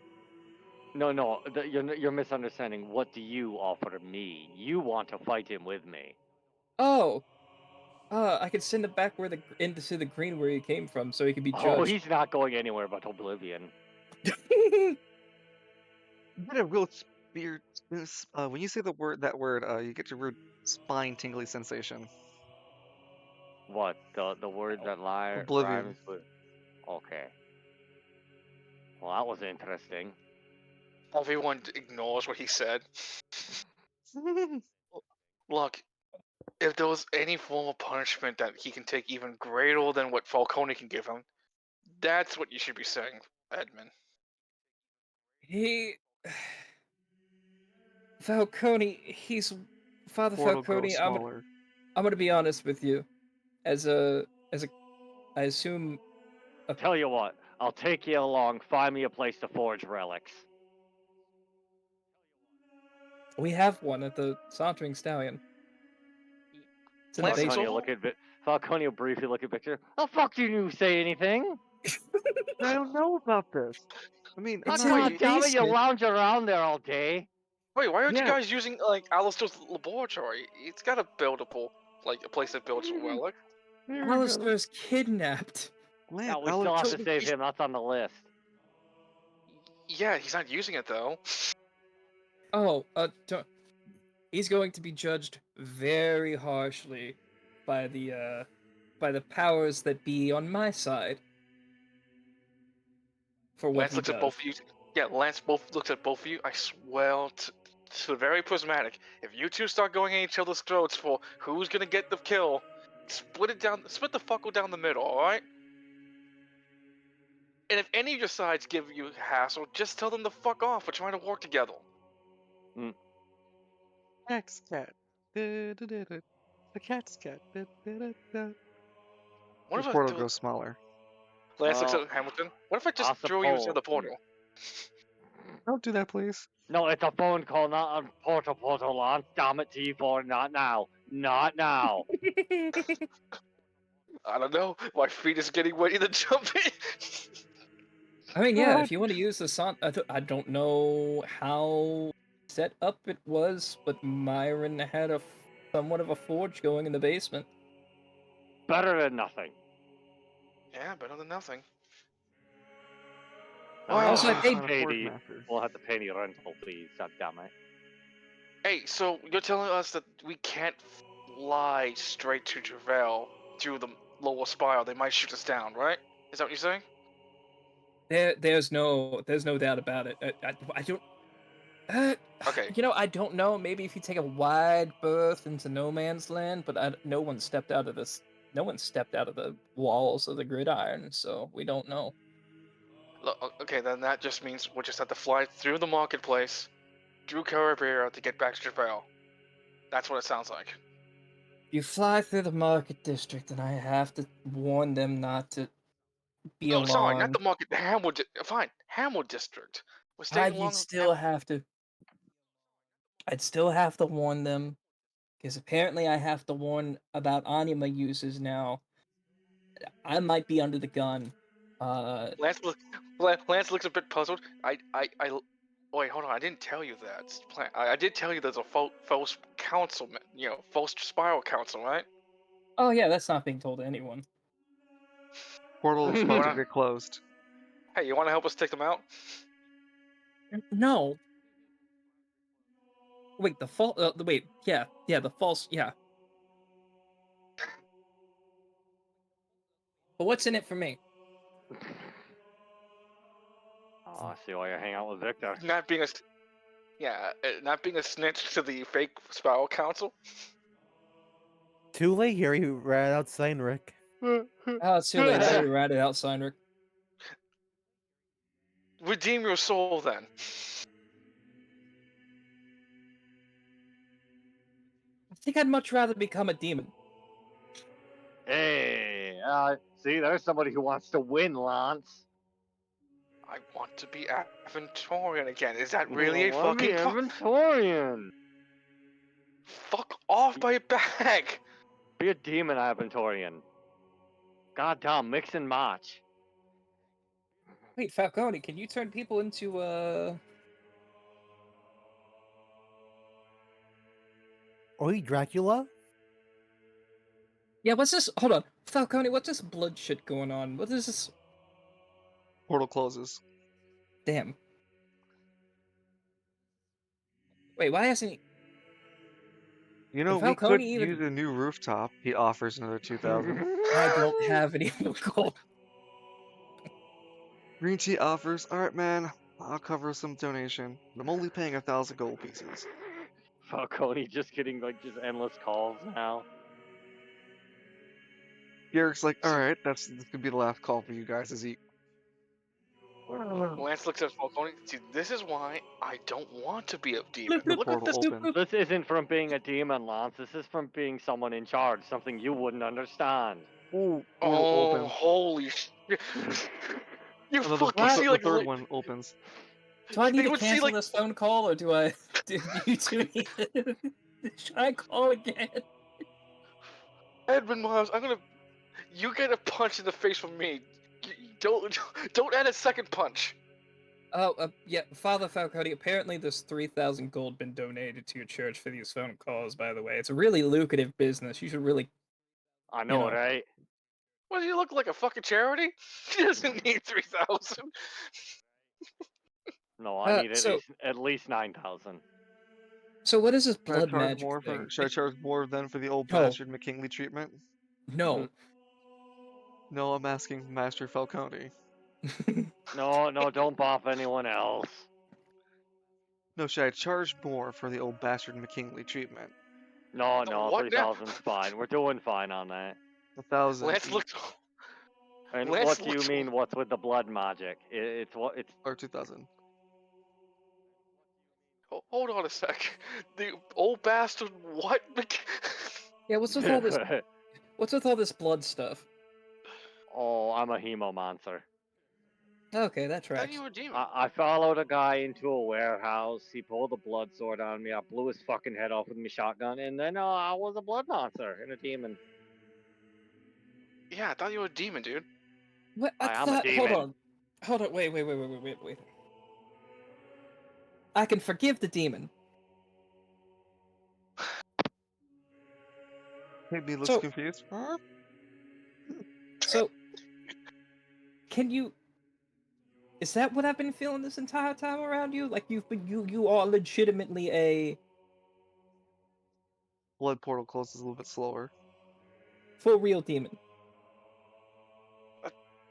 No, you're misunderstanding. What do you offer me? You want to fight him with me. Oh. I could send him back into the green where he came from, so he can be Oh, judged. he's not going anywhere but oblivion. You get a real weird. When you say that word, you get a real spine tingly sensation. What the word that Oblivion. rhymes with? Okay. Well, that was interesting. Everyone ignores what he said. Look, if there was any form of punishment that he can take even greater than what Falcone can give him, that's what you should be saying, Edmund. He Falcone, he's Father Portal grows Falcone. smaller. I'm gonna be honest with you. As a I assume Tell you what, I'll take you along. Find me a place to forge relics. we have one at the Sauntering Stallion. It's in the Lance looks basement. Falconio over. Falconio briefly look at Victor. The fuck did you say anything? I don't know about this. I mean, I'm It's not. in God the damn it, you basement. lounge around there all day. Wait, why aren't you Yeah. guys using like Alistair's laboratory? It's got a buildable, like a place that builds relic. There we go. Alistair's kidnapped. Now we still have to save him. That's on the list. Yeah, he's not using it though. Oh, don't. He's going to be judged very harshly by the powers that be on my side for what Lance he looks at does. both of you. Yeah, Lance both looks at both of you. I swear to very prismatic. If you two start going at each other's throats for who's gonna get the kill, split the fuckle down the middle, all right? And if any of your sides give you hassle, just tell them to fuck off. We're trying to work together. Cat's cat. The cat's cat. What The if I portal do? grows smaller. Lance looks Well, at Hamilton. What if I I just throw you into suppose. the portal? Don't do that, please. No, it's a phone call, not a portal, Lance. Damn it, T4, not now. Not now. I don't know. My feet is getting ready to jump in. I mean, yeah, God. if you want to use the I don't know how set up it was, but Myron had somewhat of a forge going in the basement. Better than nothing. Yeah, better than nothing. Also, I It's paid- not a pay forge the, master. we'll have to pay the rental fees, god damn it. Hey, so you're telling us that we can't fly straight to Javel through the lower spiral? They might shoot us down, right? Is that what you're saying? There's no doubt about it. I don't. Okay. You know, I don't know. Maybe if you take a wide berth into no man's land, but no one stepped out of this. No one stepped out of the walls of the gridiron, so we don't know. Okay, then that just means we'll just have to fly through the marketplace, through Caribbean to get back to Javel. That's what it sounds like. You fly through the market district, and I have to warn them not to be Oh, sorry, not alarmed. the market. Hamwood. Fine, Hamwood District. We're staying You'd along. still have to. I'd still have to warn them, because apparently I have to warn about anima users now. I might be under the gun. Lance looks a bit puzzled. Wait, hold on. I didn't tell you that. I did tell you there's a false council, false spiral council, right? Oh yeah, that's not being told to anyone. Portal's about to Wanna- get closed. Hey, you want to help us take them out? No. Wait, the false. Wait, yeah, the false. Yeah. But what's in it for me? Oh, I see why you hang out with Victor. Not being not being a snitch to the fake spiral council. Too late here, you rat out Rick. Oh, it's too late. I already ratted out Seinrich. Redeem your soul, then. I think I'd much rather become a demon. Hey, see, there's somebody who wants to win, Lance. I want to be Aventorian again. Is that really a Well, fucking Aventorian? Fuck off my back! Be a demon Aventorian. Goddamn, mix and match. Wait, Falcone, can you turn people into Are you Dracula? Yeah, what's this? Hold on, Falcone, what's this blood shit going on? What is this? Portal closes. Damn. Wait, why hasn't he? You know, If we could Falcone even- use a new rooftop. He offers another 2,000. I don't have any gold. Green tea offers. All right, man. I'll cover some donation. But I'm only paying 1,000 gold pieces. Falcone just getting like just endless calls now. Garrick's like, all right, this could be the last call for you guys as he. Lance looks at Falcone. See, this is why I don't want to be a demon. The Look at portal this. opens. This isn't from being a demon, Lance. This is from being someone in charge, something you wouldn't understand. Ooh, portal Oh, opens. holy shit! You No, fucking see the like third one opens. Do I need They to would see, cancel like- this phone call, or do I? Do you two need? Should I call again? Edmund Miles. You get a punch in the face from me. Don't add a second punch. Oh, yeah, Father Falcone. Apparently, there's 3,000 gold been donated to your church for these phone calls. By the way, it's a really lucrative business. You should really. I know, know. right? What do you look like, a fucking charity? He doesn't need 3,000. No, I need so- at least 9,000. So what is this Should I blood charge magic more thing? Should I charge more than for the old No. bastard McKinley treatment? No. No, I'm asking Master Falcone. No, don't bop anyone else. No, should I charge more for the old bastard McKinley treatment? No, What now? 3,000's fine. We're doing fine on that. 1,000. Lance each, looked. And Lance what do you looks- mean? What's with the blood magic? It's what it's. or 2,000. Hold on a sec. The old bastard. What? Yeah, what's with all this? What's with all this blood stuff? Oh, I'm a hemo monster. Okay, that Thought tracks. you were a demon. I followed a guy into a warehouse. He pulled a blood sword on me. I blew his fucking head off with my shotgun, and then I was a blood monster and a demon. Yeah, I thought you were a demon, dude. What? I am a Hold demon. on. Wait. I can forgive the demon. Maybe looks So- confused. Huh? So, can you? Is that what I've been feeling this entire time around you? Like you are legitimately a Blood portal closes a little bit slower. for real demon.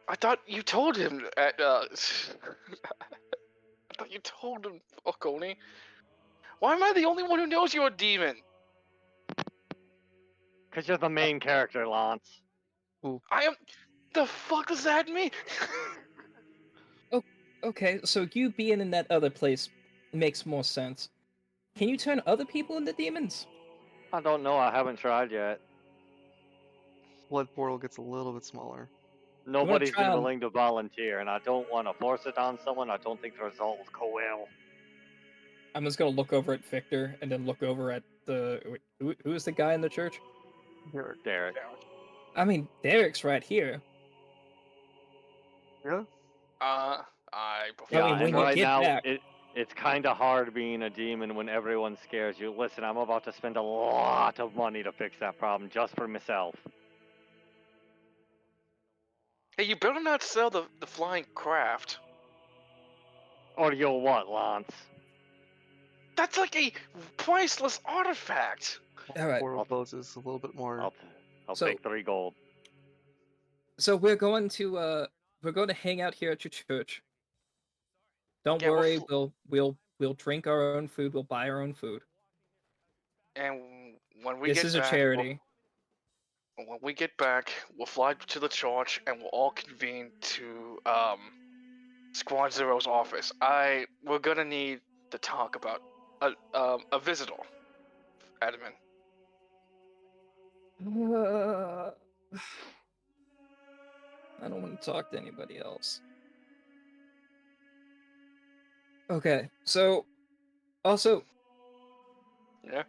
I thought you told him at. I thought you told him, Falcone. Why am I the only one who knows you're a demon? Cause you're the main character, Lance. I am. The fuck does that mean? Okay, so you being in that other place makes more sense. Can you turn other people into demons? I don't know. I haven't tried yet. Blood portal gets a little bit smaller. Nobody's try been on- willing to volunteer, and I don't want to force it on someone. I don't think the result will go well. I'm just gonna look over at Victor and then look over at the who is the guy in the church? Derek. I mean, Derek's right here. Yeah? I. I Yeah, mean, when and you right get now back- it's kind of hard being a demon when everyone scares you. Listen, I'm about to spend a lot of money to fix that problem just for myself. Hey, you better not sell the flying craft. Or you'll what, Lance? That's like a priceless artifact. All right. Portal closes a little bit more. I'll So- take 3 gold. So we're going to hang out here at your church. Don't Yeah, worry, we'll drink our own food. We'll buy our own food. And when we This get is back, a charity. when we get back, we'll fly to the church and we'll all convene to Squad Zero's office. We're gonna need to talk about a visitor, Admin. I don't want to talk to anybody else. Okay, so also Yeah.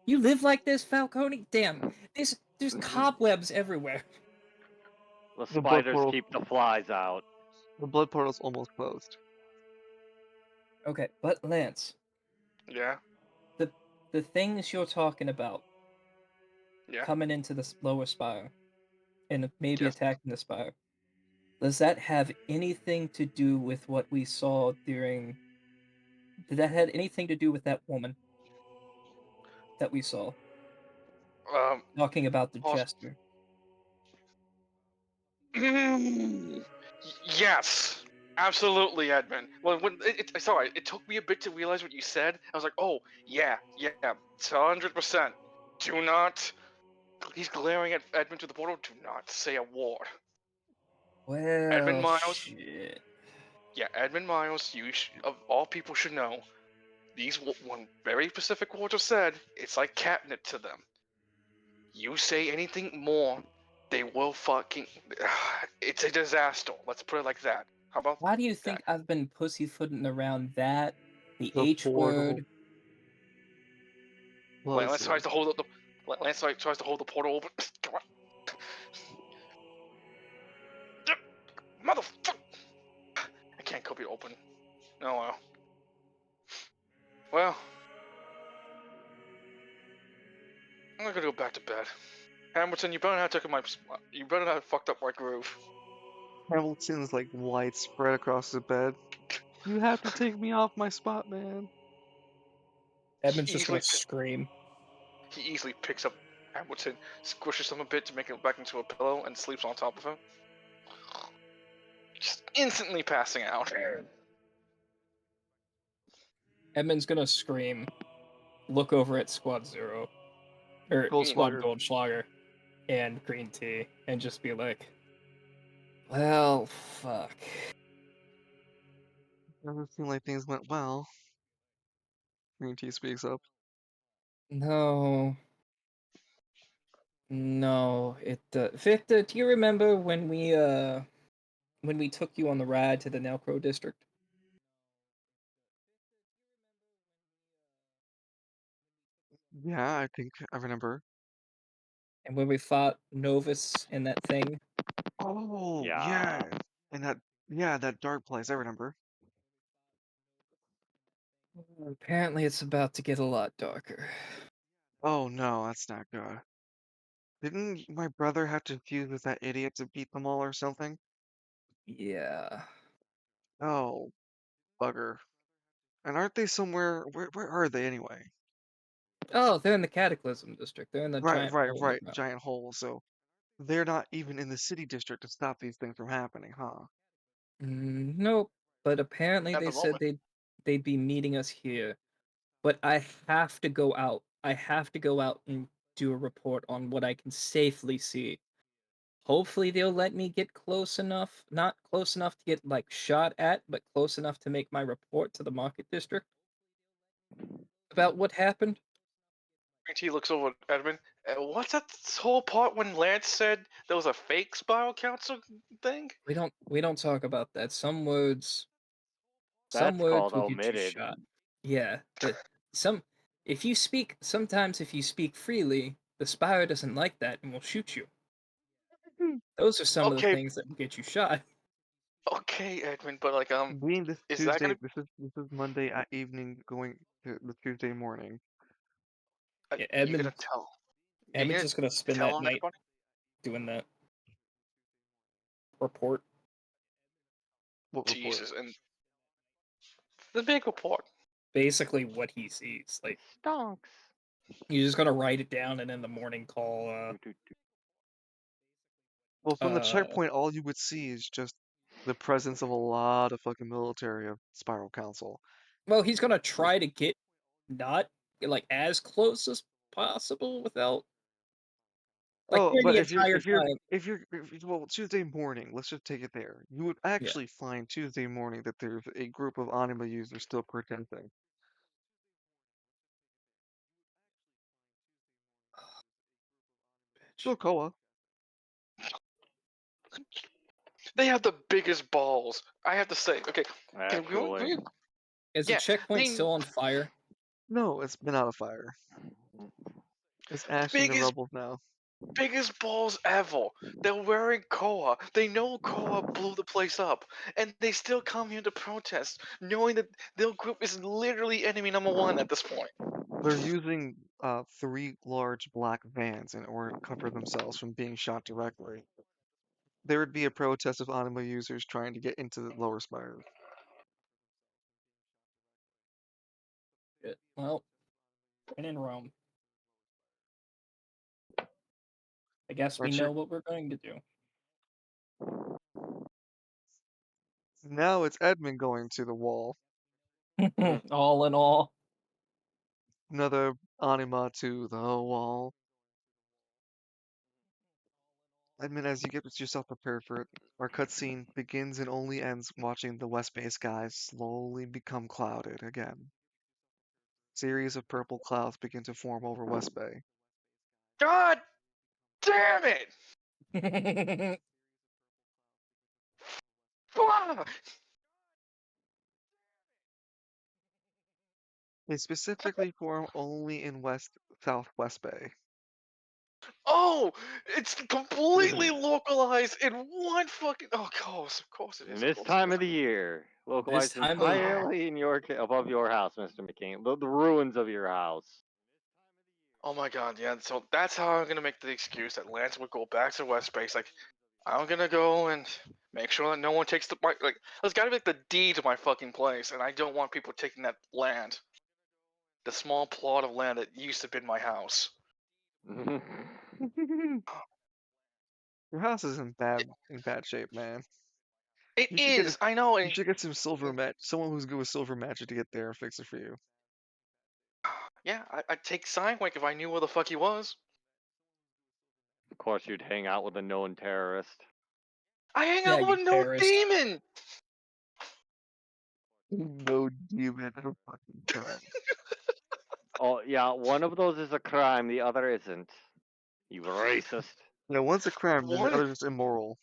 you live like this, Falcone? Damn, there's cobwebs everywhere. The The blood spiders portal- keep the flies out. The blood portal's almost closed. Okay, but Lance, Yeah. the things you're talking about Yeah. coming into the lower spire and maybe Yes. attacking the spire, does that have anything to do with what we saw during Did that had anything to do with that woman that we saw talking about the Pause. jester? Yes, absolutely, Edmund. Well, sorry, it took me a bit to realize what you said. I was like, oh yeah, yeah, it's 100%. Do not. He's glaring at Edmund to the portal. Do not say a word. Edmund Well, Miles. shit. Yeah, Edmund Miles. Of all people should know. When very specific words are said, it's like catnip to them. You say anything more, they will fucking. It's a disaster. Let's put it like that. How about Why do you that? think I've been pussyfooting around that, the The H portal. word? Lance Listen, tries to hold tries to hold the portal open. Come on. Motherfucker! I can't copy it open. Oh well. Well, I'm gonna go back to bed. Hamilton, you better not took my. You better not fucked up my groove. Hamilton's like light spread across the bed. You have to take me off my spot, man. Edmund's just gonna scream. He easily picks up Hamilton, squishes him a bit to make it back into a pillow, and sleeps on top of him. Just instantly passing out. Edmund's gonna scream, look over at Squad Zero, or Squad Goldschlager. Goldschlager, and Green Tea, and just be like, well, fuck. Doesn't seem like things went well. Green Tea speaks up. No. No, Victor, do you remember when we took you on the ride to the Nelcro district? Yeah, I think I remember. And when we fought Novus in that thing? Oh, Yeah. yeah. And that dark place, I remember. Apparently it's about to get a lot darker. Oh no, that's not good. Didn't my brother have to fuse with that idiot to beat them all or something? Yeah. Oh, bugger. And aren't they somewhere? Where are they anyway? Oh, they're in the Cataclysm district. They're in the Right, giant right, hole in the right. ground. Giant hole. So they're not even in the city district to stop these things from happening, huh? Nope. But apparently At they the said moment. they'd be meeting us here. But I have to go out. I have to go out and do a report on what I can safely see. Hopefully they'll let me get close enough, not close enough to get like shot at, but close enough to make my report to the market district about what happened. He looks over at Edmund. What's that whole part when Lance said there was a fake Spiral Council thing? We don't talk about that. Some words That's called will get you omitted. shot. Yeah, some sometimes if you speak freely, the Spire doesn't like that and will shoot you. Those are some of the Okay, things that will get you shot. okay, Edmund, but like Being this is that Tuesday, gonna this is Monday at evening, going to the Tuesday morning. Yeah, you gonna tell? You Edmund's gonna just gonna spend tell that on night everybody? doing that report. What report? Jesus, and the big report. Basically what he sees. Like Stonks. you're just gonna write it down and in the morning call Well, from the uh checkpoint, all you would see is just the presence of a lot of fucking military of Spiral Council. well he's gonna try to get not like as close as possible without like Oh, during but the entire time. well, Tuesday morning, let's just take it there. You would Yeah. actually find Tuesday morning that there's a group of anima users still protesting. Still Koa. They have the biggest balls. I have to say. Okay, Actually. Is the yeah, checkpoint they still on fire? No, it's been out of fire. It's ash in the biggest rubble now. biggest balls ever. They're wearing Koa. They know Koa blew the place up, and they still come here to protest, knowing that their group is literally enemy number one at this point. They're using 3 large black vans in order to cover themselves from being shot directly. There would be a protest of anima users trying to get into the lower spire. Well, when in Rome. I guess we Aren't know you- what we're going to do. Now it's Edmund going to the wall. All in all. Another anima to the wall. Edmund, as you get yourself prepared for it, our cutscene begins and only ends watching the West Bay skies slowly become clouded again. Series of purple clouds begin to form over West Bay. God damn it! Fuck! They specifically form only in Southwest Bay. Oh, it's completely localized in one fucking. Oh, of course it In is. this time of the year, localized time of the year. entirely in your above your house, Mr. McCain. The ruins of your house. Oh my god, yeah. So that's how I'm gonna make the excuse that Lance would go back to West Base. Like, I'm gonna go and make sure that no one takes there's gotta be like the deed to my fucking place, and I don't want people taking that land, the small plot of land that used to have been my house. Your house is in bad shape, man. It You should get is. I know. you should get some silver someone who's good with silver magic to get there and fix it for you. Yeah, I'd take Signwake if I knew where the fuck he was. Of course, you'd hang out with a known terrorist. I hang Yeah, out you with no terrorist. demon. No demon of fucking crime. Oh yeah, one of those is a crime, the other isn't. You racist. No, one's a crime, and the One. other's just immoral.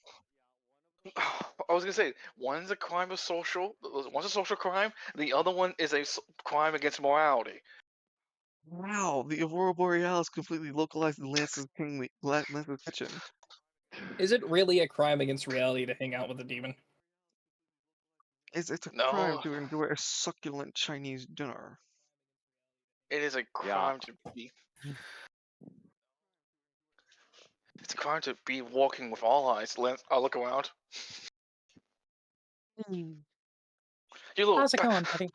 I was gonna say one's a crime of one's a social crime. The other one is a crime against morality. Wow, the Aurora Borealis completely localized in Lance's kitchen. Is it really a crime against reality to hang out with a demon? It's a crime No, to enjoy a succulent Chinese dinner. it is a Yeah. crime to be. It's a crime to be walking with all eyes. I'll look around. You little. How's it going, buddy?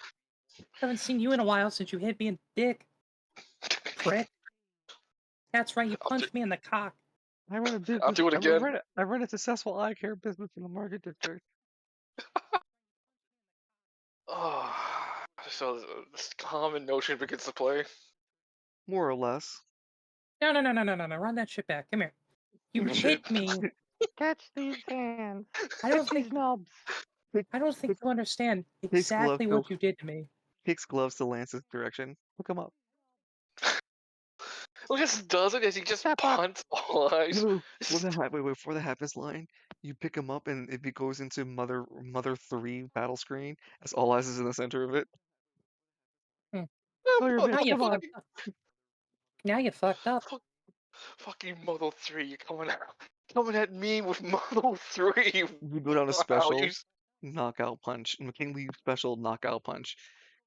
Haven't seen you in a while since you hit me in the dick, prick. That's right, you I'll do, punched me in the cock. I run a I'll business. do it again. I run a successful eye care business in the Market District. Oh, so this common notion begins to play. More or less. No, run that shit back. Come here. You Shit. hit me. Catch these hands. I don't Catch these think knobs. I don't think you understand Takes gloves exactly what you did to me. Takes gloves to Lance's direction. Hook him up. Lance does it as he just Step up. punts all eyes. No, before that happens line, you pick him up and it goes into Mother 3 battle screen as All Eyes is in the center of it. Hmm. Oh, you're Now bitch, you come on. fucked up. Now you fucked up. Fucking Model 3, you're coming at me with Model 3. You go down a Wow, special knockout punch. McKinley special knockout punch.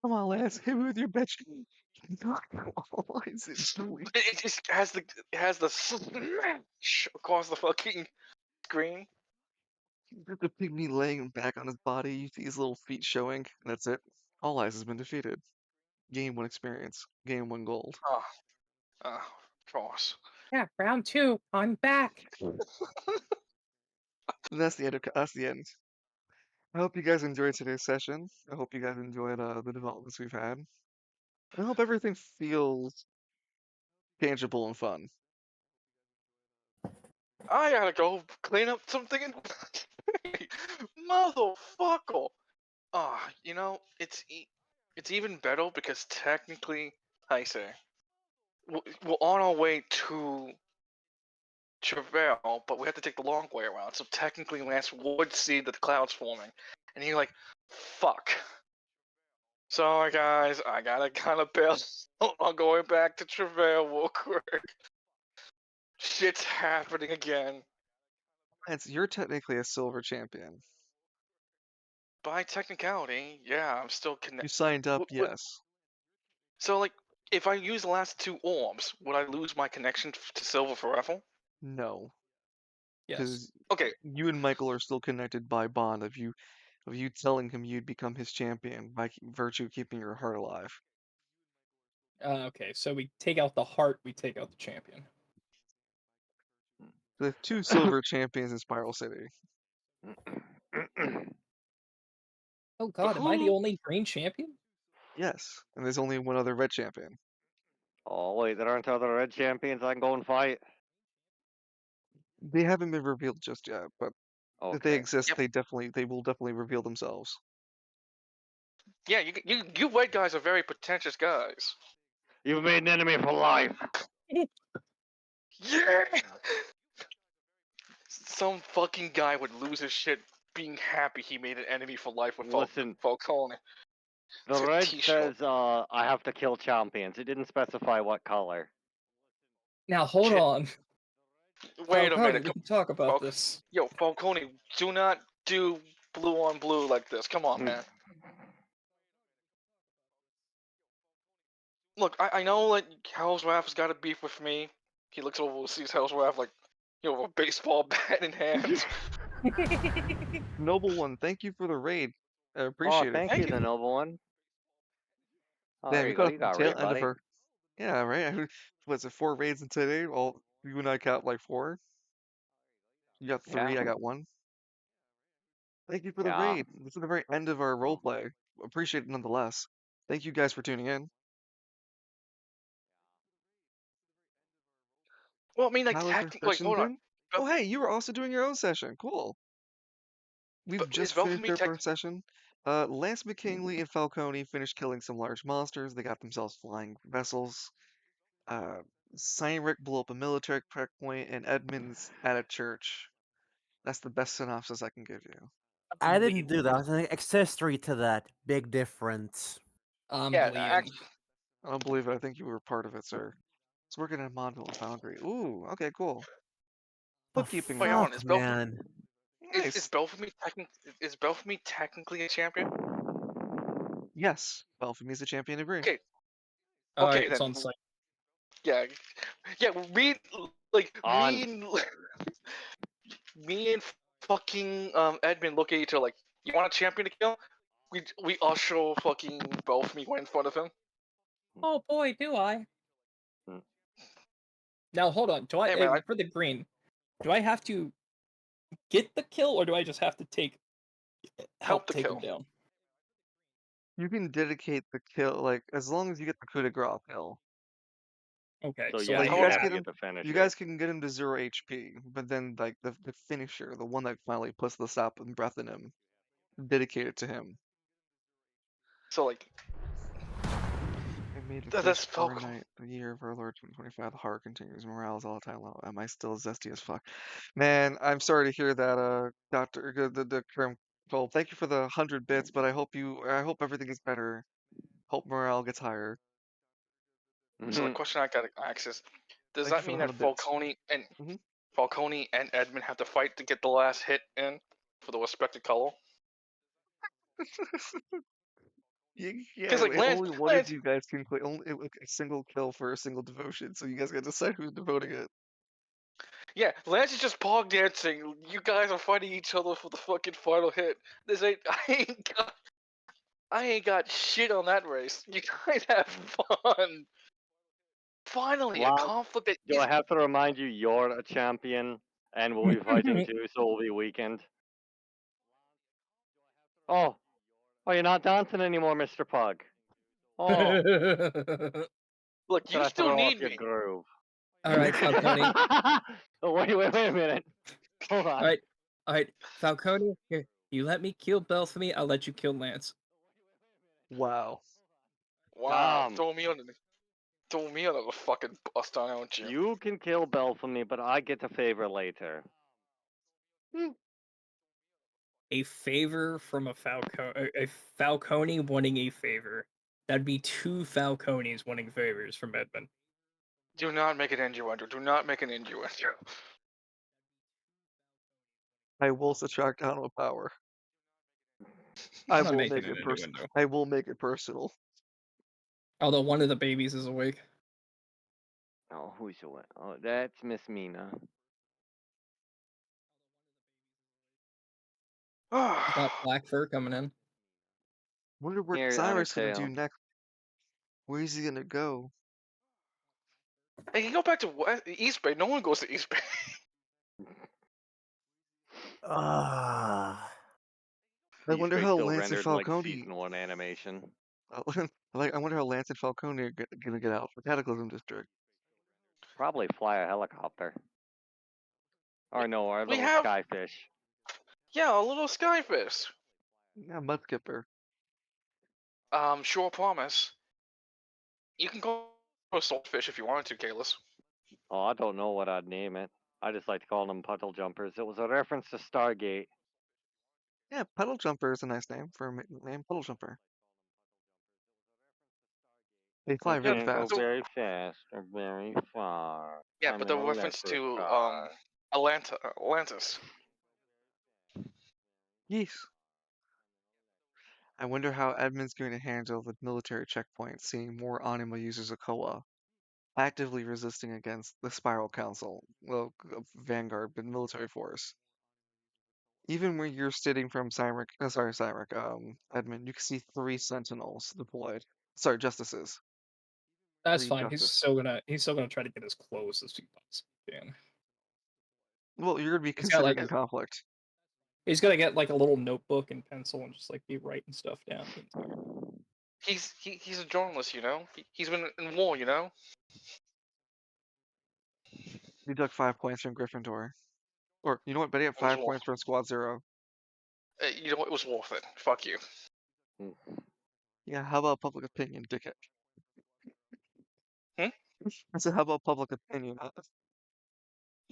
Come on, Lance, hit me with your bitch. Knock All Eyes instantly. it just has the smash across the fucking screen. The pygmy laying back on his body. You see his little feet showing. And that's it. All Eyes has been defeated. Game 1 experience. Game 1 gold. Of course. Yeah, round 2. I'm back. And that's the end. That's the end. I hope you guys enjoyed today's session. I hope you guys enjoyed the developments we've had. I hope everything feels tangible and fun. I gotta go clean up something in motherfucker. It's even better because technically, I say, we're on our way to Travail, but we have to take the long way around. So technically, Lance would see the clouds forming, and you're like, "Fuck." Sorry, guys, I gotta kind of bail on going back to Travail real quick. Shit's happening again. Lance, you're technically a silver champion. By technicality, yeah, I'm still You connected. signed up, yes. So, like, if I use the last 2 orbs, would I lose my connection to Silver forever? No. Yes. Because Okay, you and Michael are still connected by bond of you telling him you'd become his champion by virtue of keeping your heart alive. Okay, so we take out the heart, we take out the champion. The 2 silver champions in Spiral City. Oh god, am I the only green champion? Yes, and there's only one other red champion. Oh wait, there aren't other red champions I can go and fight. They haven't been revealed just yet, but if they Okay. exist, Yep. they will definitely reveal themselves. Yeah, you white guys are very pretentious guys. You've made an enemy for life. Yeah. Some fucking guy would lose his shit being happy he made an enemy for life with Listen, Falcone. the It's a red t-shirt. says I have to kill champions. It didn't specify what color. Now hold Shit. on. Wait a Falcone, minute. we can talk about Falc- this. Yo, Falcone, do not do blue on blue like this. Come on, man. Look, I know that Hellsrath's got a beef with me. He looks over, sees Hellsrath like, with a baseball bat in hand. Noble one, thank you for the raid. I Oh, appreciate it. thank Thank you, you. the noble one. Oh, Damn, there we you go. caught up You to the got tail raid, end of buddy. our. Yeah, right. Was it 4 raids in today? Well, you and I got like 4. You got 3. Yeah. I got 1. Thank you for the Yeah. raid. This is the very end of our roleplay. Appreciate it nonetheless. Thank you guys for tuning in. Well, I mean, like, Tyler's technically, wait, session hold on. done? Oh, hey, you were also doing your own session. Cool. We've But is just finished Belphemy our first session. Lance McKinley and Falcone finished killing some large monsters. They got themselves flying vessels. Uh, Cyanric blew up a military checkpoint, and Edmund's at a church. That's the best synopsis I can give you. I didn't do that. I was an accessory to that. Big difference. I'm Yeah, bleeding. I don't believe it. I think you were part of it, sir. It's working at Module Foundry. Ooh, okay, cool. The Bookkeeping wait, hold now. on. fuck, man. Is Nice. is Belphemy technically a champion? Yes, Belphemy's the champion of green. Okay, Alright, okay it's then. on site. Yeah, yeah. On. Me and fucking Edmund look at each other like, you want a champion to kill? We usher fucking Belphemy right in front of him. Oh boy, do I. Now hold on. Do I Hey, man, for the green? Do I have to get the kill, or do I just have to help the take him kill. down? You can dedicate the kill, like, as long as you get the coup de grace kill. Okay, So so yeah, I Like, you you guys have get to him, get the finisher. you guys can get him to 0 HP, but then, like, the finisher, the one that finally puts the stop and breath in him, dedicate it to him. So like, I made the that's first Falcon. Night, the year of our Lord 2025. The horror continues. Morale is all time low. Am I still zesty as fuck? Man, I'm sorry to hear that, Doctor. The Kerm. Well, thank you for the 100 bits, but I hope everything is better. Hope morale gets higher. So the question I gotta ask is, does Thank you that for the mean that 100 bits. Falcone and Edmund have to fight to get the last hit in for the respective color? Yeah, like, Lance, only one of you guys can play only a single kill for a single devotion, so you guys gotta decide who's devoting it. Yeah, Lance is just pog dancing. You guys are fighting each other for the fucking final hit. I ain't got shit on that race. You guys have fun. Finally, a Lance, conflict that do I have to remind you you're a champion and we'll be fighting too, so we'll be weakened? Oh, you're not dancing anymore, Mr. Pug. Oh, Look, should you I still throw off need your me. groove? Alright, Falcone. Oh, wait a minute. Hold on. Alright, Falcone, here. You let me kill Belphemy, I'll let you kill Lance. Wow. Wow, throw me under the fucking bus, don't you? You can kill Belphemy, but I get the favor later. A favor from a Falcone wanting a favor. That'd be 2 Falcones wanting favors from Edmund. Do not make an innuendo. Do not make an innuendo. I will subtract down a power. I'm I not will making make an it personal. innuendo. I will make it personal. Although one of the babies is awake. Oh, who's away? Oh, that's Miss Mina. Got black fur coming in. Wonder what Here, Cyrus gonna do Undertale. next. Where's he gonna go? Hey, you go back to East Bay. No one goes to East Bay. Ah. I East wonder Bay how still Lance and rendered like Falcone. season 1 animation. I wonder how Lance and Falcone are gonna get out for Cataclysm District. Probably fly a helicopter. Or no, our We little have, skyfish. yeah, a little skyfish. Yeah, Mudskipper. Sure promise. You can go a saltfish if you wanted to, Kalis. Oh, I don't know what I'd name it. I just like to call them puddle jumpers. It was a reference to Stargate. Yeah, Puddle Jumper is a nice name for a name. Puddle Jumper. They fly I Yeah, really can't go fast. very fast or very far. yeah, I'm but in the a reference electric to car. Atlantis. Yes. I wonder how Edmund's going to handle the military checkpoint, seeing more Anima users of Koa actively resisting against the Spiral Council, well, Vanguard, but military force. Even when you're sitting from Edmund, you can see 3 Sentinels deployed. Sorry, Justices. That's 3 fine. Justice. He's still gonna try to get as close as he possibly can. Well, you're going to be He's got like considered in conflict. he's gonna get like a little notebook and pencil and just like be writing stuff down the entire. He's a journalist, you know. He's been in war, you know. Deduct 5 points from Gryffindor. Or, you know what, better yet, It was 5 worth. points from Squad Zero. You know, it was worth it. Fuck you. Yeah, how about public opinion, dickhead? Hmm? I said, how about public opinion?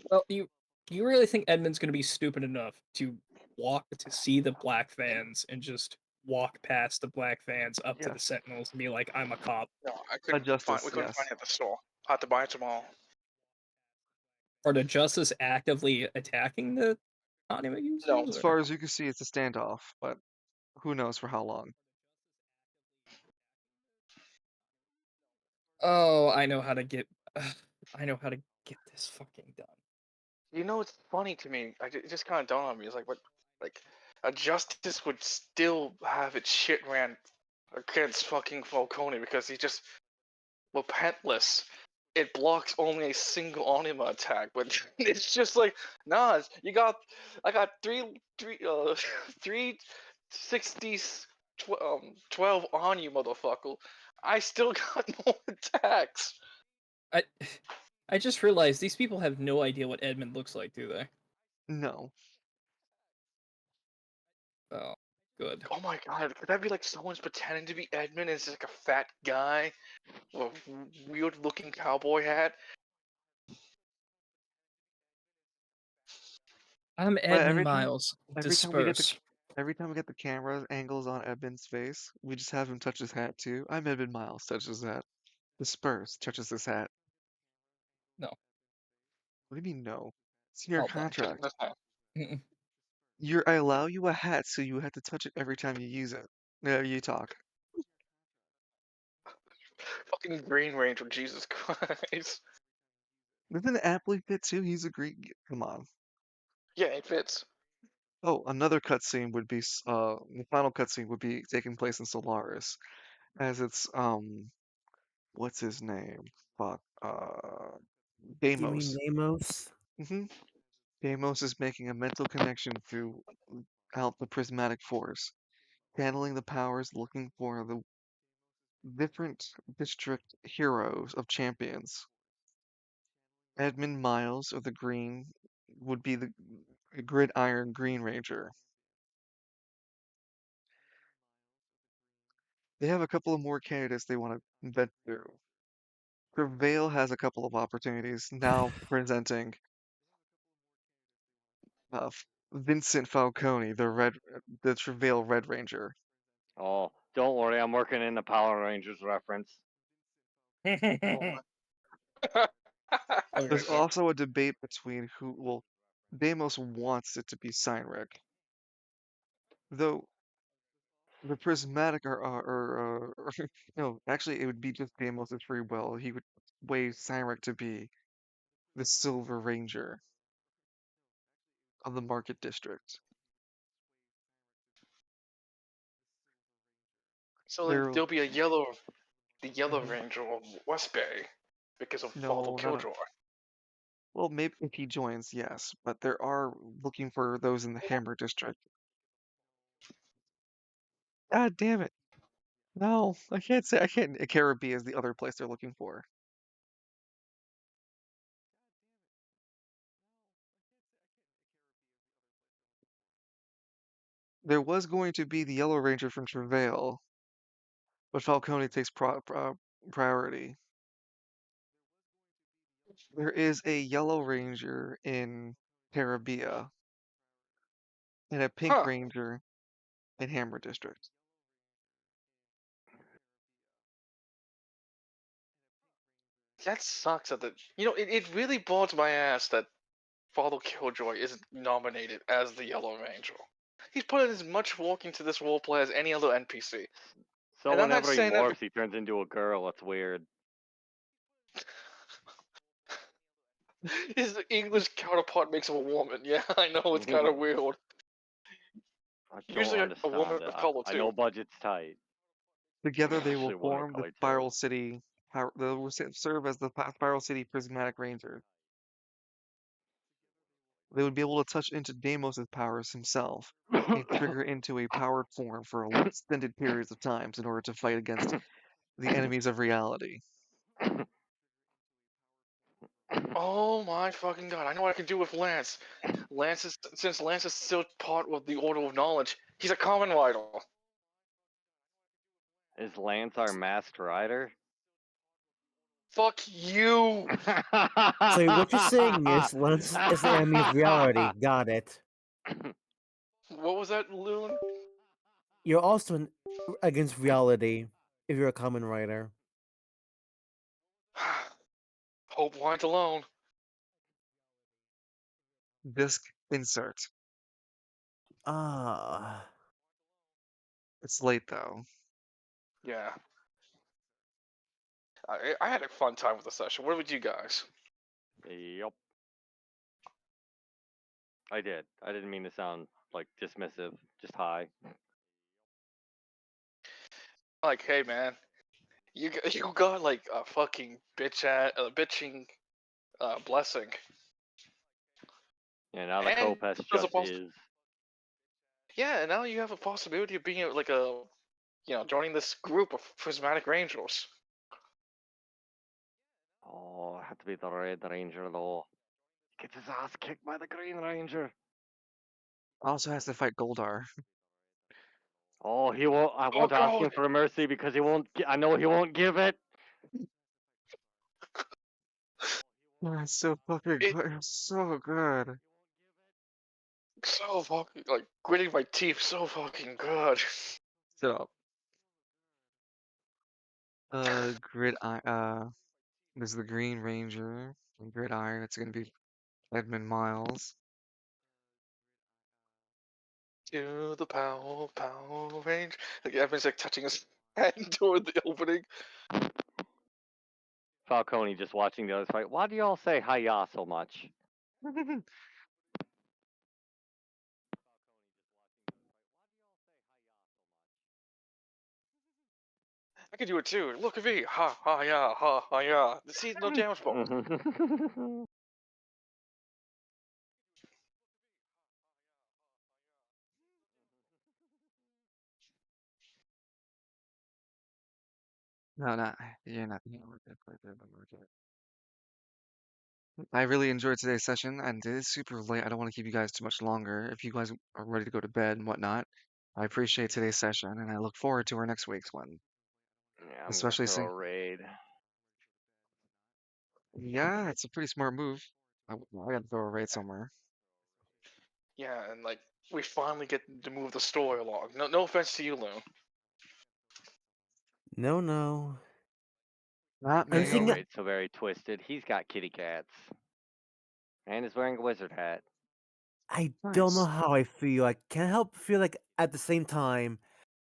Well, you really think Edmund's gonna be stupid enough to walk to see the black vans and just walk past the black vans up to the Yes. Sentinels and be like, "I'm a cop," No, I A couldn't find. Justice, We couldn't yes. find it at the store. I had to buy it tomorrow. or the Justice actively attacking the anime No. users? As Or... far as you can see, it's a standoff, but who knows for how long. Oh, I know how to get. I know how to get this fucking done. You know, it's funny to me. It just kind of dawned on me. It's like, what, like, a justice would still have its shit ran against fucking Falcone because he just relentless. It blocks only a single anima attack, but it's just like, nah. I got three 60s, 12 on you, motherfucker. I still got more attacks. I I just realized these people have no idea what Edmund looks like, do they? No. Oh, good. Oh my god, could that be like someone's pretending to be Edmund and it's just like a fat guy with a weird looking cowboy hat? I'm But Edmund Miles. every time we get Disperse. the camera angles on Edmund's face, we just have him touch his hat too. I'm Edmund Miles, touches his hat. Disperse, touches his hat. No. What do you mean no? It's in your All done. contract. Mm-mm. I allow you a hat, so you have to touch it every time you use it. No, you talk. Fucking Green Ranger, Jesus Christ. Doesn't it aptly fit too? He's a Greek. Come on. Yeah, it fits. Oh, another cutscene would be the final cutscene would be taking place in Solaris, as it's what's his name? Fuck, Do you mean Deimos. Namos? Deimos is making a mental connection throughout the prismatic force, channeling the powers, looking for the different district heroes of champions. Edmund Miles of the Green would be the Gridiron Green Ranger. They have a couple of more candidates they want to vet through. Prevail has a couple of opportunities now presenting Vincent Falcone, the Travail Red Ranger. Oh, don't worry, I'm working in the Power Rangers reference. Oh There's also a debate between well, Deimos wants it to be Cynric, though the Prismatic no, actually it would be just Deimos' free will. He would waive Cynric to be the Silver Ranger of the Market District. So There, there'll be a yellow the Yellow Mhm. Ranger of West Bay because of Father No, not a. Killjoy. Well, maybe if he joins, yes, but there are looking for those in the Hammer District. God damn it! No, I can't say I can't. Caribbean is the other place they're looking for. There was going to be the Yellow Ranger from Travail, but Falcone takes priority. There is a Yellow Ranger in Caribbean and a Pink Huh. Ranger in Hammer District. That sucks that it really bogs my ass that Father Killjoy isn't nominated as the Yellow Ranger. He's put in as much work into this roleplay as any other NPC. So And I'm not whenever he saying that morphs, he turns into a girl. It's weird. his English counterpart makes him a woman. Yeah, I know it's kind of weird. I Usually don't a woman understand it. of color I too. know budget's tight. Together, they will Especially one of form the color Spiral too. City. They will serve as the Spiral City Prismatic Ranger. They would be able to touch into Deimos' powers himself and trigger into a powered form for extended periods of times in order to fight against the enemies of reality. Oh my fucking god! I know what I can do with Lance. Since Lance is still part of the Order of Knowledge, he's a common rider. Is Lance our masked rider? Fuck you! So what you're saying is Lance is the enemy of reality. Got it. What was that, Loon? You're also against reality if you're a common writer. Hope weren't alone. Disc insert. Ah. It's late though. Yeah. I had a fun time with the session. What about you guys? Yup. I did. I didn't mean to sound like dismissive. Just hi. Like, hey man, you got like a fucking bitching blessing. Yeah, now the And Kopess there's a just is. yeah, and now you have a possibility of being like joining this group of prismatic rangers. Oh, I had to be the Red Ranger though. Gets his ass kicked by the Green Ranger. Also has to fight Goldar. Oh, he won't. I Oh won't ask god! him for mercy because he won't. I know he won't give it. It's so fucking It good. It's so good. so fucking like gritting my teeth so fucking good. Shut up. Grid There's the Green Ranger and Gridiron. It's gonna be Edmund Miles. To the power range. Like everyone's like touching his hand toward the opening. Falcone just watching the others fight. Why do y'all say hiya so much? I can do it too. Look at me. Ha ha yeah, ha ha yeah. See, no damage bonus. No, not you're not. I really enjoyed today's session, and it is super late. I don't want to keep you guys too much longer. If you guys are ready to go to bed and whatnot, I appreciate today's session, and I look forward to our next week's one. Yeah, I'm gonna Especially throw since, a raid. yeah, it's a pretty smart move. I gotta throw a raid somewhere. Yeah, and like we finally get to move the story along. No offense to you, Loon. No. Not I'm Yeah, me. your thinking raid's so very twisted. He's got kitty cats. And is wearing a wizard hat. I don't know Nice. how I feel. I can't help feel like at the same time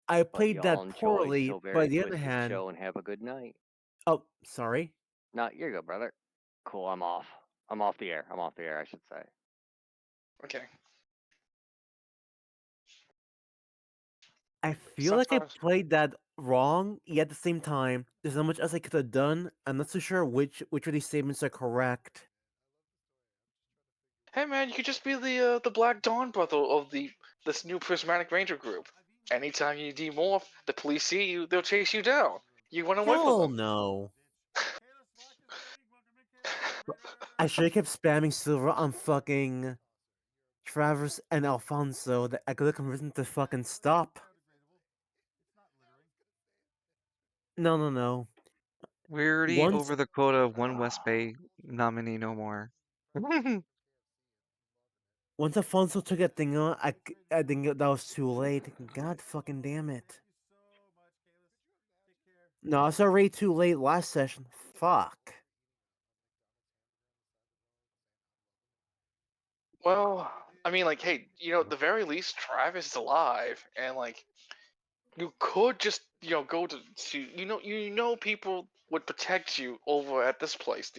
I But played y'all that enjoy poorly. so But very on the other twisted hand, show and have a good night. oh, sorry. No, you're good, brother. Cool, I'm off. I'm off the air. I'm off the air, I should say. Okay. I feel like I Sometimes played that wrong, yet at the same time, there's not much else I could have done. I'm not so sure which of these statements are correct. Hey man, you could just be the Black Dawn brother of this new Prismatic Ranger group. Anytime you demorph, the police see you, they'll chase you down. You run away from Hell them. no. I should have kept spamming silver on fucking Travis and Alfonso that I could have convinced them to fucking stop. No, no, no. We're already Once over the quota of one West Bay nominee no more. once Alfonso took that thing on, I think that was too late. God fucking damn it. No, it's already too late last session. Fuck. Well, I mean, like, hey, at the very least, Travis is alive, and like, you could just, go to people would protect you over at this place,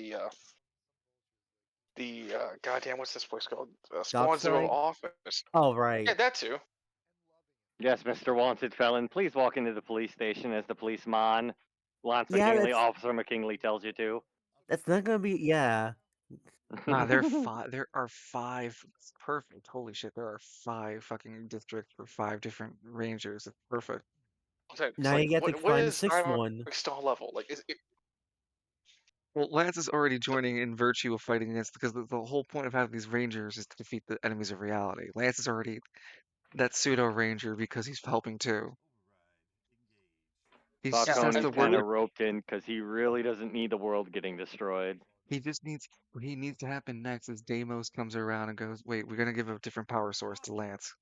goddamn, what's this place called? Squad Zero Dockside? office. Oh, Yeah, right. that too. Yes, Mr. Wanted Felon, please walk into the police station as the policeman, Lance Yeah, McKinley, Officer McKinley tells you to. that's not gonna be. Yeah. Nah, there are five. Perfect. Holy shit, there are five fucking districts for five different rangers. It's perfect. It's Now like, you get to what find the is sixth Skyrock one. star level? Like, is it? Well, Lance is already joining in virtue of fighting against because the whole point of having these rangers is to defeat the enemies of reality. Lance is already that pseudo ranger because he's helping too. He just has Falcone to is work kind of with. roped in because he really doesn't need the world getting destroyed. He just needs. What he needs to happen next is Deimos comes around and goes, "Wait, we're gonna give a different power source to Lance."